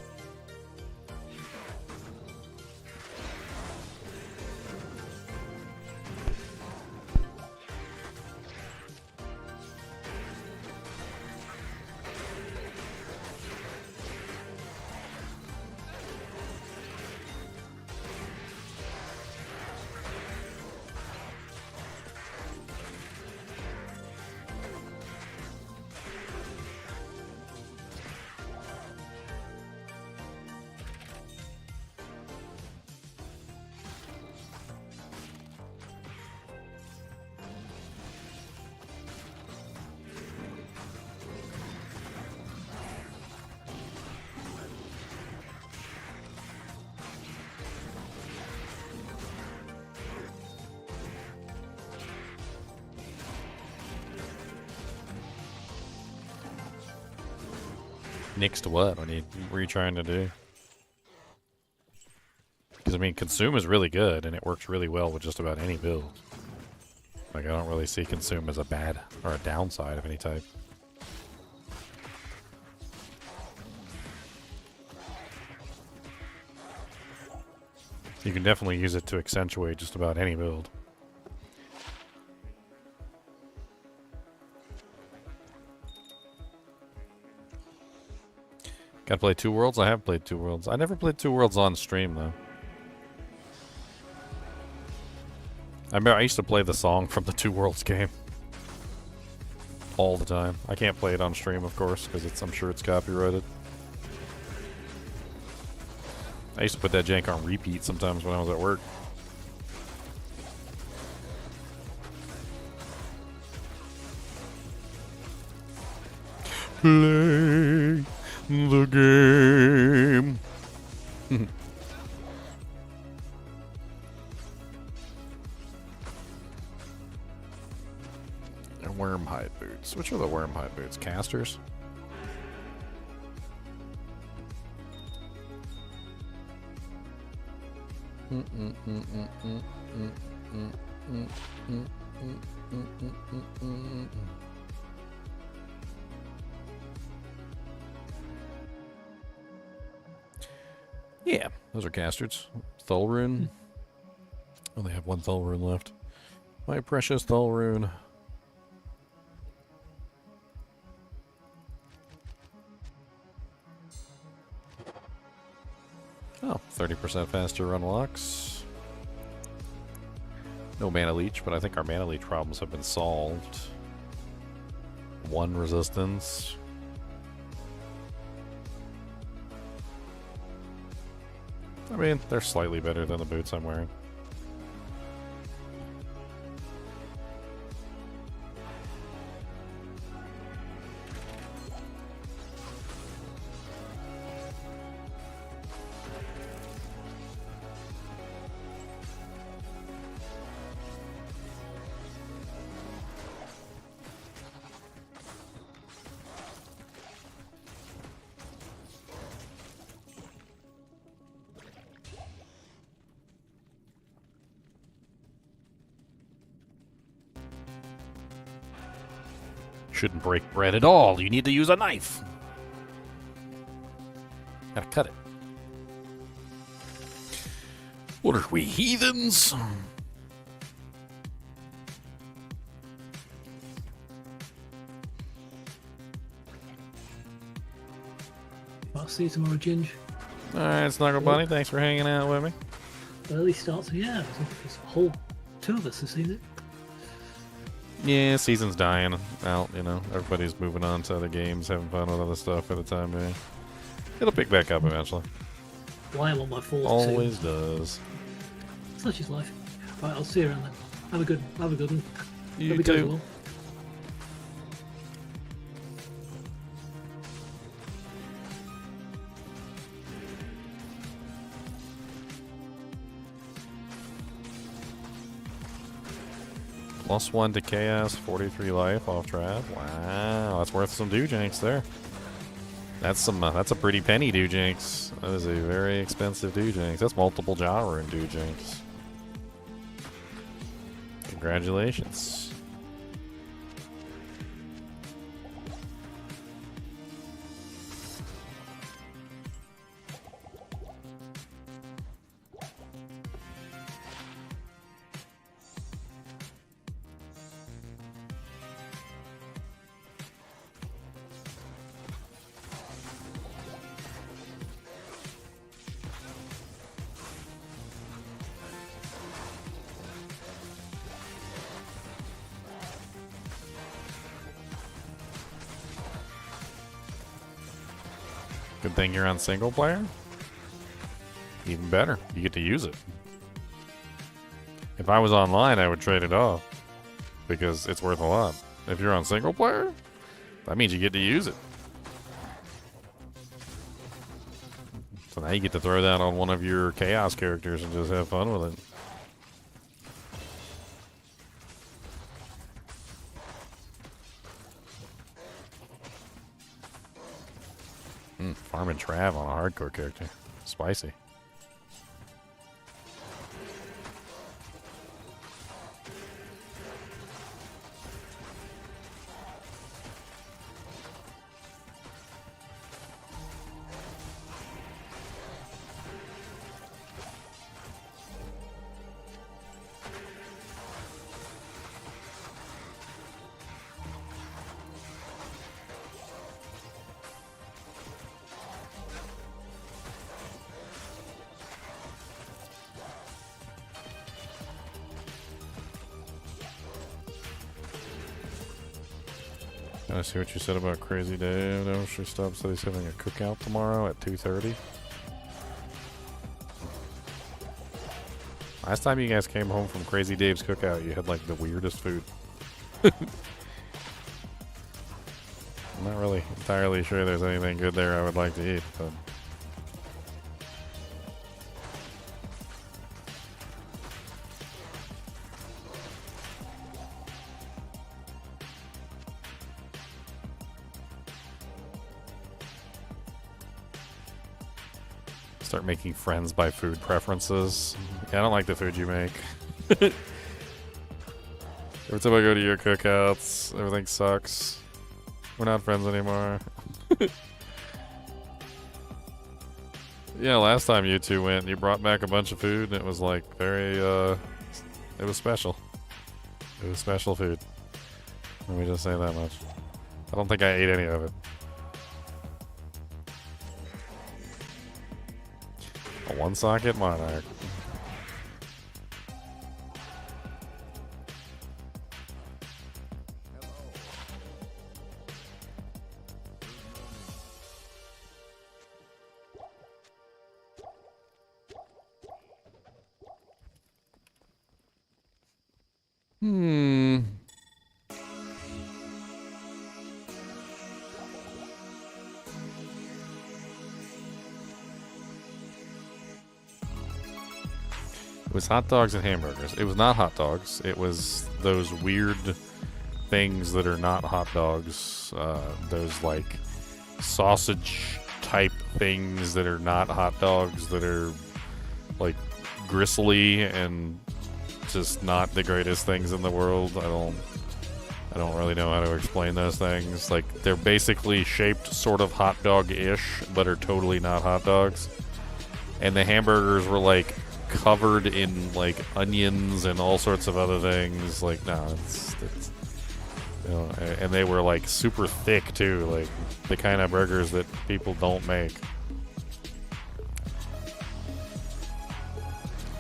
Nix to what? What are you trying to do? Because, I mean, Consume is really good, and it works really well with just about any build. Like, I don't really see Consume as a bad or a downside of any type. You can definitely use it to accentuate just about any build. Gotta play Two Worlds? I have played Two Worlds. I never played Two Worlds on stream, though. I remember I used to play the song from the Two Worlds game. All the time. I can't play it on stream, of course, because I'm sure it's copyrighted. I used to put that jank on repeat sometimes when I was at work. Play the game. And worm hide boots. Which are the worm hide boots? Casters? Yeah, those are casters. Thulrune. Only have one Thulrune left. My precious Thulrune. Oh, 30% faster unlocks. No mana leech, but I think our mana leech problems have been solved. 1 resistance. I mean, they're slightly better than the boots I'm wearing. Shouldn't break bread at all. You need to use a knife. Gotta cut it. What are we, heathens? I'll see you tomorrow, Ginge. Alright, Snuggle Bunny, thanks for hanging out with me. Early start, so yeah, there's a whole 2 of us have seen it. Yeah, season's dying out, you know. Everybody's moving on to other games, having fun with other stuff at the time, man. It'll pick back up eventually. Well, I am on my 4th Always does. Such is life. Right, I'll see you around then. Have a good one. You Hope it goes too. well. +1 to chaos, 43 life off trap. Wow, that's worth some doojanks there. That's some. That's a pretty penny doojanks. That is a very expensive doojanks. That's multiple Jawra in doojanks. Congratulations. Good thing you're on single player. Even better. You get to use it. If I was online, I would trade it off. Because it's worth a lot. If you're on single player, that means you get to use it. So now you get to throw that on one of your chaos characters and just have fun with it. Farming Trav on a hardcore character. Spicy. I see what you said about Crazy Dave. No, she stopped. Said he's having a cookout tomorrow at 2:30. Last time you guys came home from Crazy Dave's cookout, you had like the weirdest food. I'm not really entirely sure there's anything good there I would like to eat, but start making friends by food preferences. Yeah, I don't like the food you make. Every time I go to your cookouts, everything sucks. We're not friends anymore. Yeah, last time you two went, you brought back a bunch of food, and it was like very, it was special. It was special food. Let me just say that much. I don't think I ate any of it. A one-socket Monarch. It was hot dogs and hamburgers. It was not hot dogs. It was those weird things that are not hot dogs. Those like sausage type things that are not hot dogs, that are like gristly and just not the greatest things in the world. I don't really know how to explain those things. Like, they're basically shaped sort of hot dog-ish, but are totally not hot dogs. And the hamburgers were like covered in like onions and all sorts of other things. Like, no, it's you know, and they were like super thick too, like the kind of burgers that people don't make.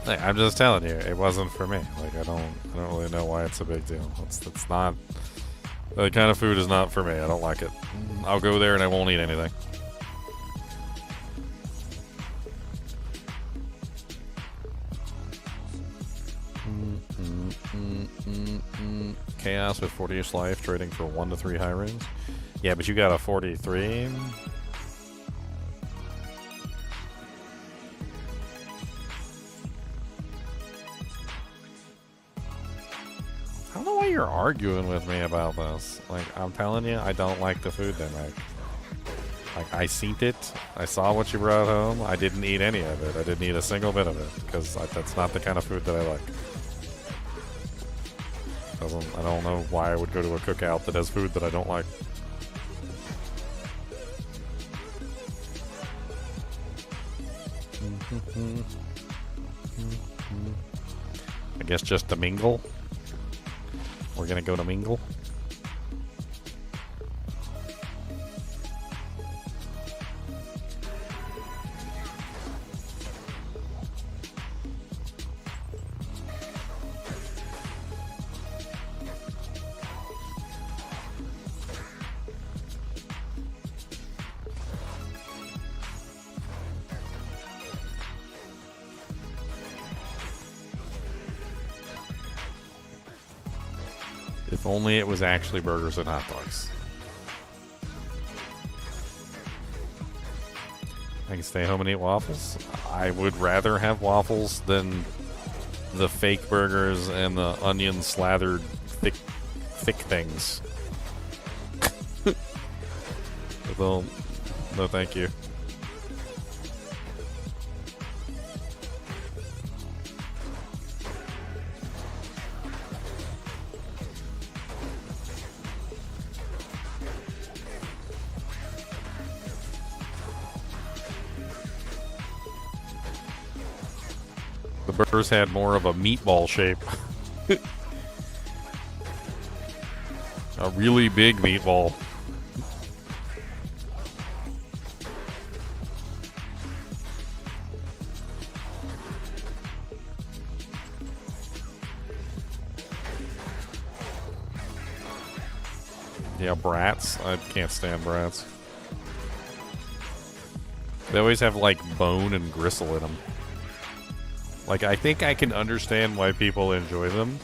Hey, I'm just telling you, it wasn't for me. Like, I don't really know why it's a big deal. It's not, the kind of food is not for me. I don't like it. I'll go there and I won't eat anything. Chaos with 40ish life, trading for 1 to 3 high rings. Yeah, but you got a 43. I don't know why you're arguing with me about this. Like, I'm telling you, I don't like the food they make. Like, I seen it. I saw what you brought home. I didn't eat any of it. I didn't eat a single bit of it because that's not the kind of food that I like. I don't know why I would go to a cookout that has food that I don't like. I guess just to mingle. We're gonna go to mingle. If only it was actually burgers and hot dogs. I can stay home and eat waffles. I would rather have waffles than the fake burgers and the onion slathered thick things. Well, no thank you. The burgers had more of a meatball shape. A really big meatball. Yeah, brats. I can't stand brats. They always have like bone and gristle in them. Like, I think I can understand why people enjoy them.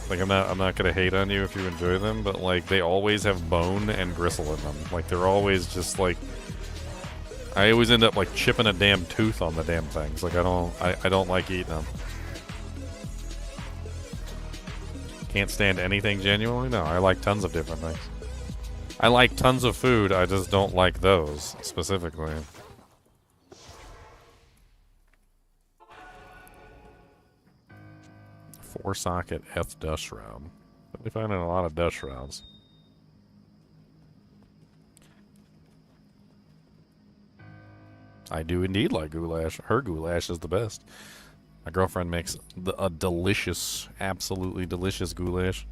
Like, I'm not gonna hate on you if you enjoy them, but like, they always have bone and gristle in them. Like, they're always just like, I always end up like chipping a damn tooth on the damn things. Like, I don't like eating them. Can't stand anything genuinely? No, I like tons of different things. I like tons of food, I just don't like those specifically. Four socket F dust shroud. We're finding a lot of dust shrouds. I do indeed like goulash. Her goulash is the best. My girlfriend makes a delicious, absolutely delicious goulash.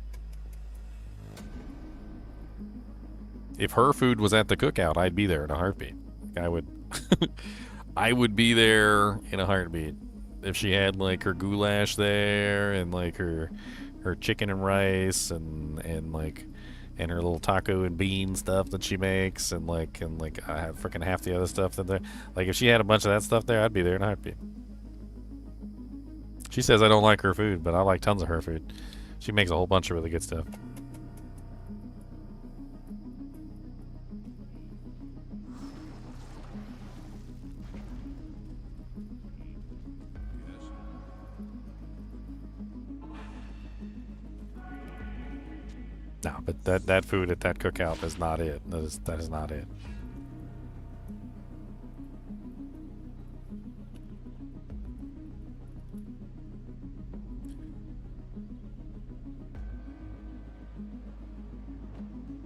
If her food was at the cookout, I'd be there in a heartbeat. I would, I would be there in a heartbeat. If she had like her goulash there and like her chicken and rice and her little taco and bean stuff that she makes and I have freaking half the other stuff that there. Like if she had a bunch of that stuff there, I'd be there in a heartbeat. She says I don't like her food, but I like tons of her food. She makes a whole bunch of really good stuff. No, but that food at that cookout is not it. That is not it.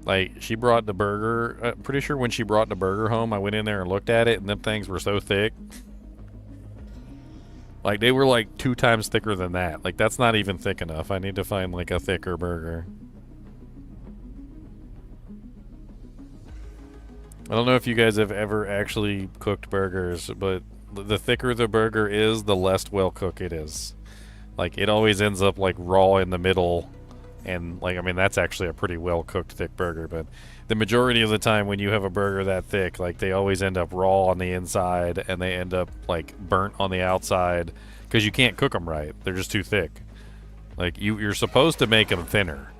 Like, she brought the burger. I'm pretty sure when she brought the burger home, I went in there and looked at it, and them things were so thick. Like, they were like 2 times thicker than that. Like, that's not even thick enough. I need to find like a thicker burger. I don't know if you guys have ever actually cooked burgers, but the thicker the burger is, the less well cooked it is. Like, it always ends up like raw in the middle, and like, I mean, that's actually a pretty well cooked thick burger, but the majority of the time when you have a burger that thick, like, they always end up raw on the inside and they end up like burnt on the outside because you can't cook them right. They're just too thick. Like, you're supposed to make them thinner,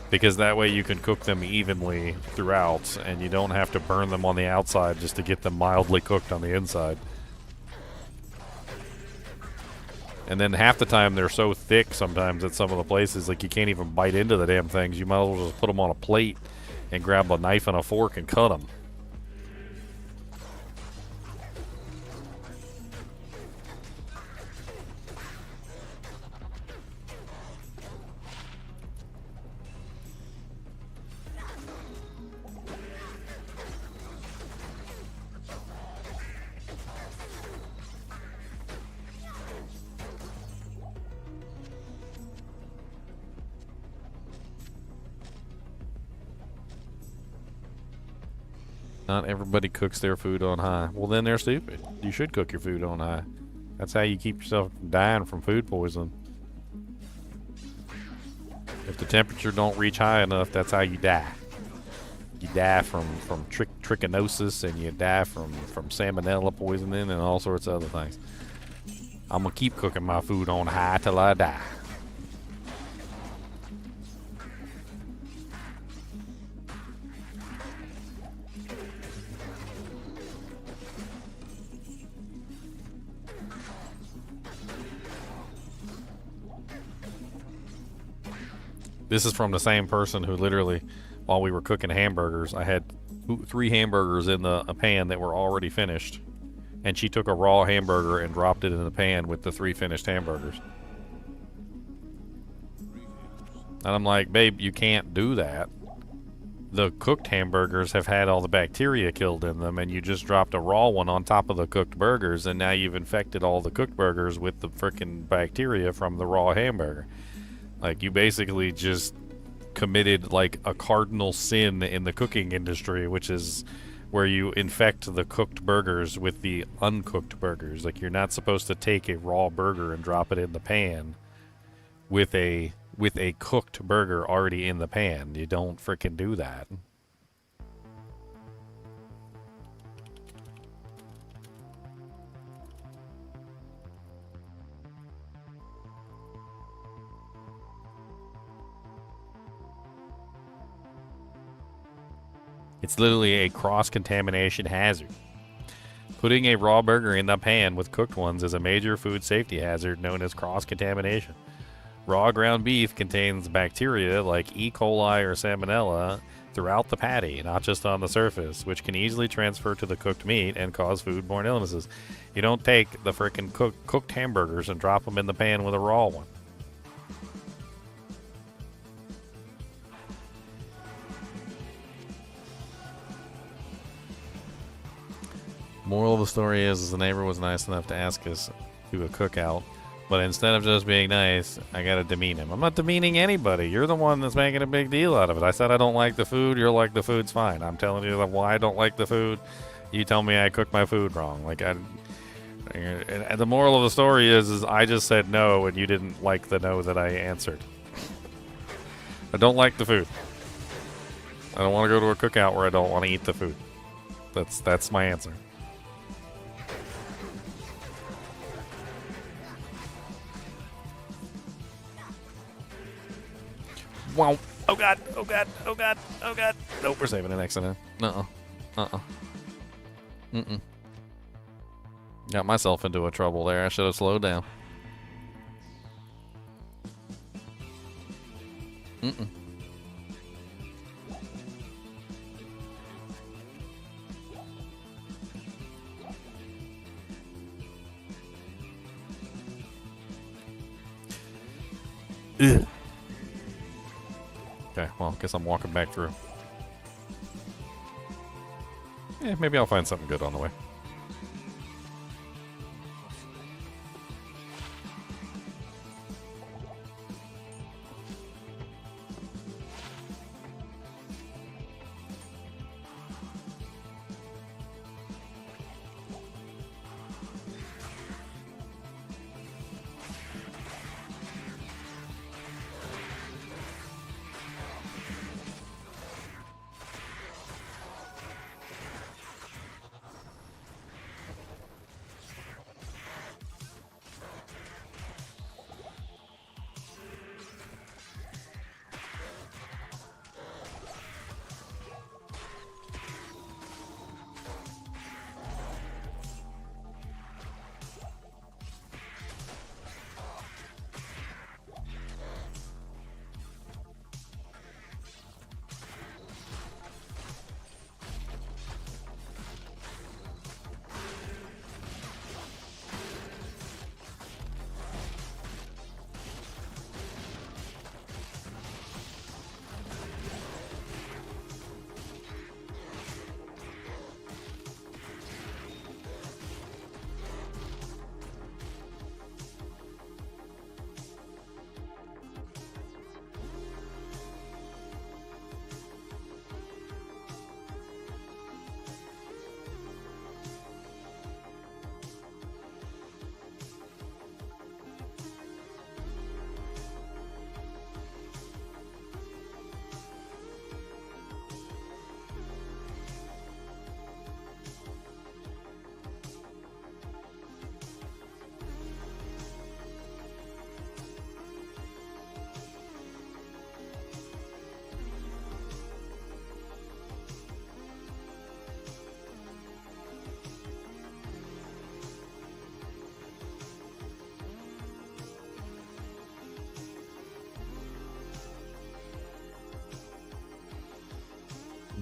because that way you can cook them evenly throughout and you don't have to burn them on the outside just to get them mildly cooked on the inside. And then half the time they're so thick sometimes at some of the places, like, you can't even bite into the damn things. You might as well just put them on a plate and grab a knife and a fork and cut them. Not everybody cooks their food on high. Well, then they're stupid. You should cook your food on high. That's how you keep yourself from dying from food poisoning. If the temperature don't reach high enough, that's how you die. You die from trichinosis, and you die from salmonella poisoning and all sorts of other things. I'm gonna keep cooking my food on high till I die. This is from the same person who literally, while we were cooking hamburgers, I had 3 hamburgers in a pan that were already finished. And she took a raw hamburger and dropped it in the pan with the 3 finished hamburgers. And I'm like, babe, you can't do that. The cooked hamburgers have had all the bacteria killed in them, and you just dropped a raw one on top of the cooked burgers, and now you've infected all the cooked burgers with the frickin' bacteria from the raw hamburger. Like, you basically just committed, like, a cardinal sin in the cooking industry, which is where you infect the cooked burgers with the uncooked burgers. Like, you're not supposed to take a raw burger and drop it in the pan with a cooked burger already in the pan. You don't frickin' do that. It's literally a cross-contamination hazard. Putting a raw burger in the pan with cooked ones is a major food safety hazard known as cross-contamination. Raw ground beef contains bacteria like E. coli or salmonella throughout the patty, not just on the surface, which can easily transfer to the cooked meat and cause foodborne illnesses. You don't take the frickin' cooked hamburgers and drop them in the pan with a raw one. Moral of the story is the neighbor was nice enough to ask us to do a cookout, but instead of just being nice, I gotta demean him. I'm not demeaning anybody. You're the one that's making a big deal out of it. I said I don't like the food. You're like, the food's fine. I'm telling you why I don't like the food. You tell me I cooked my food wrong. Like, and the moral of the story is I just said no, and you didn't like the no that I answered. I don't like the food. I don't want to go to a cookout where I don't want to eat the food. That's my answer. Wow. Oh god, oh god, oh god, oh god. Nope, we're saving an accident. Mm-mm. Got myself into a trouble there. I should have slowed down. Mm-mm. Ugh. Okay, well, guess I'm walking back through. Yeah, maybe I'll find something good on the way.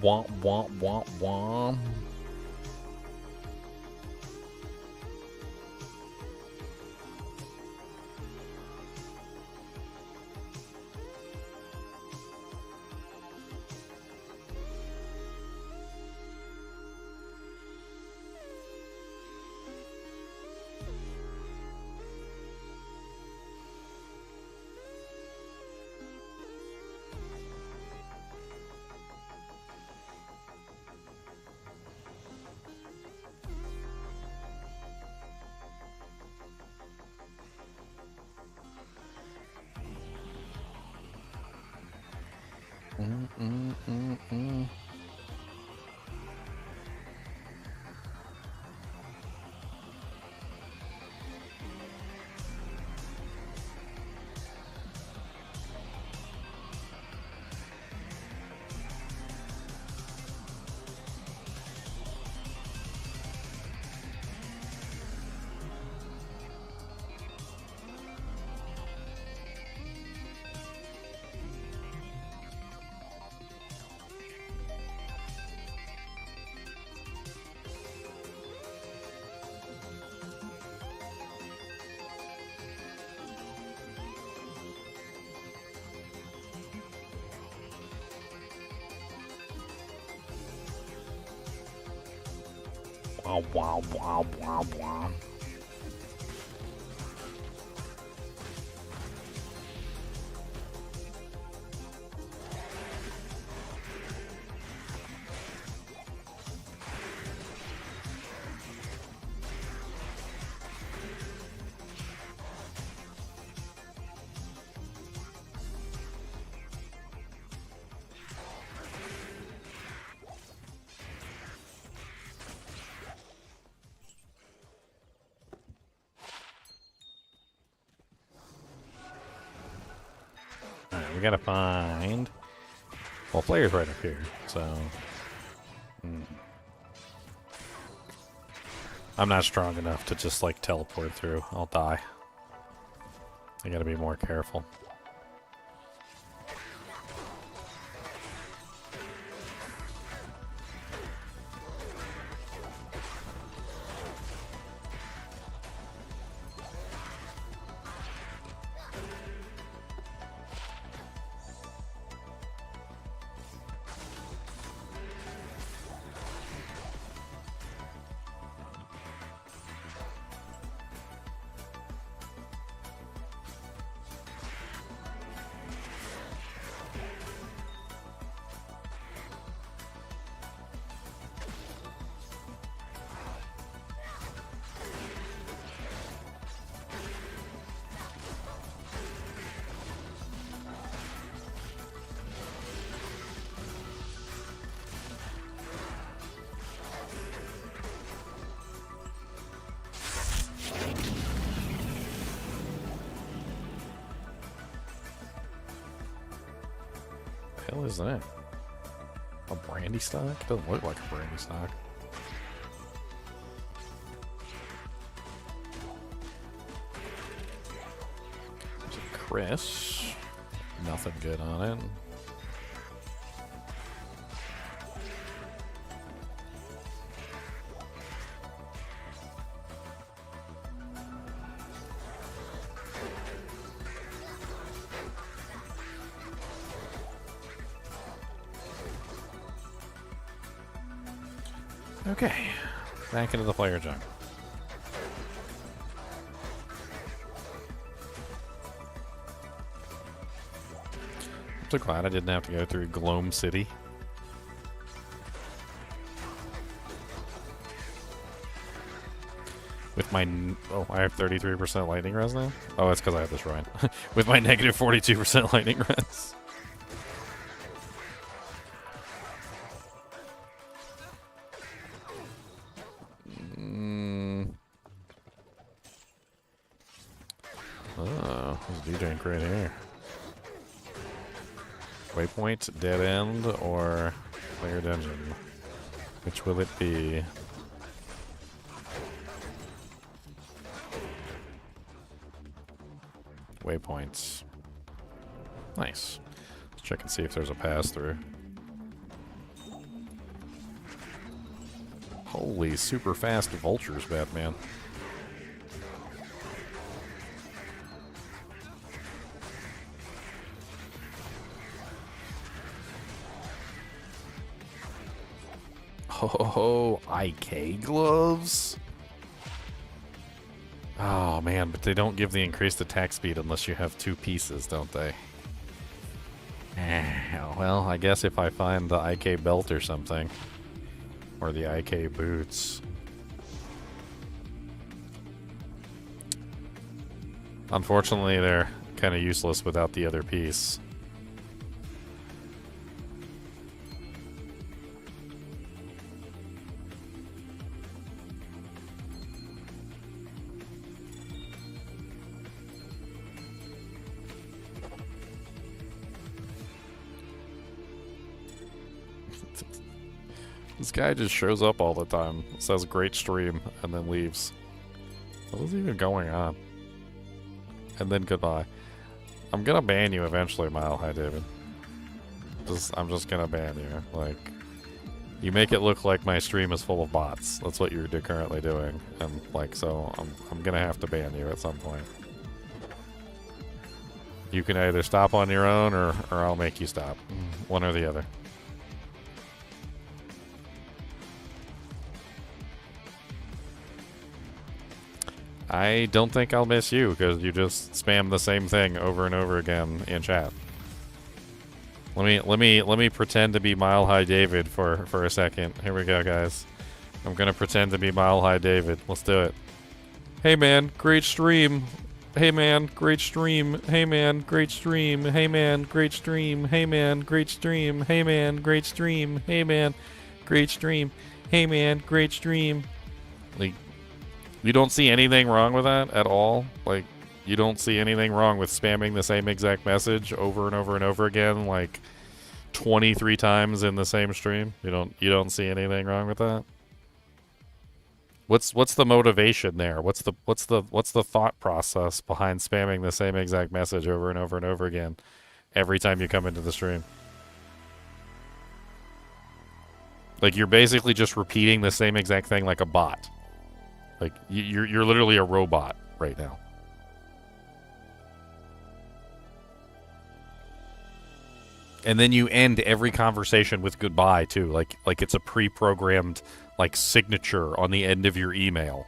Wah, wah, wah, wah. Wow, wow, wow, wow, wow. Alright, we gotta find... Well, player's right up here, so... I'm not strong enough to just, like, teleport through. I'll die. I gotta be more careful. The hell is that? A brandy stock? Doesn't look like a brandy stock. There's a Chris. Nothing good on it. Okay, back into the player junk. I'm so glad I didn't have to go through Gloam City. With my... Oh, I have 33% lightning res now? Oh, that's because I have this right. With my negative 42% lightning res. Oh, there's a D-Drink right here. Waypoint, dead end, or player dungeon? Which will it be? Waypoints. Nice. Let's check and see if there's a pass through. Holy super fast vultures, Batman. Oh, IK gloves? Oh man, but they don't give the increased attack speed unless you have 2 pieces, don't they? Well, I guess if I find the IK belt or something. Or the IK boots. Unfortunately, they're kind of useless without the other piece. This guy just shows up all the time, says great stream, and then leaves. What is even going on? And then goodbye. I'm gonna ban you eventually, Mile High David. I'm just gonna ban you. Like, you make it look like my stream is full of bots. That's what you're currently doing. And like, so I'm gonna have to ban you at some point. You can either stop on your own or I'll make you stop. One or the other. I don't think I'll miss you because you just spam the same thing over and over again in chat. Let me pretend to be Mile High David for a second. Here we go, guys. I'm gonna pretend to be Mile High David. Let's do it. Hey man, great stream. Hey man, great stream. Hey man, great stream. Hey man, great stream. Hey man, great stream. Hey man, great stream. Hey man, great stream. Hey man, great stream. Like, you don't see anything wrong with that at all? Like, you don't see anything wrong with spamming the same exact message over and over and over again, like 23 times in the same stream? You don't see anything wrong with that? What's the motivation there? What's the thought process behind spamming the same exact message over and over and over again every time you come into the stream? Like, you're basically just repeating the same exact thing like a bot. Like, you're literally a robot right now. And then you end every conversation with goodbye too, like it's a pre-programmed like signature on the end of your email.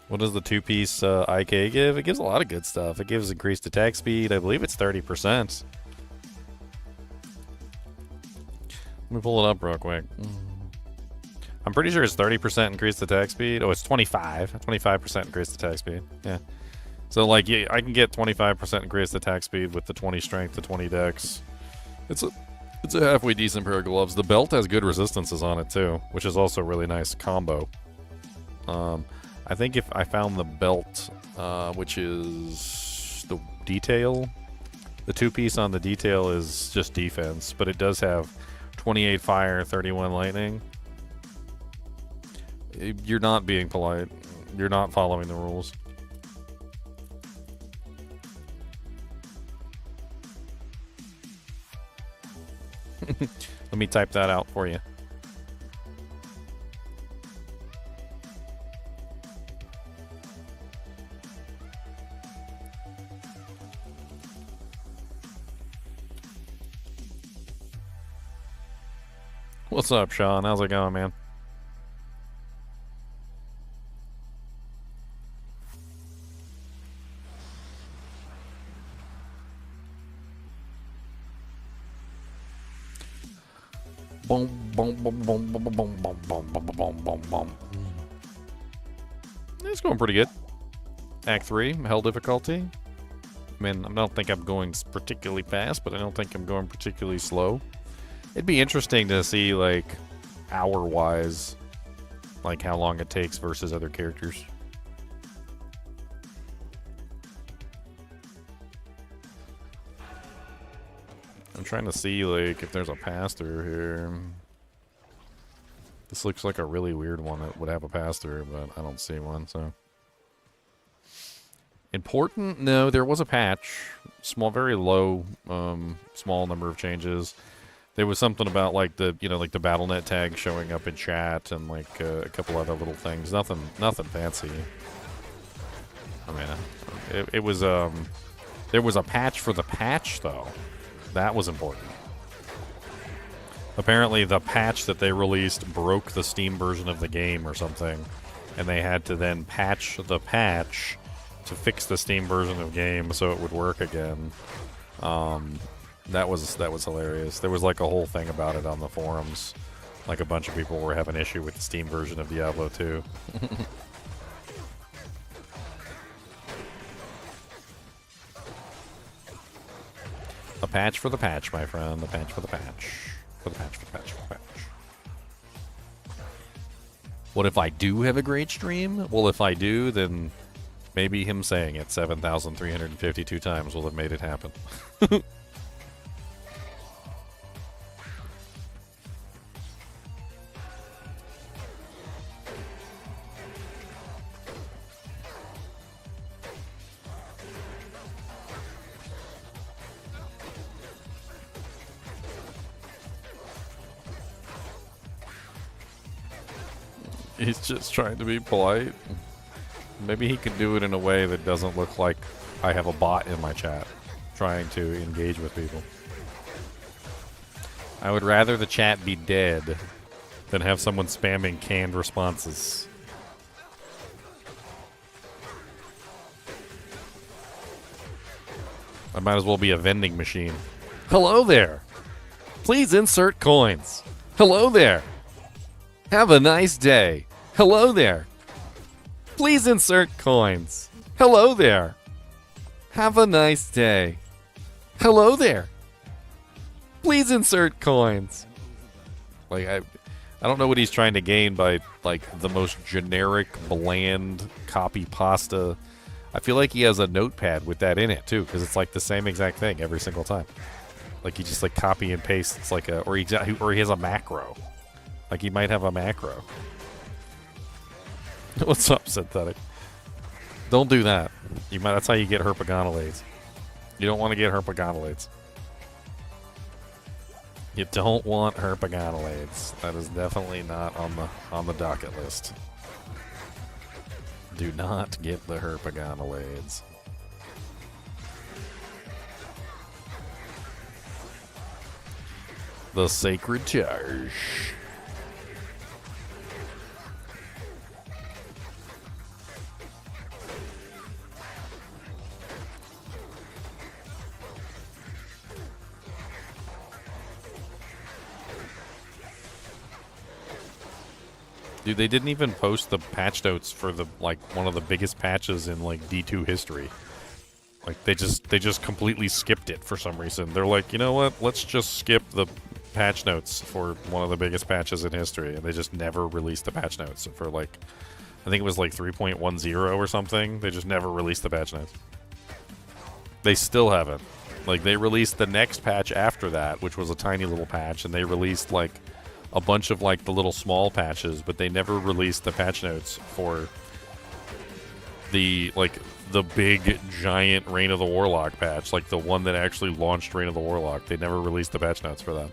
What does the 2-piece IK give? It gives a lot of good stuff. It gives increased attack speed. I believe it's 30%. Let me pull it up real quick. I'm pretty sure it's 30% increased attack speed. Oh, it's 25% increased attack speed. Yeah. So, like, yeah, I can get 25% increased attack speed with the 20 strength, the 20 dex. It's a halfway decent pair of gloves. The belt has good resistances on it, too, which is also a really nice combo. I think if I found the belt, which is the detail, the 2-piece on the detail is just defense, but it does have 28 fire, 31 lightning. You're not being polite. You're not following the rules. Let me type that out for you. What's up, Sean? How's it going, man? Boom, boom, boom, boom, boom, boom, boom, boom, boom, boom, boom, boom. It's going pretty good. Act 3, hell difficulty. I mean, I don't think I'm going particularly fast, but I don't think I'm going particularly slow. It'd be interesting to see, like, hour-wise, like, how long it takes versus other characters. I'm trying to see, like, if there's a pass-through here. This looks like a really weird one that would have a pass-through, but I don't see one, so. Important? No, there was a patch. Small, very low, small number of changes. There was something about like the like the BattleNet tag showing up in chat and like a couple other little things. Nothing fancy. I mean, it was there was a patch for the patch though. That was important. Apparently, the patch that they released broke the Steam version of the game or something, and they had to then patch the patch to fix the Steam version of the game so it would work again. That was hilarious. There was like a whole thing about it on the forums. Like a bunch of people were having issue with the Steam version of Diablo 2. A patch for the patch, my friend. A patch for the patch. For the patch, for the patch, for the patch. What if I do have a great stream? Well, if I do, then maybe him saying it 7,352 times will have made it happen. He's just trying to be polite. Maybe he could do it in a way that doesn't look like I have a bot in my chat trying to engage with people. I would rather the chat be dead than have someone spamming canned responses. I might as well be a vending machine. Hello there. Please insert coins. Hello there. Have a nice day. Hello there. Please insert coins. Hello there. Have a nice day. Hello there. Please insert coins. Like I don't know what he's trying to gain by like the most generic, bland copy pasta. I feel like he has a notepad with that in it too, because it's like the same exact thing every single time. Like he just like copy and paste. It's like or he has a macro. Like he might have a macro. What's up, Synthetic? Don't do that. That's how you get herpagonolades. You don't want to get herpagonolades. You don't want herpagonolades. That is definitely not on the docket list. Do not get the herpagonolades. The Sacred Charge. Dude, they didn't even post the patch notes for the one of the biggest patches in like D2 history. Like they just completely skipped it for some reason. They're like, you know what? Let's just skip the patch notes for one of the biggest patches in history, and they just never released the patch notes for like, I think it was like 3.10 or something. They just never released the patch notes. They still haven't. Like they released the next patch after that, which was a tiny little patch, and they released like a bunch of like the little small patches, but they never released the patch notes for the big giant Reign of the Warlock patch, like the one that actually launched Reign of the Warlock. They never released the patch notes for that.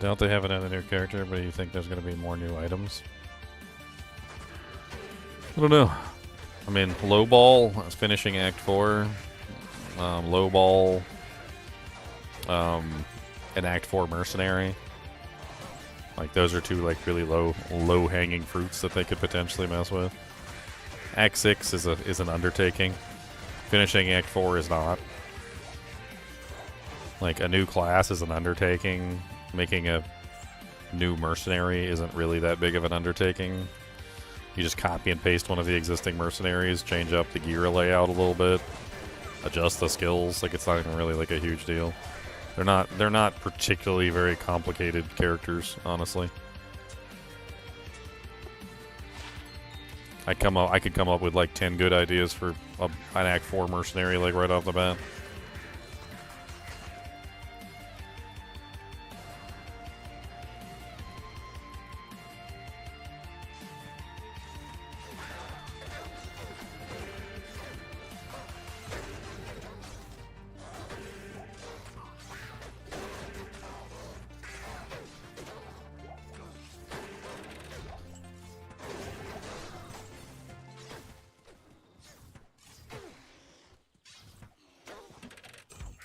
Doubt they haven't had a new character, but you think there's going to be more new items? I don't know. I mean, Lowball is finishing Act 4. Lowball, an Act 4 mercenary. Like, those are two, like, really low-hanging fruits that they could potentially mess with. Act 6 is an undertaking. Finishing Act 4 is not. Like, a new class is an undertaking. Making a new mercenary isn't really that big of an undertaking. You just copy and paste one of the existing mercenaries, change up the gear layout a little bit, adjust the skills. Like, it's not even really like a huge deal. They're not particularly very complicated characters, honestly. I could come up with like 10 good ideas for an Act 4 mercenary, like right off the bat.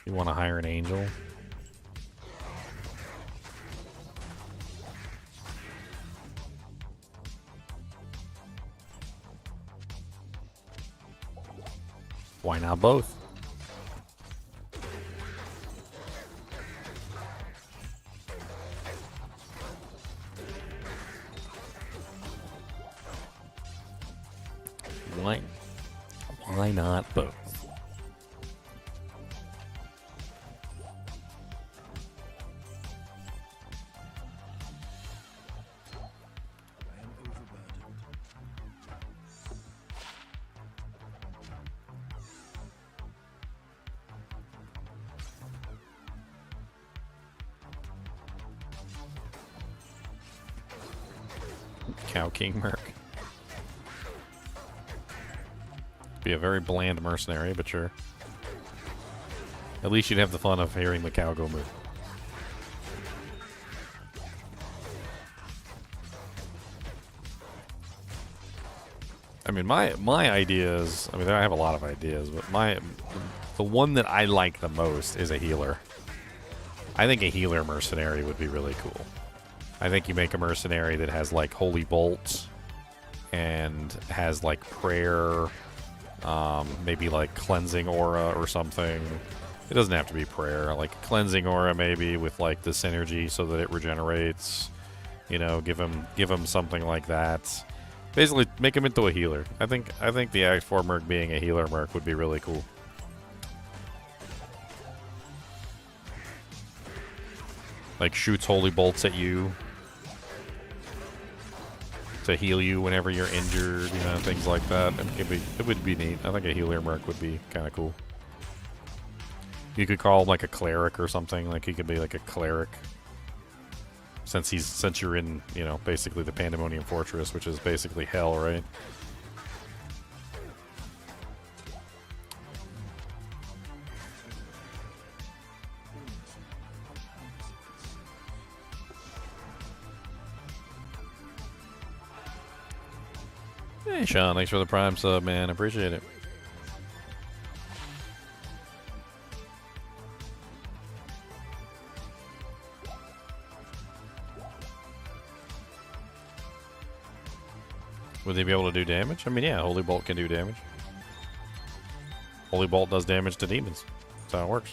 You want to hire an angel? Why not both? Why not both? I am overburdened. Cow King Merc. Be a very bland mercenary, but sure. At least you'd have the fun of hearing the cow go move. I mean, my ideas, I mean, I have a lot of ideas, but the one that I like the most is a healer. I think a healer mercenary would be really cool. I think you make a mercenary that has, like, Holy Bolt and has, like, prayer, maybe, like, cleansing aura or something. It doesn't have to be prayer. Like, cleansing aura maybe with, like, the synergy so that it regenerates. You know, give him something like that. Basically, make him into a healer. I think the Act 4 Merc being a healer Merc would be really cool. Like, shoots Holy Bolts at you to heal you whenever you're injured, you know, things like that. It would be neat. I think a healer Merc would be kind of cool. You could call him like a cleric or something. Like, he could be like a cleric. Since you're in, you know, basically the Pandemonium Fortress, which is basically hell, right? Hey, Sean, thanks for the Prime sub, man. Appreciate it. Would they be able to do damage? I mean, yeah, Holy Bolt can do damage. Holy Bolt does damage to demons. That's how it works.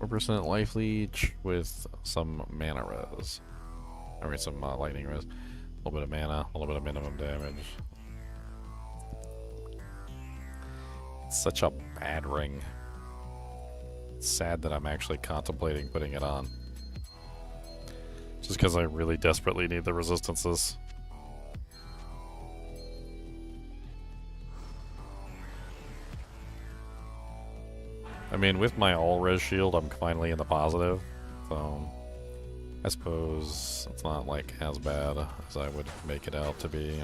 Percent life leech with some mana res. I mean, some lightning res. A little bit of mana, a little bit of minimum damage. It's such a bad ring. It's sad that I'm actually contemplating putting it on. Just because I really desperately need the resistances. I mean, with my all-res shield, I'm finally in the positive, so I suppose it's not like as bad as I would make it out to be.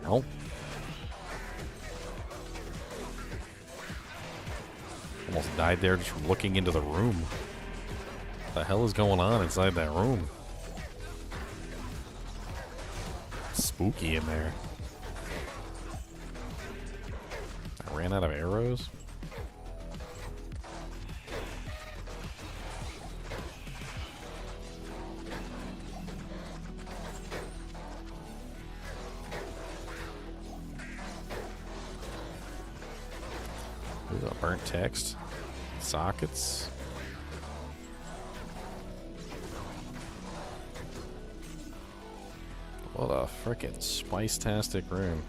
No. Almost died there just from looking into the room. What the hell is going on inside that room? Spooky in there. I ran out of arrows. Ooh, burnt text. Sockets. What a frickin' spice-tastic room.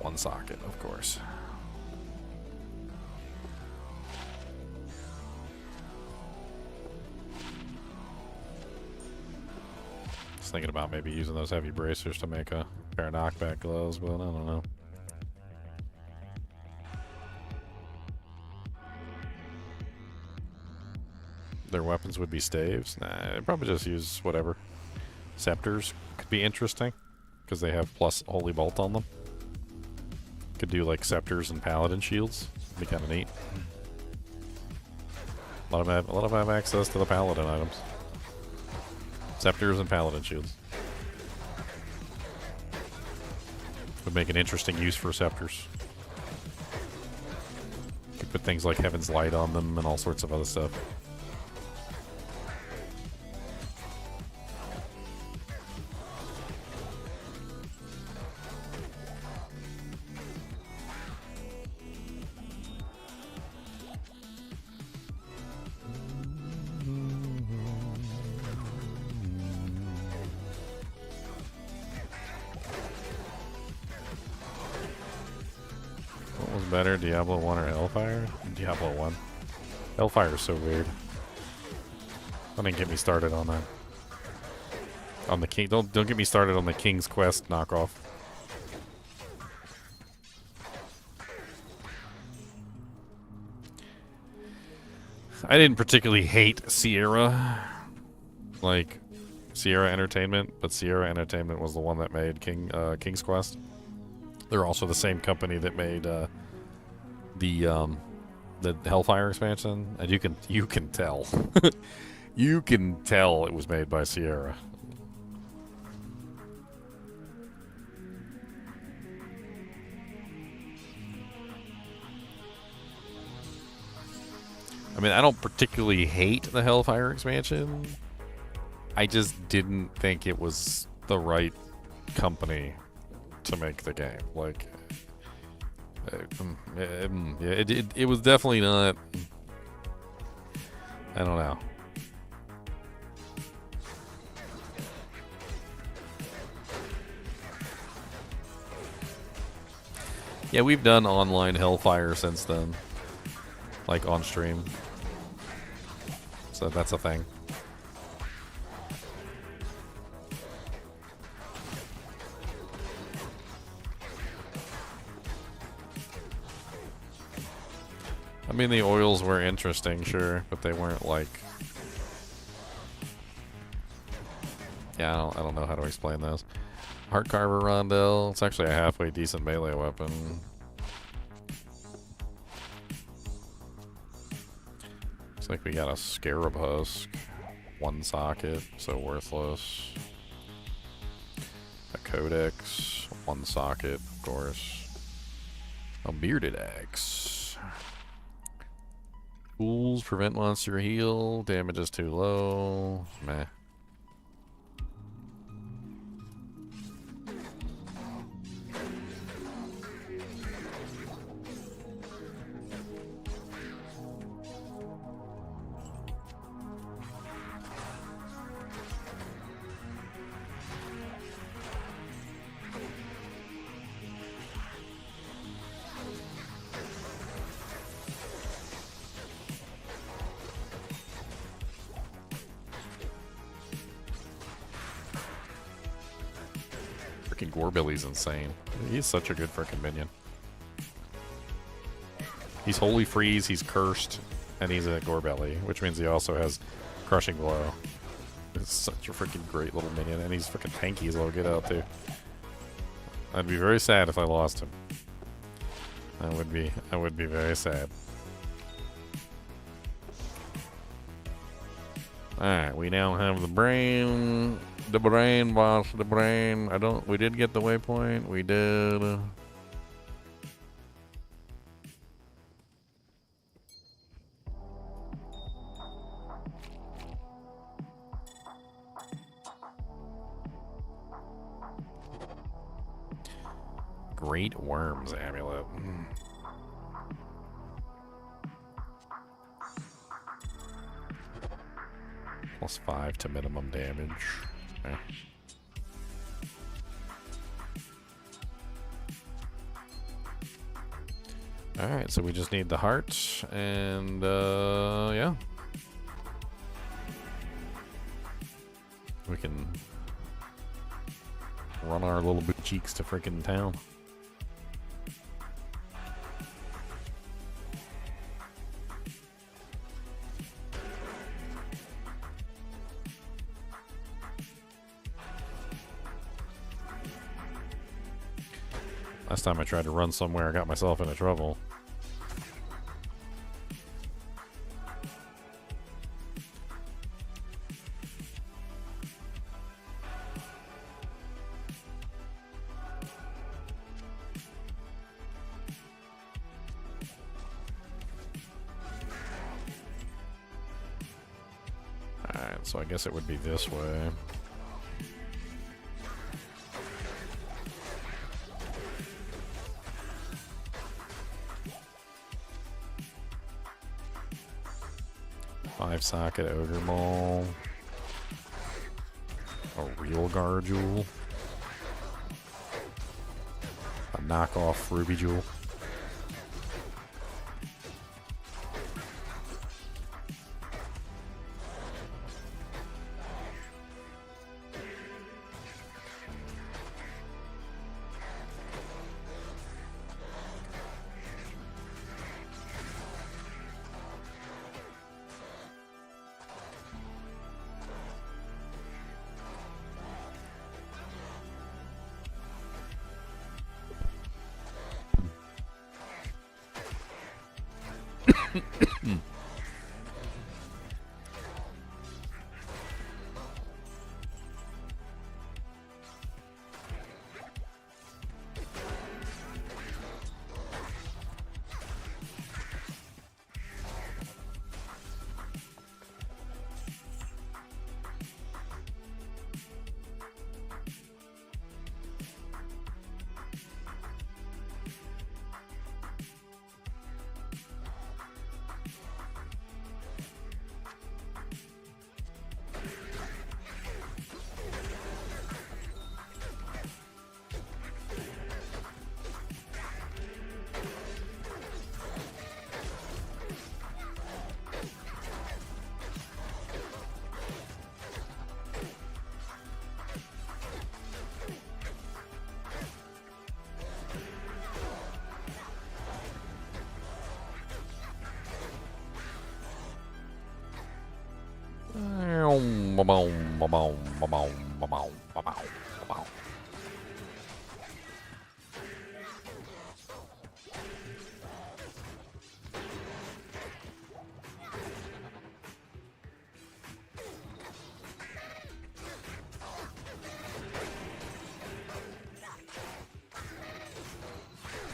One socket, of course. Just thinking about maybe using those heavy bracers to make a pair of knockback gloves, but I don't know. Their weapons would be staves? Nah, I'd probably just use whatever. Scepters could be interesting, because they have plus Holy Bolt on them. Could do like scepters and paladin shields. Be kind of neat. A lot of them have access to the paladin items. Scepters and paladin shields. Would make an interesting use for scepters. Could put things like Heaven's Light on them and all sorts of other stuff. Better, Diablo 1 or Hellfire? Diablo 1. Hellfire is so weird. Don't even get me started on that. On the king, don't get me started on the King's Quest knockoff. I didn't particularly hate Sierra, like Sierra Entertainment, but Sierra Entertainment was the one that made King's Quest. They're also the same company that made the Hellfire expansion, and you can tell you can tell it was made by Sierra. I mean, I don't particularly hate the Hellfire expansion. I just didn't think it was the right company to make the game. Like, it was definitely not. I don't know. Yeah, we've done online Hellfire since then, like on stream. So that's a thing. I mean, the oils were interesting, sure, but they weren't like... Yeah, I don't know how to explain those. Heart Carver Rondell. It's actually a halfway decent melee weapon. Looks like we got a scarab husk. 1 socket, so worthless. A codex, 1 socket, of course. A bearded axe. Tools, prevent monster heal, damage is too low. Meh. Freaking Gorebilly's insane. He's such a good freaking minion. He's Holy Freeze, he's Cursed, and he's a Gorebelly, which means he also has Crushing Blow. It's such a freaking great little minion, and he's freaking tanky as all get out too. I'd be very sad if I lost him. I would be very sad. Alright, we now have the brain boss, the brain. We did get the waypoint, we did. Great Worms Amulet. +5 to minimum damage. Okay. Alright, so we just need the heart, and yeah. We can run our little boot cheeks to frickin' town. Last time I tried to run somewhere, I got myself into trouble. Alright, so I guess it would be this way. Socket Ogre Maul. A real Guard Jewel. A knockoff Ruby Jewel.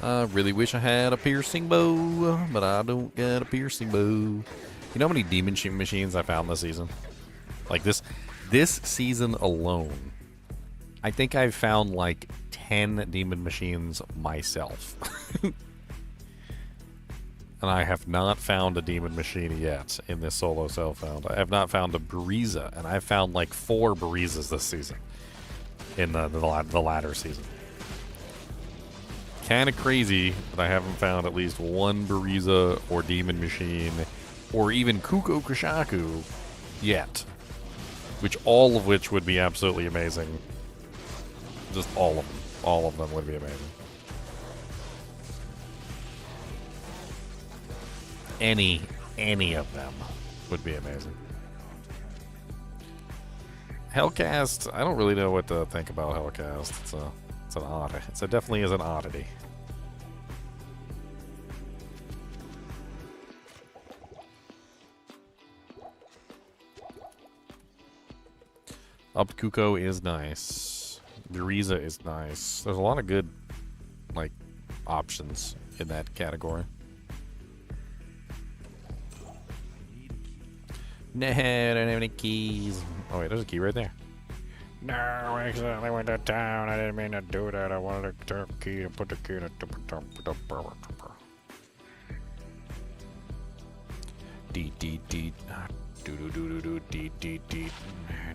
I really wish I had a piercing bow, but I don't got a piercing bow. You know how many demon machines I found this season? Like this season alone, I think I've found like 10 demon machines myself. And I have not found a demon machine yet in this solo self-found. I have not found a Bariza, and I've found like 4 Barizas this season. In the latter season. Kind of crazy that I haven't found at least one Bariza or demon machine or even Kuko Kushaku yet. All of which would be absolutely amazing. Just all of them. All of them would be amazing. Any of them would be amazing. Hellcast, I don't really know what to think about Hellcast. It's an oddity. It definitely is an oddity. Up Kuko is nice. Buriza is nice. There's a lot of good, like, options in that category. No, I don't have any keys. Oh wait, there's a key right there. No, I accidentally went to town. I didn't mean to do that. I wanted to turn the key and put the key in a Deet deet deet. Do do do do do deet deet deet.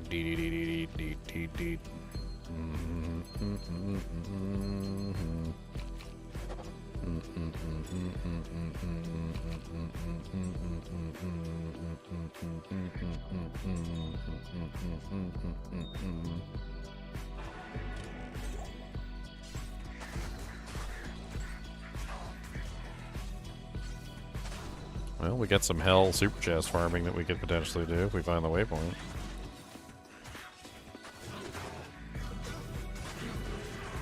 Deet deet deet deet deet deet. Well, we got some hell super chest farming that we could potentially do if we find the waypoint.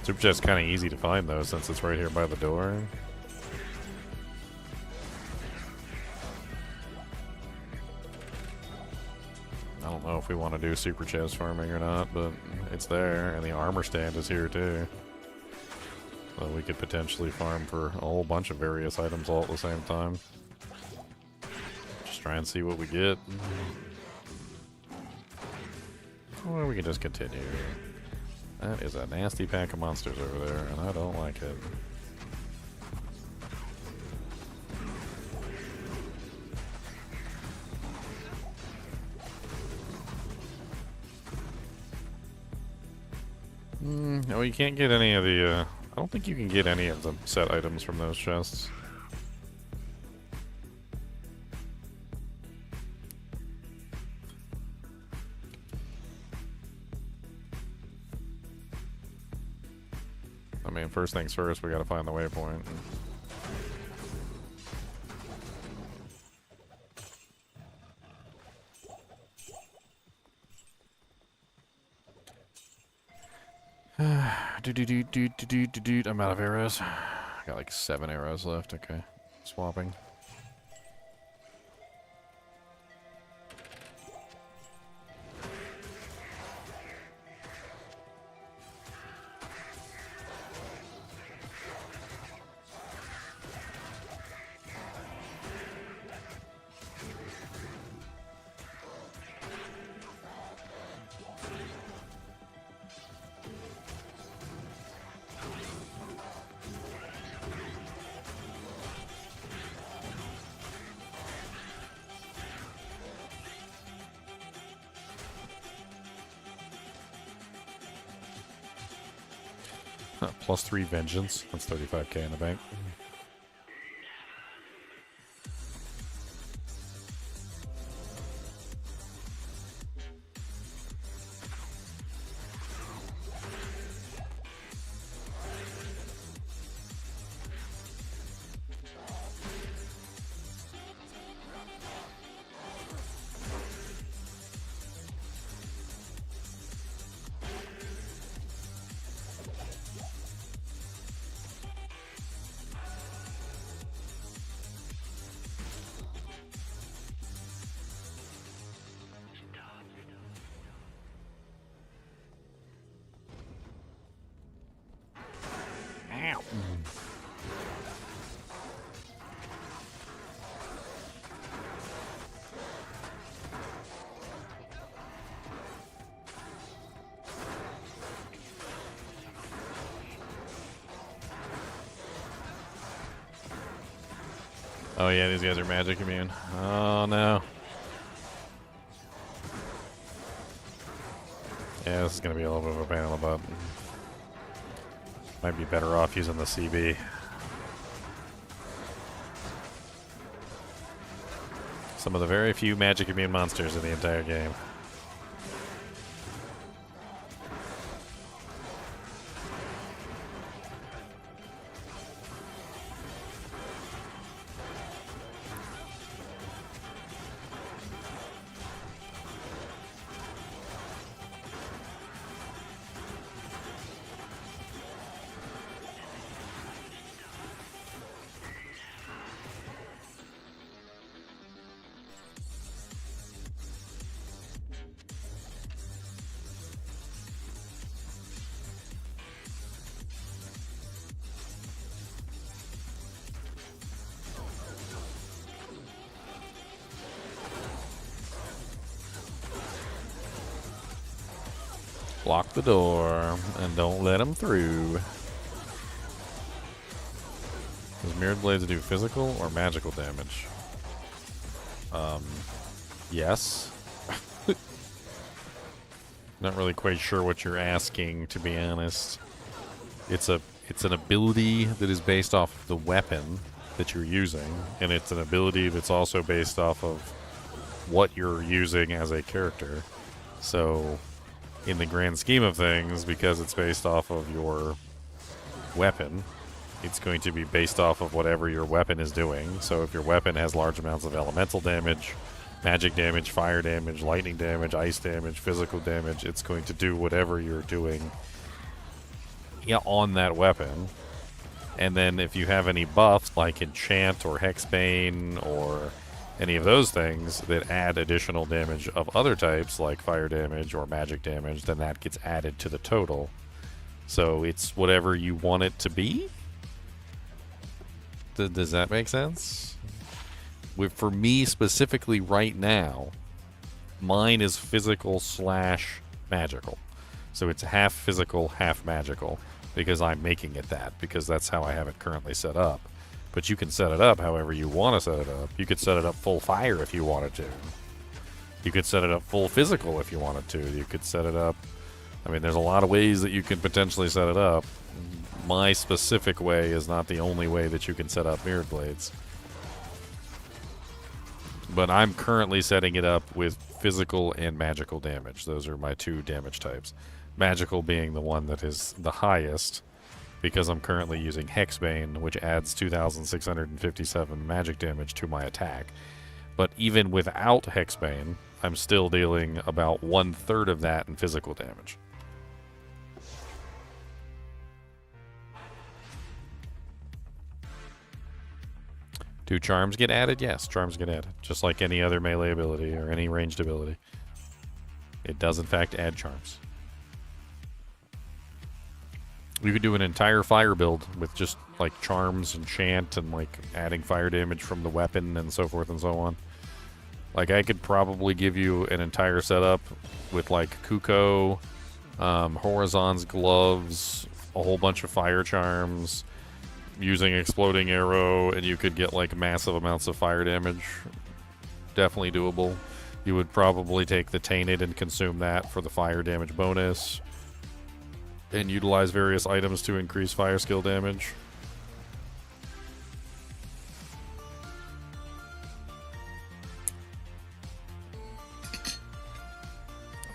Super chest's kind of easy to find though, since it's right here by the door. I don't know if we want to do super chest farming or not, but it's there, and the armor stand is here too. So we could potentially farm for a whole bunch of various items all at the same time. Just try and see what we get. Or we can just continue. That is a nasty pack of monsters over there, and I don't like it. No, you can't get any of the, I don't think you can get any of the set items from those chests. I mean, first things first, we gotta find the waypoint. I'm out of arrows. I got like 7 arrows left. Okay, swapping. +3 vengeance. That's 35k in the bank. Oh yeah, these guys are magic immune. Oh no. Yeah, this is gonna be a little bit of a pain in the butt. Might be better off using the CB. Some of the very few magic immune monsters in the entire game. Lock the door and don't let them through. Does mirrored blades do physical or magical damage? Yes. Not really quite sure what you're asking, to be honest. It's an ability that is based off of the weapon that you're using, and it's an ability that's also based off of what you're using as a character. So in the grand scheme of things, because it's based off of your weapon, it's going to be based off of whatever your weapon is doing. So if your weapon has large amounts of elemental damage, magic damage, fire damage, lightning damage, ice damage, physical damage, it's going to do whatever you're doing on that weapon. And then if you have any buffs like enchant or hexbane or any of those things that add additional damage of other types like fire damage or magic damage, then that gets added to the total. So it's whatever you want it to be. Does that make sense? For me specifically right now, mine is physical / magical. So it's half physical, half magical, because I'm making it that, because that's how I have it currently set up. But you can set it up however you want to set it up. You could set it up full fire if you wanted to. You could set it up full physical if you wanted to. You could set it up... I mean, there's a lot of ways that you can potentially set it up. My specific way is not the only way that you can set up mirrored blades. But I'm currently setting it up with physical and magical damage. Those are my two damage types. Magical being the one that is the highest, because I'm currently using Hexbane, which adds 2,657 magic damage to my attack. But even without Hexbane, I'm still dealing about 1/3 of that in physical damage. Do charms get added? Yes, charms get added. Just like any other melee ability or any ranged ability. It does in fact add charms. You could do an entire fire build with just like charms and chant and like adding fire damage from the weapon and so forth and so on. Like I could probably give you an entire setup with like Kuko, Horizon's gloves, a whole bunch of fire charms, using exploding arrow, and you could get like massive amounts of fire damage. Definitely doable. You would probably take the Tainted and consume that for the fire damage bonus, and utilize various items to increase fire skill damage.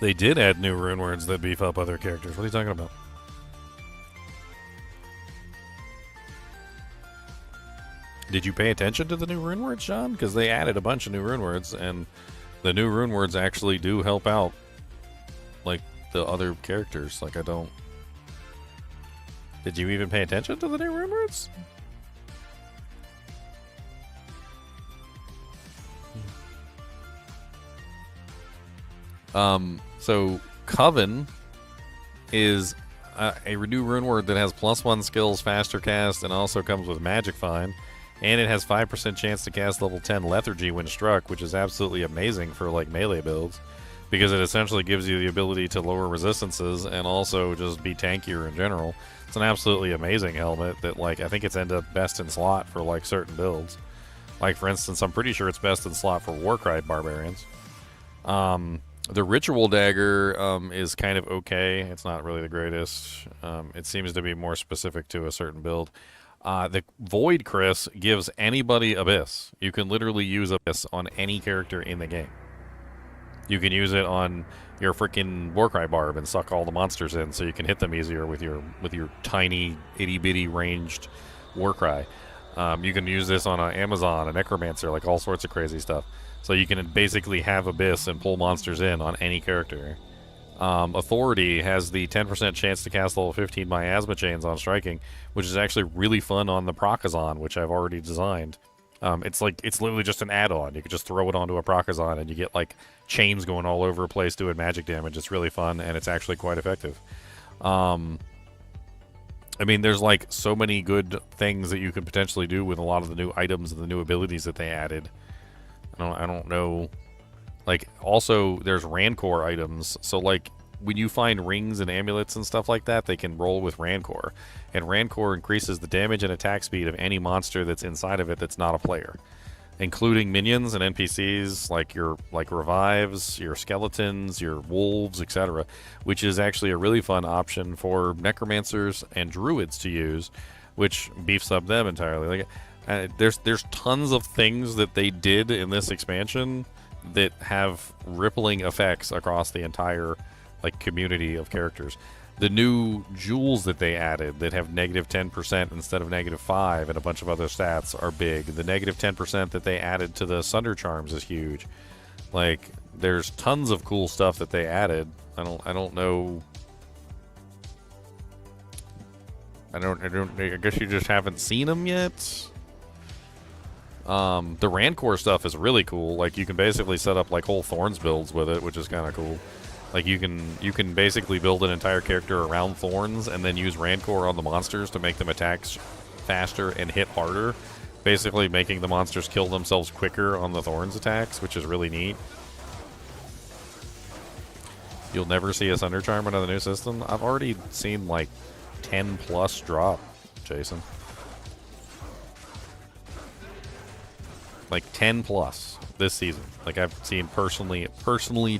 They did add new rune words that beef up other characters. What are you talking about? Did you pay attention to the new rune words, John? Because they added a bunch of new rune words, and the new rune words actually do help out, like, the other characters. Like, I don't... Did you even pay attention to the new rune words? So Coven is a Renew Rune Word that has +1 skills, faster cast, and also comes with Magic Find. And it has 5% chance to cast level 10 Lethargy when struck, which is absolutely amazing for like melee builds. Because it essentially gives you the ability to lower resistances and also just be tankier in general. It's an absolutely amazing helmet that, like, I think it's ended up best in slot for, like, certain builds. Like, for instance, I'm pretty sure it's best in slot for Warcry Barbarians. The Ritual Dagger is kind of okay. It's not really the greatest. It seems to be more specific to a certain build. The Void Chris gives anybody Abyss. You can literally use Abyss on any character in the game. You can use it on your freaking Warcry Barb and suck all the monsters in, so you can hit them easier with your tiny itty bitty ranged Warcry. You can use this on an Amazon, a Necromancer, like all sorts of crazy stuff. So you can basically have Abyss and pull monsters in on any character. Authority has the 10% chance to cast level 15 Miasma Chains on striking, which is actually really fun on the Procazon, which I've already designed. It's literally just an add-on. You can just throw it onto a Procazon and you get like chains going all over a place doing magic damage. It's really fun and it's actually quite effective. I mean, there's like so many good things that you can potentially do with a lot of the new items and the new abilities that they added. I don't know. Like, also, there's Rancor items. So, like, when you find rings and amulets and stuff like that, they can roll with Rancor. And Rancor increases the damage and attack speed of any monster that's inside of it that's not a player, including minions and NPCs, like your revives, your skeletons, your wolves, etc., which is actually a really fun option for necromancers and druids to use, which beefs up them entirely. Like, there's tons of things that they did in this expansion that have rippling effects across the entire like community of characters. The new jewels that they added that have negative 10% instead of negative 5 and a bunch of other stats are big. The negative 10% that they added to the Sunder Charms is huge. Like, there's tons of cool stuff that they added. I don't know. I guess you just haven't seen them yet. The Rancor stuff is really cool. Like, you can basically set up like whole Thorns builds with it, which is kind of cool. Like, you can basically build an entire character around Thorns and then use Rancor on the monsters to make them attack faster and hit harder, basically making the monsters kill themselves quicker on the Thorns attacks, which is really neat. You'll never see a Sunder Charm under the new system. I've already seen like 10 plus drop, Jason. Like 10 plus this season. Like, I've seen personally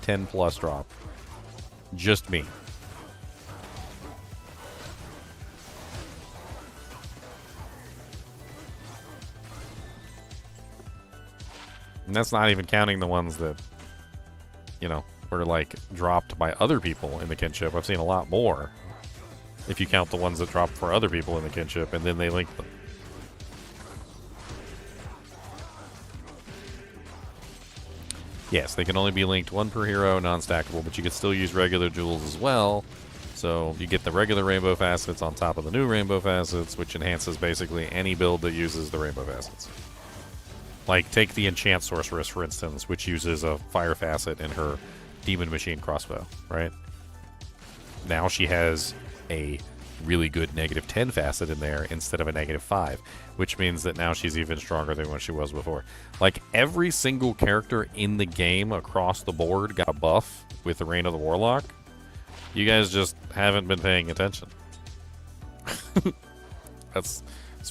10 plus drop. Just me. And that's not even counting the ones that, you know, were like dropped by other people in the kinship. I've seen a lot more if you count the ones that dropped for other people in the kinship and then they link them. Yes, they can only be linked one per hero, non-stackable, but you can still use regular jewels as well. So you get the regular rainbow facets on top of the new rainbow facets, which enhances basically any build that uses the rainbow facets. Like, take the Enchant Sorceress, for instance, which uses a fire facet in her Demon Machine crossbow, right? Now she has a really good negative 10 facet in there instead of a negative 5, which means that now she's even stronger than what she was before. Like, every single character in the game across the board got a buff with the Reign of the Warlock. You guys just haven't been paying attention. That's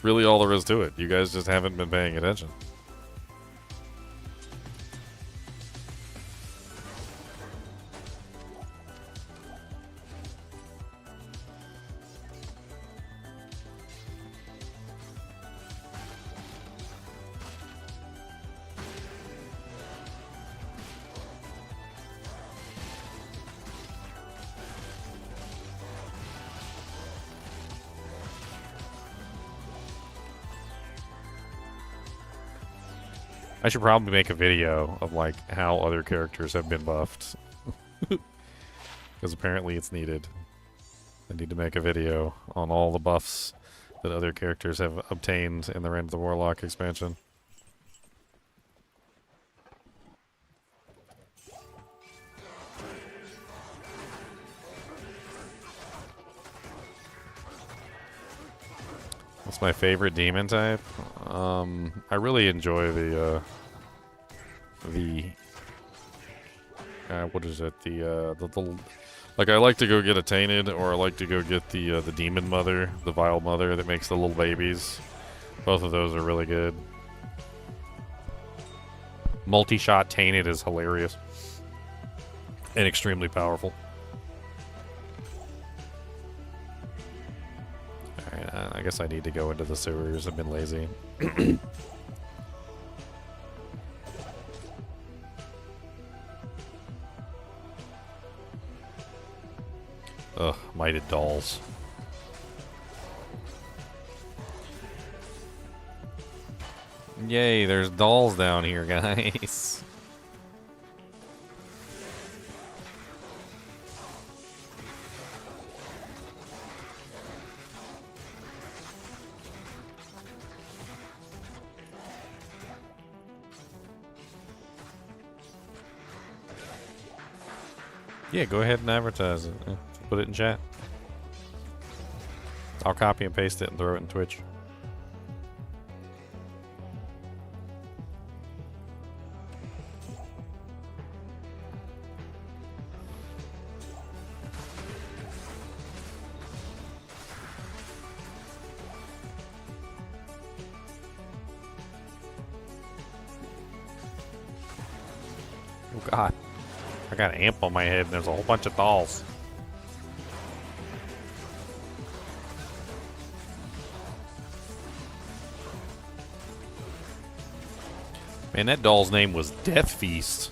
really all there is to it. You guys just haven't been paying attention. I should probably make a video of like how other characters have been buffed. Because apparently it's needed. I need to make a video on all the buffs that other characters have obtained in the Reign of the Warlock expansion. What's my favorite demon type? I really enjoy the what is it? The like I like to go get a tainted, or I like to go get the demon mother, the vile mother that makes the little babies. Both of those are really good. Multi-shot tainted is hilarious and extremely powerful. Alright, I guess I need to go into the sewers. I've been lazy. Ugh, mighted dolls. Yay, there's dolls down here, guys. Yeah, go ahead and advertise it. Put it in chat. I'll copy and paste it and throw it in Twitch. Oh god. I got an amp on my head and there's a whole bunch of dolls. Man, that doll's name was Death Feast.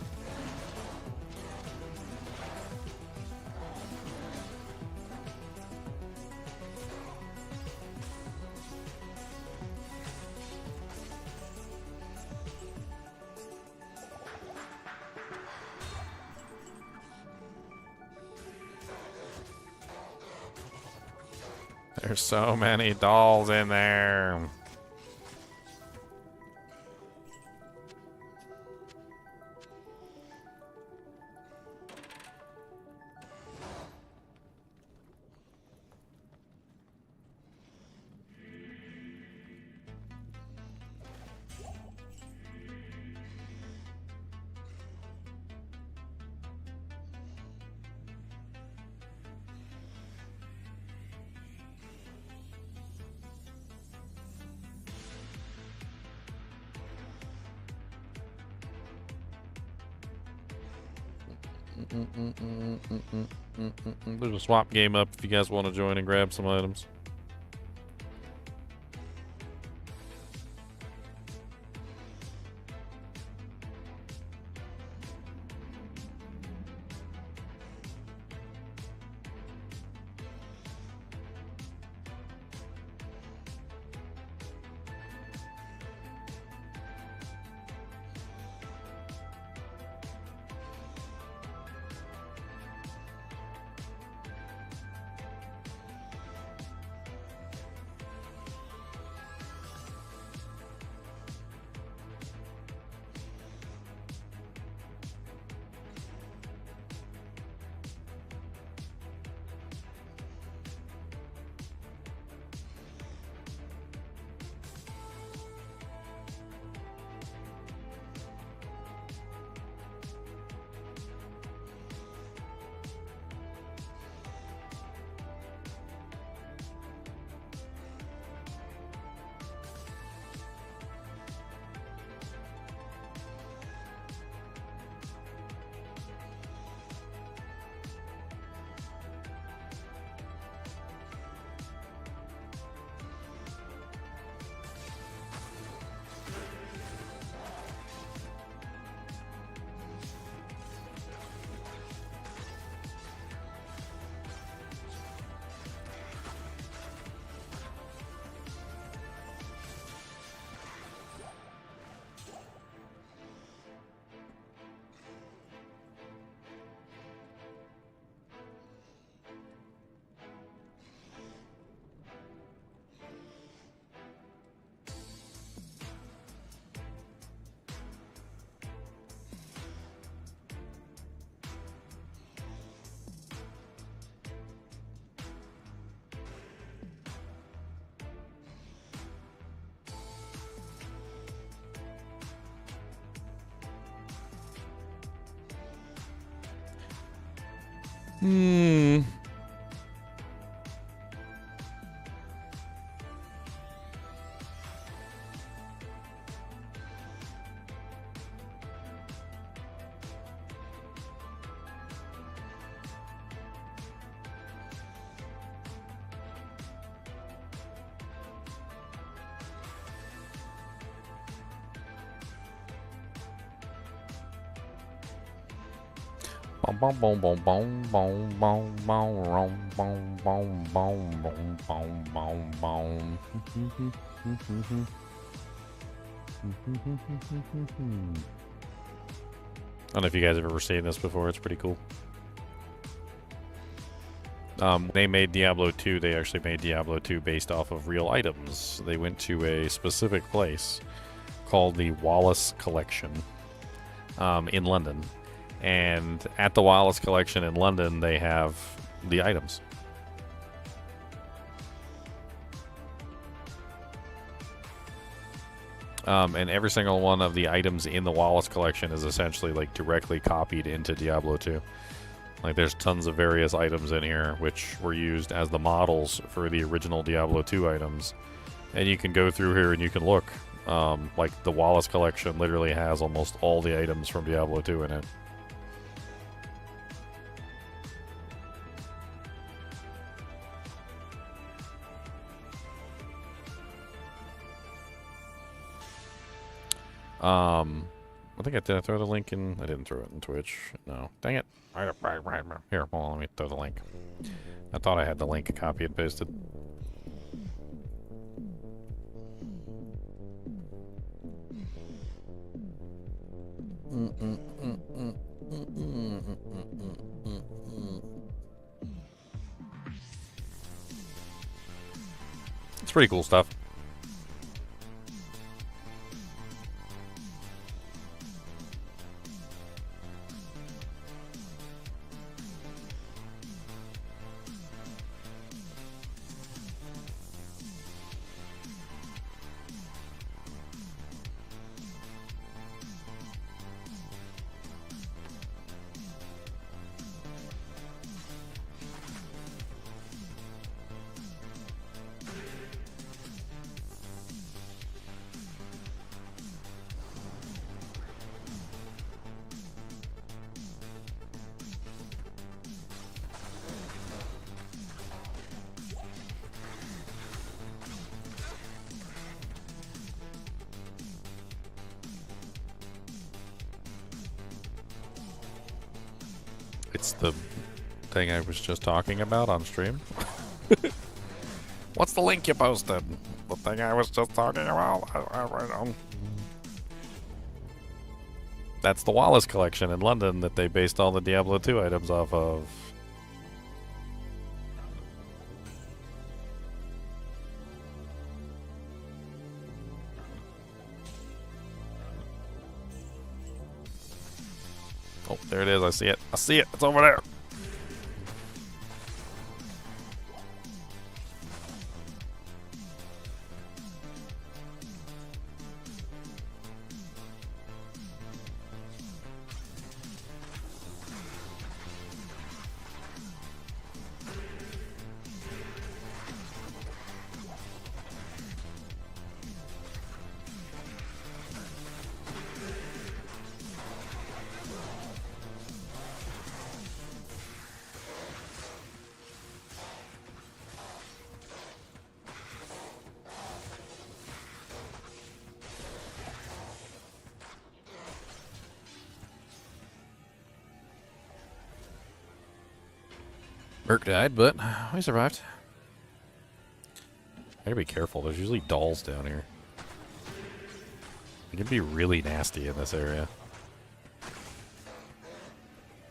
There's so many dolls in there. There's a swap game up if you guys want to join and grab some items. Hmm. Bom bom bom bom bom bom bom bom bom bom bom bom bom bom. I don't know if you guys have ever seen this before. It's pretty cool. They made Diablo 2. They actually made Diablo 2 based off of real items. They went to a specific place called the Wallace Collection in London. And at the Wallace Collection in London, they have the items. And every single one of the items in the Wallace Collection is essentially like directly copied into Diablo 2. Like there's tons of various items in here which were used as the models for the original Diablo 2 items. And you can go through here and you can look. Like the Wallace Collection literally has almost all the items from Diablo 2 in it. I think did I throw the link in? I didn't throw it in Twitch. No. Dang it. Here, hold on, let me throw the link. I thought I had the link copy and pasted. It's pretty cool stuff. It's the thing I was just talking about on stream. What's the link you posted? The thing I was just talking about? That's the Wallace Collection in London that they based all the Diablo 2 items off of. Oh, there it is. I see it. I see it. It's over there. Merc died, but we survived. I gotta be careful. There's usually dolls down here. It can be really nasty in this area.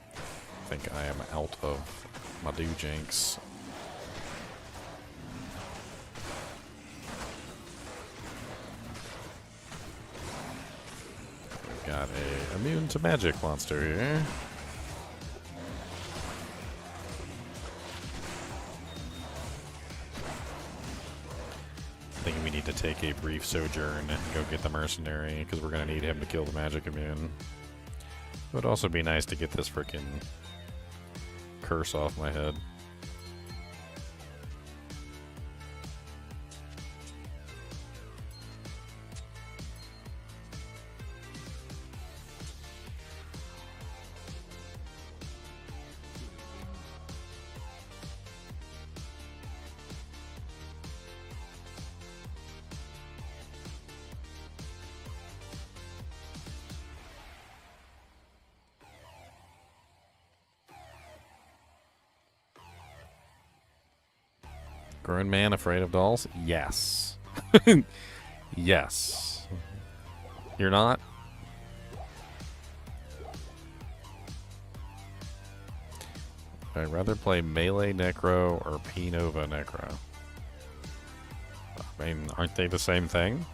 I think I am out of my jinx. We've got a immune to magic monster here. I think we need to take a brief sojourn and go get the mercenary because we're going to need him to kill the magic immune. It would also be nice to get this frickin' curse off my head. Grown man afraid of dolls? Yes. Yes. You're not? I'd rather play Melee Necro or P-Nova Necro. I mean, aren't they the same thing?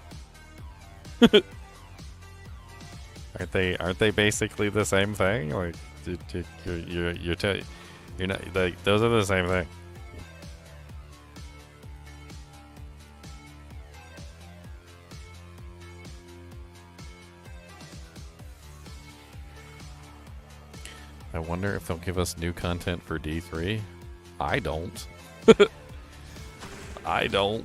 Aren't they basically the same thing? Like, you're not, like, those are the same thing. I wonder if they'll give us new content for D3. I don't. I don't.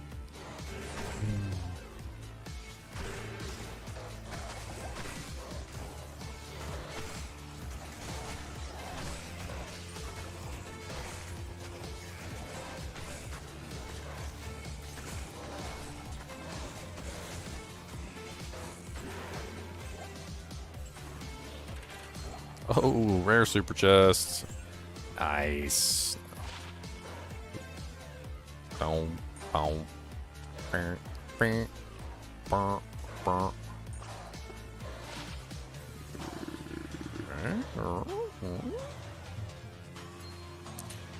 Oh, rare super chests. Nice. Boom, boom.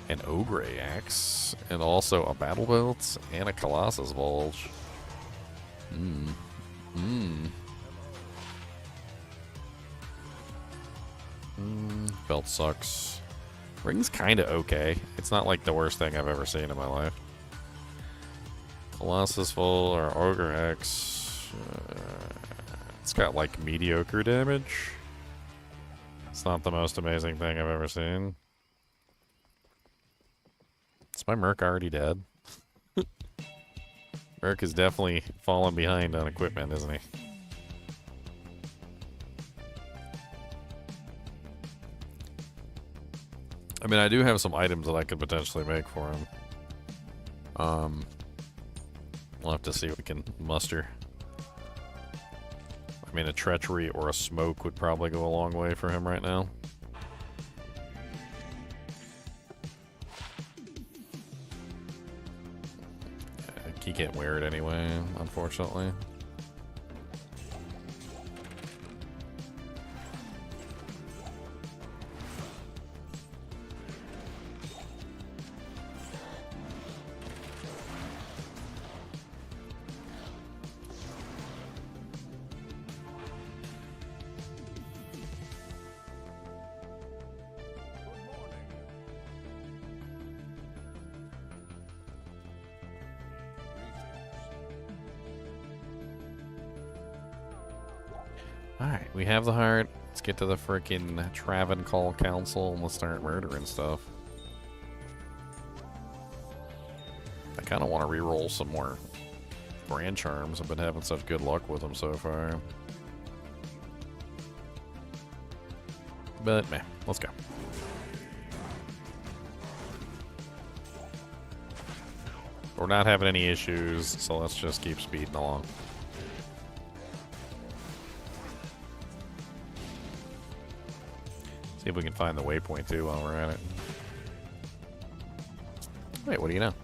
An ogre axe, and also a battle belt and a colossus bulge. Belt sucks. Ring's kind of okay. It's not like the worst thing I've ever seen in my life. Colossus full or ogre axe. It's got like mediocre damage. It's not the most amazing thing I've ever seen. Is my Merc already dead? Merc is definitely falling behind on equipment, isn't he? I mean, I do have some items that I could potentially make for him. We'll have to see what we can muster. I mean, a treachery or a smoke would probably go a long way for him right now. He can't wear it anyway, unfortunately. Alright, we have the heart. Let's get to the frickin' Travancore Council and let's start murdering stuff. I kind of want to re-roll some more Grand Charms. I've been having such good luck with them so far. But, meh, let's go. We're not having any issues, so let's just keep speeding along. See if we can find the waypoint too while we're at it. Wait, what do you know?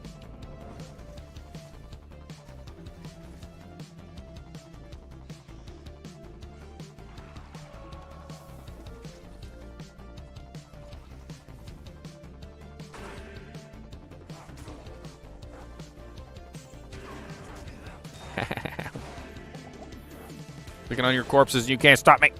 Clicking on your corpses, you can't stop me.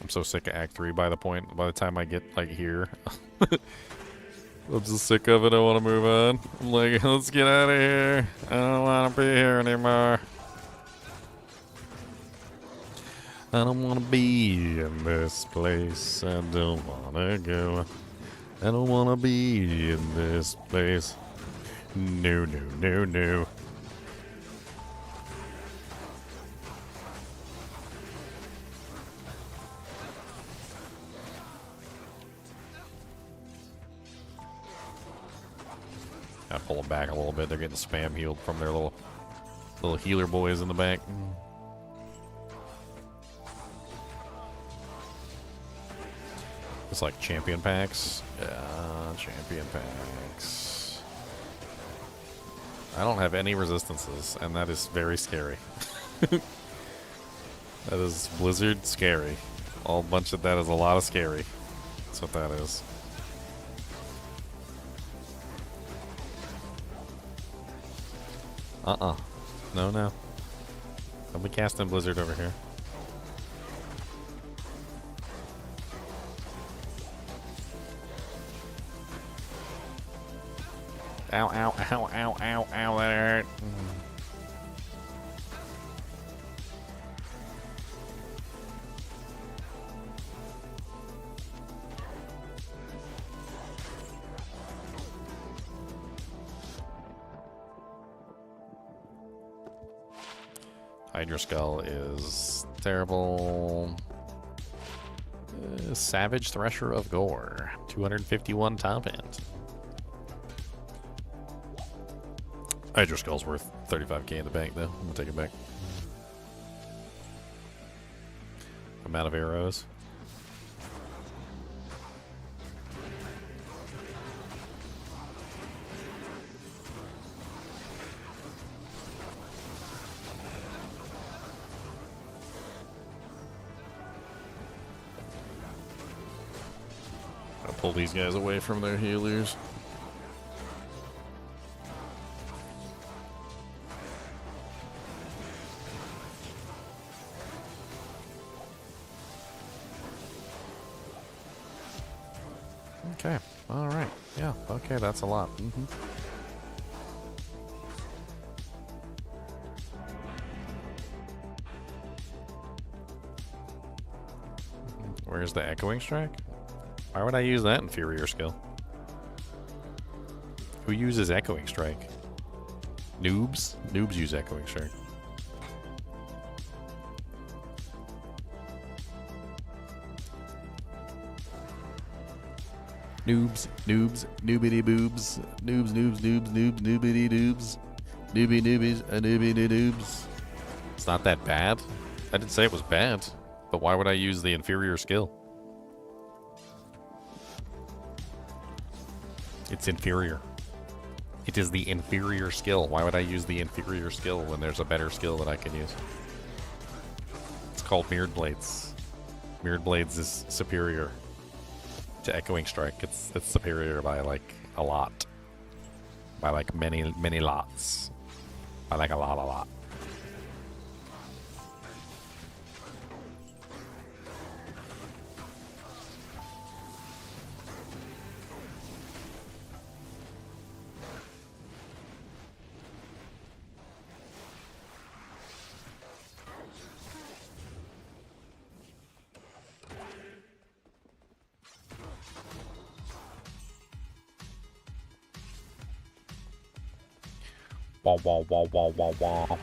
I'm so sick of Act 3 by the time I get, like, here. I'm so sick of it, I want to move on. I'm like, let's get out of here. I don't want to be here anymore. I don't want to be in this place. I don't want to go. I don't want to be in this place. No, no, no, no. Gotta pull them back a little bit. They're getting spam healed from their little healer boys in the back. It's like champion packs. Yeah, champion packs. I don't have any resistances, and that is very scary. That is Blizzard scary. A bunch of that is a lot of scary. That's what that is. No, no. I'll be casting Blizzard over here. Ow, ow, ow, ow, ow, ow, that hurt. Hydra Skull is terrible. Savage Thresher of Gore, 251 top end. Hydra Skull's worth 35k in the bank, though. I'm gonna take it back. I'm out of arrows. I'll pull these guys away from their healers. Okay, alright. Yeah, okay, that's a lot. Where's the Echoing Strike? Why would I use that inferior skill? Who uses Echoing Strike? Noobs? Noobs use Echoing Strike. Noobs, noobs, noobity boobs, noobs, noobs, noobs, noobs, noobity noobs, noobie noobies, noobie noobs. It's not that bad. I didn't say it was bad, but why would I use the inferior skill? It's inferior. It is the inferior skill. Why would I use the inferior skill when there's a better skill that I can use? It's called Mirrored Blades. Mirrored Blades is superior to Echoing Strike. It's superior by like a lot. By like many lots. By like a lot. Wah, wah, wah, wah, wah, wah.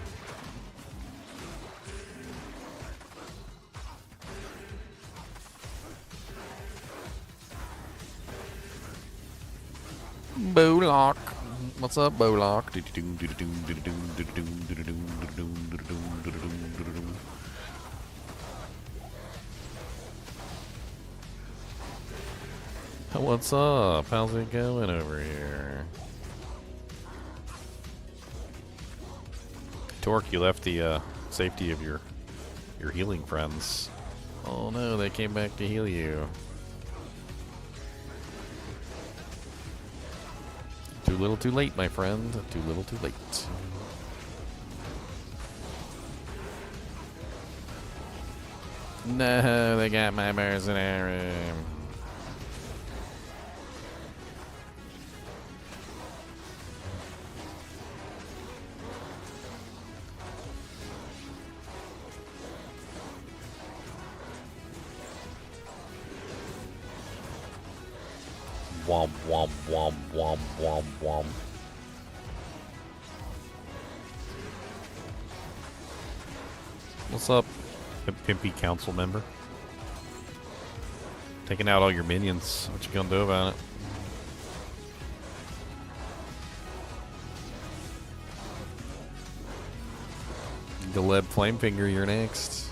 Warlock. What's up, Warlock? What's up? How's it going over here? Torque, you left the safety of your healing friends Oh no, they came back to heal you. Too little too late, my friend. Too little too late. No, they got my mercenary. Womp womp womp womp womp womp. What's up, pimpy council member? Taking out all your minions. What you gonna do about it? Galeb Flamefinger, you're next.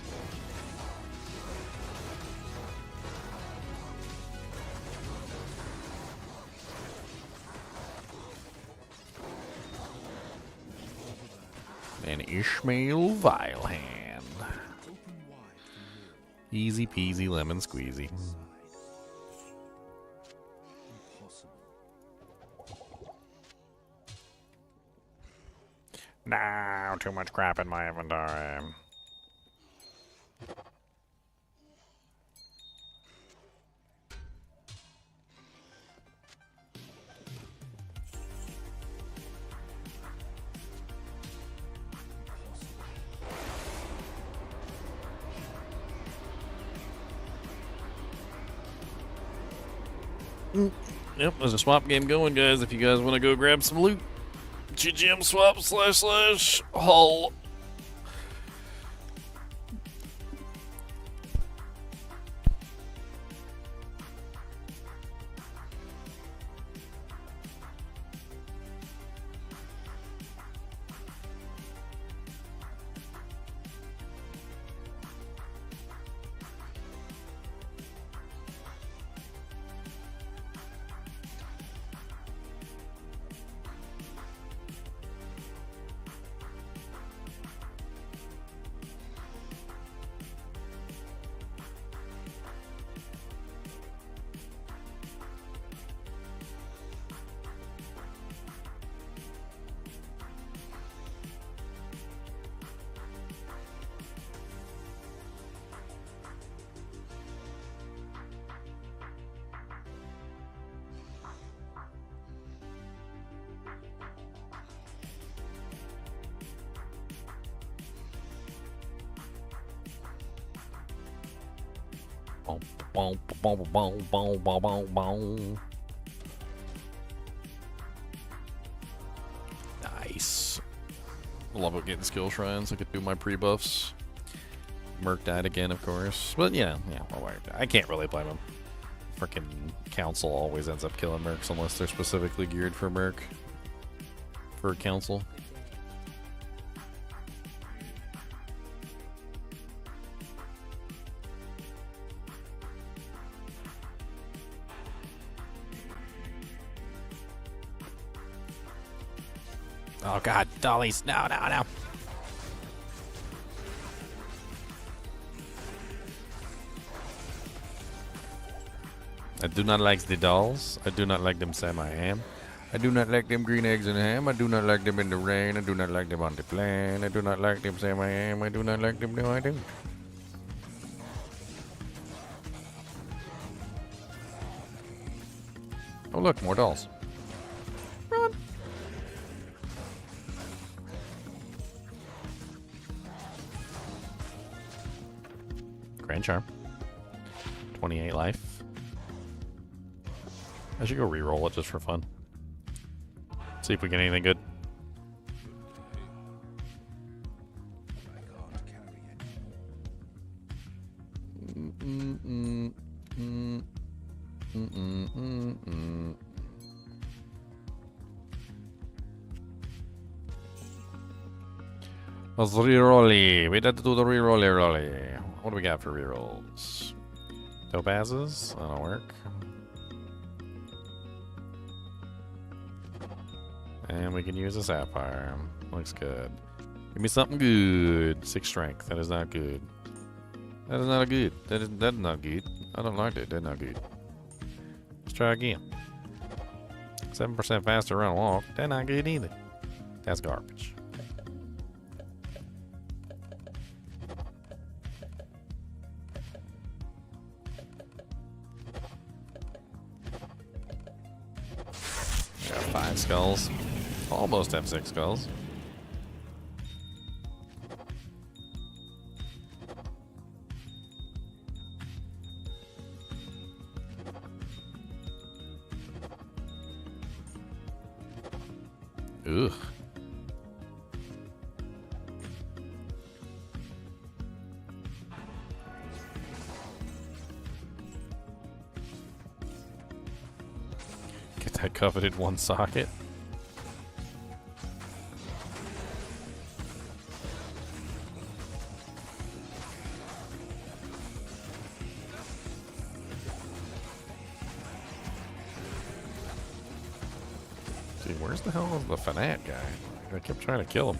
And Ishmael Vilehand. Easy peasy lemon squeezy. No, too much crap in my inventory. Yep, there's a swap game going, guys. If you guys want to go grab some loot, GGM swap / hull. Boom, boom, boom, boom, boom, boom, boom. Nice. I love getting skill shrines. I could do my pre-buffs. Merc died again, of course. But yeah, well, I can't really blame him. Frickin' council always ends up killing mercs unless they're specifically geared for merc. For council. Oh god, dollies. No, no, no. I do not like the dolls. I do not like them Sam I am. I do not like them green eggs and ham. I do not like them in the rain. I do not like them on the plane. I do not like them Sam I am. I do not like them. No, I don't. Oh look, more dolls. Run. Grand Charm. 28 life. I should go re-roll it just for fun. See if we get anything good. Let's re-rolly. We had to do the re-rolly. What do we got for re-rolls? Topazes? That'll work. And we can use a sapphire. Looks good. Give me something good. 6 strength. That is not good. That is not good. That's not good. I don't like that. That's not good. Let's try again. 7% faster run walk. That's not good either. That's garbage. Got 5 skulls. Almost have 6 skulls. Ugh. Get that coveted one socket. Dude, where's the hell was the Fanat guy? I kept trying to kill him.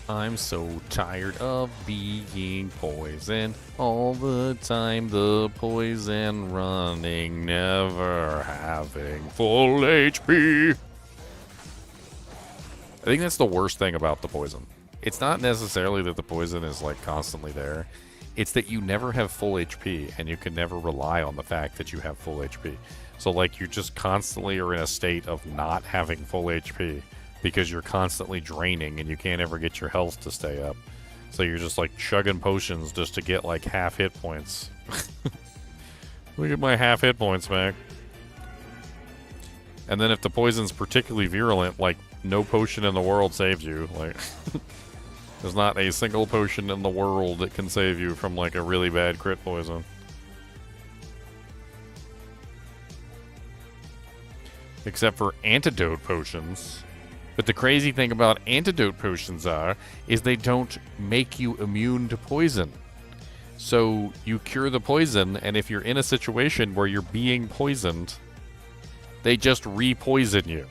I'm so tired of being poisoned all the time. The poison running, never having full HP. I think that's the worst thing about the poison. It's not necessarily that the poison is like constantly there. It's that you never have full HP and you can never rely on the fact that you have full HP. So like you just constantly are in a state of not having full HP. Because you're constantly draining and you can't ever get your health to stay up. So you're just like chugging potions just to get like half hit points. Look at my half hit points back. And then if the poison's particularly virulent, like no potion in the world saves you. Like there's not a single potion in the world that can save you from like a really bad crit poison. Except for antidote potions. But the crazy thing about antidote potions is they don't make you immune to poison. So you cure the poison, and if you're in a situation where you're being poisoned, they just re-poison you.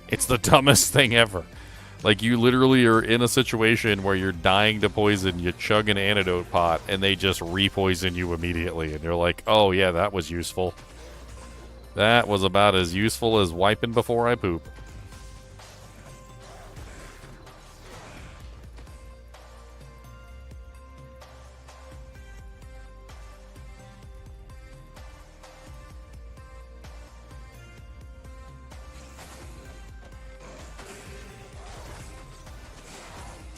It's the dumbest thing ever. Like you literally are in a situation where you're dying to poison, you chug an antidote pot, and they just re-poison you immediately. And you're like, oh yeah, that was useful. That was about as useful as wiping before I poop.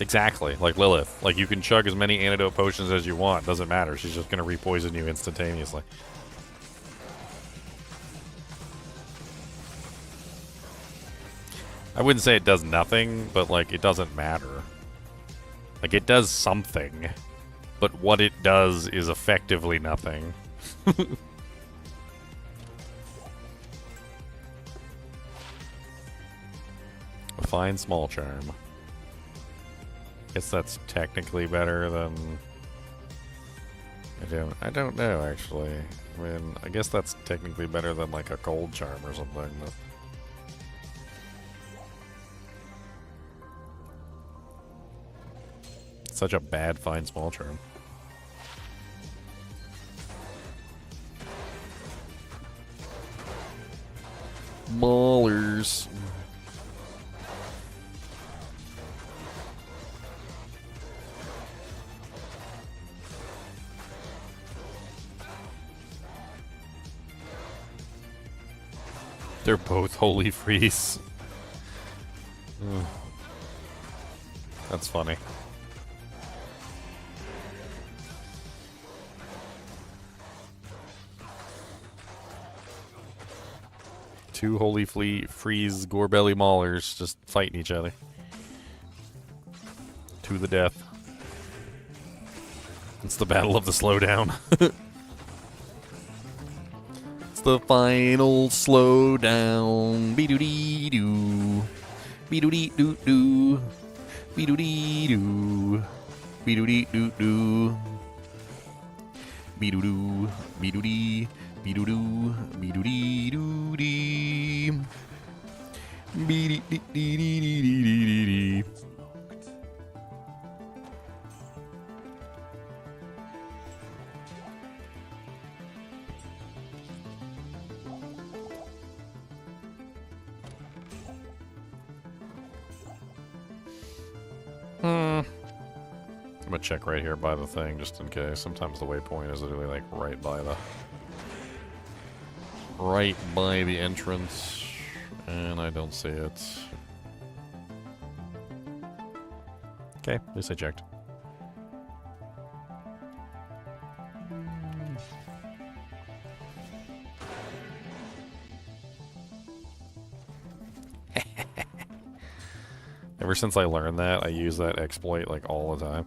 Exactly, like Lilith. Like, you can chug as many antidote potions as you want. Doesn't matter. She's just going to re-poison you instantaneously. I wouldn't say it does nothing, but, like, it doesn't matter. Like, it does something. But what it does is effectively nothing. A fine small charm. Guess that's technically better than I don't know actually. I mean, I guess that's technically better than like a cold charm or something. But... Such a bad find small charm. Maulers. They're both holy freeze. That's funny. Two holy freeze gorebelly maulers just fighting each other. To the death. It's the battle of the slowdown. It's the final slowdown. Be-doo-dee-doo. Be-doo-dee-doo-doo. Be-doo-dee-doo. Be-doo-dee-doo-doo. Be-doo-doo. Be-doo-dee. Be-doo-doo. Be-doo-dee-doo-dee. Be-dee-dee-dee-dee-dee-dee-dee. I'm gonna check right here by the thing just in case. Sometimes the waypoint is literally like right by the entrance, and I don't see it. Okay, at least I checked. Ever since I learned that, I use that exploit like all the time.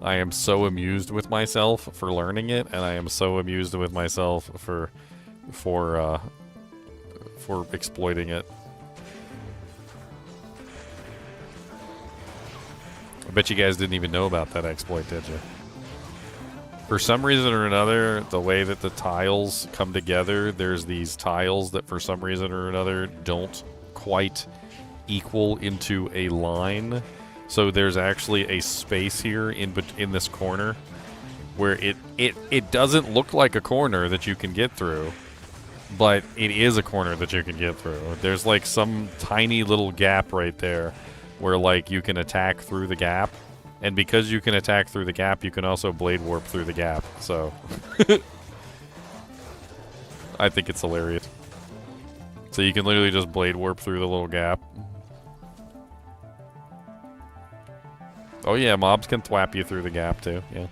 I am so amused with myself for learning it, and I am so amused with myself for exploiting it. I bet you guys didn't even know about that exploit, did you? For some reason or another, the way that the tiles come together, there's these tiles that for some reason or another don't quite equal into a line. So there's actually a space here in this corner where it doesn't look like a corner that you can get through, but it is a corner that you can get through. There's like some tiny little gap right there where like you can attack through the gap, and because you can attack through the gap, you can also blade warp through the gap. So I think it's hilarious. So you can literally just blade warp through the little gap. Oh yeah, mobs can thwap you through the gap too, yeah.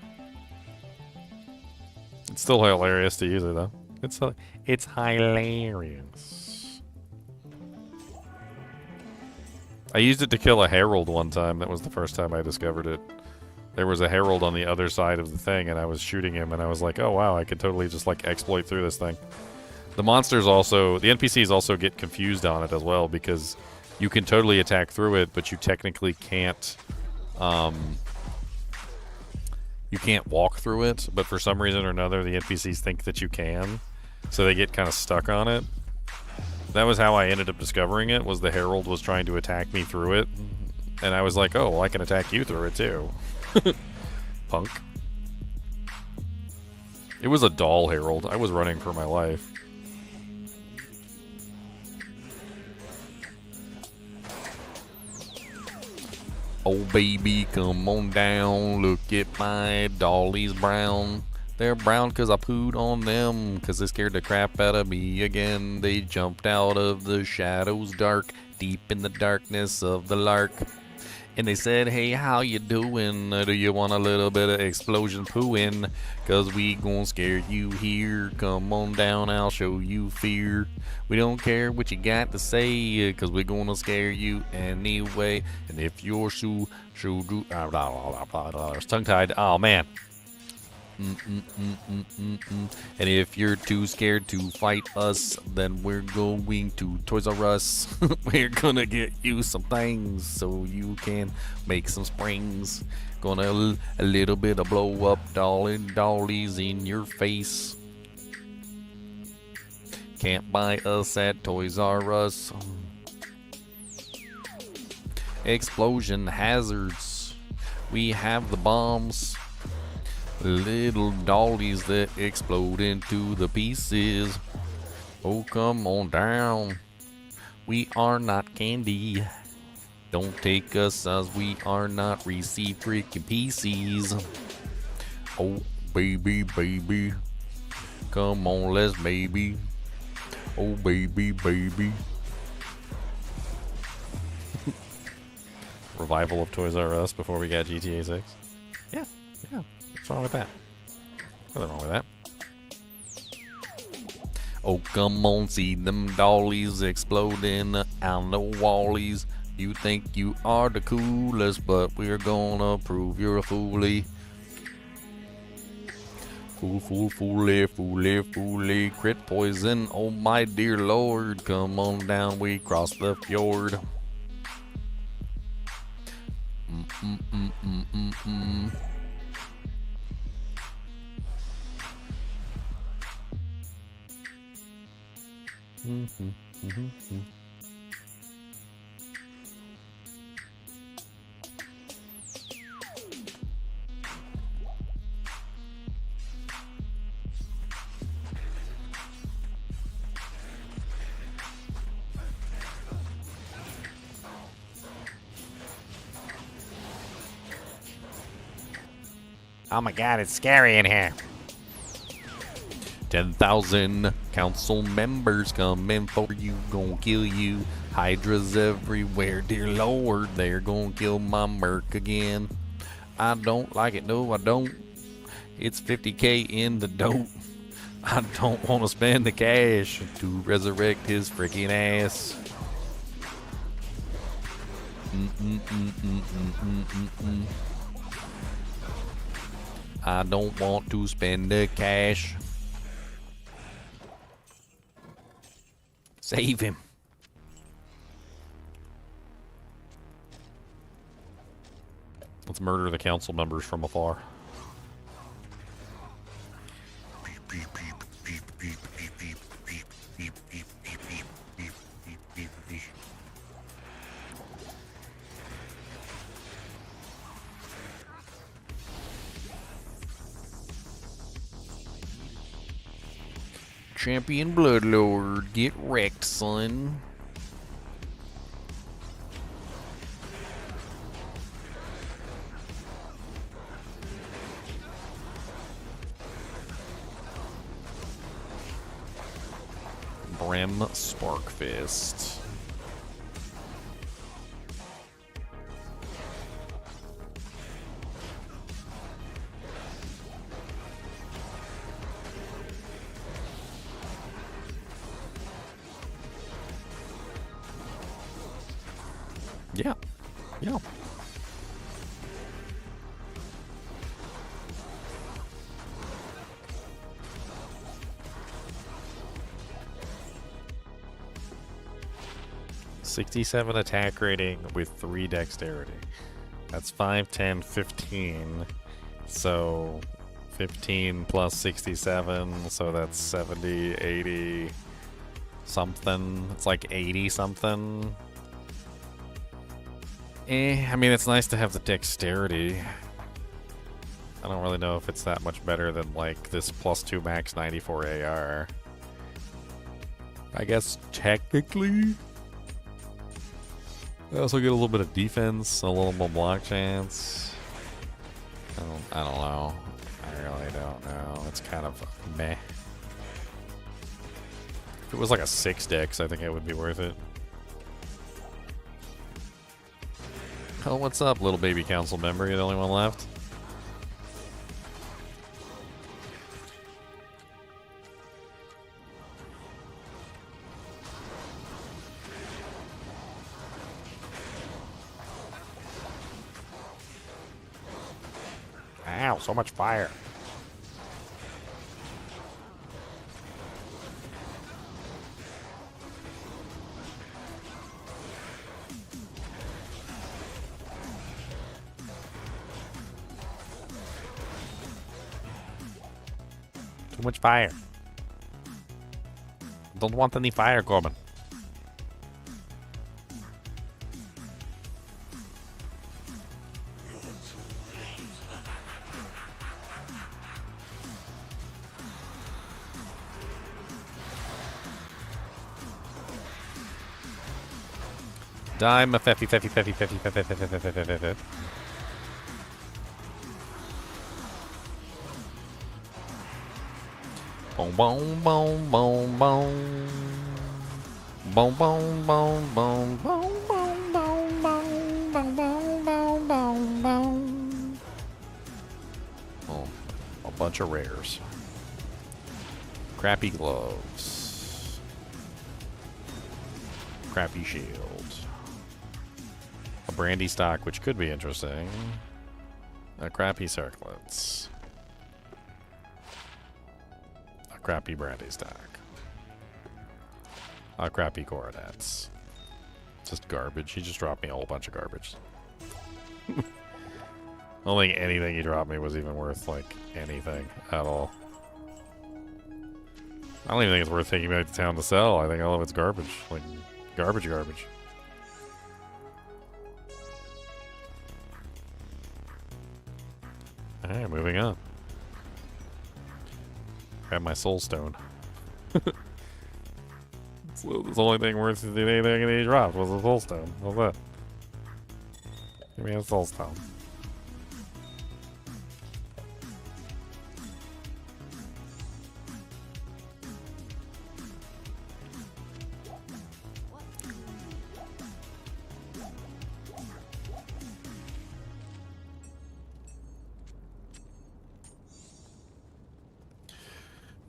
It's still hilarious to use it though. It's hilarious. I used it to kill a herald one time. That was the first time I discovered it. There was a herald on the other side of the thing, and I was shooting him, and I was like, oh wow, I could totally just like exploit through this thing. The monsters also, the NPCs also get confused on it as well, because you can totally attack through it, but you technically can't you can't walk through it, but for some reason or another the NPCs think that you can, so they get kind of stuck on it. That was how I ended up discovering it, was the herald was trying to attack me through it, and I was like, oh, well, I can attack you through it too. Punk. It was a doll herald. I was running for my life. Oh baby, come on down, look at my dollies brown. They're brown cause I pooed on them, cause they scared the crap out of me again. They jumped out of the shadows dark, deep in the darkness of the lark. And they said, hey, how you doing? Do you want a little bit of explosion pooing? Cause we gon' scare you here. Come on down, I'll show you fear. We don't care what you got to say, cause we're gonna scare you anyway. And if you're tongue-tied, oh man. And if you're too scared to fight us, then we're going to Toys R Us. We're gonna get you some things so you can make some springs. Gonna a little bit of blow up dollies in your face. Can't buy us at Toys R Us. Explosion hazards. We have the bombs. Little dollies that explode into the pieces. Oh, come on down. We are not candy. Don't take us as we are not Reese freaking pieces. Oh, baby, baby. Come on, let's maybe. Oh, baby, baby. Revival of Toys R Us before we got GTA 6. Yeah. What's wrong with that? Nothing wrong with that. Oh, come on, see them dollies exploding out the wallies. You think you are the coolest, but we're gonna prove you're a foolie. Foolie, crit poison, oh my dear lord. Come on down, we cross the fjord. Oh my god, it's scary in here. 10,000 council members coming for you, gonna kill you. Hydras everywhere, dear lord, they're gonna kill my merc again. I don't like it, no I don't. It's 50k in the dope. I don't want to spend the cash to resurrect his freaking ass. I don't want to spend the cash. Save him. Let's murder the council members from afar. Champion Bloodlord, get wrecked, son. Brim Sparkfist. Yeah. Yeah. $67 attack rating with 3 dexterity. That's 5, 10, 15. So 15 plus 67, so that's 70, 80 something. It's like 80 something. I mean, it's nice to have the dexterity. I don't really know if it's that much better than, like, this plus 2 max 94 AR. I guess technically. I also get a little bit of defense, a little more block chance. I don't know. I really don't know. It's kind of meh. If it was like a 6 dex, I think it would be worth it. Oh, what's up, little baby council member? You're the only one left? Ow, so much fire. Too much fire. Don't want any fire coming. Die, my feffy, feffy, feffy, feffy, feffy, feffy, feffy, feffy, feffy. Boom, boom, boom, boom, boom. Boom, boom, boom, boom, boom, boom, boom, boom, boom, boom, boom, boom. Oh, a bunch of rares. Crappy gloves. Crappy shield. A brandy stock, which could be interesting. A crappy circlets. A crappy brandy stock. A crappy coronets. Just garbage. He just dropped me a whole bunch of garbage. I don't think anything he dropped me was even worth, like, anything at all. I don't even think it's worth taking back to town to sell. I think all of it's garbage. Like, garbage. Alright, moving on. Grab my soul stone. So the only thing worth anything that he dropped was a soul stone. What's that? Give me a soul stone.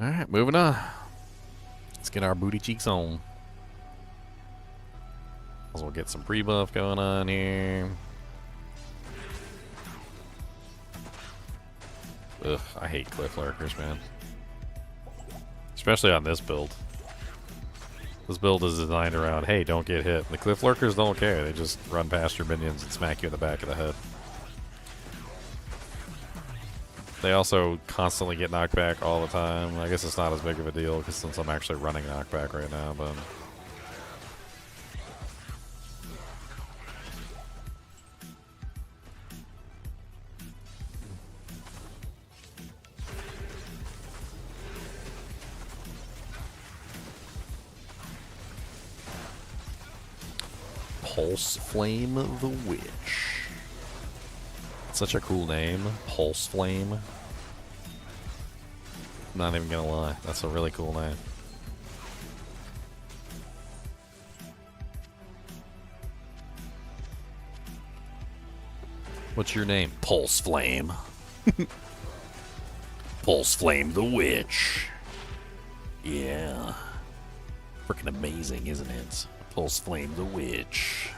Alright, moving on. Let's get our booty cheeks on. As well get some pre-buff going on here. Ugh, I hate cliff lurkers, man. Especially on this build. This build is designed around, hey, don't get hit. The cliff lurkers don't care. They just run past your minions and smack you in the back of the head. They also constantly get knocked back all the time. I guess it's not as big of a deal because since I'm actually running knockback right now, but... Pulse Flame the Witch. Such a cool name, Pulse Flame. I'm not even gonna lie, that's a really cool name. What's your name? Pulse Flame. Pulse Flame the Witch. Yeah. Freaking amazing, isn't it? Pulse Flame the Witch.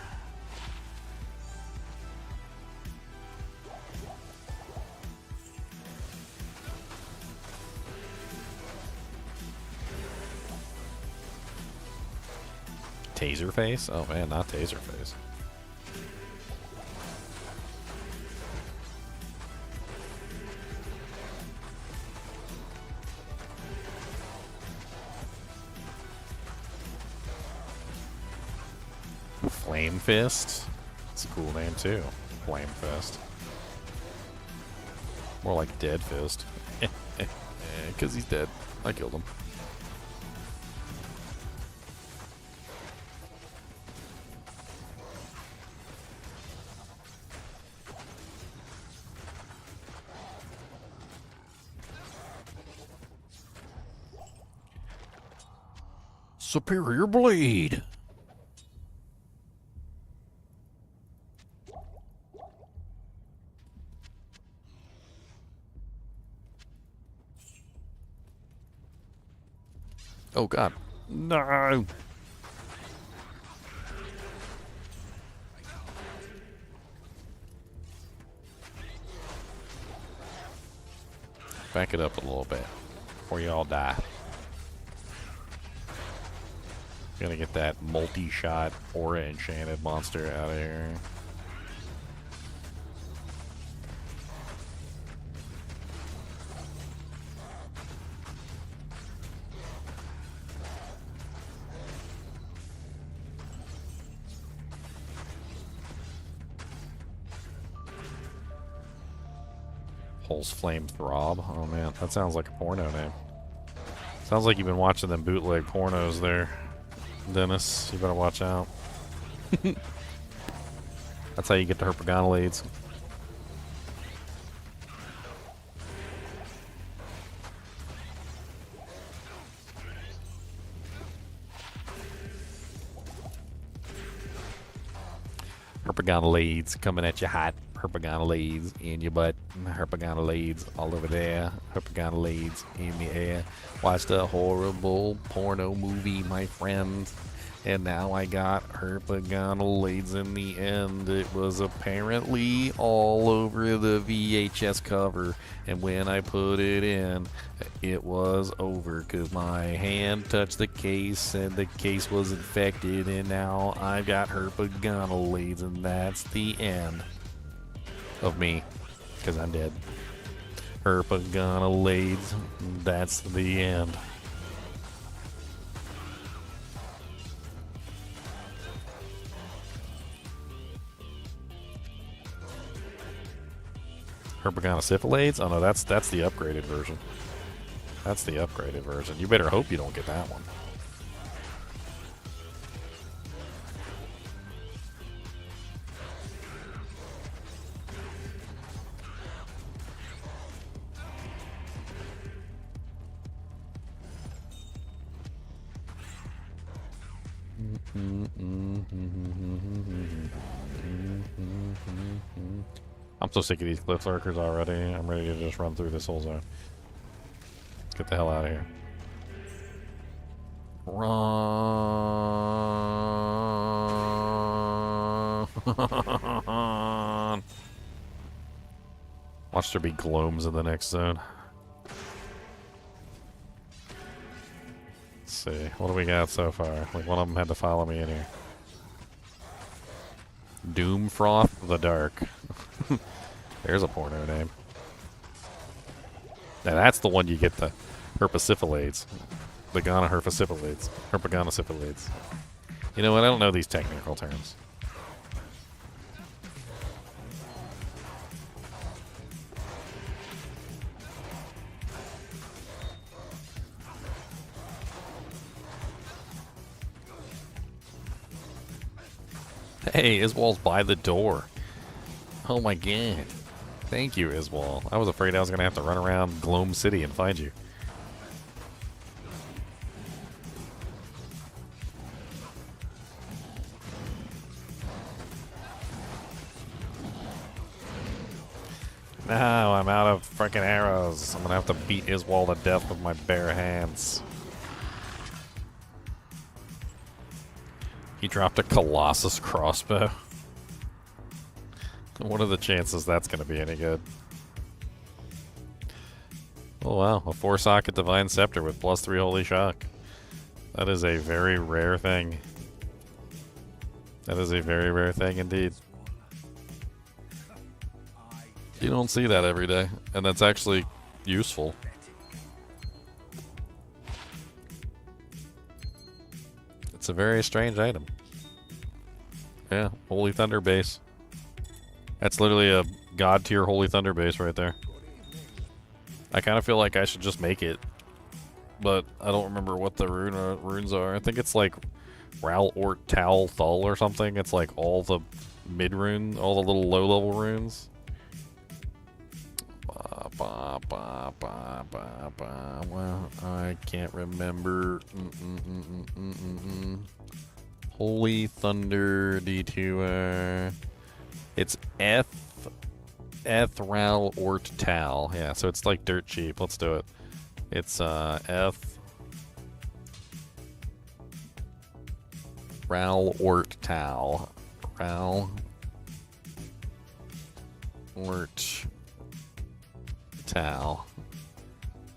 Taserface? Oh man, not Taserface. Flame Fist? It's a cool name too. Flame Fist. More like Dead Fist. Because he's dead. I killed him. Superior Blade. Oh god. No. Back it up a little bit before you all die. Gonna get that multi-shot aura enchanted monster out of here. Pulse Flame Throb. Oh man, that sounds like a porno name. Sounds like you've been watching them bootleg pornos there, Dennis. You better watch out. That's how you get the herpagonolades. Herpagonolades coming at you hot. Herpagonolades in your butt. Herpagonolades all over there. Herpagonolades in the air. Watched a horrible porno movie, my friend. And now I got herpagonolades in the end. It was apparently all over the VHS cover. And when I put it in, it was over because my hand touched the case and the case was infected. And now I've got herpagonolades, and that's the end of me because I'm dead. Herpagonolades, that's the end. Herpagonosyphilades? Oh no, that's the upgraded version. That's the upgraded version. You better hope you don't get that one. I'm so sick of these cliff lurkers already. I'm ready to just run through this whole zone. Let's get the hell out of here. Run! Watch there be gloams in the next zone. Let's see. What do we got so far? Like, one of them had to follow me in here. Doomfroth the Dark. There's a porno name. Now that's the one you get the herpasyphilades. The herpagonosyphilades. Herpagonosyphilades. You know what? I don't know these technical terms. Hey, Iswall's by the door. Oh my god. Thank you, Iswall. I was afraid I was going to have to run around Gloam City and find you. Now I'm out of freaking arrows. I'm going to have to beat Iswall to death with my bare hands. He dropped a Colossus crossbow. What are the chances that's going to be any good? Oh wow, a 4-socket Divine Scepter with +3 Holy Shock. That is a very rare thing. That is a very rare thing indeed. You don't see that every day, and that's actually useful. It's a very strange item. Yeah, Holy Thunder base. That's literally a god tier Holy Thunder base right there. I kind of feel like I should just make it, but I don't remember what the runes are. I think it's like Ral, Ort, Tal, Thul or something. It's like all the mid rune, all the little low level runes. Well, I can't remember. Holy Thunder D2R. It's Ral, Ort, Tal. Yeah, so it's like dirt cheap. Let's do it. It's Ral, Ort, Tal. Ral, Ort, Tal.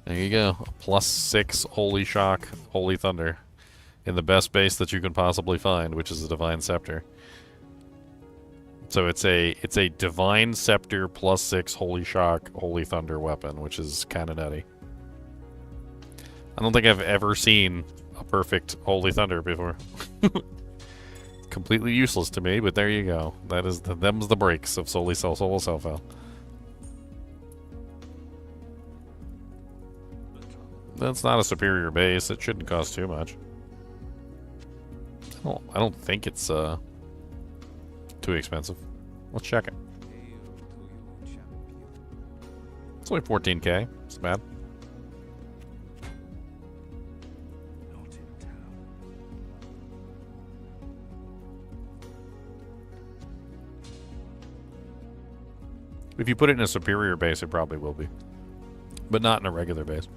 There you go. +6 Holy Shock, Holy Thunder. In the best base that you can possibly find, which is a Divine Scepter. So it's a Divine Scepter +6 Holy Shock, Holy Thunder weapon, which is kind of nutty. I don't think I've ever seen a perfect Holy Thunder before. Completely useless to me, but there you go. That is them's the breaks of Solo Self-Fel. That's not a superior base. It shouldn't cost too much. I don't think it's too expensive. Let's check it. It's only 14k. It's bad. Not in town. If you put it in a superior base, it probably will be. But not in a regular base.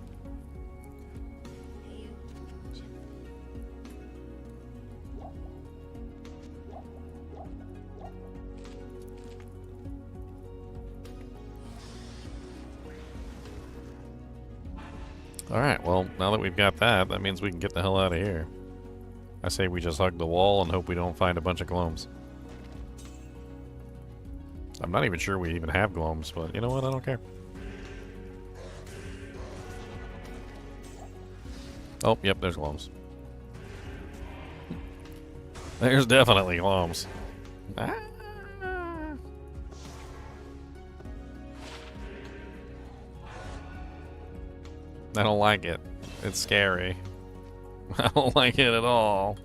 Alright, well, now that we've got that, that means we can get the hell out of here. I say we just hug the wall and hope we don't find a bunch of gloams. I'm not even sure we even have gloams, but you know what? I don't care. Oh, yep, there's gloams. There's definitely gloams. Ah. I don't like it. It's scary. I don't like it at all.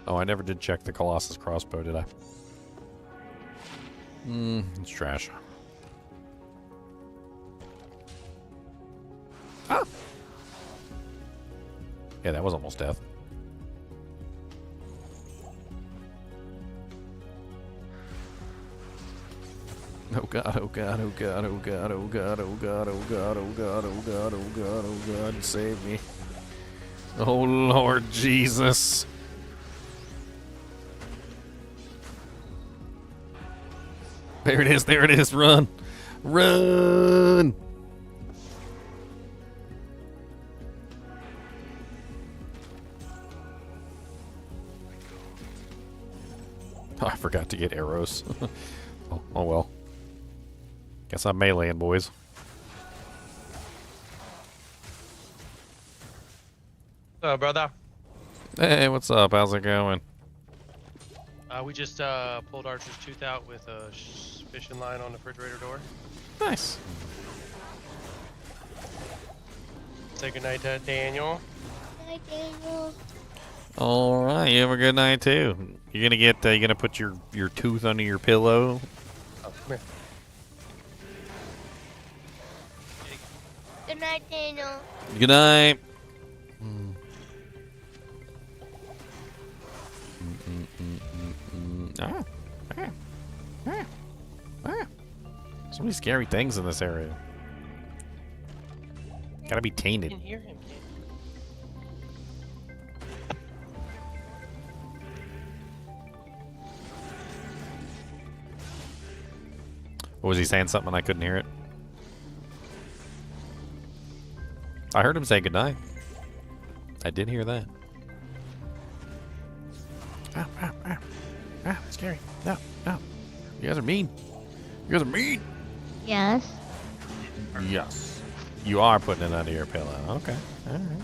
Oh, I never did check the Colossus crossbow, did I? It's trash. Ah! Yeah, that was almost death. Oh god, oh god, oh god, oh god, oh god, oh god, oh god, oh god, oh god, oh god, oh god, save me. Oh Lord Jesus. There it is, run! Run! Oh, I forgot to get arrows. Oh well. Guess I'm meleeing, boys. Brother. Hey, what's up? How's it going? We just pulled Archer's tooth out with a fishing line on the refrigerator door. Nice. Say goodnight to Daniel. Hi, Daniel. All right, you have a good night too. You're gonna put your tooth under your pillow. Oh, come here. Good night, Daniel. Good night. So many scary things in this area. Gotta be You tainted. can hear him. What was he saying? Something I couldn't hear it. I heard him say goodnight. I did hear that. Scary. No. You guys are mean. You guys are mean. Yes. Yes. You are putting it under your pillow. Okay. All right.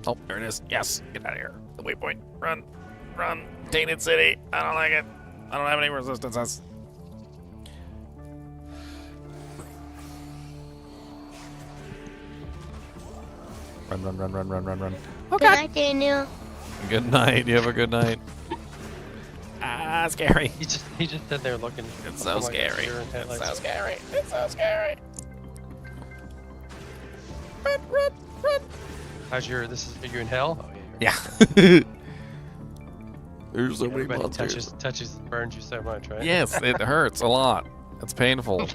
Oh, there it is. Yes. Get out of here. The waypoint. Run. Run. Tainted city. I don't like it. I don't have any resistances. Run. Good night, Daniel. Good night. You have a good night. Ah, scary. He just stood there looking. It's so scary. It's so scary. It's so scary. Run. How's your? Are you in hell? Oh Yeah. There's so many Everybody monsters. touches, burns you so much, right? Yes, it hurts a lot. It's painful.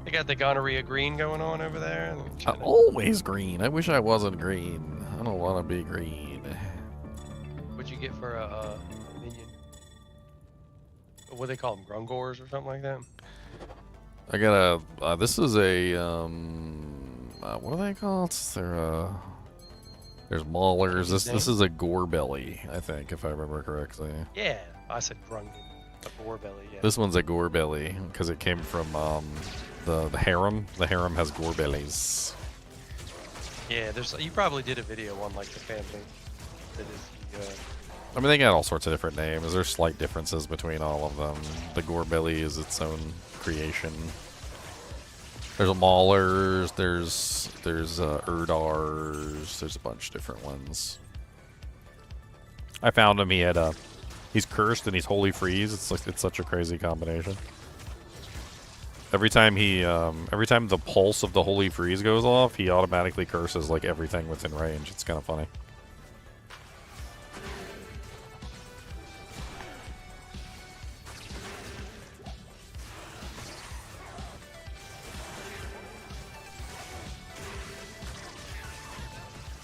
They got the gonorrhea green going on over there. Always green. I wish I wasn't green. I don't want to be green. What'd you get for a minion? What do they call them? Grungors or something like that? I got a. This is a. What are they called? They're There's maulers. This is a gore belly, I think, if I remember correctly. Yeah, I said grungy. A boar belly, yeah. This one's a gore belly because it came from the harem. The harem has gore bellies. Yeah, you probably did a video on like the family that is the I mean, they got all sorts of different names. There's slight differences between all of them. The gore belly is its own creation. There's a maulers. There's Erdars. There's a bunch of different ones. I found him. He's cursed and he's holy freeze. It's such a crazy combination. Every time the pulse of the holy freeze goes off, he automatically curses like everything within range. It's kind of funny.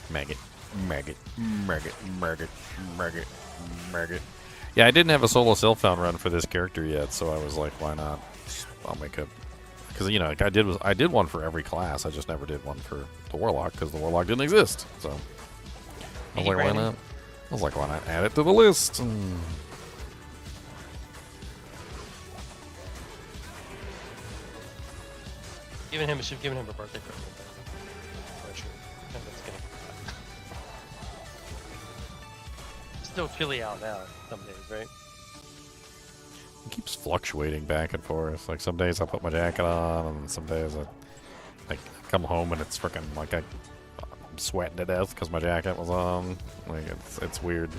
Maggot, maggot, maggot, maggot, maggot, maggot. Yeah, I didn't have a solo self-found run for this character yet, so I was like, why not? I'll make a... Because, you know, I did one for every class. I just never did one for the Warlock, because the Warlock didn't exist. So, I was like, why not? I was like, why not add it to the list? Giving him a birthday present. For sure. That's gonna It's still chilly out now some days, right? It keeps fluctuating back and forth. Like, some days I put my jacket on, and some days I come home and it's freaking like I'm sweating to death because my jacket was on. Like, it's weird.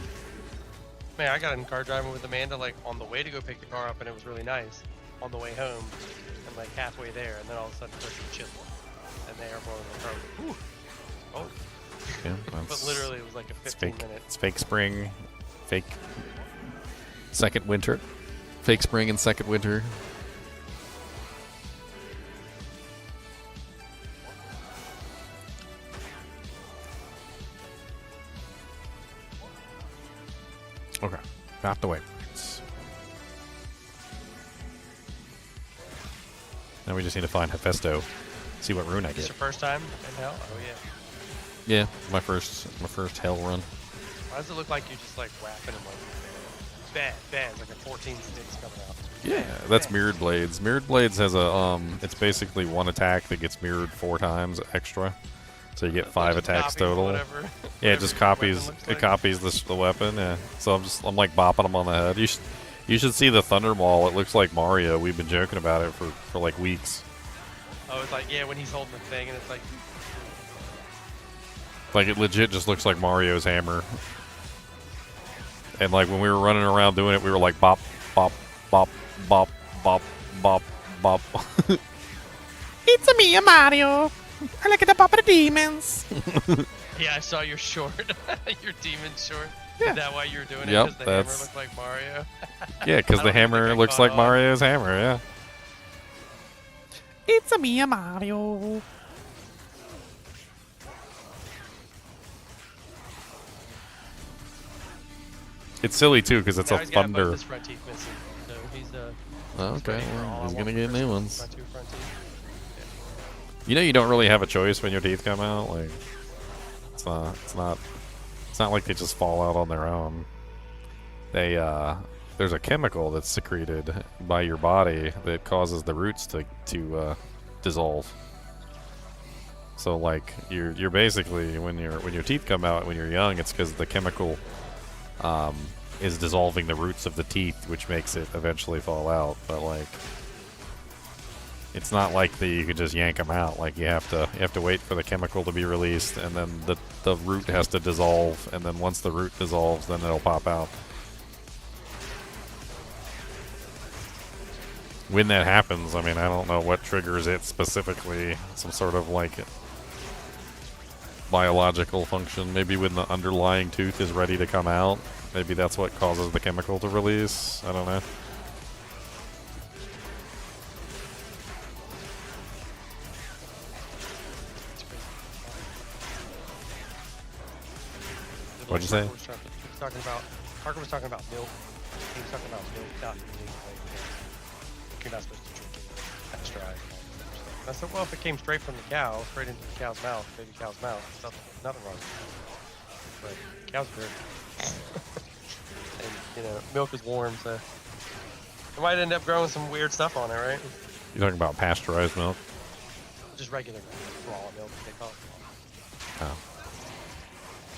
Man, I got in car driving with Amanda like on the way to go pick the car up, and it was really nice. On the way home, and like halfway there, and then all of a sudden it started to chill, and the air blowing in the car. Whew. Oh. Yeah, But literally, it was like a 15-minute. It's fake spring, fake second winter, fake spring and second winter. Okay, got the waypoints. Now we just need to find Hephaestus. See what rune I Is get. this your first time in hell? Oh yeah. Yeah, my first hell run. Why does it look like you're just like whapping him like bad? It's like a 14 sticks coming out. Yeah, that's mirrored blades. Mirrored blades has a it's basically one attack that gets mirrored 4 times extra, so you get 5 attacks total. Whatever, Yeah, it just copies copies the weapon. Yeah, so I'm like bopping them on the head. You should see the Thunder Maul. It looks like Mario. We've been joking about it for like weeks. Oh, it's like, yeah, when he's holding the thing and it's like... Like, it legit just looks like Mario's hammer. And like when we were running around doing it, we were like bop, bop, bop, bop, bop, bop, bop. It's a me, Mario. I like the bop of the demons. Yeah, I saw your short. Your demon short. Yeah. Is that why you were doing it? Yep, Because the hammer looked like Mario? Yeah, because the hammer looks like Mario's hammer, yeah. It's a me, Mario. It's silly too because it's Now a he's got both thunder. his front teeth missing, so he's Okay, ready for well, all he's I gonna want get for new Christmas, ones. my 2 front teeth. You know, you don't really have a choice when your teeth come out. Like, it's not like they just fall out on their own. They there's a chemical that's secreted by your body that causes the roots to dissolve. So like you're basically when your teeth come out when you're young, it's because the chemical is dissolving the roots of the teeth, which makes it eventually fall out. But like, it's not like you can just yank them out. Like you have to wait for the chemical to be released, and then the root has to dissolve, and then once the root dissolves, then it'll pop out. When that happens, I mean, I don't know what triggers it specifically. Some sort of like biological function. Maybe when the underlying tooth is ready to come out, maybe that's what causes the chemical to release. I don't know. What'd you say? Parker was talking about milk. He was talking about milk not being like, you're not supposed to drink it that's dry. I said, well, if it came straight from the cow, straight into the cow's mouth, baby cow's mouth, nothing wrong with but cows are dirty. And you know, milk is warm, so I might end up growing some weird stuff on it, right? You're talking about pasteurized milk? Just regular raw milk, they call it. Oh.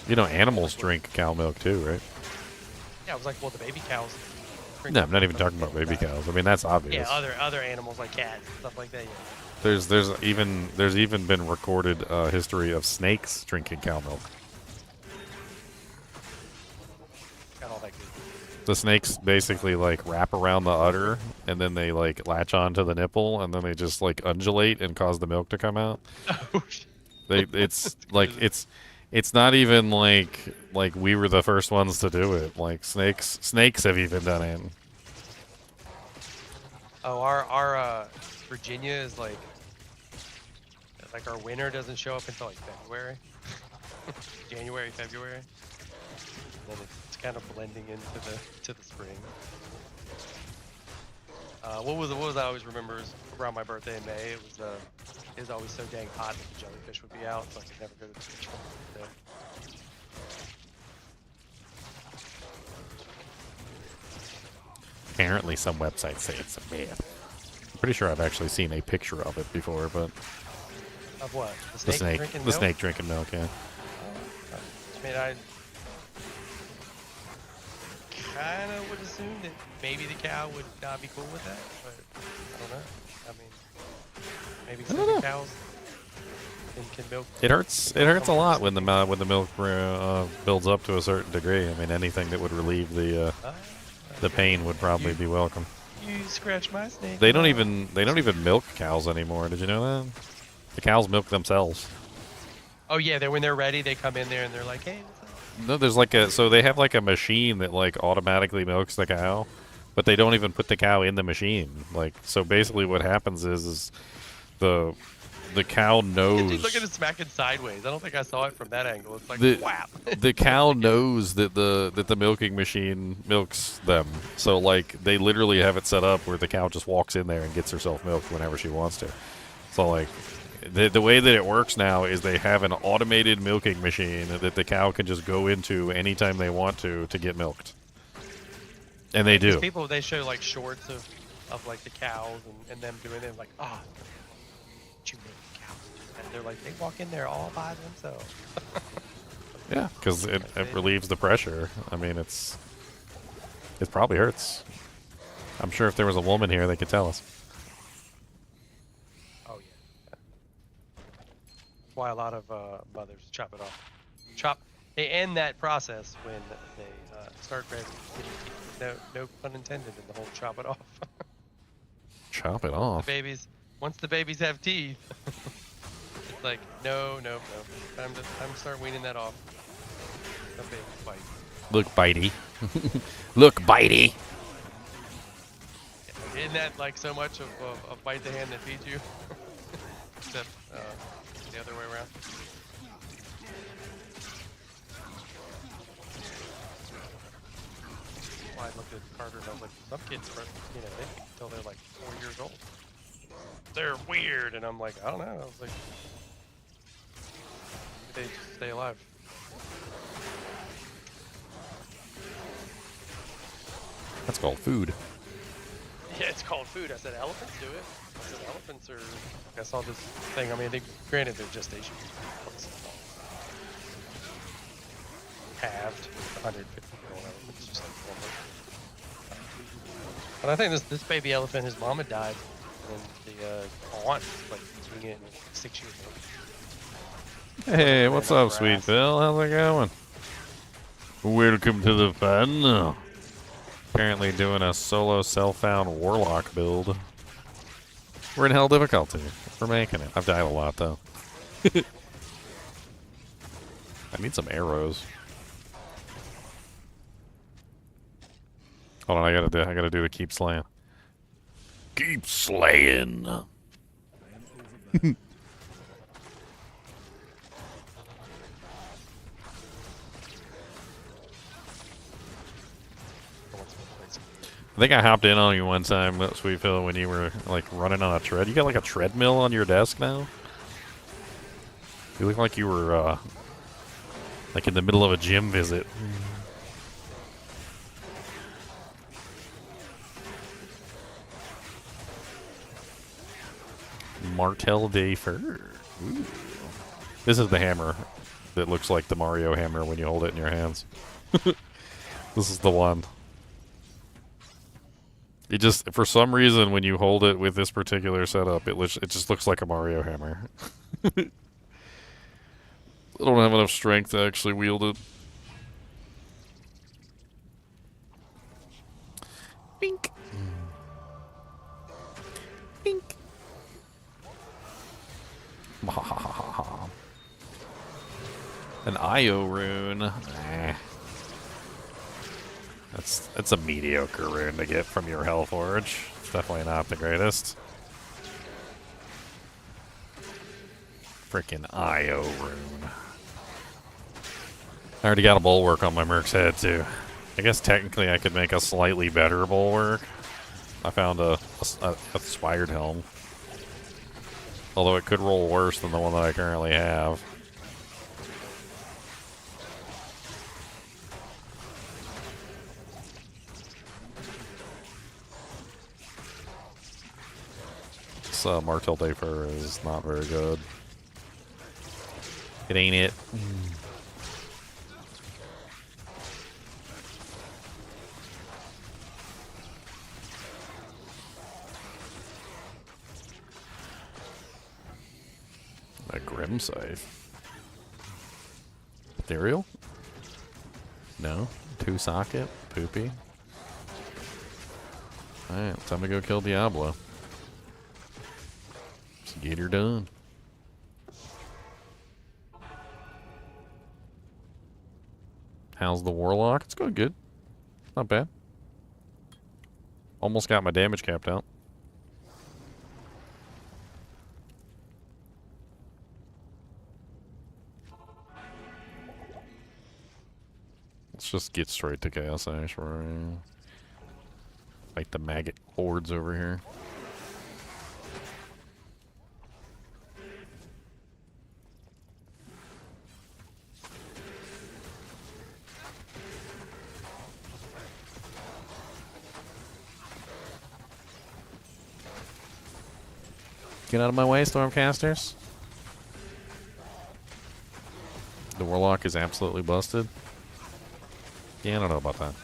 You know, animals drink cow milk too, right? Yeah, it was like, well, the baby cows. drink No, I'm not even milk, talking about baby cows. I mean, that's obvious. Yeah, other animals like cats, stuff like that. Yeah. There's even been recorded history of snakes drinking cow milk. Got all that good. The snakes basically like wrap around the udder and then they like latch onto the nipple and then they just like undulate and cause the milk to come out. Oh shit. It's like it's not even like we were the first ones to do it. Like snakes have even done it. Oh, our Virginia is like our winter doesn't show up until like February, January, February. And then it's kind of blending into the spring. What was I always remember is around my birthday in May. It was always so dang hot that the jellyfish would be out, so I could never go to the beach. So, Apparently, some websites say it's a myth. I'm pretty sure I've actually seen a picture of it before, but of what? the snake, drinking the milk? snake drinking milk. Yeah. I mean, I kind of would assume that maybe the cow would not be cool with that, but I don't know. I mean, maybe some of the cows can milk. It hurts. It hurts a lot when the milk builds up to a certain degree. I mean, anything that would relieve the pain would probably be welcome. You scratch my snake. They don't even milk cows anymore. Did you know that? The cows milk themselves. Oh yeah, when they're ready, they come in there and they're like, "Hey, what's up?" No, there's like so they have like a machine that like automatically milks the cow, but they don't even put the cow in the machine. Like, so basically what happens is the cow knows. Look at it smacking sideways. I don't think I saw it from that angle. It's like whap. The cow knows that the milking machine milks them. So like they literally have it set up where the cow just walks in there and gets herself milked whenever she wants to. So like the way that it works now is they have an automated milking machine that the cow can just go into anytime they want to get milked. And they do. People, they show like shorts of like the cows and them doing it, like, oh, you milk the cows. And they're like, they walk in there all by themselves. Yeah, because it relieves the pressure. I mean, it probably hurts. I'm sure if there was a woman here, they could tell us. Oh yeah. That's why a lot of mothers chop it off. They end that process when they start getting teeth. No pun intended in the whole chop it off. Chop it off. Once the babies have teeth, it's like no. Time to start weaning that off. The baby bite. Look bitey. Look bitey. Yeah, isn't that like so much of bite the hand that feeds you? Except the other way around. I looked at Carter and I was like, some kids, they can until they're like 4 years old. They're weird, and I'm like, I don't know. I was like, maybe they just stay alive. That's called food. Yeah, it's called food. I said elephants do it. I said elephants are. I saw this thing. I mean, granted, their gestation is halved, 150-year-old elephants, just like one. But I think this baby elephant, his mama died, and the aunt is like doing it 6 years old. Hey, what's up, Sweet Bill? How's it going? Welcome to the fun. Apparently doing a solo self-found Warlock build. We're in hell difficulty. We're making it. I've died a lot, though. I need some arrows. Hold on, I gotta do the keep slaying. Keep slaying. I think I hopped in on you one time, Sweet Phil, when you were like running on a tread. You got like a treadmill on your desk now? You look like you were Like in the middle of a gym visit. Martel de Fer. Ooh. This is the hammer that looks like the Mario hammer when you hold it in your hands. This is the one. It just, for some reason, when you hold it with this particular setup, it just looks like a Mario hammer. I don't have enough strength to actually wield it. Bink. Bink. An IO rune. That's a mediocre rune to get from your Hellforge. It's definitely not the greatest. Freaking IO rune. I already got a bulwark on my Merc's head too. I guess technically I could make a slightly better bulwark. I found a Spired Helm. Although it could roll worse than the one that I currently have. This Martel Dafer is not very good. It ain't it. A Grim Scythe. Ethereal? No. 2 socket? Poopy? Alright, time to go kill Diablo. Let's get her done. How's the Warlock? It's going good. Not bad. Almost got my damage capped out. Let's just get straight to Chaos Ash. Fight the maggot hordes over here. Get out of my way, Stormcasters. The Warlock is absolutely busted. Yeah, I don't know about that.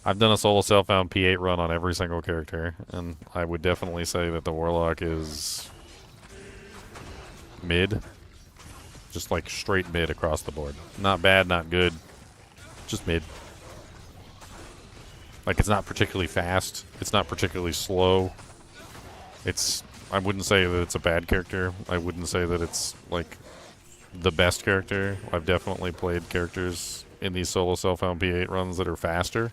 I've done a solo self-found P8 run on every single character, and I would definitely say that the Warlock is mid. Just like straight mid across the board. Not bad, not good. Just mid. Like, it's not particularly fast. It's not particularly slow. I wouldn't say that it's a bad character. I wouldn't say that it's, like, the best character. I've definitely played characters in these solo self-found P8 runs that are faster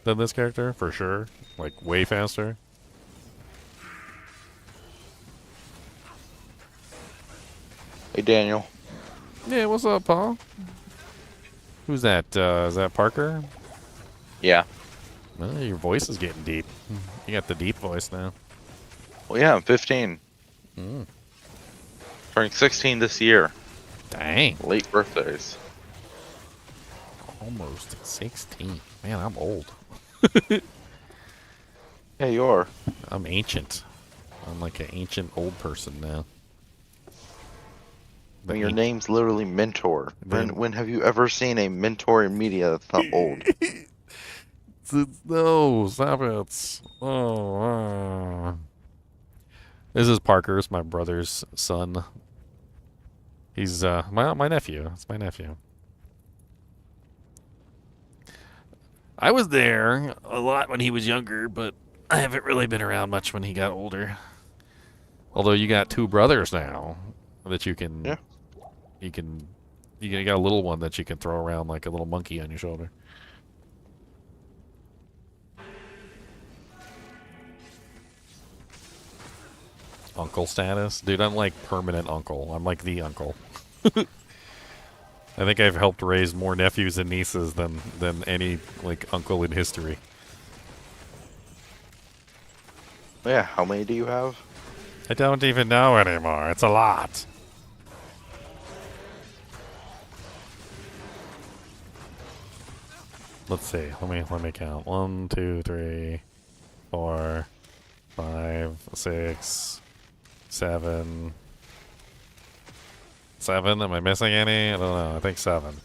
than this character, for sure. Like, way faster. Hey, Daniel. Yeah, what's up, Paul? Who's that? Is that Parker? Yeah. Well, your voice is getting deep. You got the deep voice now. Well, yeah, I'm 15. Mm. Turning 16 this year. Dang. Late birthdays. Almost 16. Man, I'm old. Yeah, you are. I'm ancient. I'm like an ancient old person now. When your name's literally Mentor. When have you ever seen a Mentor in media that's not old? No, stop it. Oh, This is Parker's, my brother's son. He's my nephew. It's my nephew. I was there a lot when he was younger, but I haven't really been around much when he got older. Although you got 2 brothers now that you can, yeah. You got a little one that you can throw around like a little monkey on your shoulder. Uncle status? Dude, I'm like permanent uncle. I'm like the uncle. I think I've helped raise more nephews and nieces than any like uncle in history. Yeah, how many do you have? I don't even know anymore. It's a lot. let's see. Let me count. 1, 2, 3, 4, 5, 6, 7. 7? Am I missing any? I don't know. I think 7.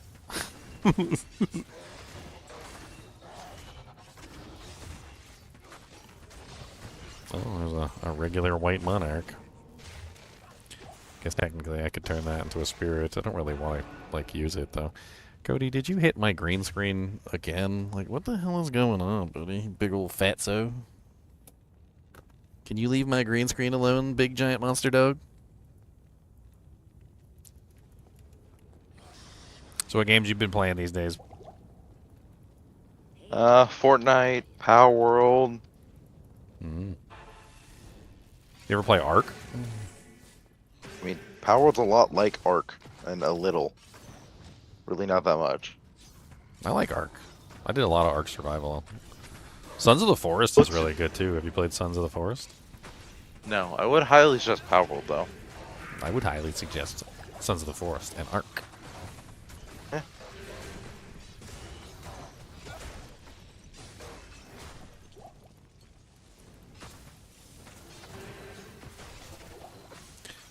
Oh, there's a regular white monarch. Guess technically I could turn that into a spirit. I don't really want to, like, use it, though. Cody, did you hit my green screen again? Like, what the hell is going on, buddy? Big old fatso. Can you leave my green screen alone, big giant monster dog? So what games you been playing these days? Fortnite, Power World. Mm. You ever play Ark? I mean, Power World's a lot like Ark, and a little. Really not that much. I like Ark. I did a lot of Ark survival. Sons of the Forest is really good too. Have you played Sons of the Forest? No, I would highly suggest Power World, though. I would highly suggest Sons of the Forest and Ark. Eh.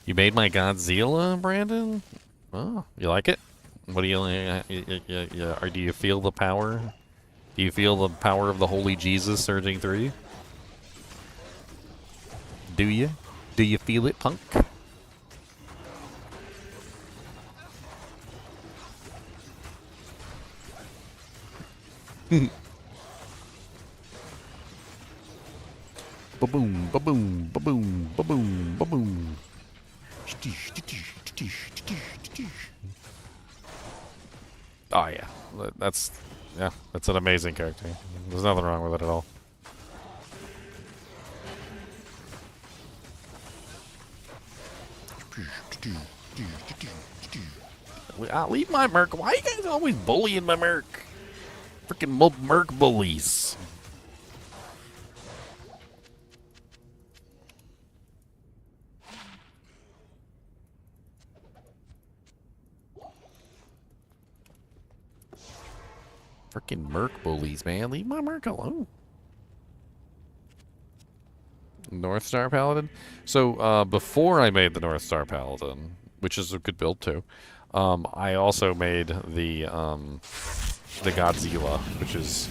You made my Godzilla, Brandon? Oh, you like it? What do you, or do you feel the power? Do you feel the power of the Holy Jesus surging through you? Do you? Do you feel it, punk? Ba-boom, ba-boom, ba-boom, ba-boom, ba-boom. Oh yeah, that's an amazing character. There's nothing wrong with it at all. Leave my merc. Why are you guys always bullying my merc? Freaking merc bullies. Freaking merc bullies, man. Leave my merc alone. North Star Paladin? So, before I made the North Star Paladin, which is a good build too, I also made the Godzilla, which is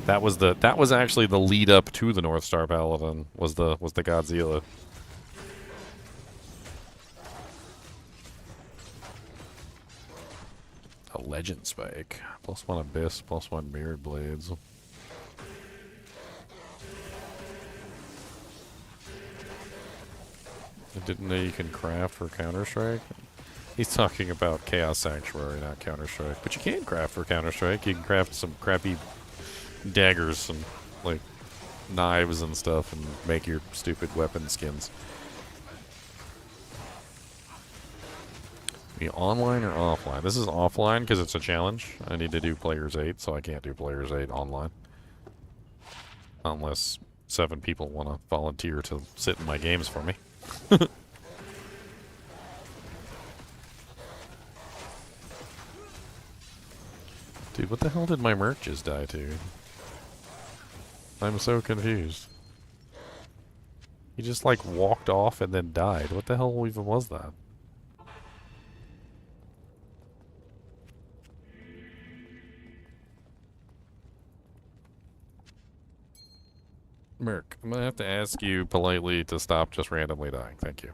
that was actually the lead up to the North Star Paladin, was the Godzilla. A Legend Spike. +1 Abyss, +1 Mirrored Blades. I didn't know you can craft for Counter-Strike. He's talking about Chaos Sanctuary, not Counter-Strike. But you can craft for Counter-Strike. You can craft some crappy daggers and, like, knives and stuff and make your stupid weapon skins. Be online or offline? This is offline because it's a challenge. I need to do Players 8, so I can't do Players 8 online. Unless 7 people want to volunteer to sit in my games for me. Dude, what the hell did my merc just die to? I'm so confused. He just, like, walked off and then died. What the hell even was that? Merc, I'm gonna have to ask you politely to stop just randomly dying. Thank you.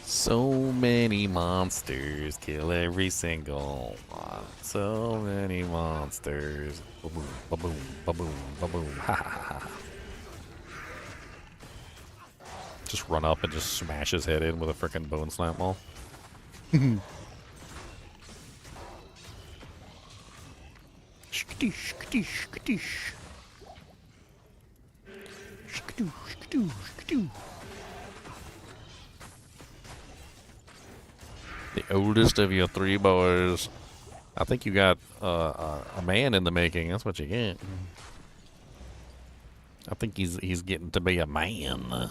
So many monsters, kill every single one. So many monsters. Ba-boom, ba-boom, ba-boom, ba-boom. Ha ha ha ha. Just run up and just smash his head in with a frickin' bone slam ball. Shkadoosh, shkadoosh, shkadoosh. Shkadoosh, shkadoosh, shkadoosh. The oldest of your 3 boys. I think you got a man in the making. That's what you get. I think he's getting to be a man.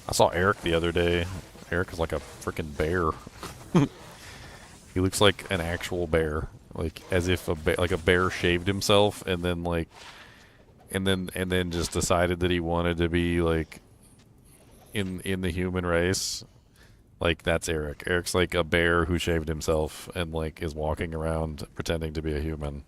I saw Eric the other day. Eric is like a freaking bear. He looks like an actual bear, like as if a bear shaved himself and then like, and then just decided that he wanted to be like in the human race. Like that's Eric. Eric's like a bear who shaved himself and like is walking around pretending to be a human.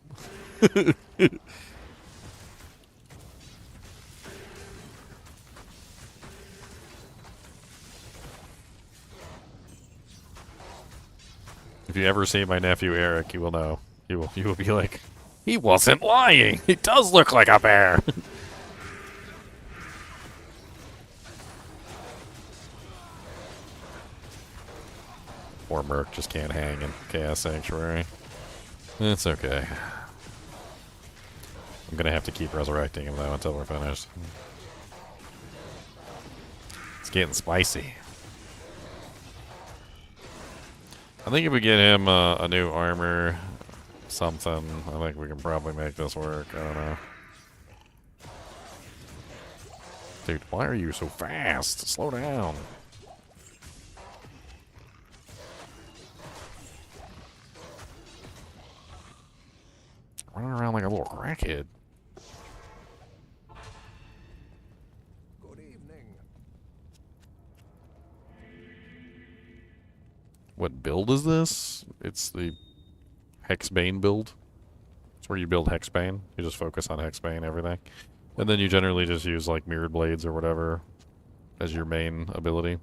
If you ever see my nephew Eric, you will know. You will be like, he wasn't lying. He does look like a bear. Poor Merc just can't hang in Chaos Sanctuary. It's okay. I'm gonna have to keep resurrecting him though until we're finished. It's getting spicy. I think if we get him a new armor, something, I think we can probably make this work. I don't know. Dude, why are you so fast? Slow down. Running around like a little crackhead. Good evening. What build is this? It's the Hexbane build. It's where you build Hexbane. You just focus on Hexbane, everything. And then you generally just use like Mirrored Blades or whatever as your main ability.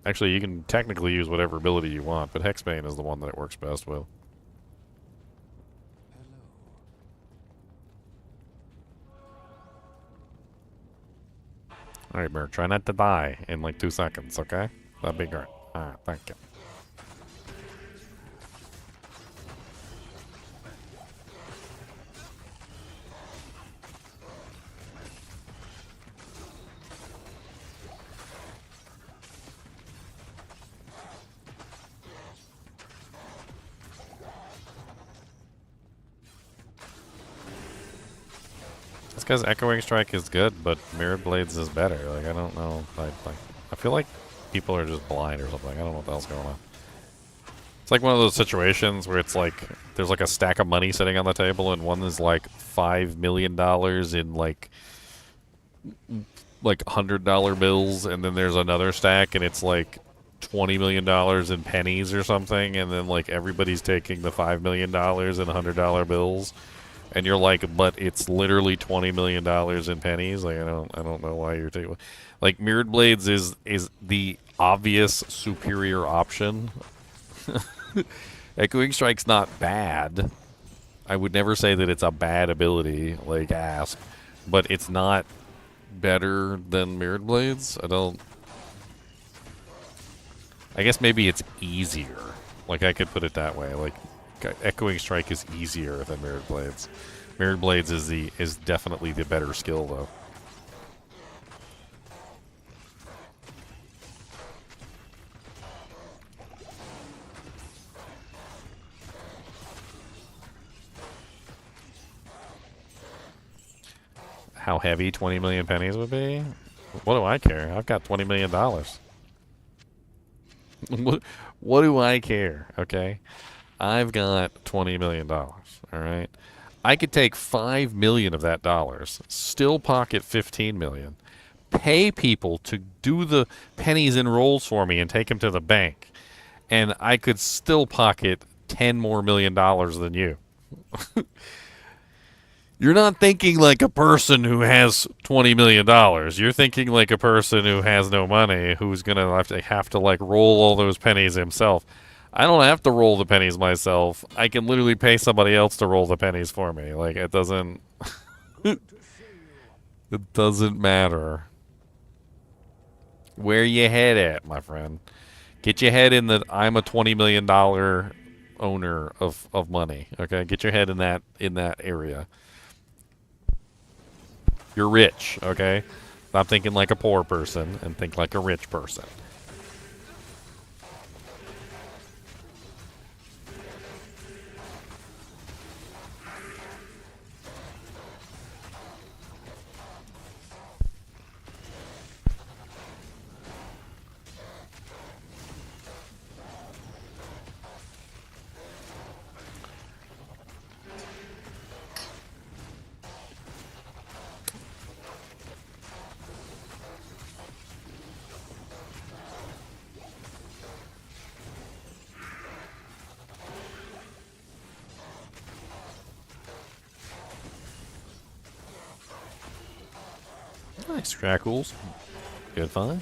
Actually, you can technically use whatever ability you want, but Hexbane is the one that it works best with. Alright, Merc, try not to die in like 2 seconds, okay? That'd be great. Alright, thank you. This guy's Echoing Strike is good, but Mirrored Blades is better. Like, I don't know. I feel like people are just blind or something. I don't know what the hell's going on. It's like one of those situations where it's like there's like a stack of money sitting on the table, and one is like $5 million in like $100 bills, and then there's another stack, and it's like $20 million in pennies or something, and then like everybody's taking the $5 million in $100 bills. And you're like, but it's literally $20 million in pennies. Like I don't know why you're taking. Like Mirrored Blades is the obvious superior option. Echoing Strike's not bad. I would never say that it's a bad ability, like Asp, but it's not better than Mirrored Blades. I guess maybe it's easier. Like I could put it that way. Like Echoing Strike is easier than Mirrored Blades. Mirrored Blades is definitely the better skill though. How heavy 20 million pennies would be? What do I care? I've got $20 million. What do I care? Okay. I've got $20 million, all right? I could take $5 million of that dollars, still pocket $15 million, pay people to do the pennies and rolls for me and take them to the bank, and I could still pocket $10 more million than you. You're not thinking like a person who has $20 million. You're thinking like a person who has no money, who's going to have to like roll all those pennies himself. I don't have to roll the pennies myself. I can literally pay somebody else to roll the pennies for me. Like, it doesn't... it doesn't matter. Where your head at, my friend? Get your head in the I'm a $20 million owner of money. Okay, get your head in that area. You're rich. Okay, stop thinking like a poor person and think like a rich person. Nice, Crackles. Good find.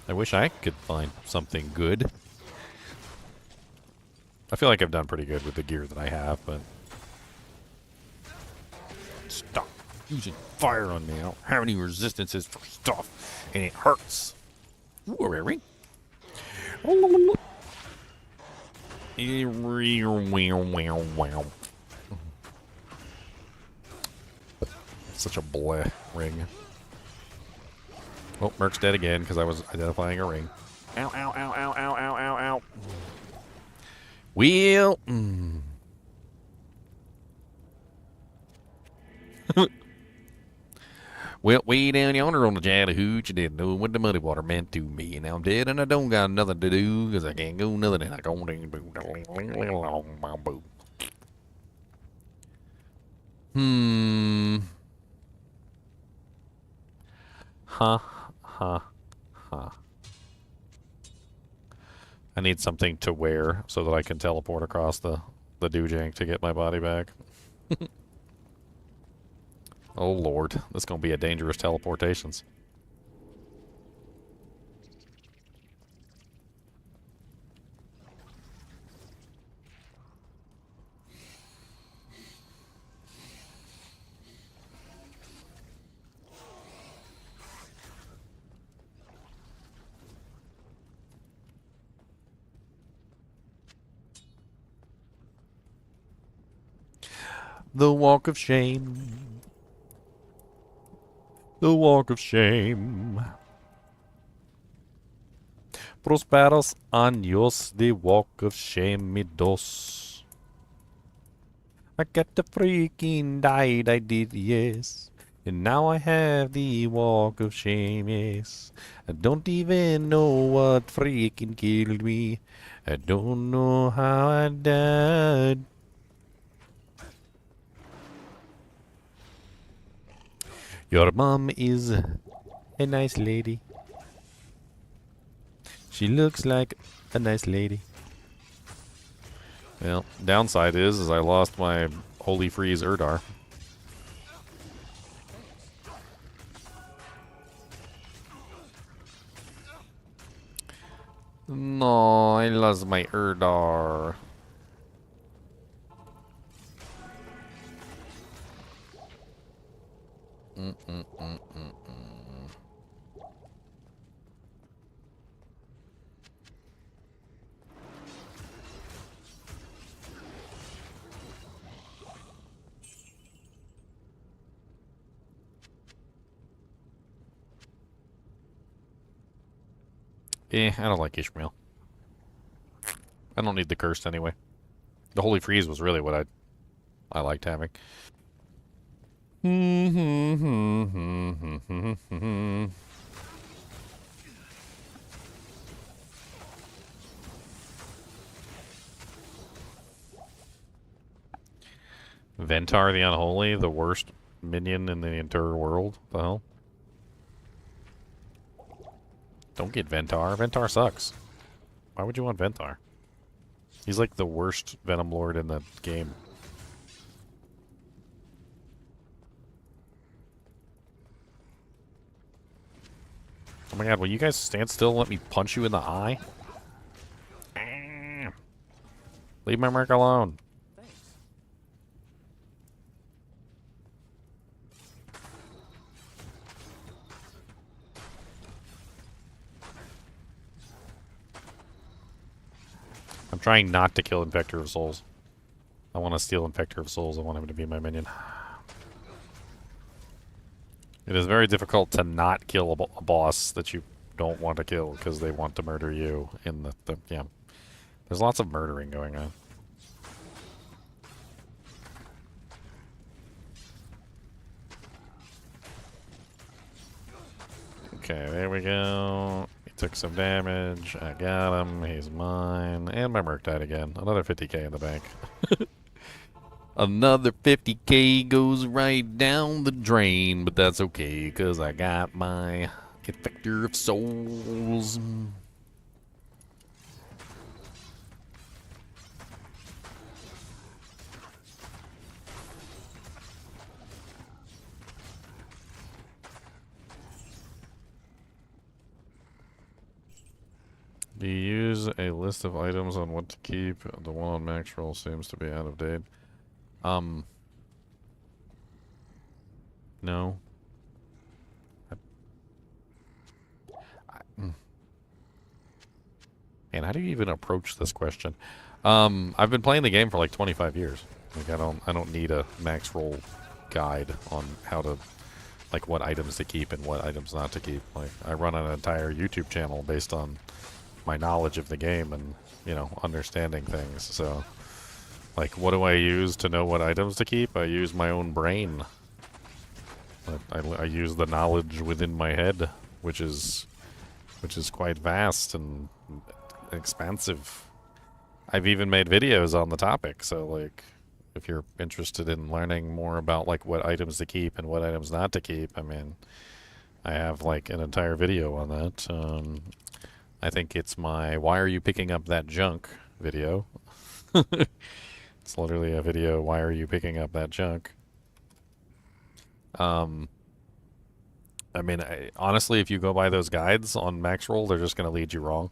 I wish I could find something good. I feel like I've done pretty good with the gear that I have, but... Stop using fire on me. I don't have any resistances for stuff, and it hurts. Ooh, a rare ring. Such a bleh ring. Oh, Merc's dead again because I was identifying a ring. Ow, ow, ow, ow, ow, ow, ow, ow. Wheel. Well, way down yonder on the Chattahoochee, didn't know what the muddy water meant to me. Now I'm dead and I don't got nothing to do because I can't go nothing and I go Huh. I need something to wear so that I can teleport across the Doojank to get my body back. Oh lord, this is gonna be a dangerous teleportations. The walk of shame. The walk of shame. Prosperos años, the walk of shame me dos. I got the freaking died, I did, yes. And now I have the walk of shame, yes. I don't even know what freaking killed me. I don't know how I died. Your mom is a nice lady. She looks like a nice lady. Well, downside is I lost my Holy Freeze Erdar. No, I lost my Erdar. I don't like Ishmael. I don't need the Cursed anyway. The Holy Freeze was really what I liked having. Ventar the Unholy, the worst minion in the entire world. What the hell? Don't get Ventar. Ventar sucks. Why would you want Ventar? He's like the worst Venom Lord in the game. Oh my god, will you guys stand still and let me punch you in the eye? Leave my mark alone. I'm trying not to kill Infector of Souls. I want to steal Infector of Souls. I want him to be my minion. It is very difficult to not kill a boss that you don't want to kill because they want to murder you in the yeah. There's lots of murdering going on. Okay, there we go. He took some damage. I got him. He's mine. And my merc died again. Another 50k in the bank. Another 50k goes right down the drain, but that's okay, because I got my Infector of Souls. Do you use a list of items on what to keep? The one on max roll seems to be out of date. No. Man, how do you even approach this question? I've been playing the game for like 25 years. Like I don't need a max roll guide on how to, like, what items to keep and what items not to keep. Like, I run an entire YouTube channel based on my knowledge of the game and, you know, understanding things. So, like, what do I use to know what items to keep? I use my own brain. I use the knowledge within my head, which is quite vast and expansive. I've even made videos on the topic, so, like, if you're interested in learning more about, like, what items to keep and what items not to keep, I mean, I have, like, an entire video on that. I think it's my "Why Are You Picking Up That Junk" video. It's literally a video, "Why are you picking up that junk?" I mean, honestly, if you go by those guides on max roll, they're just going to lead you wrong.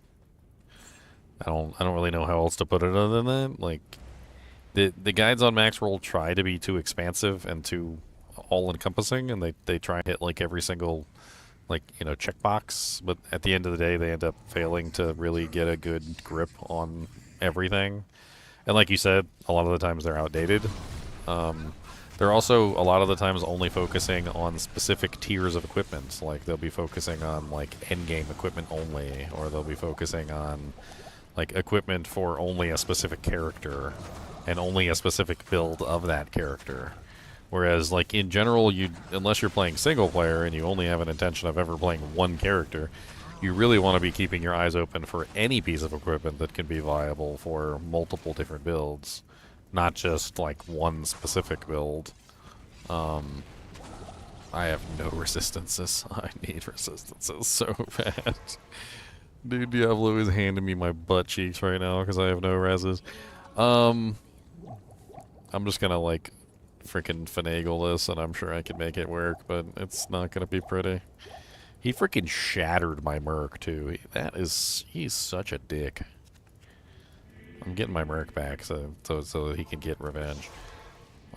I don't really know how else to put it other than that. Like, the guides on max roll try to be too expansive and too all-encompassing, and they try and hit, like, every single, like, you know, checkbox, but at the end of the day, they end up failing to really get a good grip on everything. And like you said, a lot of the times they're outdated. They're also, a lot of the times, only focusing on specific tiers of equipment. Like, they'll be focusing on, like, endgame equipment only, or they'll be focusing on, like, equipment for only a specific character, and only a specific build of that character. Whereas, like, in general, unless you're playing single player and you only have an intention of ever playing one character, you really want to be keeping your eyes open for any piece of equipment that can be viable for multiple different builds, not just, like, one specific build. I have no resistances. I need resistances so bad. Dude, Diablo is handing me my butt cheeks right now because I have no reses. I'm just gonna, like, freaking finagle this, and I'm sure I can make it work, but it's not gonna be pretty. He freaking shattered my merc, too. He's such a dick. I'm getting my merc back so that he can get revenge.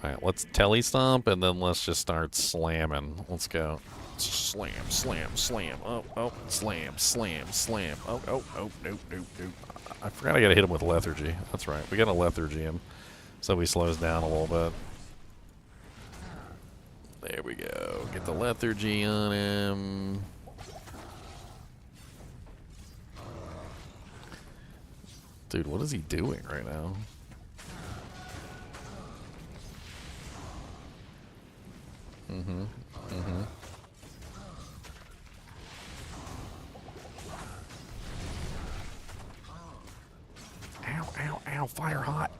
Alright, let's telestomp, and then let's just start slamming. Let's go. Slam, slam, slam. Oh, slam, slam, slam. Oh, nope. I forgot I gotta hit him with lethargy. That's right. We gotta lethargy him so he slows down a little bit. There we go. Get the lethargy on him. Dude, what is he doing right now? Ow, fire hot.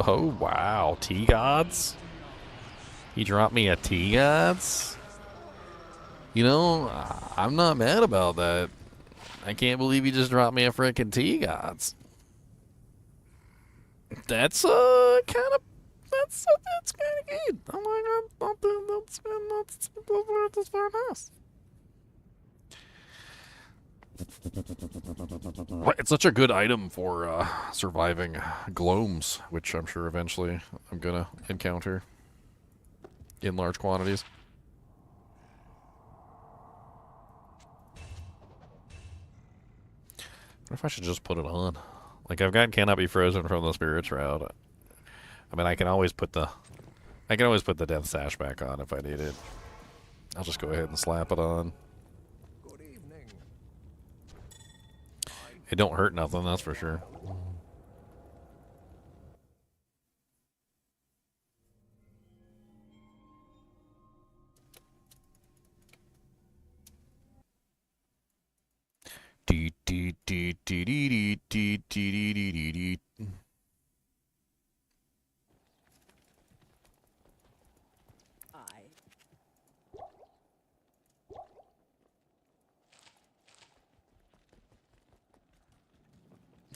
Oh, wow. T-Gods? He dropped me a T-Gods? You know, I'm not mad about that. I can't believe he just dropped me a frickin' T-Gods. That's kind of good. I'm like, that's very nice. It's such a good item for surviving gloams, which I'm sure eventually I'm gonna encounter in large quantities. I wonder if I should just put it on. Like, I've got cannot be frozen from the spirits route. I mean, I can always put the death sash back on if I need it. I'll just go ahead and slap it on. Good evening. It don't hurt nothing, that's for sure. Dee, dee, dee, dee, dee, dee, dee, dee, dee, dee, dee.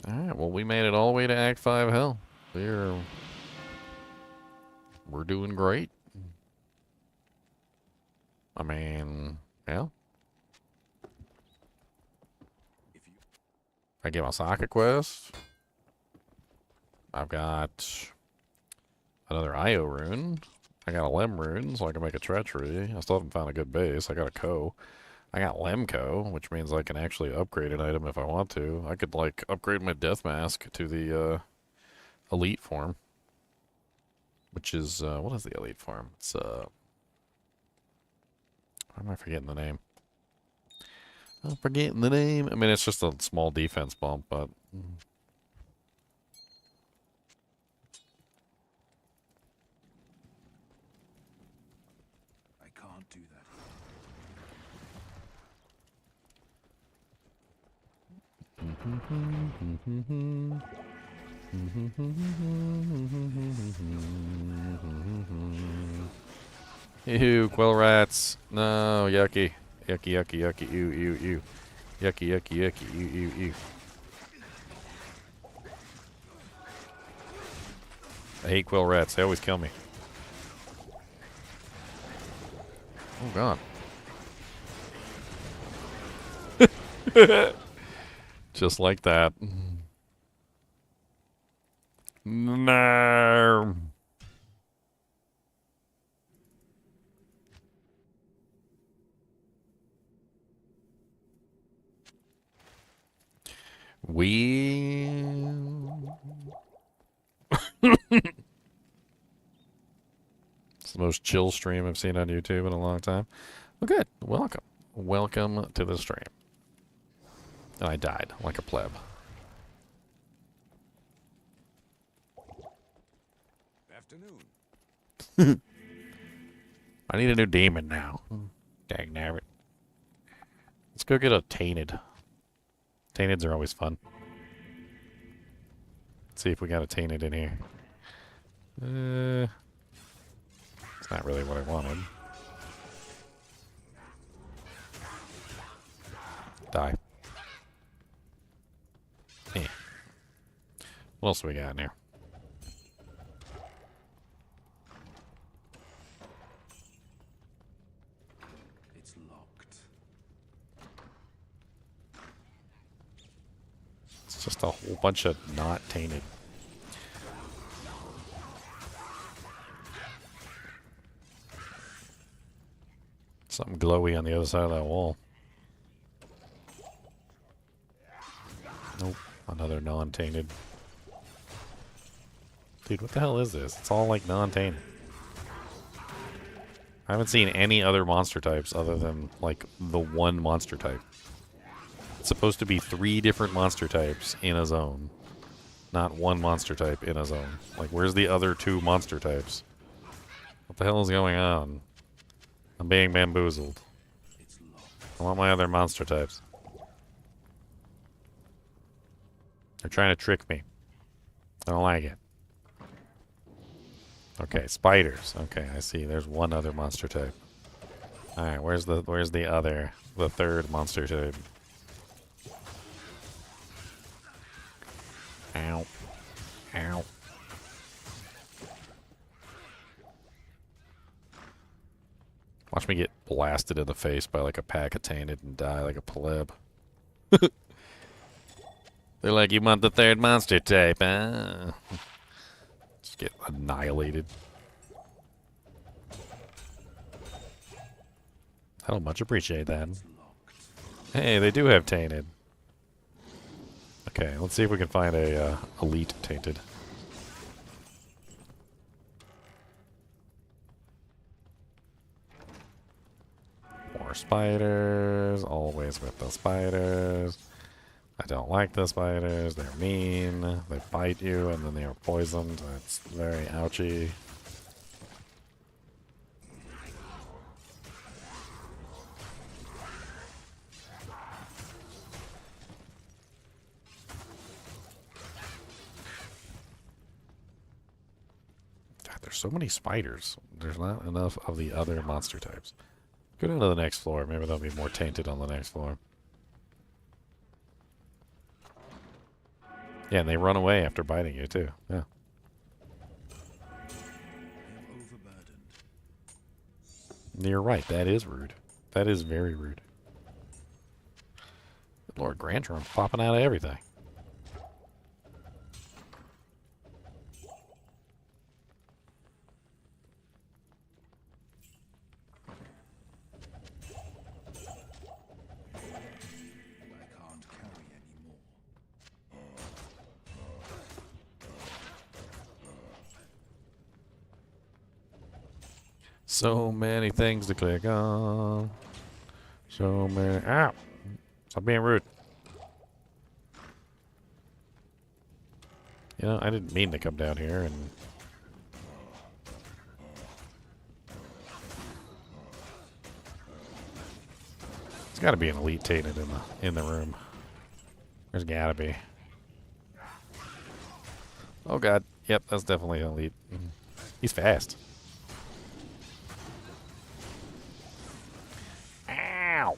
Alright, well, we made it all the way to Act 5 Hell. We're doing great. I mean, yeah. I get my socket quest. I've got another IO rune. I got a Lem rune, so I can make a treachery. I still haven't found a good base. I got a Co. I got Lemco, which means I can actually upgrade an item if I want to. I could, like, upgrade my Death Mask to the Elite form. Which is, what is the Elite form? It's, why am I forgetting the name? I'm forgetting the name. I mean, it's just a small defense bump, but... I can't do that. Ew, quill rats. No, yucky. Yucky, yucky, yucky, ew, ew, ew. Yucky, yucky, yucky, ew, ew, ew. I hate quill rats. They always kill me. Oh, God. Just like that. No. It's the most chill stream I've seen on YouTube in a long time. Well, good. Welcome. Welcome to the stream. And I died like a pleb. Afternoon. I need a new demon now. Dang nabbit. Let's go get a Tainted. Tainteds are always fun. Let's see if we got a Tainted in here. It's not really what I wanted. Die. Eh. What else do we got in here? It's locked. It's just a whole bunch of not tainted. Something glowy on the other side of that wall. Nope. Another non-tainted. Dude, what the hell is this? It's all like non-tainted. I haven't seen any other monster types other than like the one monster type. It's supposed to be 3 different monster types in a zone. Not one monster type in a zone. Like, where's the other 2 monster types? What the hell is going on? I'm being bamboozled. I want my other monster types. They're trying to trick me. I don't like it. Okay, spiders. Okay, I see. There's one other monster type. Alright, where's the other, the third monster type? Ow. Ow. Watch me get blasted in the face by like a pack of tainted and die like a pleb. They're like, you want the third monster type, huh? Just get annihilated. I don't much appreciate that. Hey, they do have tainted. Okay, let's see if we can find a elite tainted. More spiders, always with the spiders. I don't like the spiders, they're mean, they bite you and then they are poisoned. It's very ouchy. God, there's so many spiders. There's not enough of the other monster types. Go down to the next floor, maybe they'll be more tainted on the next floor. Yeah, and they run away after biting you, too. Yeah. You're right, that is rude. That is very rude. Lord Grantron's popping out of everything. So many things to click on. So many. Ow! Stop being rude. You know, I didn't mean to come down here and. There's got to be an elite tainted in the room. There's gotta be. Oh god! Yep, that's definitely an elite. He's fast. Ow!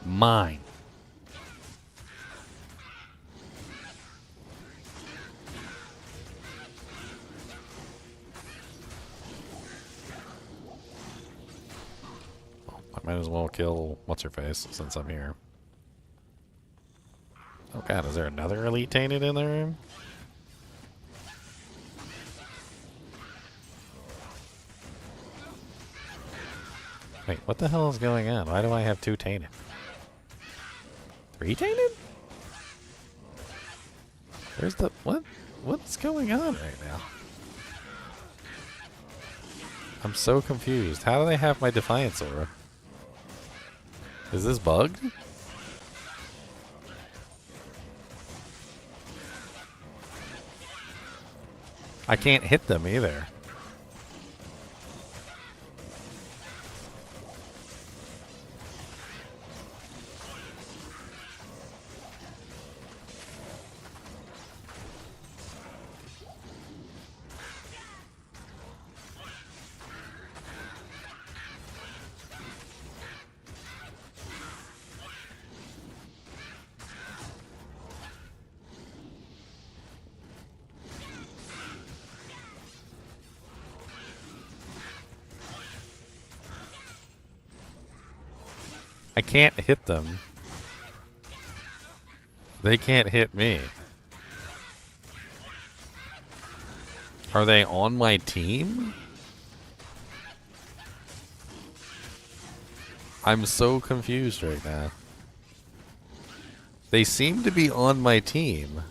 Mine. Well, I might as well kill what's-her-face since I'm here. Oh god, is there another elite tainted in the room? Wait, what the hell is going on? Why do I have 2 tainted? 3 tainted? Where's the... what? What's going on right now? I'm so confused. How do they have my Defiance aura? Is this bugged? I can't hit them either. I can't hit them. They can't hit me. Are they on my team? I'm so confused right now. They seem to be on my team.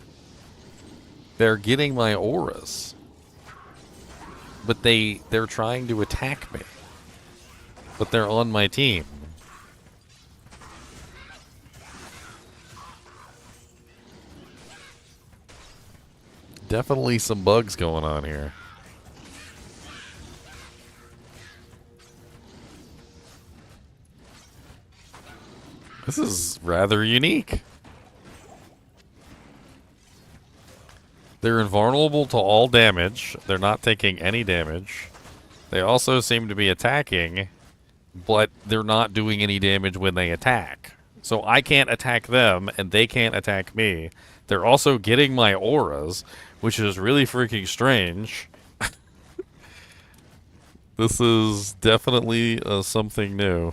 They're getting my auras. But they're trying to attack me. But they're on my team. Definitely some bugs going on here. This is rather unique. They're invulnerable to all damage. They're not taking any damage. They also seem to be attacking, but they're not doing any damage when they attack. So I can't attack them, and they can't attack me. They're also getting my auras, which is really freaking strange. This is definitely something new.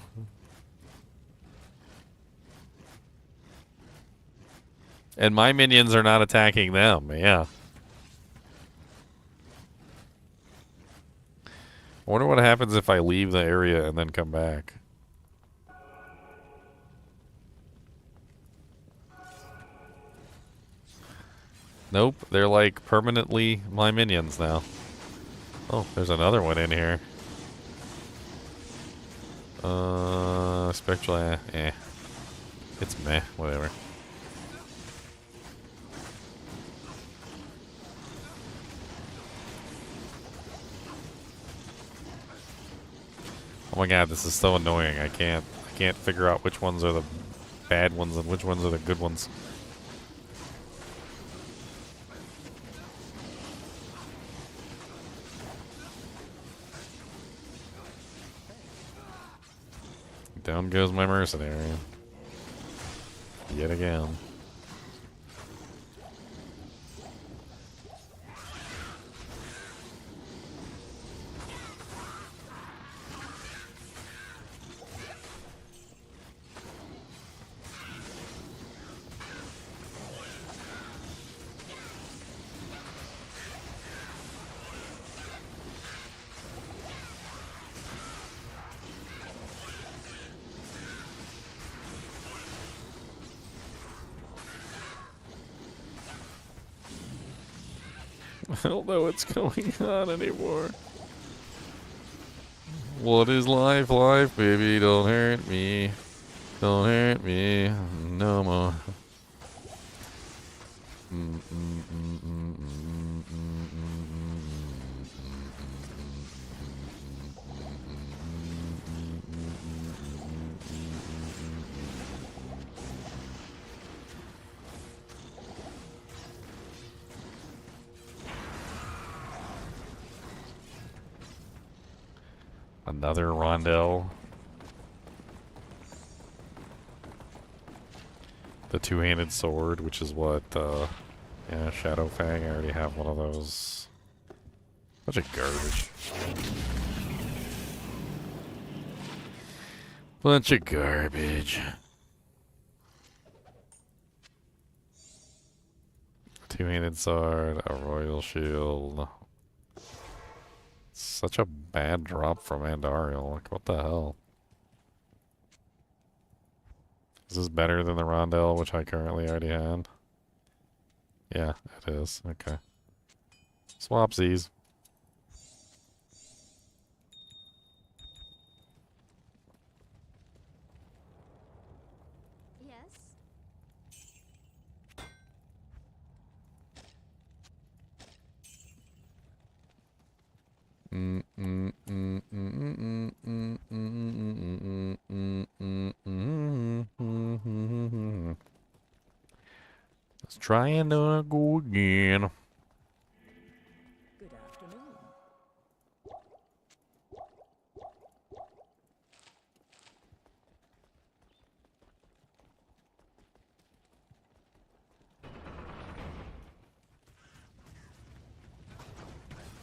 And my minions are not attacking them, yeah. I wonder what happens if I leave the area and then come back. Nope, they're like permanently my minions now. Oh, there's another one in here. Spectral, eh. It's meh, whatever. Oh my god, this is so annoying. I can't figure out which ones are the bad ones and which ones are the good ones. Down goes my mercenary. Yet again. I don't know what's going on anymore. What is life, baby? Don't hurt me. Don't hurt me no more. Another rondel. The two-handed sword, which is what, yeah, Shadow Fang. I already have one of those. Bunch of garbage. Bunch of garbage. Two-handed sword, a royal shield. Such a bad drop from Andariel. Like, what the hell? Is this better than the Rondell, which I currently already had? Yeah, it is. Okay. Swapsies. Yes. Let's try and go again. Good afternoon.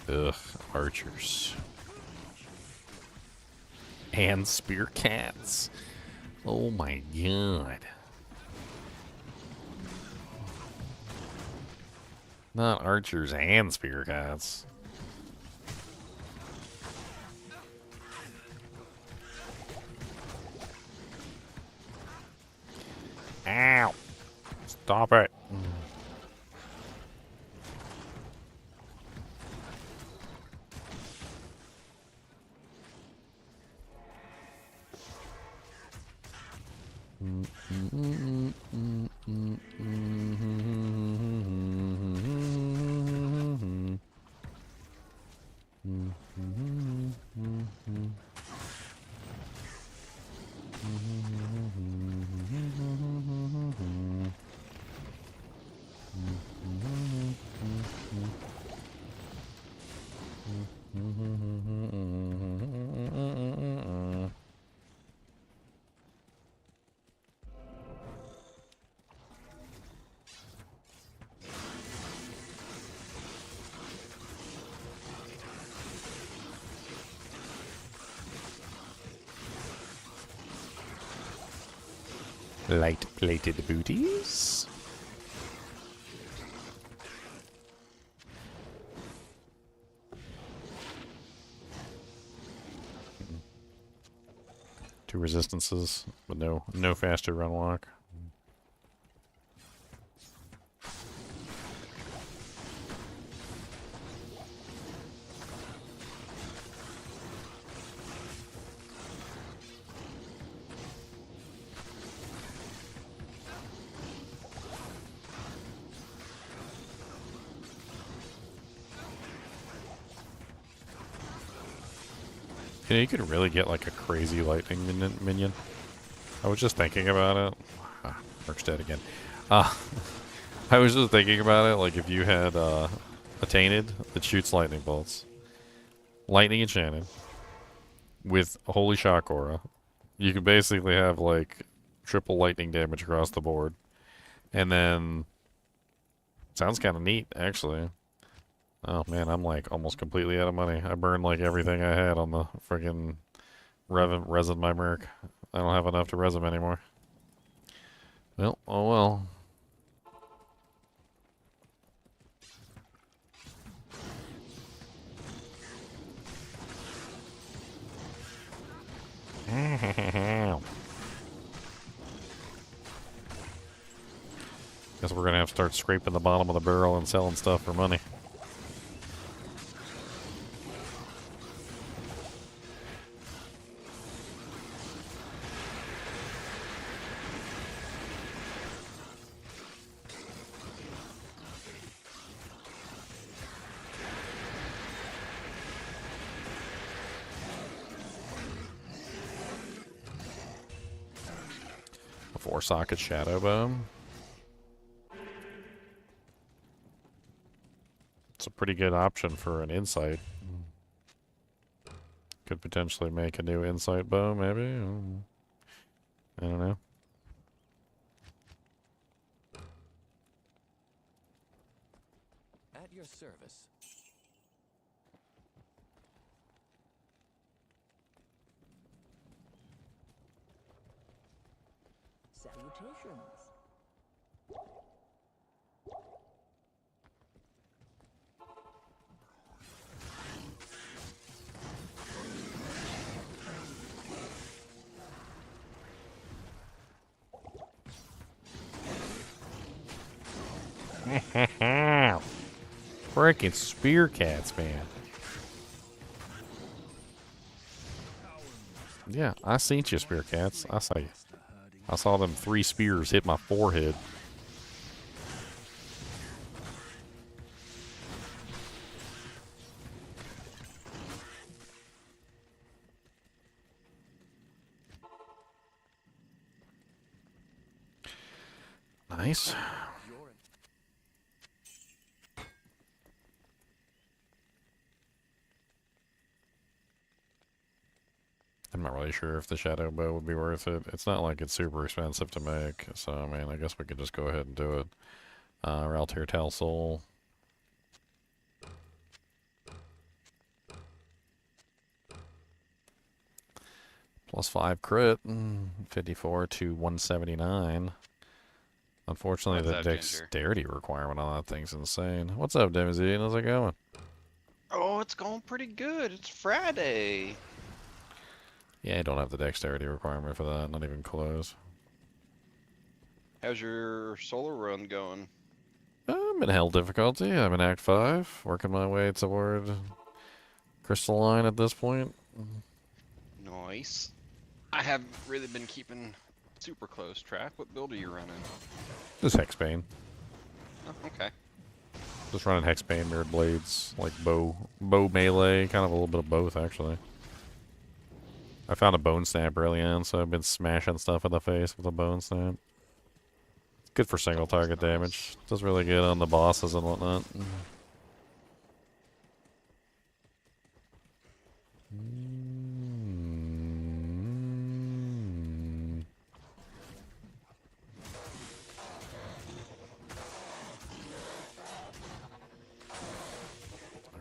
Ugh, archers. And spear cats. Oh my god. Not archers and spear cats. Ow! Stop it. Light-plated booties. Two resistances, but no faster run walk. You know, you could really get like a crazy lightning minion. I was just thinking about it. Merc's dead again. I was just thinking about it, like if you had a Tainted that shoots lightning bolts. Lightning enchanted. With a Holy Shock Aura. You could basically have like triple lightning damage across the board. And then... Sounds kind of neat, actually. Oh man, I'm like almost completely out of money. I burned like everything I had on the friggin' resin my Merc. I don't have enough to res him anymore. Well, oh well. Guess we're gonna have to start scraping the bottom of the barrel and selling stuff for money. A 4-socket shadow bomb. It's a pretty good option for an insight. Could potentially make a new insight bow, maybe. I don't know. At your service. Salutations. Freaking spear cats, man. Yeah, I seen you, spear cats. I saw you. I saw them 3 spears hit my forehead. Nice. I'm not really sure if the shadow bow would be worth it. It's not like it's super expensive to make, so I mean, I guess we could just go ahead and do it. Raltier Talsoul. +5 crit, 54 to 179. Unfortunately, the dexterity requirement on that thing's insane. What's up, Diablo? How's it going? Oh, it's going pretty good. It's Friday. Yeah, I don't have the dexterity requirement for that, not even close. How's your solar run going? I'm in hell difficulty. I'm in Act 5, working my way toward Crystalline at this point. Nice. I haven't really been keeping super close track. What build are you running? Just Hexbane. Oh, okay. Just running Hexbane, Mirrored Blades, like bow melee, kind of a little bit of both, actually. I found a Bone Snap early on, so I've been smashing stuff in the face with a Bone Snap. Good for single target damage. Does really good on the bosses and whatnot.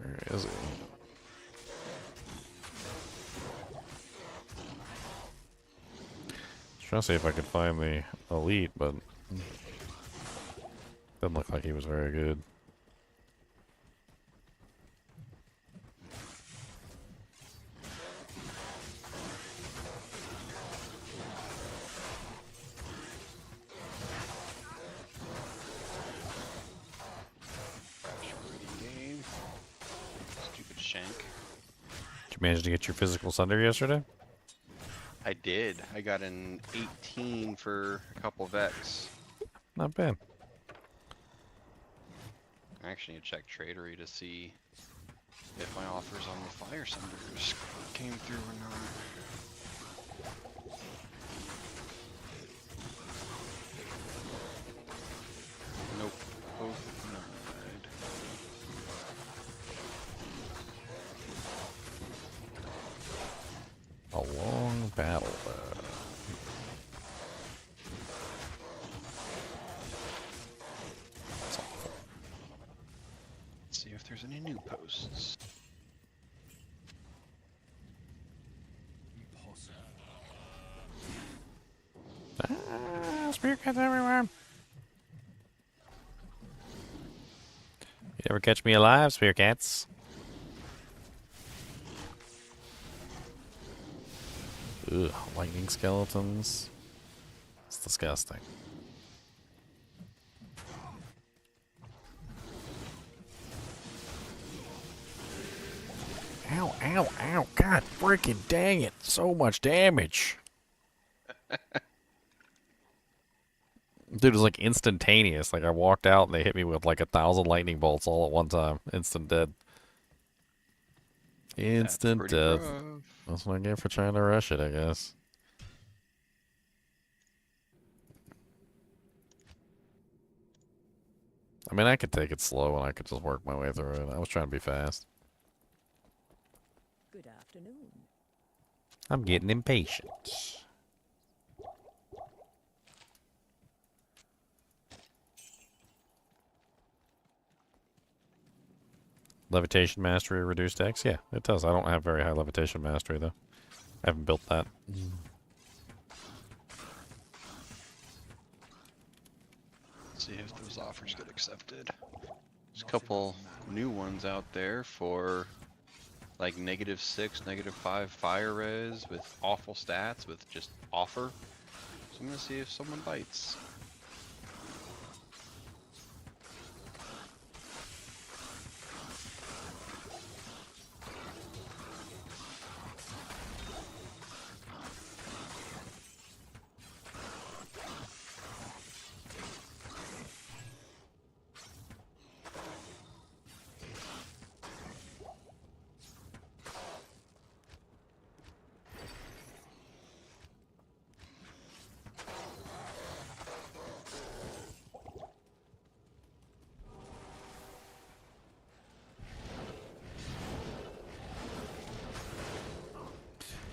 Where is it? Trying to see if I could find the elite, but doesn't look like he was very good. Stupid shank. Did you manage to get your physical Sunder yesterday? I did. I got an 18 for a couple of X. Not bad. I actually need to check Tradery to see if my offers on the Fire Sunders came through or not. Nope. Both denied. A long battle. Let's see if there's any new posts. Spirit cats everywhere. You never catch me alive, spirit cats. Ugh, lightning skeletons. It's disgusting. Ow, ow, ow. God freaking dang it. So much damage. Dude, it was like instantaneous. Like I walked out and they hit me with like 1,000 lightning bolts all at one time. Instant dead. Instant death. That's what I get for trying to rush it, I guess. I mean, I could take it slow and I could just work my way through it. I was trying to be fast. Good afternoon. I'm getting impatient. Levitation mastery reduced X? Yeah, it does. I don't have very high levitation mastery, though. I haven't built that. Let's see if those offers get accepted. There's a couple new ones out there for like -6, -5 fire res with awful stats with just offer. So I'm gonna see if someone bites.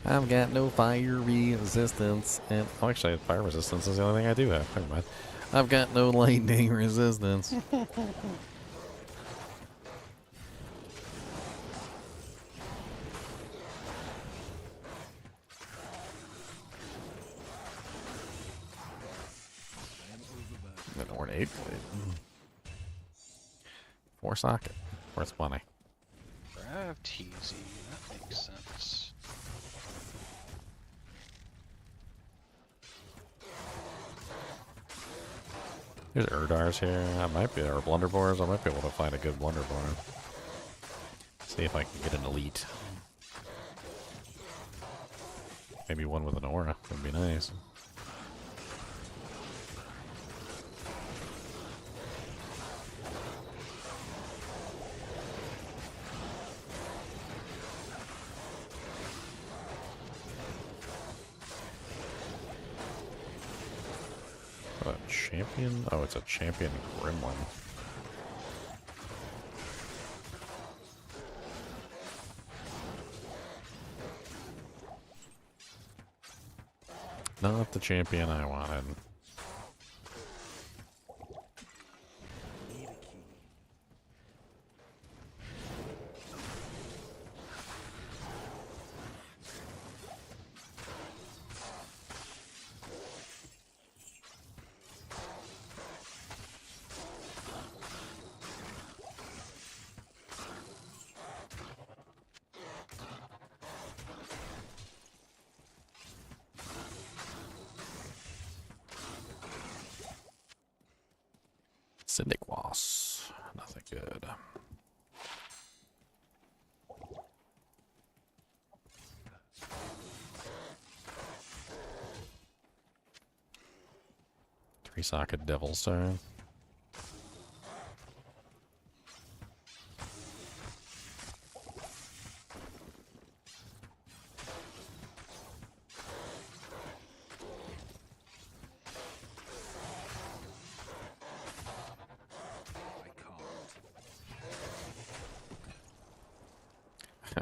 I've got no fire resistance, and oh, actually, fire resistance is the only thing I do have. Never mind. I've got no lightning resistance. An ornate blade. 4 socket. Worth money. Raft easy. That makes sense. There's Erdars here. I might be, or Blunderbores. I might be able to find a good Blunderbore. See if I can get an elite. Maybe one with an aura. Would be nice. A champion? Oh, it's a champion gremlin. Not the champion I wanted. Syndiquas. Nothing good. Three-socket Devil's Turn.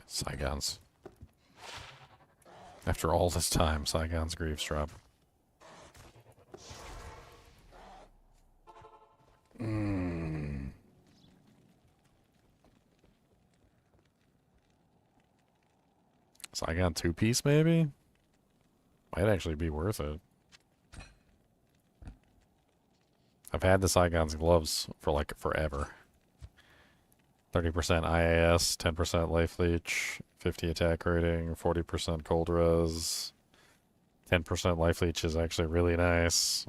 Saigon's. After all this time, Saigon's Greaves drop. Saigon 2-piece, maybe? Might actually be worth it. I've had the Saigon's gloves for like forever. 30% IAS, 10% life leech, 50 attack rating, 40% cold res. 10% life leech is actually really nice.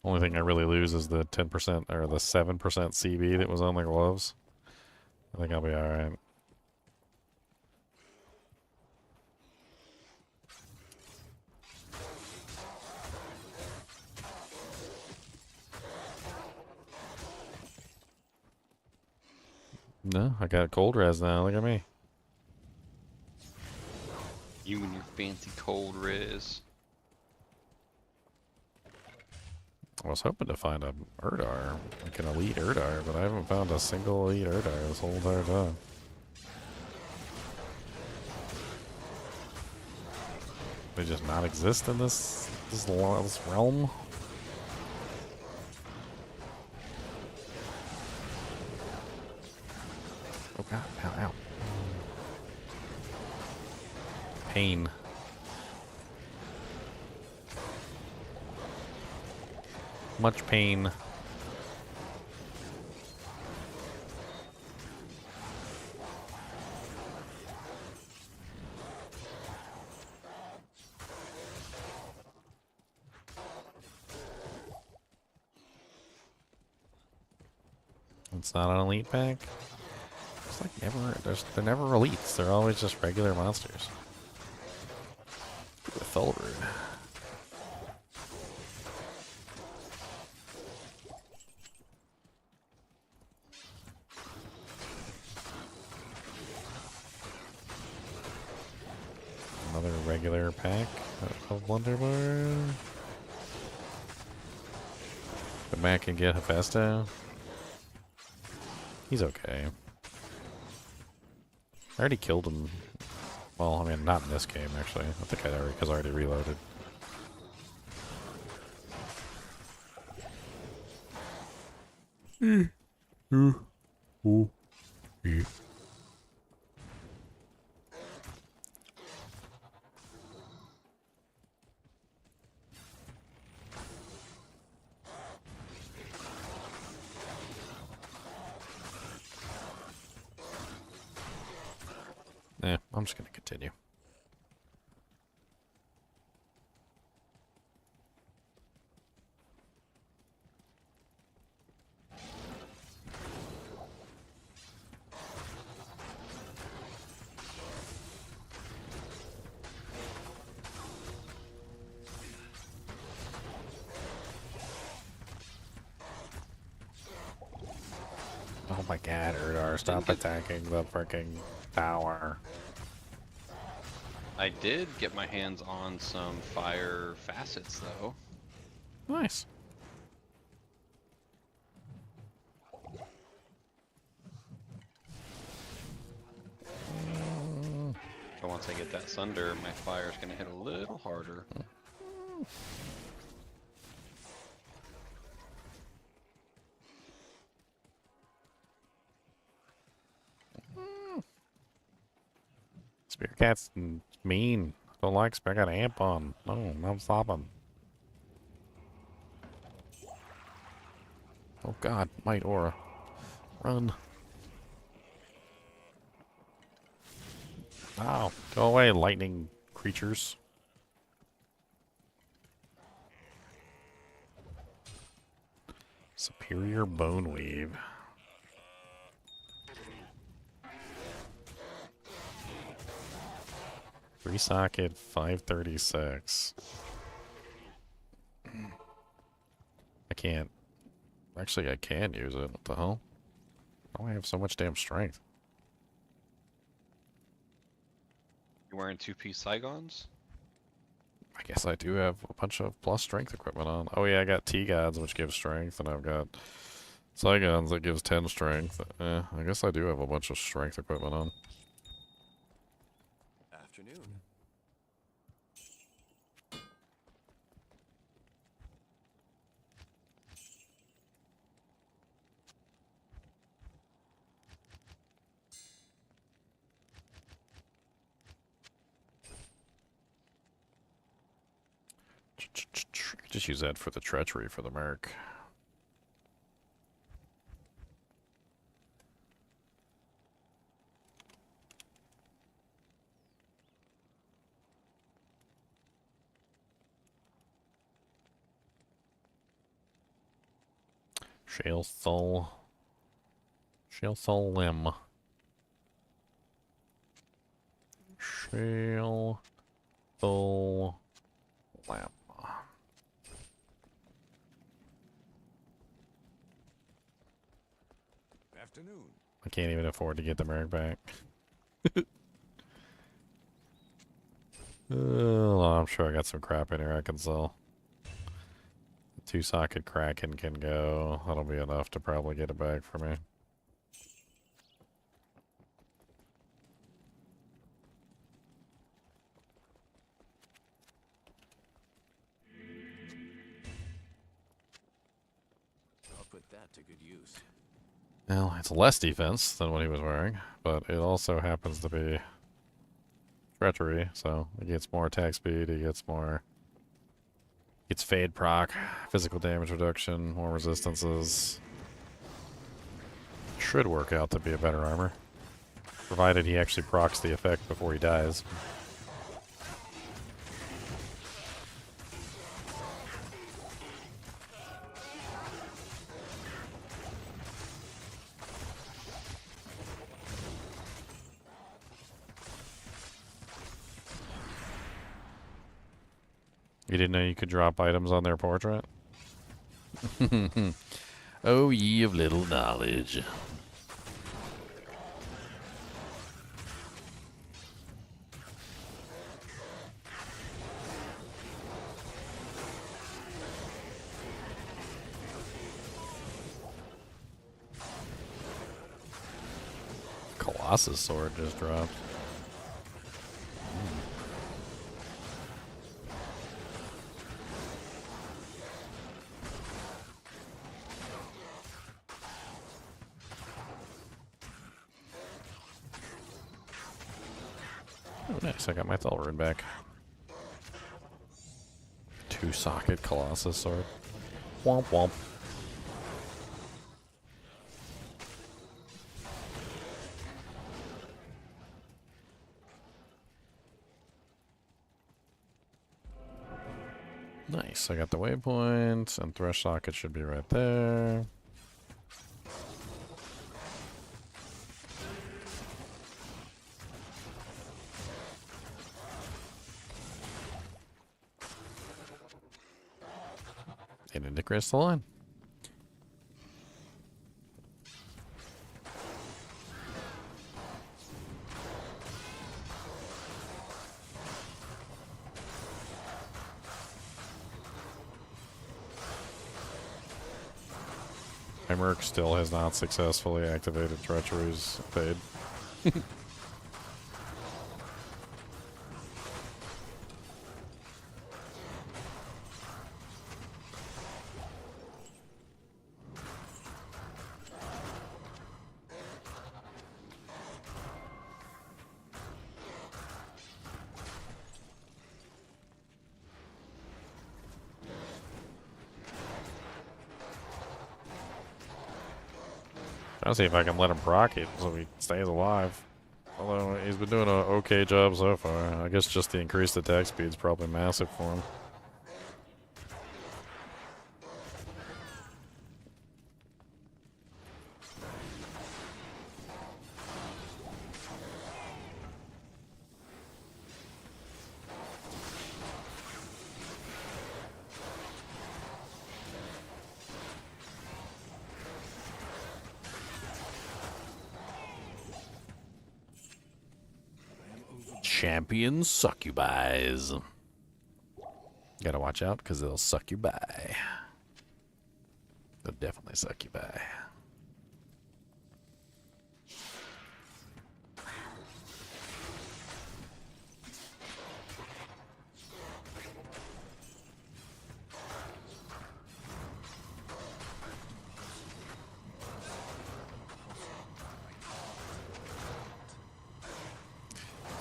Only thing I really lose is the 10% or the 7% CB that was on the gloves. I think I'll be alright. No, I got cold res now. Look at me. You and your fancy cold res. I was hoping to find a Urdar, like an elite Urdar, but I haven't found a single elite Urdar this whole entire time. They just not exist in this realm. Oh god, ow, ow. Pain. Much pain. It's not an elite pack. It's like they're never elites. They're always just regular monsters. With Thulrude. Another regular pack of Wonderbar. The Mac can get Hephaestus. He's okay. I already killed him. Well, I mean, not in this game, actually. I think I already, because I already reloaded. Yeah, I'm just gonna continue. Oh my god, Urdar, stop attacking the freaking tower. I did get my hands on some fire facets, though. Nice. So once I get that Sunder, my fire's gonna hit a little harder. Spear Cat's mean. Don't like Spear Cat amp on. No, I'm stopping. Oh god, Might Aura. Run. Wow, go away, lightning creatures. Superior bone weave. Three socket 536. I can't. Actually, I can use it. What the hell? Why do I have so much damn strength? You wearing 2-piece Saigons? I guess I do have a bunch of plus strength equipment on. Oh yeah, I got T-Gods, which gives strength, and I've got Saigons that gives 10 strength. I guess I do have a bunch of strength equipment on. Afternoon. Just use that for the treachery for the merc. Shale Soul. Shale Soul Limb. Shale Soul Limb. Afternoon. I can't even afford to get the merc back. Well, I'm sure I got some crap in here I can sell. The 2-socket Kraken can go. That'll be enough to probably get it back for me. I'll put that to good use. Well, it's less defense than what he was wearing, but it also happens to be treachery, so he gets more attack speed, he gets more... Gets fade proc, physical damage reduction, more resistances. Should work out to be a better armor. Provided he actually procs the effect before he dies. You didn't know you could drop items on their portrait? Oh, ye of little knowledge. Colossus sword just dropped. Oh, nice. I got my Thalrune back. 2-socket Colossus sword. Womp womp. Nice. I got the waypoint, and Thresh Socket should be right there. And into Crystalline. My merc still has not successfully activated Treachery's fade. I'll see if I can let him proc it so he stays alive. Although he's been doing an okay job so far. I guess just the increased attack speed is probably massive for him. champion succubis. Gotta watch out because they'll suck you by. They'll definitely suck you by.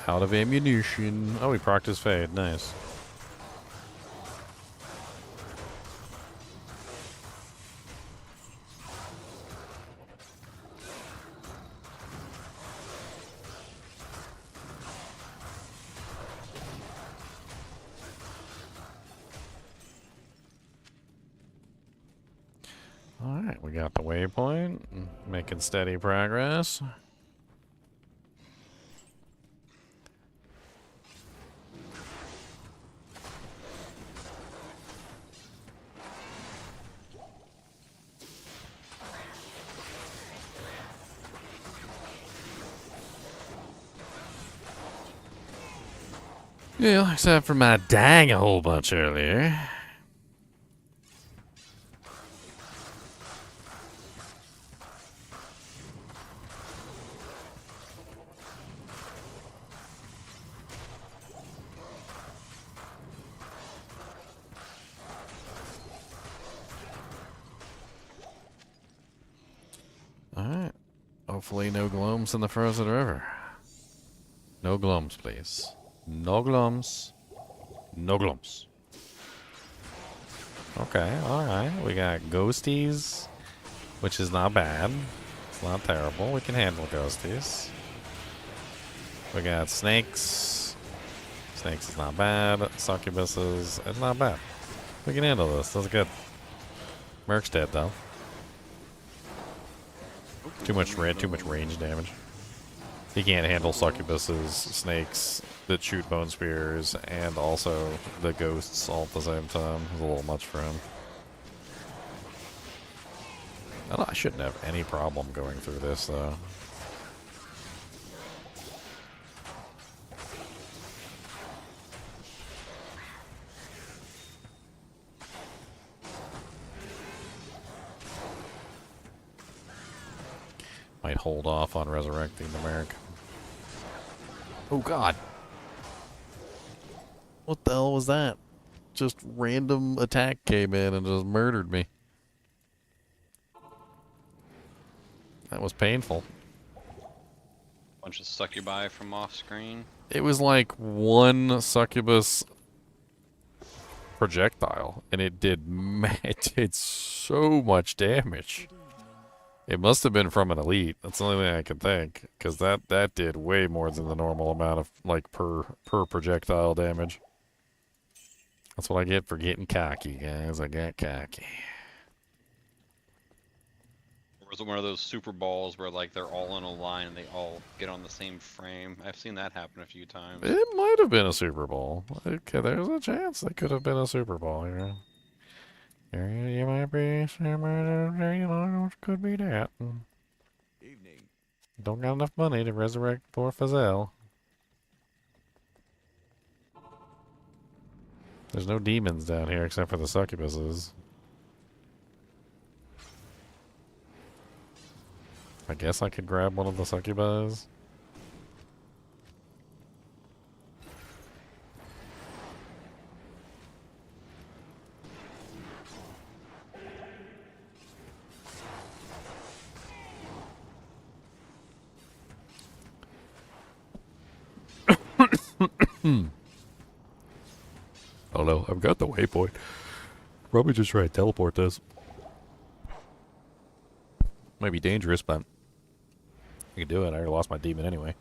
Out of ammunition. Oh, he procced his fade. Nice. Alright, we got the waypoint. Making steady progress. Yeah, except for my dying a whole bunch earlier. Alright. Hopefully no glooms in the frozen river. No glooms, please. No glooms. No glooms. Okay, alright. We got ghosties, which is not bad. It's not terrible. We can handle ghosties. We got snakes. Snakes is not bad. Succubuses, it's not bad. We can handle this. That's good. Merc's dead, though. Too much range damage. He can't handle succubuses, snakes that shoot bone spears, and also the ghosts all at the same time. It's a little much for him. I shouldn't have any problem going through this, though. Might hold off on resurrecting the Merc. Oh god. What the hell was that? Just random attack came in and just murdered me. That was painful. Bunch of succubi from off screen. It was like one succubus projectile, and it did so much damage. It must have been from an elite. That's the only thing I can think, because that did way more than the normal amount of like per projectile damage. That's what I get for getting cocky, guys. I got cocky. Or was it one of those super balls where like they're all in a line and they all get on the same frame? I've seen that happen a few times. It might have been a Super Bowl. Okay, there's a chance it could have been a Super Bowl, you know. You might be, you know, it could be that. Evening. Don't got enough money to resurrect poor Fazelle. There's no demons down here except for the succubuses. I guess I could grab one of the succubus. Oh no, I've got the waypoint. Probably just try to teleport this. Might be dangerous, but I can do it. I already lost my demon anyway.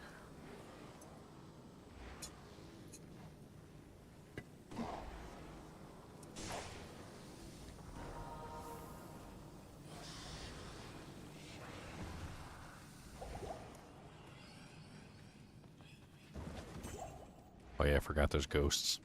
Oh yeah, I forgot there's ghosts.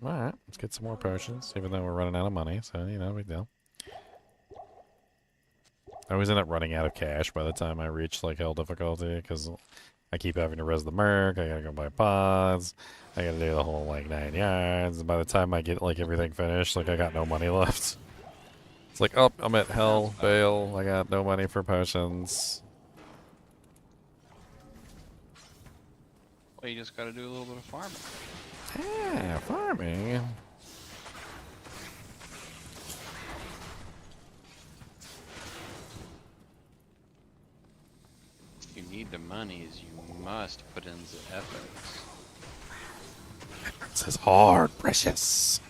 Alright, let's get some more potions, even though we're running out of money, so, you know, big deal. I always end up running out of cash by the time I reach, like, hell difficulty, because I keep having to res the merc, I gotta go buy pods, I gotta do the whole, like, 9 yards, and by the time I get, like, everything finished, like, I got no money left. It's like, oh, I'm at hell, bail, I got no money for potions. Well, you just gotta do a little bit of farming. Yeah, farming. If you need the monies, you must put in the efforts. This is hard, precious.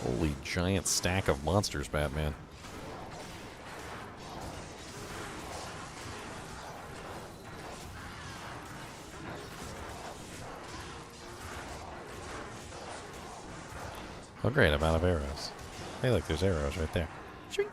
Holy giant stack of monsters, Batman. Oh great, I'm out of arrows. Hey look, there's arrows right there. Shrink.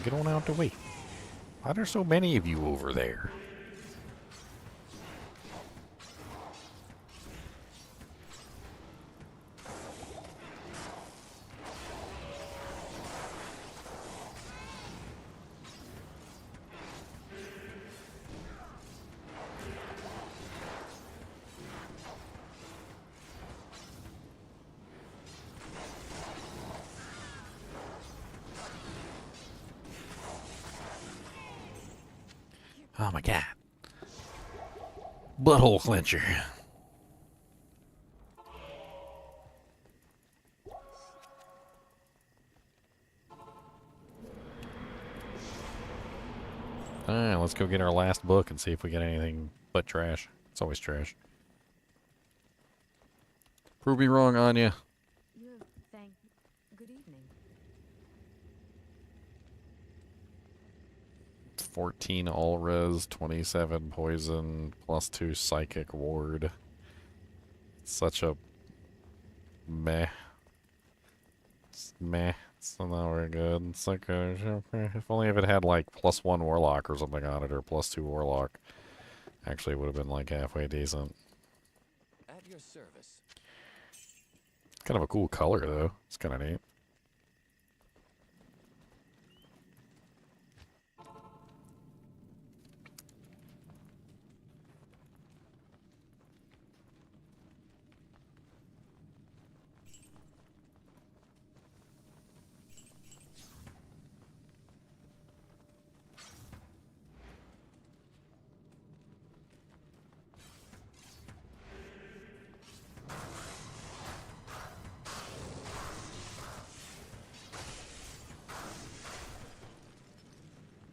Get on out the way. Why are there so many of you over there? Oh my god. Butthole clencher. Alright, let's go get our last book and see if we get anything but trash. It's always trash. Prove me wrong, Anya. Good evening. 14 all res, 27 poison, +2 psychic ward. Such a meh. It's meh. It's not very good. It's like if only if it had like +1 warlock or something on it, or +2 warlock. Actually, it would have been like halfway decent. At your service. Kind of a cool color though. It's kind of neat.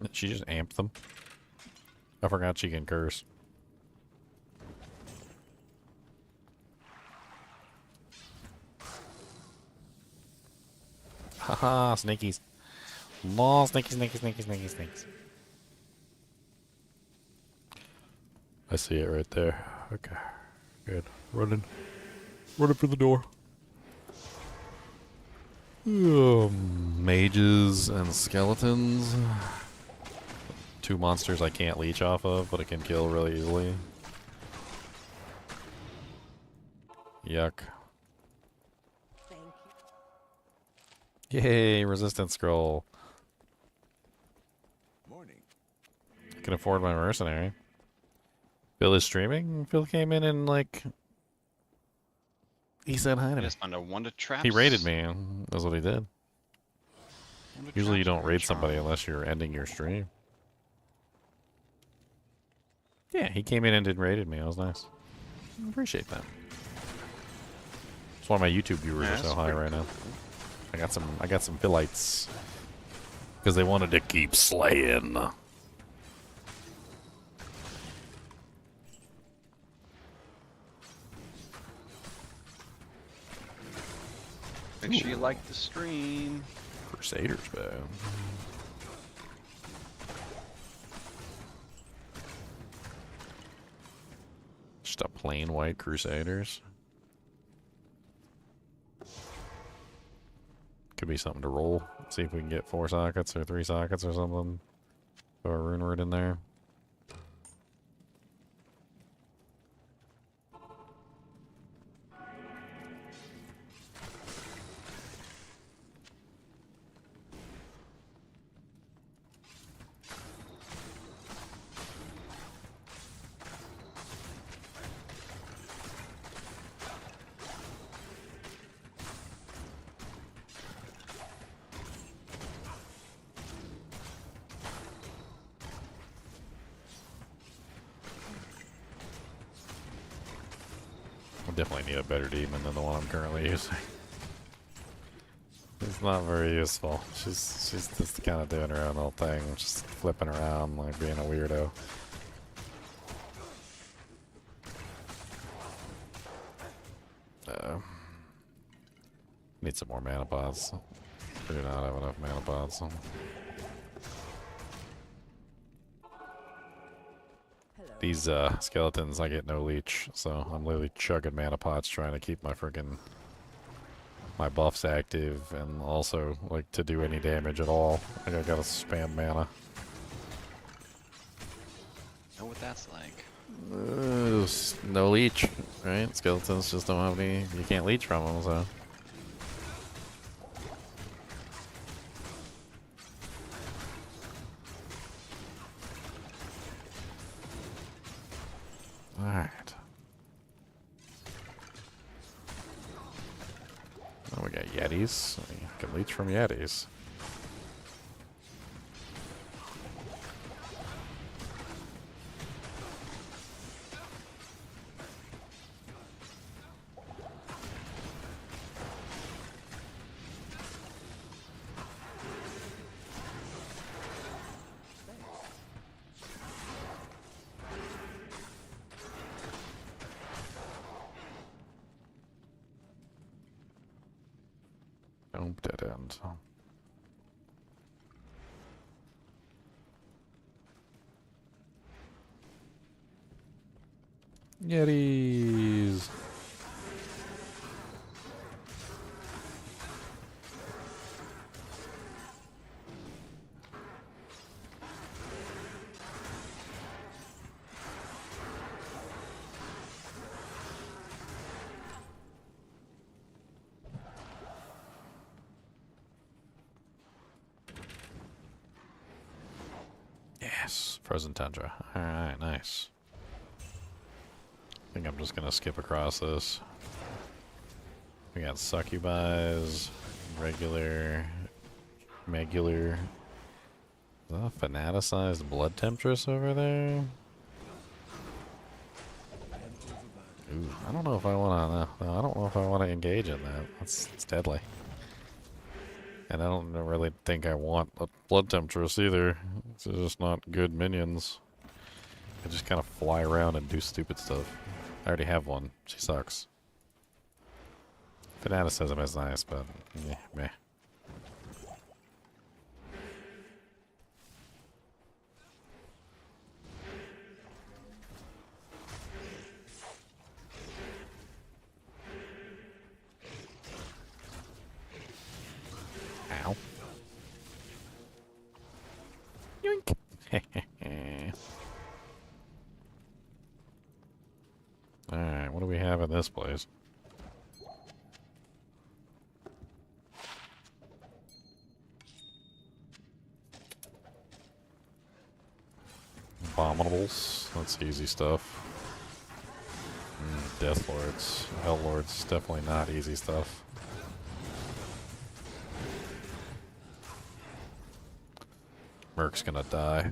Did she just amp them? I forgot she can curse. Haha, snakies. More snakies. I see it right there. Okay. Good. Running for the door. Mages and skeletons. 2 monsters I can't leech off of, but I can kill really easily. Yuck. Thank you. Yay, resistance scroll. Morning. I can afford my mercenary. Phil is streaming? Phil came in and, like, he said hi to me. Just found a one to traps. He raided me. That's what he did. One to Usually you traps don't for a raid somebody charm. unless you're ending your stream. Yeah, he came in and did raided me. That was nice. I appreciate that. That's why my YouTube viewers Yeah, are so that's high pretty right cool. now. I got some Philites. Because they wanted to keep slaying. Make sure you like the stream. Crusader's bow. Just a plain white Crusaders. Could be something to roll. See if we can get 4 sockets or 3 sockets or something. Throw a rune word in there. Definitely need a better demon than the one I'm currently using. It's not very useful. She's just kind of doing her own little thing, just flipping around like being a weirdo. Need some more mana pods. Do not have enough mana pods. These skeletons, I get no leech, so I'm literally chugging mana pots trying to keep my buffs active and also like to do any damage at all. Like I gotta spam mana. Know what that's like. No leech, right? Skeletons just don't have any. You can't leech from them, so. Alright. Oh, we got Yetis. We can leech from Yetis. Nope, dead end. Yetis! Yes, frozen tundra. Alright, nice. I think I'm just gonna skip across this. We got succubis, regular, megular. Is that a fanaticized blood temptress over there? Ooh, I don't know if I wanna. I don't know if I wanna engage in that. It's deadly. And I don't really think I want a blood temptress either. It's just not good minions. They just kind of fly around and do stupid stuff. I already have one. She sucks. Fanaticism is nice, but yeah, meh. Ow. Yoink. Alright, what do we have in this place? Abominables. That's easy stuff. Death Lords. Hell Lords. Definitely not easy stuff. Merc's gonna die.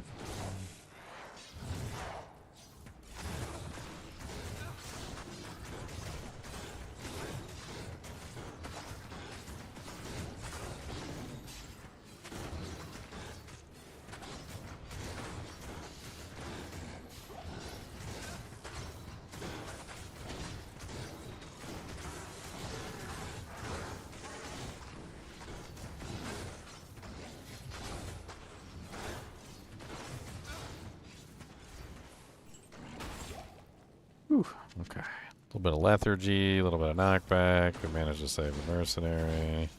Okay. A little bit of lethargy, a little bit of knockback. We managed to save the mercenary.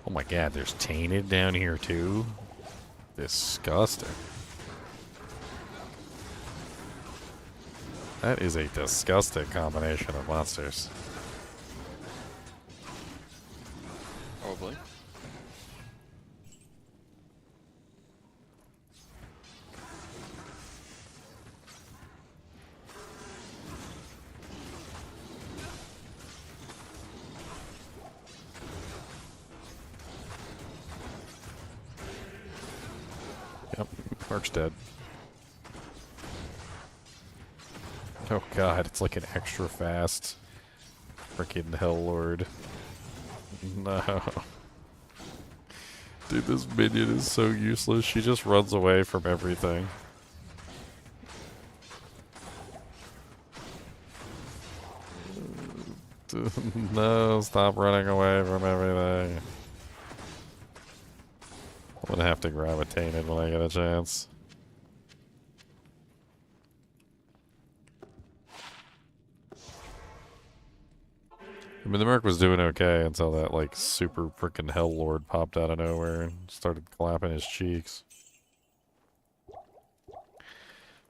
Oh my god, there's tainted down here too? Disgusting. That is a disgusting combination of monsters. Probably. Yep, Mark's dead. Oh god, it's like an extra fast freaking Hell Lord. No. Dude, this minion is so useless. She just runs away from everything. No, stop running away from everything. I'm gonna have to grab a tainted when I get a chance. I mean, the Merc was doing okay until that, like, super freaking Hell Lord popped out of nowhere and started clapping his cheeks.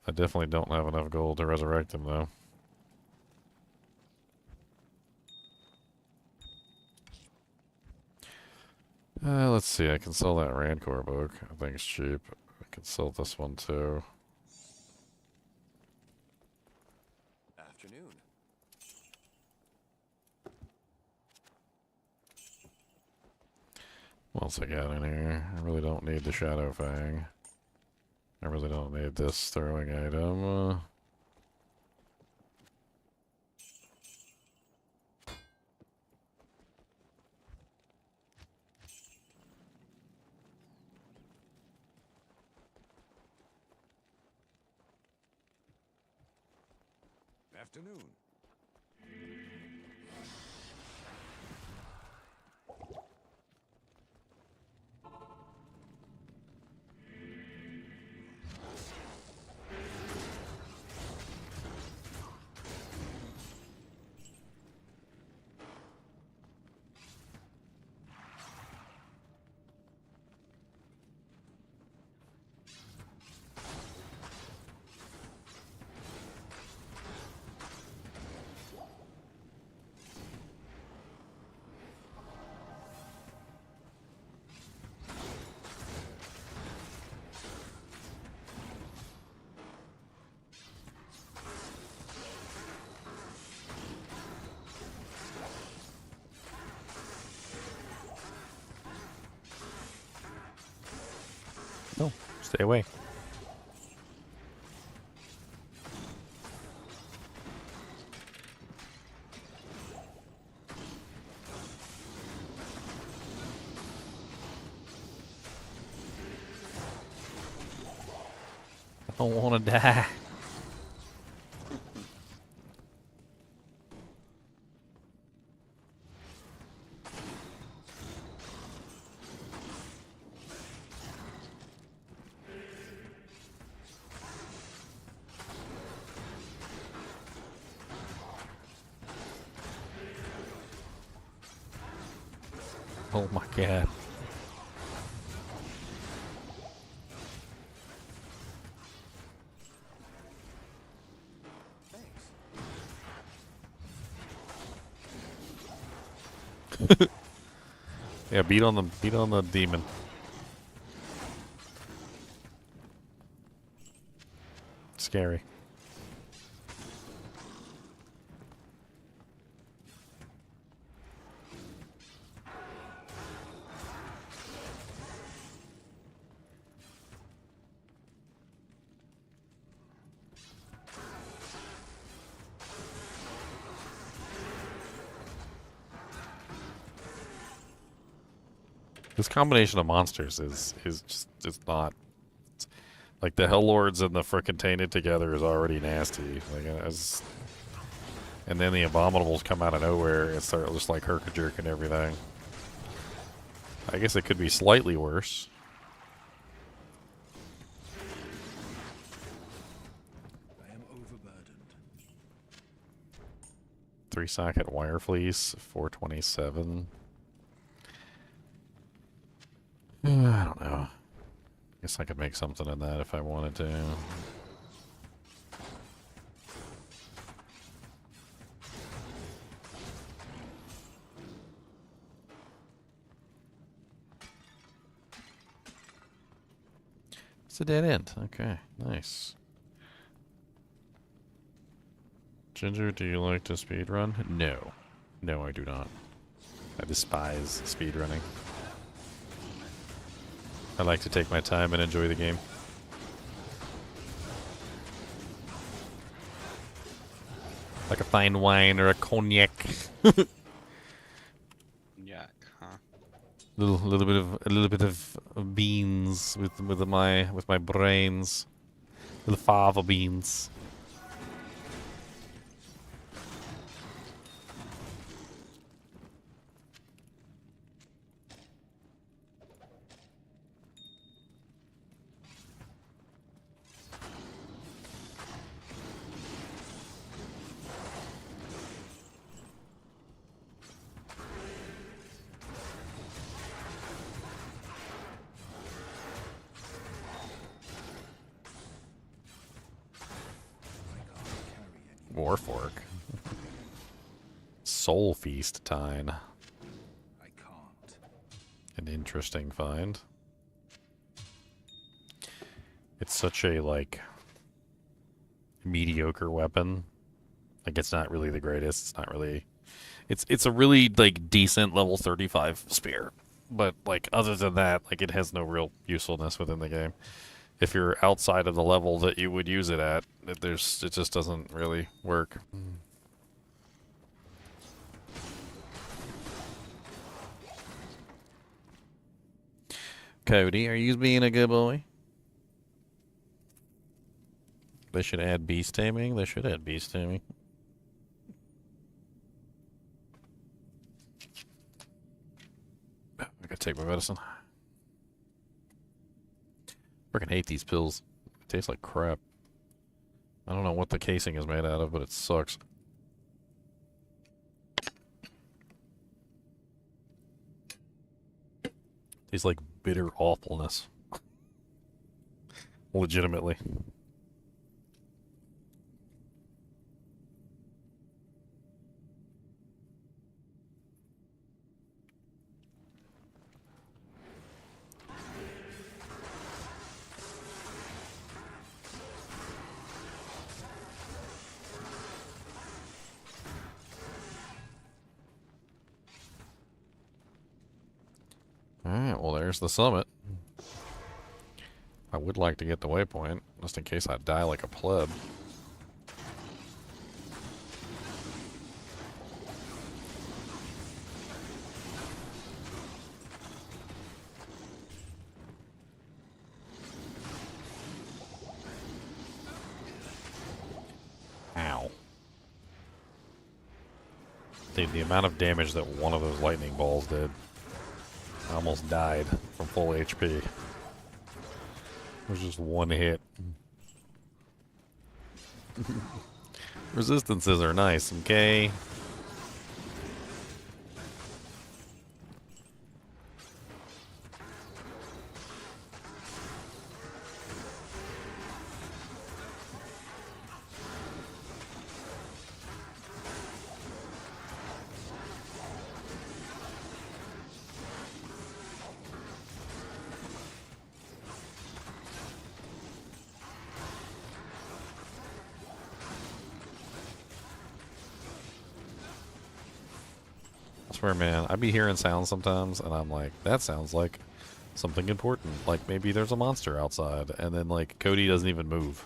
I definitely don't have enough gold to resurrect him, though. Let's see, I can sell that Rancor book. I think it's cheap. I can sell this one, too. Afternoon. What else I got in here? I really don't need the Shadow Fang. I really don't need this throwing item. Afternoon. No, stay away. I don't want to die. Oh my god. Yeah, beat on the demon. Scary. This combination of monsters is just, it's not, it's, like the Hell Lords and the frickin' Tainted together is already nasty. Like, and then the Abominables come out of nowhere and start just like herk-a-jerk and everything. I guess it could be slightly worse. I am overburdened. 3-socket wire fleece, 427. I don't know. Guess I could make something in that if I wanted to. It's a dead end. Okay, nice. Ginger, do you like to speedrun? No. No, I do not. I despise speedrunning. I like to take my time and enjoy the game. Like a fine wine or a cognac. Yuck, huh? A little bit of beans with my brains. Little fava beans. Warfork. Soul Feast Tine. I can't. An interesting find. It's such a, like, mediocre weapon. Like, it's not really the greatest. It's not really... It's a really, like, decent level 35 spear. But, like, other than that, like, it has no real usefulness within the game. If you're outside of the level that you would use it at, it just doesn't really work. Cody, are you being a good boy? They should add beast taming. They should add beast taming. I gotta take my medicine. Freaking hate these pills. It tastes like crap. I don't know what the casing is made out of, but it sucks. Tastes like bitter awfulness. Legitimately. Alright, well there's the summit. I would like to get the waypoint, just in case I die like a pleb. Ow. Dude, the amount of damage that one of those lightning balls did. I almost died from full HP. It was just one hit. Resistances are nice, okay? I swear, man, I be hearing sounds sometimes, and I'm like, that sounds like something important. Like, maybe there's a monster outside, and then, like, Cody doesn't even move.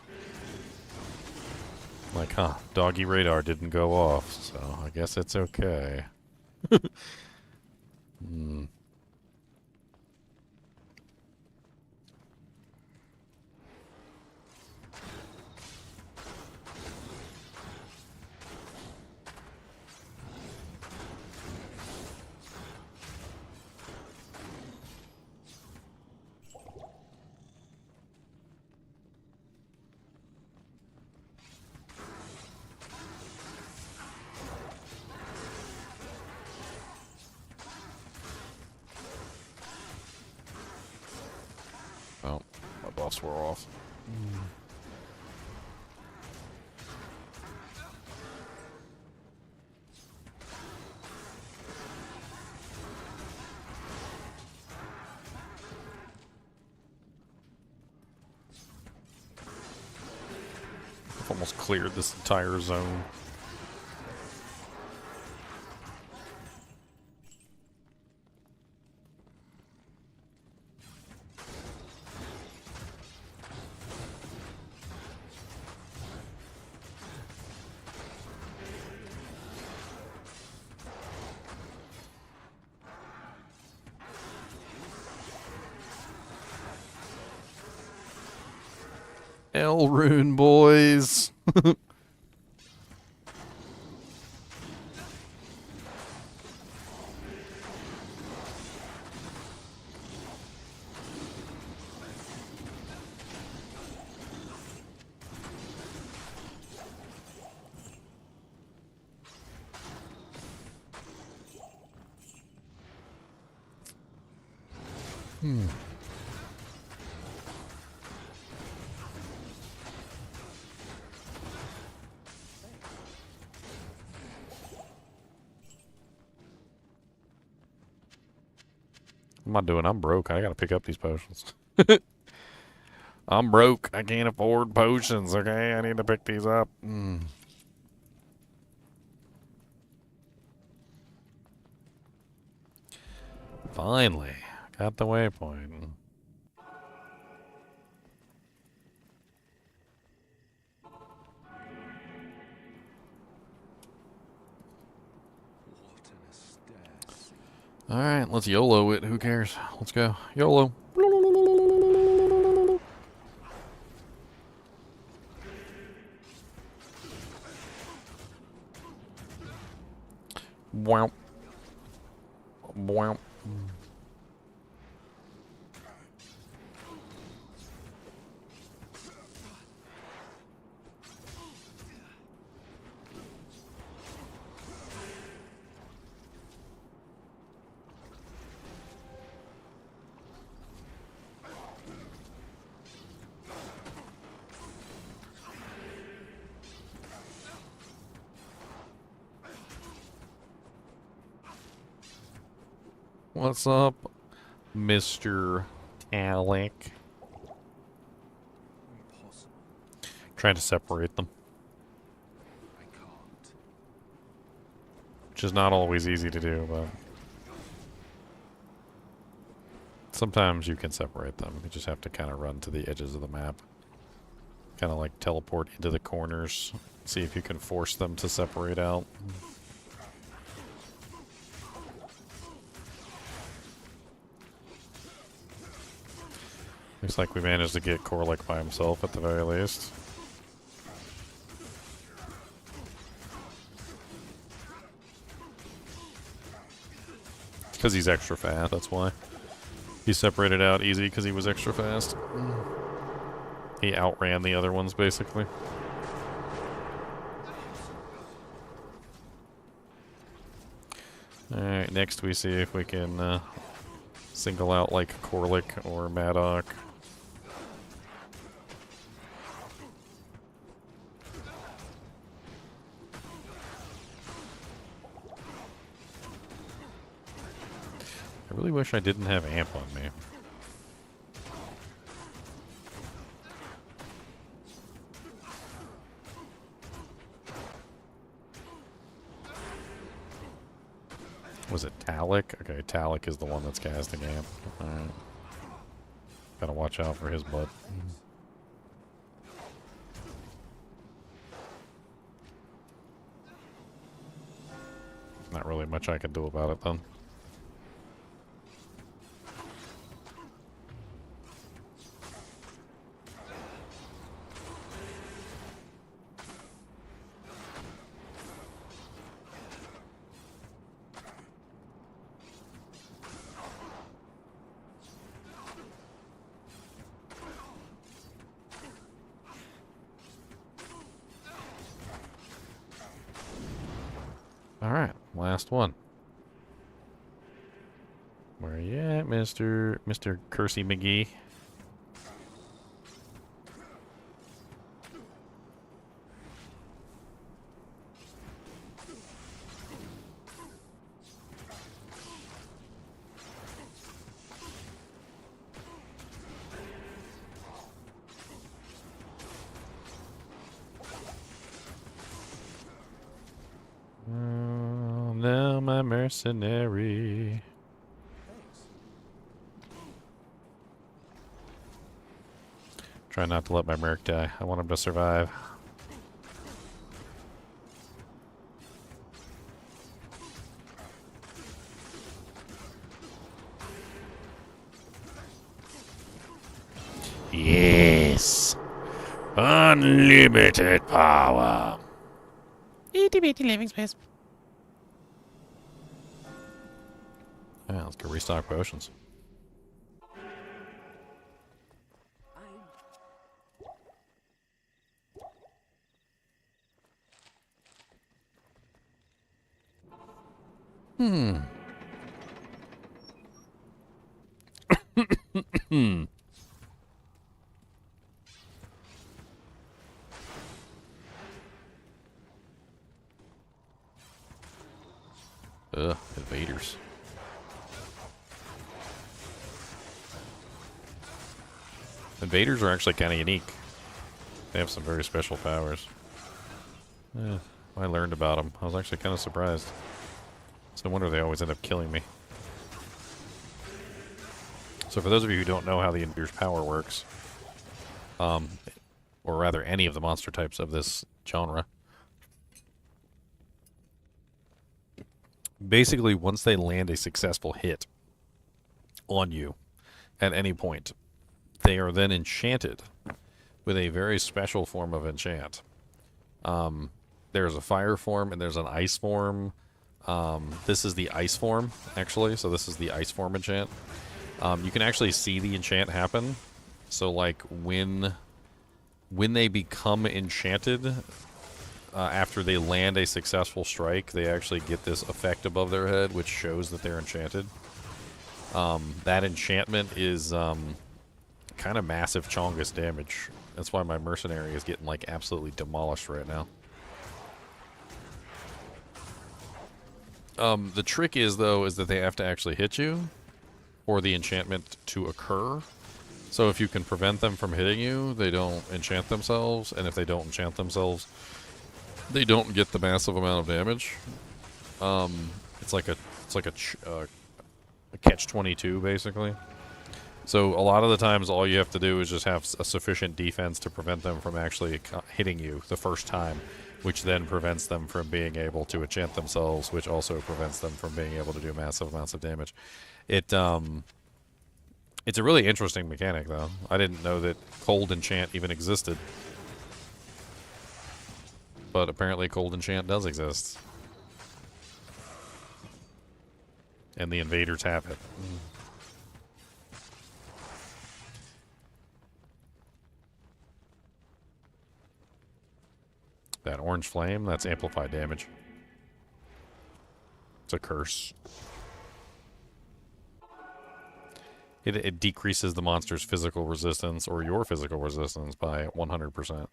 Like, huh, doggy radar didn't go off, so I guess it's okay. Hmm. buffs were off. I've almost cleared this entire zone. Elrune, boys. What am I doing? I'm broke. I gotta pick up these potions. I'm broke. I can't afford potions, okay? I need to pick these up. Finally. Got the waypoint. Alright, let's YOLO it. Who cares? Let's go. YOLO. Wow. Wow. What's up, Mr. Alec? Trying to separate them. Which is not always easy to do, but sometimes you can separate them. You just have to kind of run to the edges of the map. Kind of like teleport into the corners. See if you can force them to separate out. Looks like we managed to get Warlock by himself at the very least. Because he's extra fast, that's why. He separated out easy because he was extra fast. He outran the other ones, basically. Alright, next we see if we can single out like Warlock or Maddock. I really wish I didn't have amp on me. Was it Talik? Okay, Talik is the one that's casting amp. Alright. Gotta watch out for his butt. Not really much I can do about it then. Alright, last one. Where are you at, Mr. Cursey McGee? Oh, my mercenary. Try not to let my merc die. I want him to survive. Yes. Unlimited power. Itty bitty living space. Yeah, let's go restock potions. Hmm. Ugh, invaders. Invaders are actually kind of unique. They have some very special powers. Yeah, I learned about them. I was actually kind of surprised. It's no wonder they always end up killing me. So for those of you who don't know how the invader's power works, or rather any of the monster types of this genre, basically once they land a successful hit on you at any point, they are then enchanted with a very special form of enchant. There's a fire form and there's an ice form. This is the ice form, actually, so this is the ice form enchant. You can actually see the enchant happen. So, like, when they become enchanted, after they land a successful strike, they actually get this effect above their head, which shows that they're enchanted. That enchantment is kind of massive Chongus damage. That's why my mercenary is getting, like, absolutely demolished right now. The trick is, though, is that they have to actually hit you for the enchantment to occur. So if you can prevent them from hitting you, they don't enchant themselves, and if they don't enchant themselves, they don't get the massive amount of damage. It's like a catch-22 basically. So a lot of the times, all you have to do is just have a sufficient defense to prevent them from actually hitting you the first time, which then prevents them from being able to enchant themselves, which also prevents them from being able to do massive amounts of damage. It's a really interesting mechanic, though. I didn't know that cold enchant even existed. But apparently cold enchant does exist. And the invaders have it. That orange flame, that's amplified damage. It's a curse. It decreases the monster's physical resistance or your physical resistance by 100%.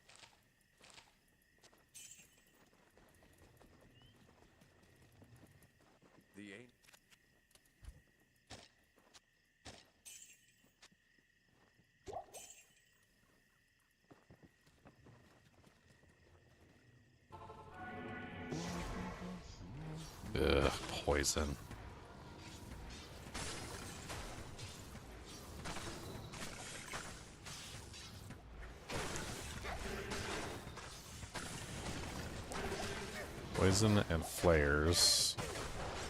Ugh, poison. Poison and flares.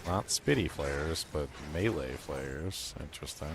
Not spitty flares, but melee flares. Interesting.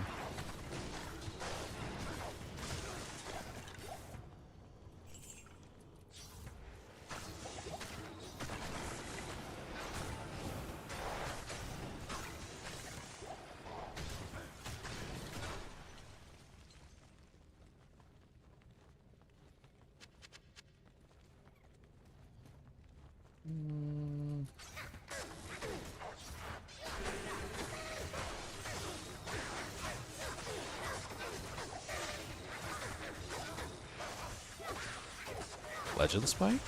Legend Spike?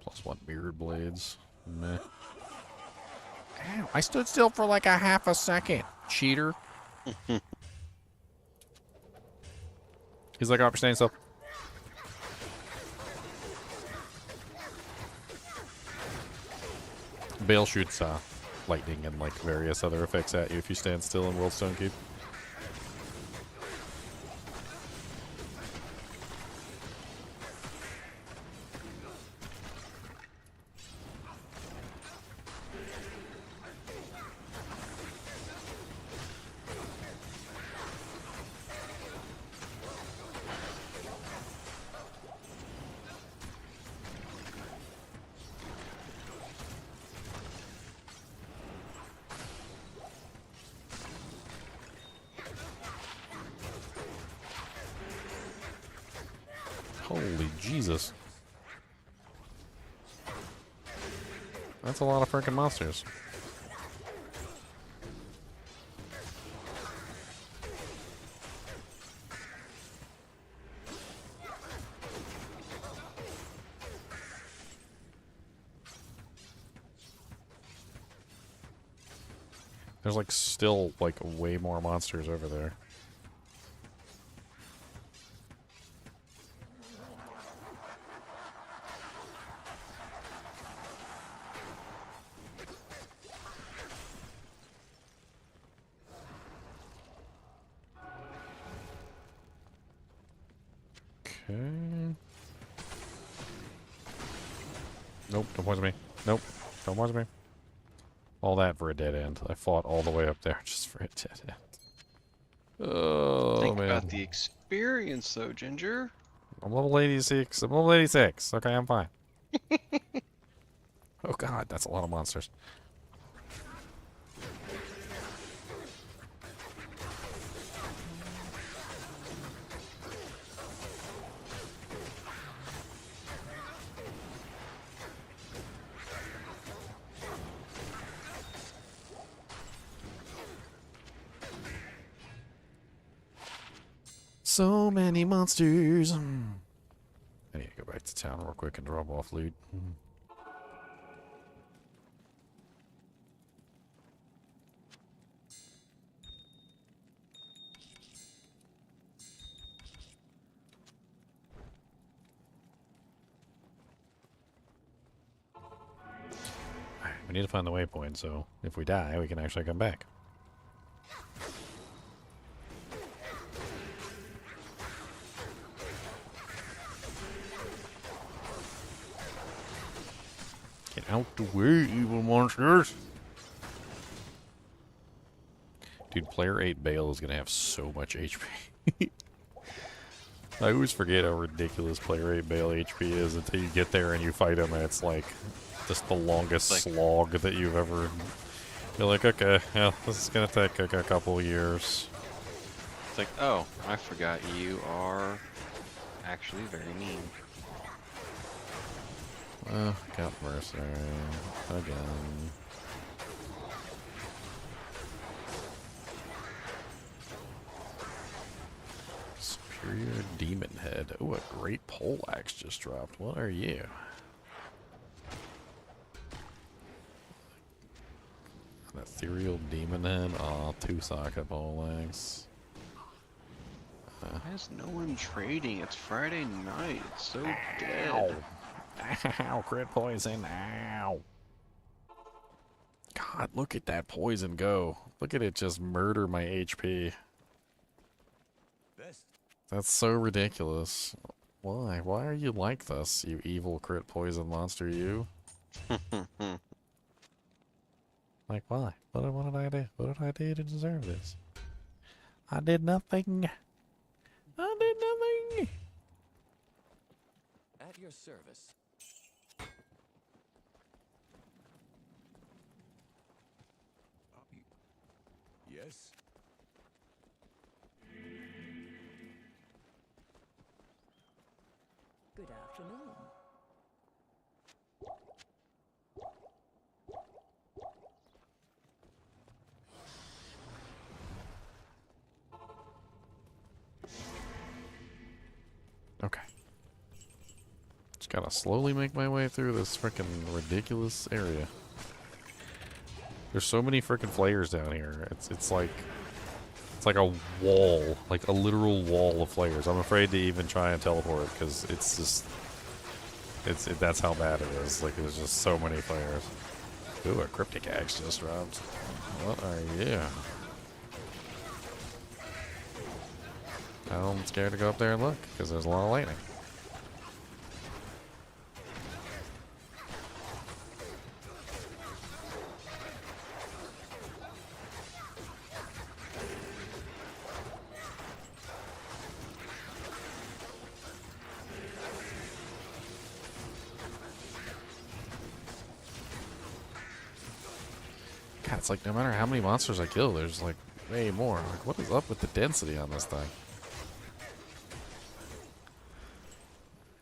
+1 mirrored blades. Meh. Ow, I stood still for like a half a second. cheater. He's like, oh, staying still. Bale shoots lightning and like various other effects at you if you stand still in World Stone Keep. Holy Jesus. That's a lot of freaking monsters. There's like still like way more monsters over there. Okay. Nope, don't poison me. Nope, don't poison me. All that for a dead end. I fought all the way up there just for a dead end. Oh, Think man. about the experience, though, Ginger. I'm level 86. I'm level 86. Okay, I'm fine. Oh, God, that's a lot of monsters. So many monsters. I need to go back to town real quick and drop off loot. Alright, we need to find the waypoint, so if we die, we can actually come back. Get out the way, evil monsters! Dude, player 8 Bale is gonna have so much HP. I always forget how ridiculous player 8 Bale HP is until you get there and you fight him and it's like just the longest slog that you've ever... You're like, okay, yeah, this is gonna take like a couple years. It's like, oh, I forgot you are actually very mean. Got mercenary again. Superior Demon Head. Oh, a great poleaxe just dropped. What are you? An ethereal demon head. Aw, 2-socket poleaxe. Why is no one trading? It's Friday night. It's so dead. Ow, crit poison, ow. God, look at that poison go. Look at it just murder my HP. That's so ridiculous. Why? Why are you like this, you evil crit poison monster, you? Like, why? What did I do? What did I do to deserve this? I did nothing. I did nothing. At your service. Yes? Good afternoon. Okay. Just gotta slowly make my way through this freaking ridiculous area. There's so many freaking flayers down here. It's like a wall, like a literal wall of flayers. I'm afraid to even try and teleport because it's just that's how bad it is. Like there's just so many flayers. Ooh, a cryptic axe just dropped. What are you? I'm scared to go up there and look because there's a lot of lightning. God, it's like no matter how many monsters I kill, there's like way more. Like, what is up with the density on this thing?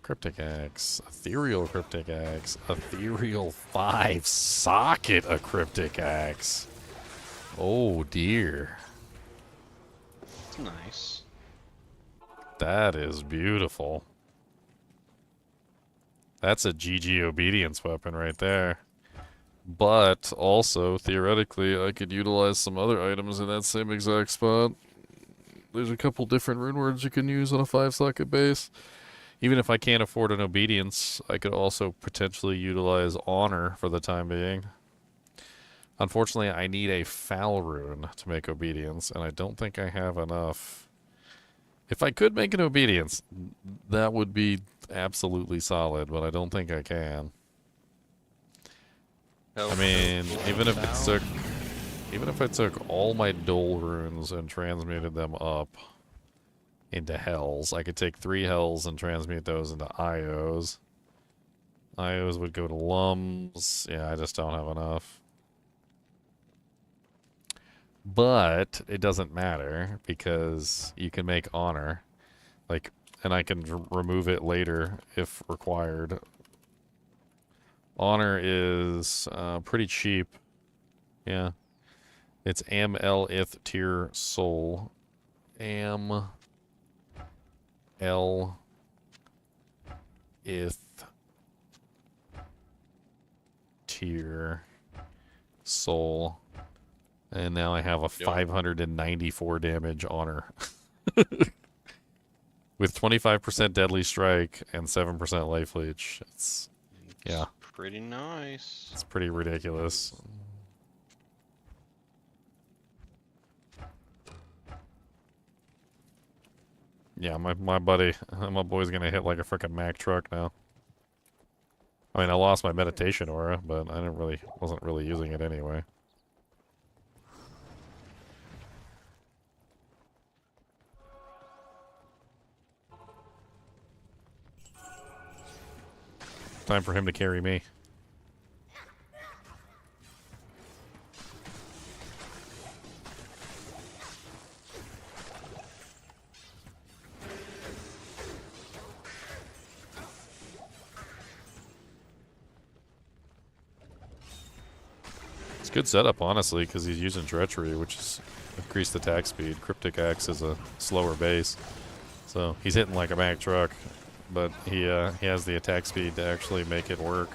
Cryptic axe, ethereal cryptic axe, ethereal 5-socket a cryptic axe. Oh dear. It's nice. That is beautiful. That's a GG obedience weapon right there. But also, theoretically, I could utilize some other items in that same exact spot. There's a couple different rune words you can use on a 5-socket base. Even if I can't afford an obedience, I could also potentially utilize honor for the time being. Unfortunately, I need a foul rune to make obedience, and I don't think I have enough. If I could make an obedience, that would be absolutely solid, but I don't think I can. I mean, even if I took all my dole runes and transmuted them up into hells, I could take 3 hells and transmute those into IOs. IOs would go to lums. Yeah, I just don't have enough. But it doesn't matter because you can make honor, like, and I can remove it later if required. Honor is pretty cheap. Yeah. It's Am-L-Ith tier soul. Am-L-Ith tier soul. And now I have a 594 damage honor. With 25% deadly strike and 7% life leech. It's yeah. Pretty nice. It's pretty ridiculous. Yeah, my buddy, my boy's gonna hit like a frickin' Mack truck now. I mean, I lost my meditation aura, but I wasn't really using it anyway. Time for him to carry me. It's good setup, honestly, because he's using treachery, which is increased attack speed. Cryptic axe is a slower base, so he's hitting like a Mack truck, but he has the attack speed to actually make it work.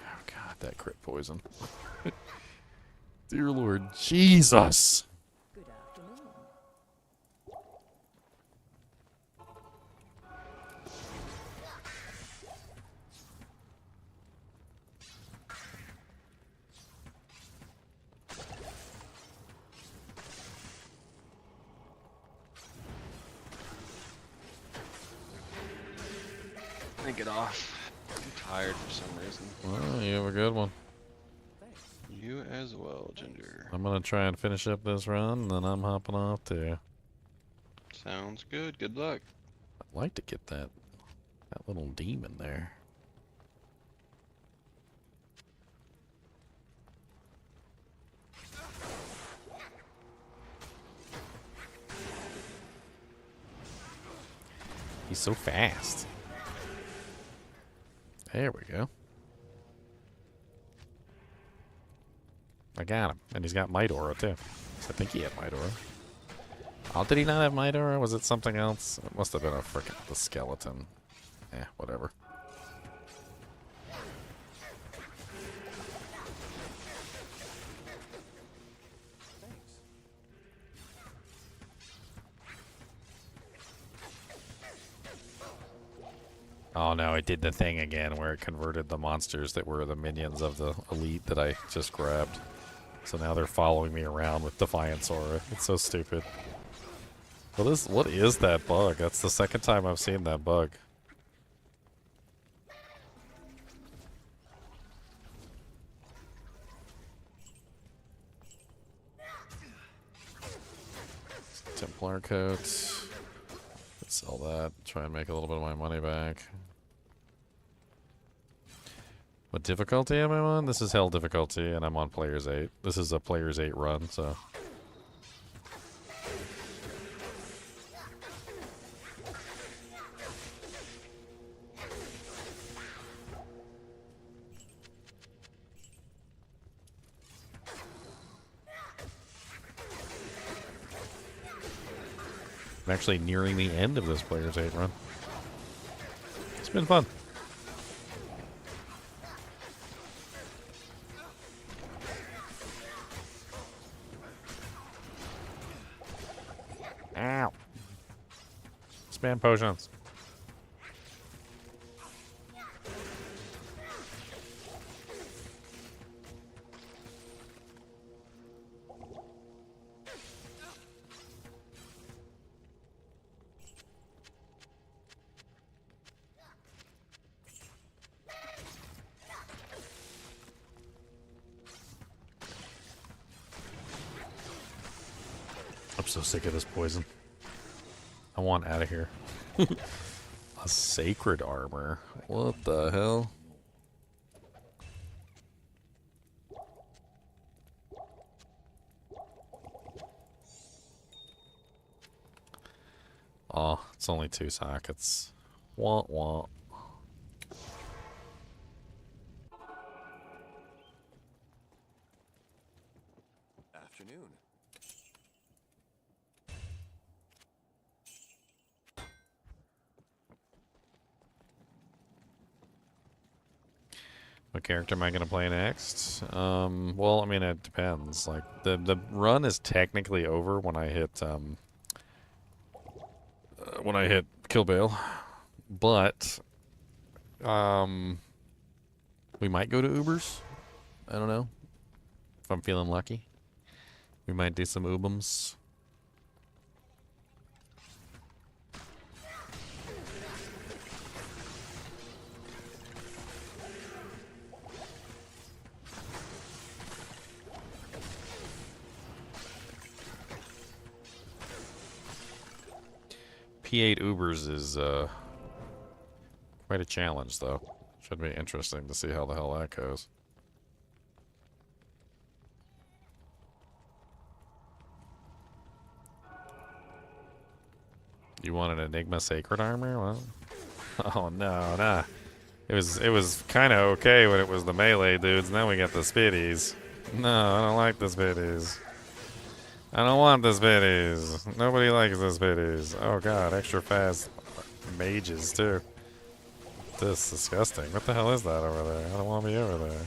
Oh God, that crit poison! Dear Lord Jesus! Good afternoon. I get off. I'm tired for some reason. Well, you have a good one. You as well, Ginger. I'm gonna try and finish up this run, and then I'm hopping off too. Sounds good. Good luck. I'd like to get that little demon there. He's so fast. There we go. I got him. And he's got Might Aura, too. I think he had Might Aura. Oh, did he not have Mitre, or was it something else? It must have been the skeleton. Whatever. Oh no, it did the thing again where it converted the monsters that were the minions of the elite that I just grabbed. So now they're following me around with Defiance Aura. It's so stupid. What is that bug? That's the second time I've seen that bug. Templar coat. Let's sell that. Try and make a little bit of my money back. What difficulty am I on? This is Hell difficulty, and I'm on Players 8. This is a Players 8 run, so... I'm actually nearing the end of this Players 8 run. It's been fun. Ow. Spam potions. I'm so sick of this poison. I want out of here. A sacred armor. What the hell? Oh, it's only 2 sockets. Wah wah. Afternoon. What character am I going to play next? Well, I mean, it depends. Like, the run is technically over when I hit Kill Bale. But, we might go to Ubers. I don't know. If I'm feeling lucky. We might do some Ubums. P8 Ubers is quite a challenge, though. Should be interesting to see how the hell that goes. You want an Enigma Sacred Armor? Well, oh no, nah. It was kind of okay when it was the melee dudes. Now we got the spitties. No, I don't like the spitties. I don't want the spitties. Nobody likes the spitties. Oh god, extra fast mages too. This is disgusting. What the hell is that over there? I don't want to be over there.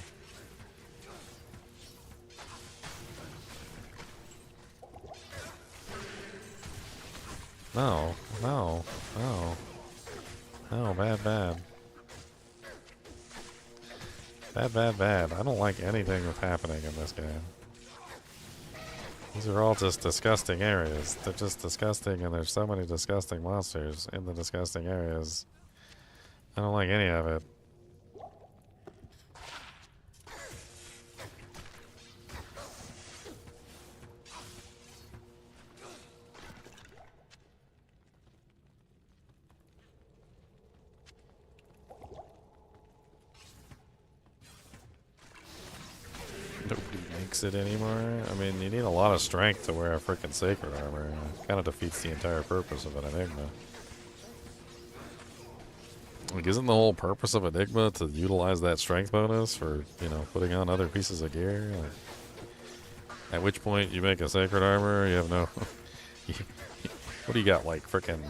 No, no, no. No, bad, bad. Bad, bad, bad. I don't like anything that's happening in this game. These are all just disgusting areas. They're just disgusting, and there's so many disgusting monsters in the disgusting areas. I don't like any of it. Nobody makes it anymore. I mean, you need a lot of strength to wear a freaking sacred armor. It kind of defeats the entire purpose of an Enigma. Like, isn't the whole purpose of Enigma to utilize that strength bonus for, you know, putting on other pieces of gear? Like, at which point you make a sacred armor, you have no What do you got? Like freaking,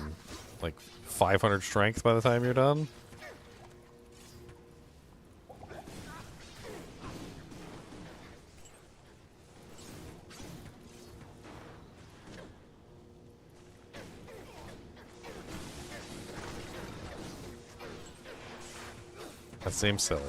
like 500 strength by the time you're done? That seems silly.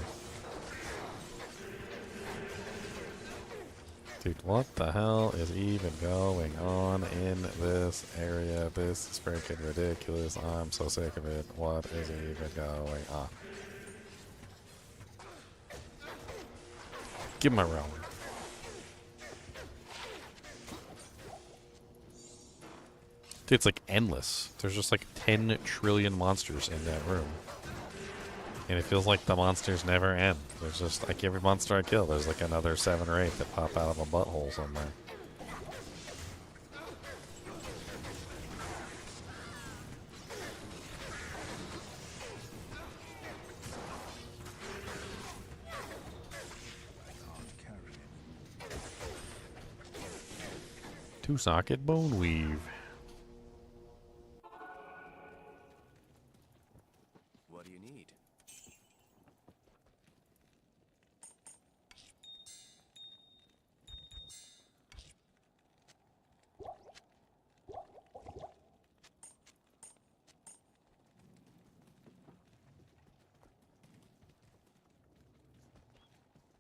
Dude, what the hell is even going on in this area? This is freaking ridiculous. I'm so sick of it. What is even going on? Give him a round. Dude, it's like endless. There's just like 10 trillion monsters in that room. And it feels like the monsters never end. There's just, like, every monster I kill, there's like another 7 or 8 that pop out of a butthole somewhere. Two-socket bone weave. What do you need?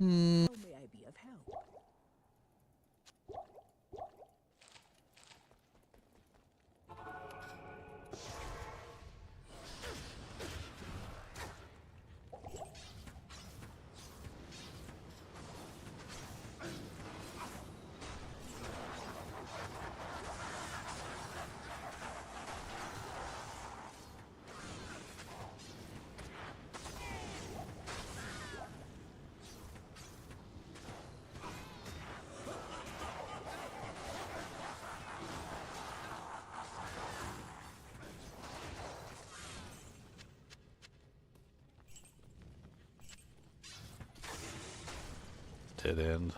How may I be of help? Dead end.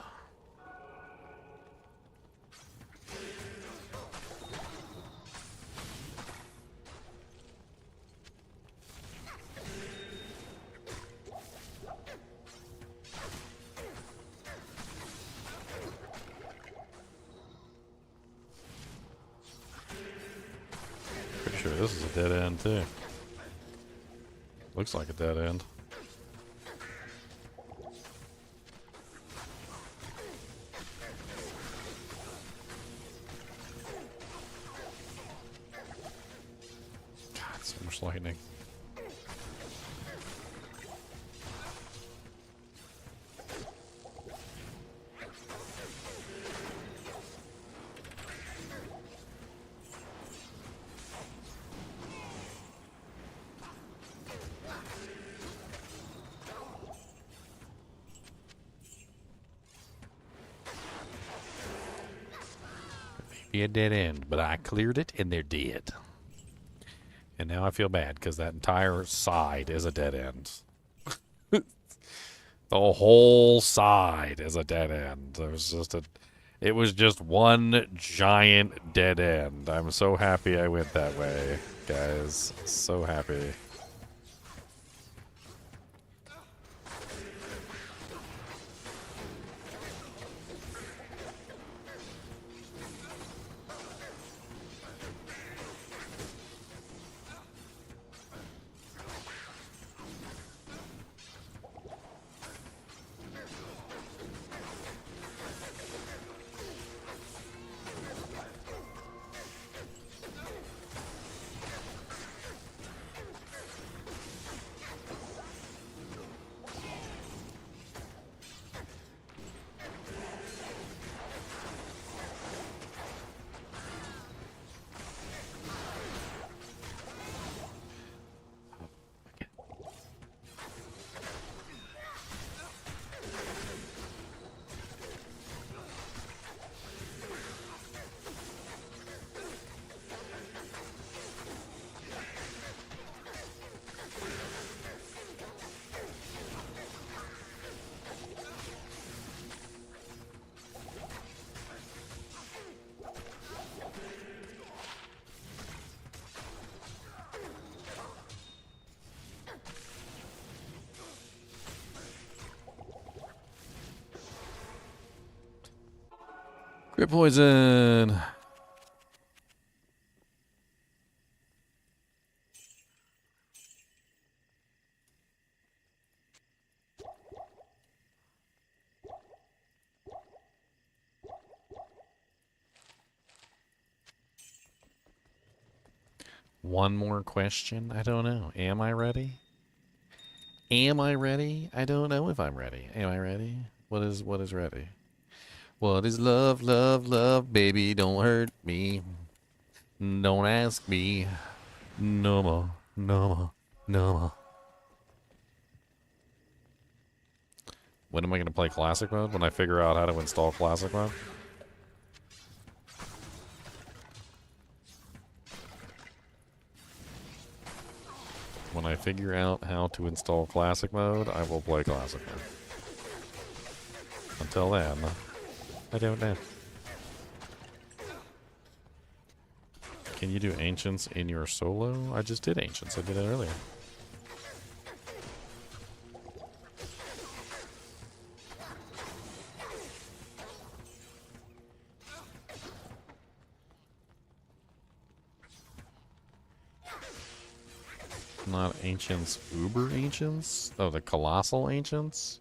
Pretty sure this is a dead end too. Looks like a dead end. God, so much lightning. Be a dead end, but I cleared it and they're dead. And now I feel bad because that entire side is a dead end. The whole side is a dead end. It was just one giant dead end. I'm so happy I went that way, guys. So happy. Crit poison. One more question? I don't know. Am I ready? Am I ready? I don't know if I'm ready. Am I ready? What is ready? What is love, love, love, baby? Don't hurt me. Don't ask me. No more, no more, no more. When am I going to play classic mode? When I figure out how to install classic mode? When I figure out how to install classic mode, I will play classic mode. Until then, I don't know. Can you do ancients in your solo? I just did ancients. I did it earlier. Not ancients, uber ancients? Oh, the colossal ancients?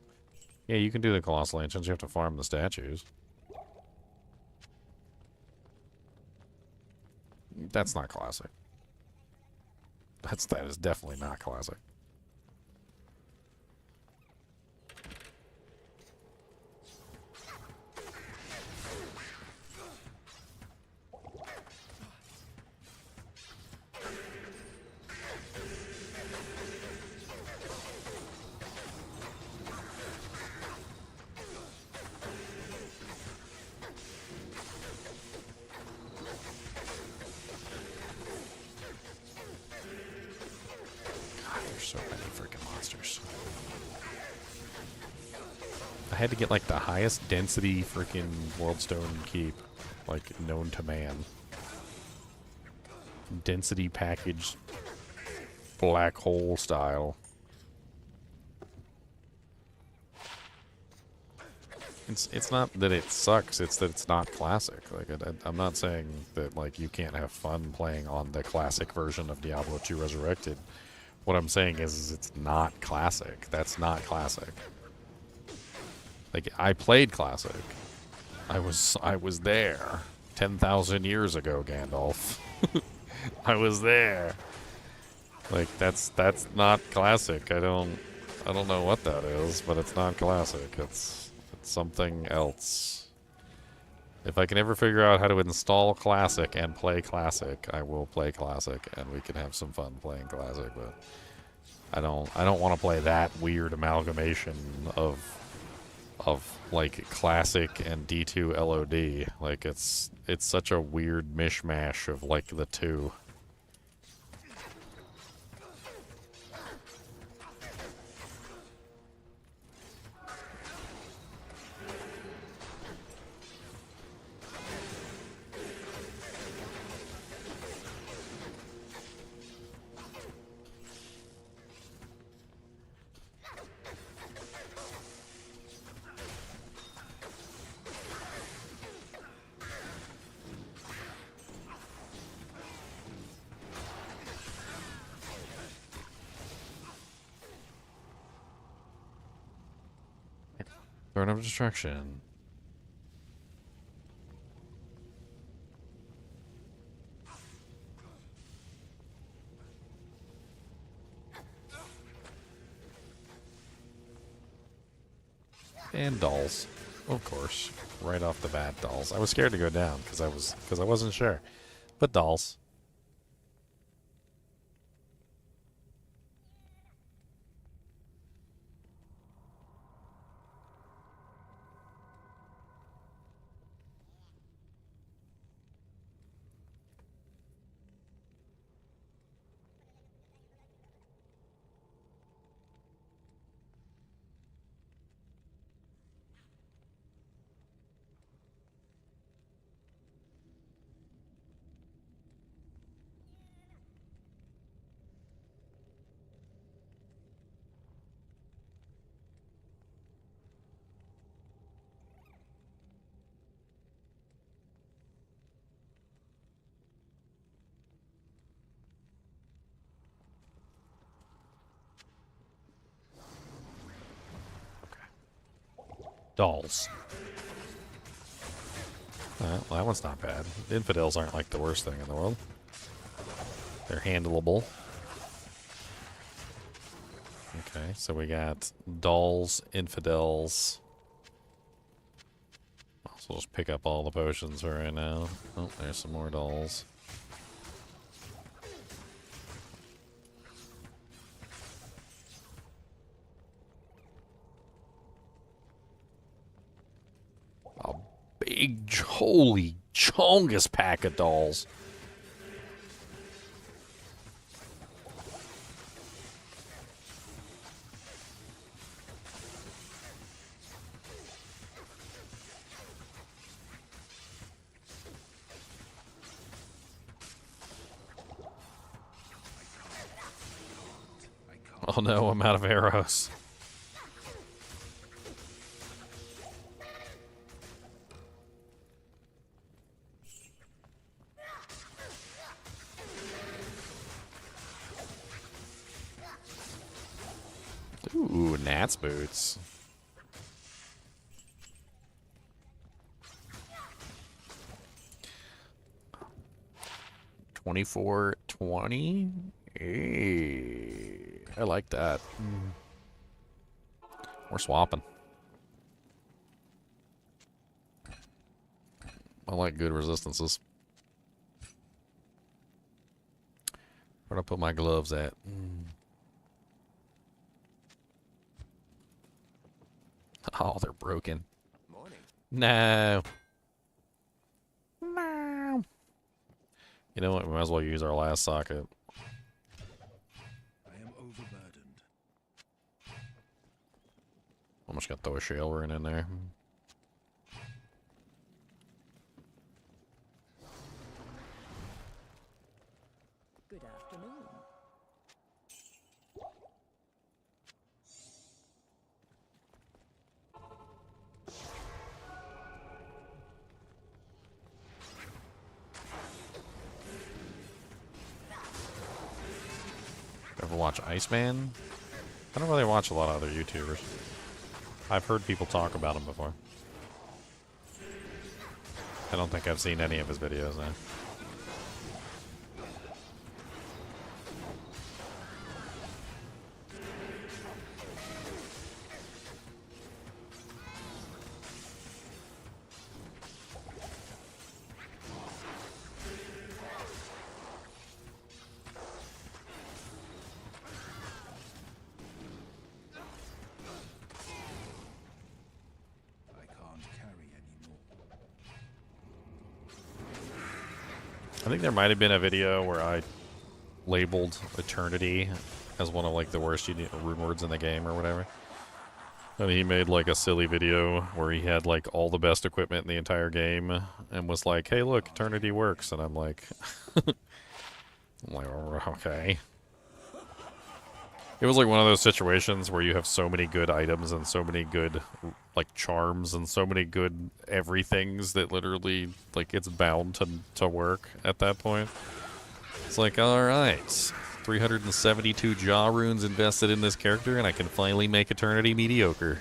Yeah, you can do the colossal ancients. You have to farm the statues. That's not classic. That is definitely not classic. So many freaking monsters. I had to get like the highest density freaking Worldstone keep, like known to man. Density package, black hole style. It's not that it sucks, it's that it's not classic. Like I'm not saying that like you can't have fun playing on the classic version of Diablo 2 Resurrected. What I'm saying is it's not classic. That's not classic. Like I played classic. I was there 10,000 years ago, Gandalf. I was there. Like that's not classic. I don't know what that is, but it's not classic. It's something else. If I can ever figure out how to install classic and play classic, I will play classic and we can have some fun playing classic, but I don't want to play that weird amalgamation of like classic and D2 LOD. Like it's such a weird mishmash of like the two. Burn of Destruction. And dolls. Of course. Right off the bat, dolls. I was scared to go down because I wasn't sure. But dolls. Dolls. Well, that one's not bad. Infidels aren't like the worst thing in the world. They're handleable. Okay, so we got dolls, infidels. So we'll just pick up all the potions for right now. Oh, there's some more dolls. A big, holy chongus pack of dolls. Oh no, I'm out of arrows. Ooh, Nat's boots. $24.20. Hey, I like that. We're swapping. I like good resistances. Where'd I put my gloves at? Oh, they're broken. Morning. No. No. You know what? We might as well use our last socket. I am overburdened. I'm just gonna throw a shale rune in there. Good afternoon. Ever watch Iceman? I don't really watch a lot of other YouTubers. I've heard people talk about him before. I don't think I've seen any of his videos now. I think there might have been a video where I labeled Eternity as one of like the worst rune words in the game or whatever. And he made like a silly video where he had like all the best equipment in the entire game and was like, "Hey, look, Eternity works." And I'm like, "Oh, okay." It was like one of those situations where you have so many good items and so many good like charms and so many good everythings that literally like it's bound to work at that point. It's like, all right, 372 jaw runes invested in this character and I can finally make Eternity mediocre.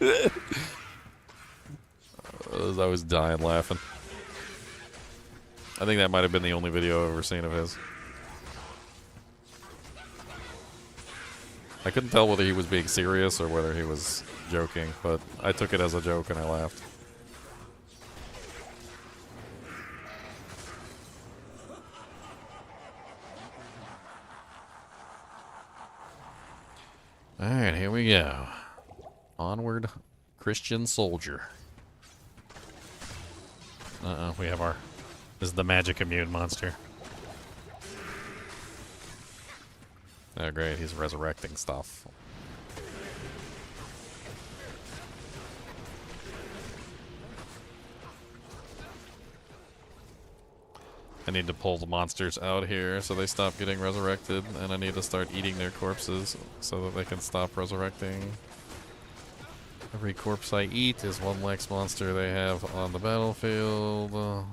I was dying laughing. I think that might have been the only video I've ever seen of his. I couldn't tell whether he was being serious or whether he was joking, but I took it as a joke and I laughed. Alright, here we go. Onward, Christian soldier. Uh-oh, we have our... This is the magic immune monster. Oh, great, he's resurrecting stuff. I need to pull the monsters out here so they stop getting resurrected, and I need to start eating their corpses so that they can stop resurrecting. Every corpse I eat is one less monster they have on the battlefield.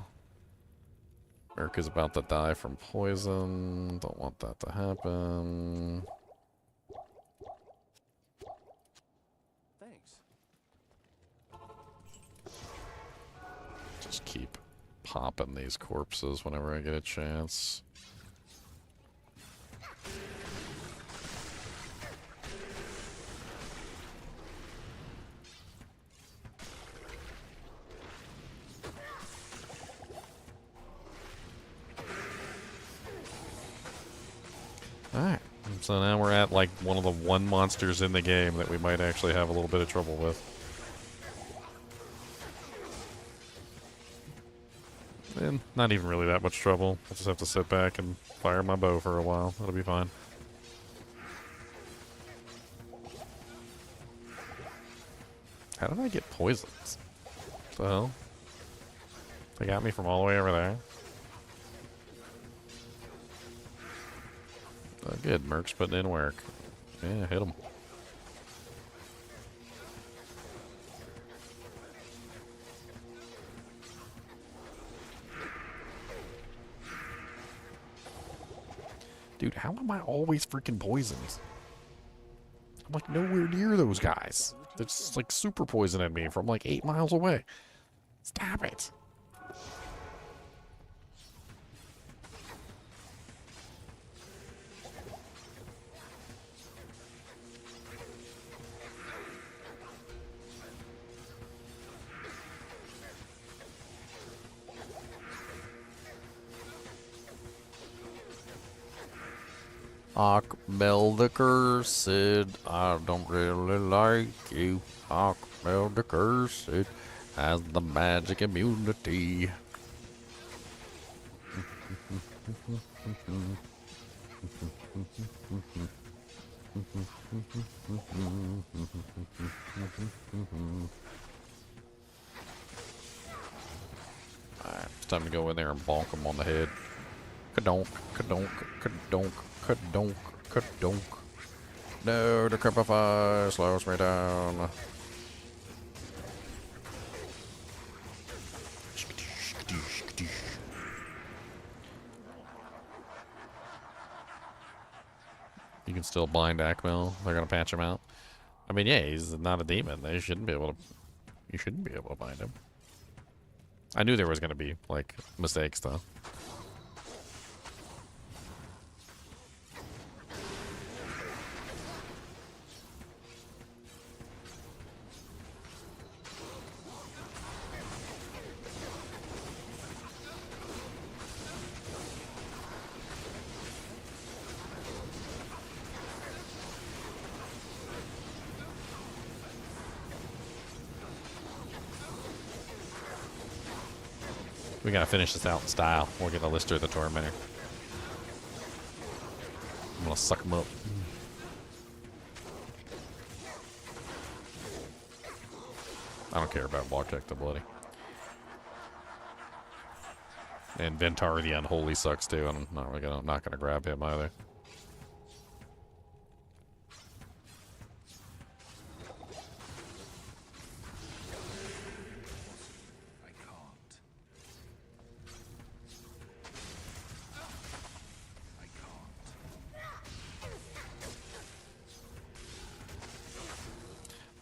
Merc is about to die from poison. Don't want that to happen. Thanks. popping these corpses whenever I get a chance. Alright, so now we're at like one of the one monsters in the game that we might actually have a little bit of trouble with. And not even really that much trouble. I'll just have to sit back and fire my bow for a while. That'll be fine. How did I get poisons? What the hell? They got me from all the way over there. Oh, good. Merc's putting in work. Yeah, hit him. Dude, how am I always freaking poisoned? I'm like nowhere near those guys. They're just like super poisoning me from like 8 miles away. Stop it. Akmel the Cursed, I don't really like you. Akmel the Cursed has the magic immunity. Alright, it's time to go in there and bonk him on the head. Kadonk, kadonk, kadonk, kadonk, kadonk. No, the Crepify slows me down. You can still blind Akmel. They're gonna patch him out. I mean, yeah, he's not a demon. They shouldn't be able to. You shouldn't be able to bind him. I knew there was gonna be like mistakes though. We gotta finish this out in style. We'll get a Lister the Tormentor. I'm gonna suck him up. I don't care about Blockcheck the Bloody. And Ventar the Unholy sucks too. I'm not gonna grab him either.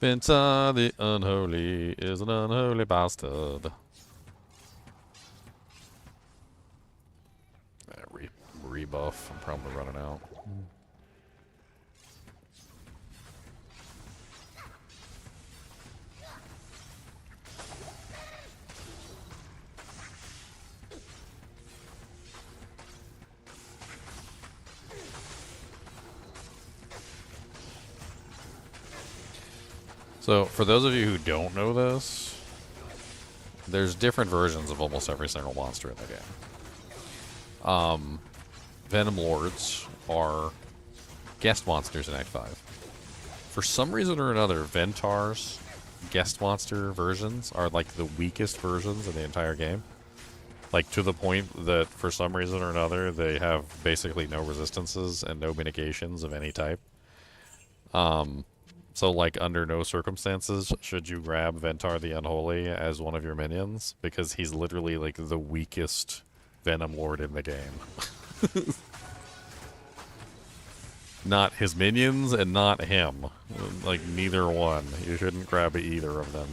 Ventar the Unholy is an unholy bastard. Rebuff. I'm probably running out. So, for those of you who don't know this, there's different versions of almost every single monster in the game. Venom Lords are guest monsters in Act 5. For some reason or another, Ventar's guest monster versions are like the weakest versions in the entire game. Like to the point that for some reason or another, they have basically no resistances and no mitigations of any type. So, like, under no circumstances should you grab Ventar the Unholy as one of your minions, because he's literally, like, the weakest Venom Lord in the game. Not his minions and not him. Like, neither one. You shouldn't grab either of them.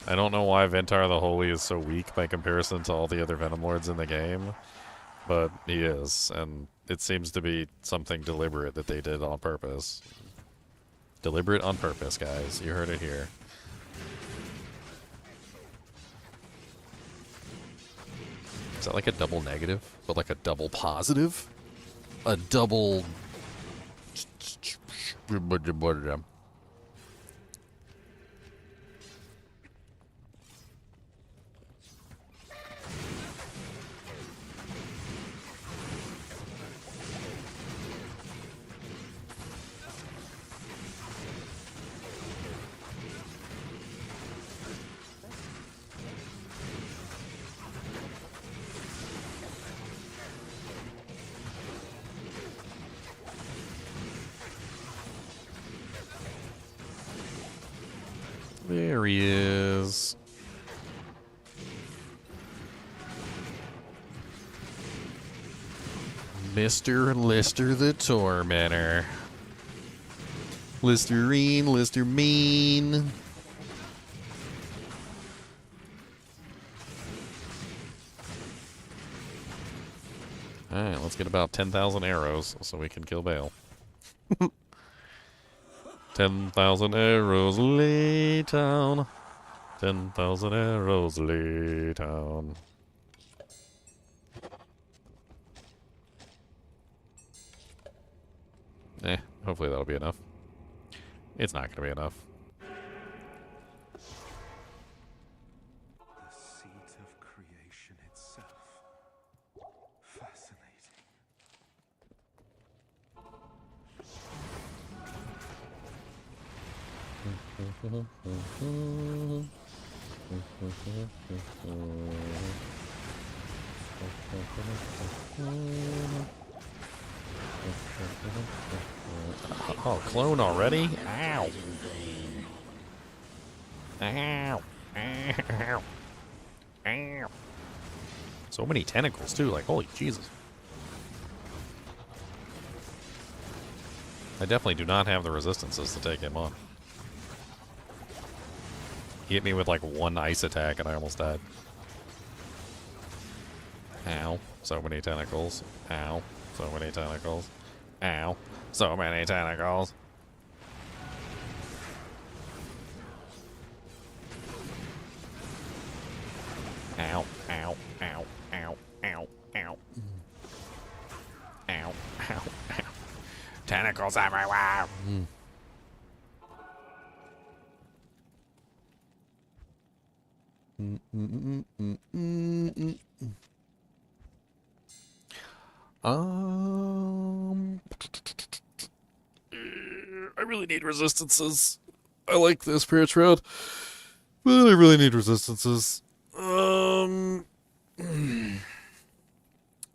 I don't know why Ventar the Holy is so weak by comparison to all the other Venom Lords in the game, but he is, and it seems to be something deliberate that they did on purpose. Deliberate on purpose, guys. You heard it here. Is that like a double negative, but like a double positive? A double... There he is. Mr. Lister the Tormentor. Listerine, Lister Mean. Alright, let's get about 10,000 arrows so we can kill Bale. 10,000 arrows lay down. 10,000 arrows lay down. Hopefully that'll be enough. It's not going to be enough. The seat of creation itself. Fascinating. Oh, clone already? Ow. Ow. Ow. Ow. So many tentacles, too. Like, holy Jesus. I definitely do not have the resistances to take him on. He hit me with, like, one ice attack, and I almost died. Ow. So many tentacles. Ow. So many tentacles. Ow. So many tentacles. Ow. Ow. Ow. Ow. Ow. Ow. Ow. Ow. Ow. Tentacles everywhere. I really need resistances. I like this Spirit Shroud, but I really need resistances.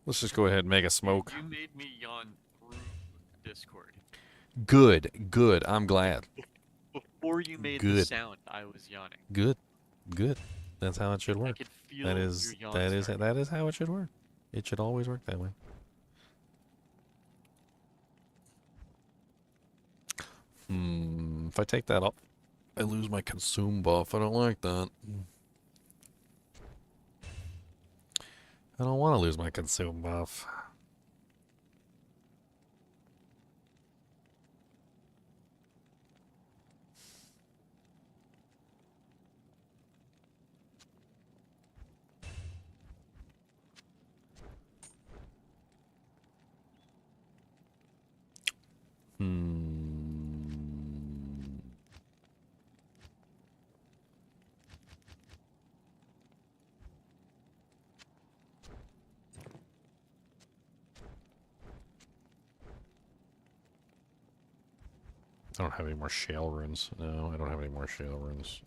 Let's just go ahead and make a smoke. You made me yawn through Discord. Good, good. I'm glad. Before you made the sound, I was yawning. Good, good. That's how it should work. I could feel That is your yawn starting. that is how it should work. It should always work that way. If I take that off, I lose my consume buff. I don't like that. I don't want to lose my consume buff. I don't have any more shale runes. No, I don't have any more shale runes.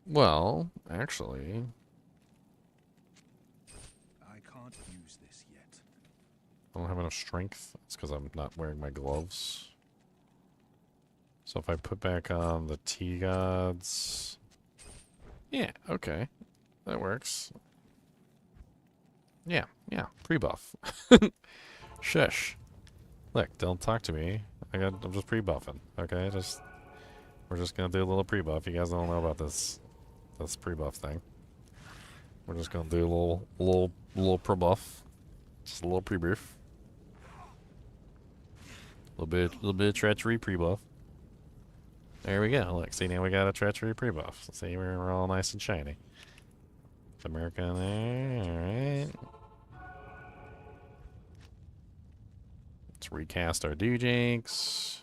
Well, actually, I can't use this yet. I don't have enough strength. It's because I'm not wearing my gloves. So if I put back on the T-Gods... Yeah, okay. That works. Yeah, pre-buff. Shush. Look, don't talk to me. I'm just pre-buffing. Okay, we're just gonna do a little pre-buff. You guys don't know about this pre-buff thing. We're just gonna do a little pre-buff. Just a little pre-buff. Little bit of treachery pre-buff. There we go. Look, see, now we got a treachery pre-buff. See, we're all nice and shiny. America there, alright. Let's recast our Dujinx.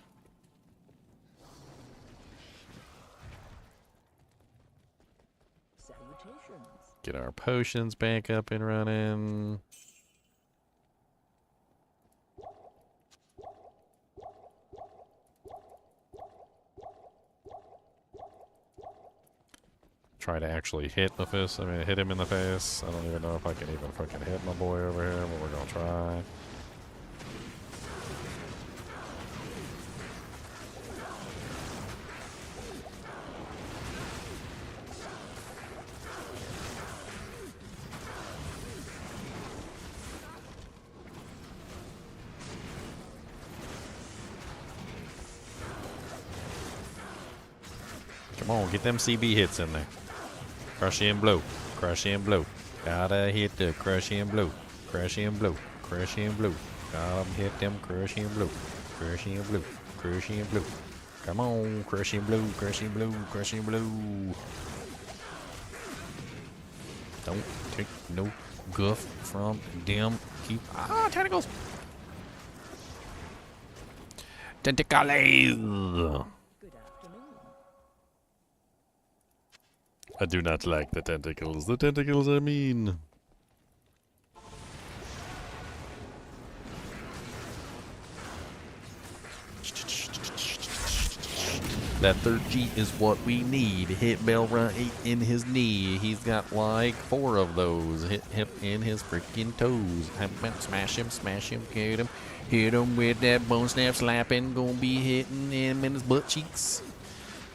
Salutations. Get our potions back up and running. Try to actually hit the fist. I mean, hit him in the face. I don't even know if I can even fucking hit my boy over here, but we're gonna try. Come on, get them CB hits in there. Crush and blow. Crush and blow. Gotta hit the crush and blow. Crush and blow. Crush and blow. Gotta hit them crush and blow. Crush and blow. Crush and blow. Come on, crush and blow. Crush and blow. Crush and blow. Don't take no guff from them. Keep tentacles. Tentacles. I do not like the tentacles. The tentacles are mean. That third G is what we need. Hit Bell right in his knee. He's got like 4 of those. Hit him in his freaking toes. Smash him, get him. Hit him with that bone snap slapping. Gonna be hitting him in his butt cheeks.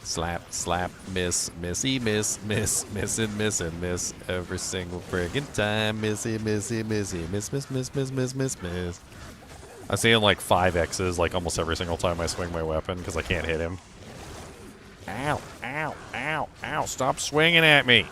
Slap, slap, miss, missy, miss, miss, missing, missing, miss. Every single friggin' time. Missy, missy, missy, miss, miss, miss, miss, miss, miss, miss. I see him like 5 X's like almost every single time I swing my weapon because I can't hit him. Ow, ow, ow, ow. Stop swinging at me.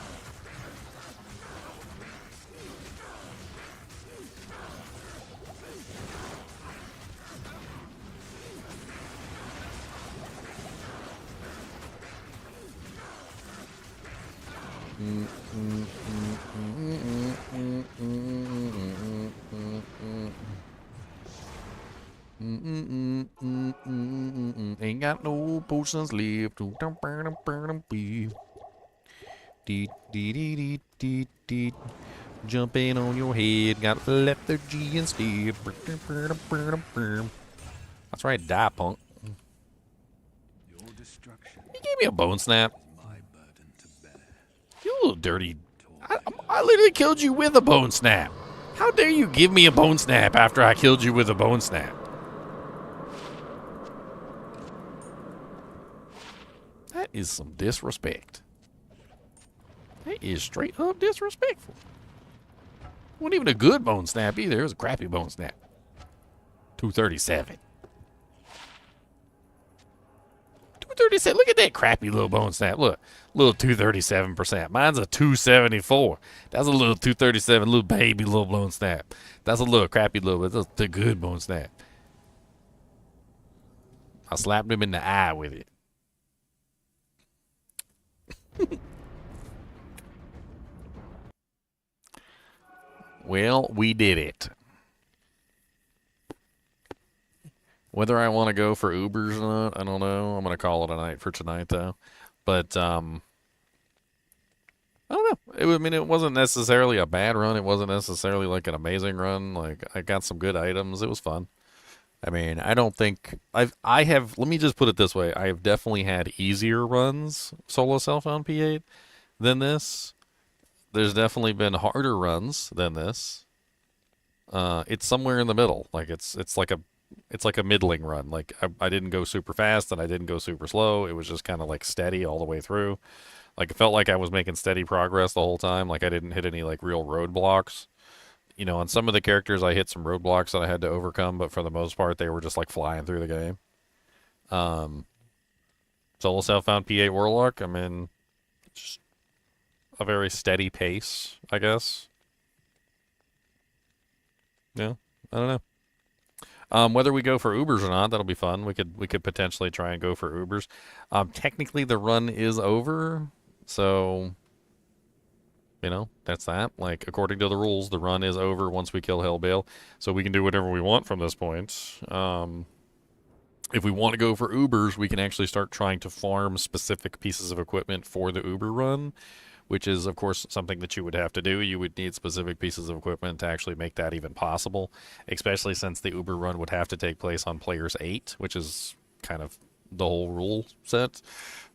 Ain't got no potions left. Jumping on your head. Got left the G instead. That's right, die, punk. You gave me a bone snap. You little dirty. I literally killed you with a bone snap. How dare you give me a bone snap after I killed you with a bone snap? That is some disrespect. That is straight up disrespectful. Wasn't even a good bone snap either. It was a crappy bone snap. 237. 237. Look at that crappy little bone snap. Look, little 237%. Mine's a 274. That's a little 237, little baby little bone snap. That's a little crappy little, but that's a good bone snap. I slapped him in the eye with it. Well, we did it. Whether I want to go for Ubers or not, I don't know. I'm going to call it a night for tonight, though. But, I don't know. I mean, it wasn't necessarily a bad run. It wasn't necessarily, like, an amazing run. Like, I got some good items. It was fun. I mean, I don't think... I have... Let me just put it this way. I have definitely had easier runs solo self on P8 than this. There's definitely been harder runs than this. It's somewhere in the middle. Like, it's like a middling run. Like, I didn't go super fast and I didn't go super slow. It was just kind of like steady all the way through. Like, it felt like I was making steady progress the whole time. Like, I didn't hit any like real roadblocks. you know, on some of the characters I hit some roadblocks that I had to overcome, but for the most part they were just like flying through the game. Solo self-found P8 Warlock, I mean, just a very steady pace, I guess. Yeah, I don't know. Whether we go for Ubers or not, that'll be fun. We could potentially try and go for Ubers. Technically the run is over, so you know, that's that. Like, according to the rules, the run is over once we kill Hellbale, so we can do whatever we want from this point. If we want to go for Ubers, we can actually start trying to farm specific pieces of equipment for the Uber run, which is, of course, something that you would have to do. You would need specific pieces of equipment to actually make that even possible, especially since the Uber run would have to take place on players 8, which is kind of the whole rule set.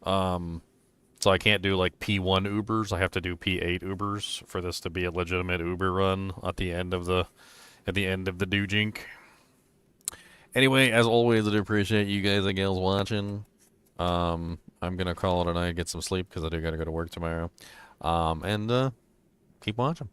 So I can't do like P1 Ubers. I have to do P8 Ubers for this to be a legitimate Uber run at the end of the Dujink. Anyway, as always, I do appreciate you guys and gals watching. I'm gonna call it a night, get some sleep because I do gotta go to work tomorrow. And keep watching.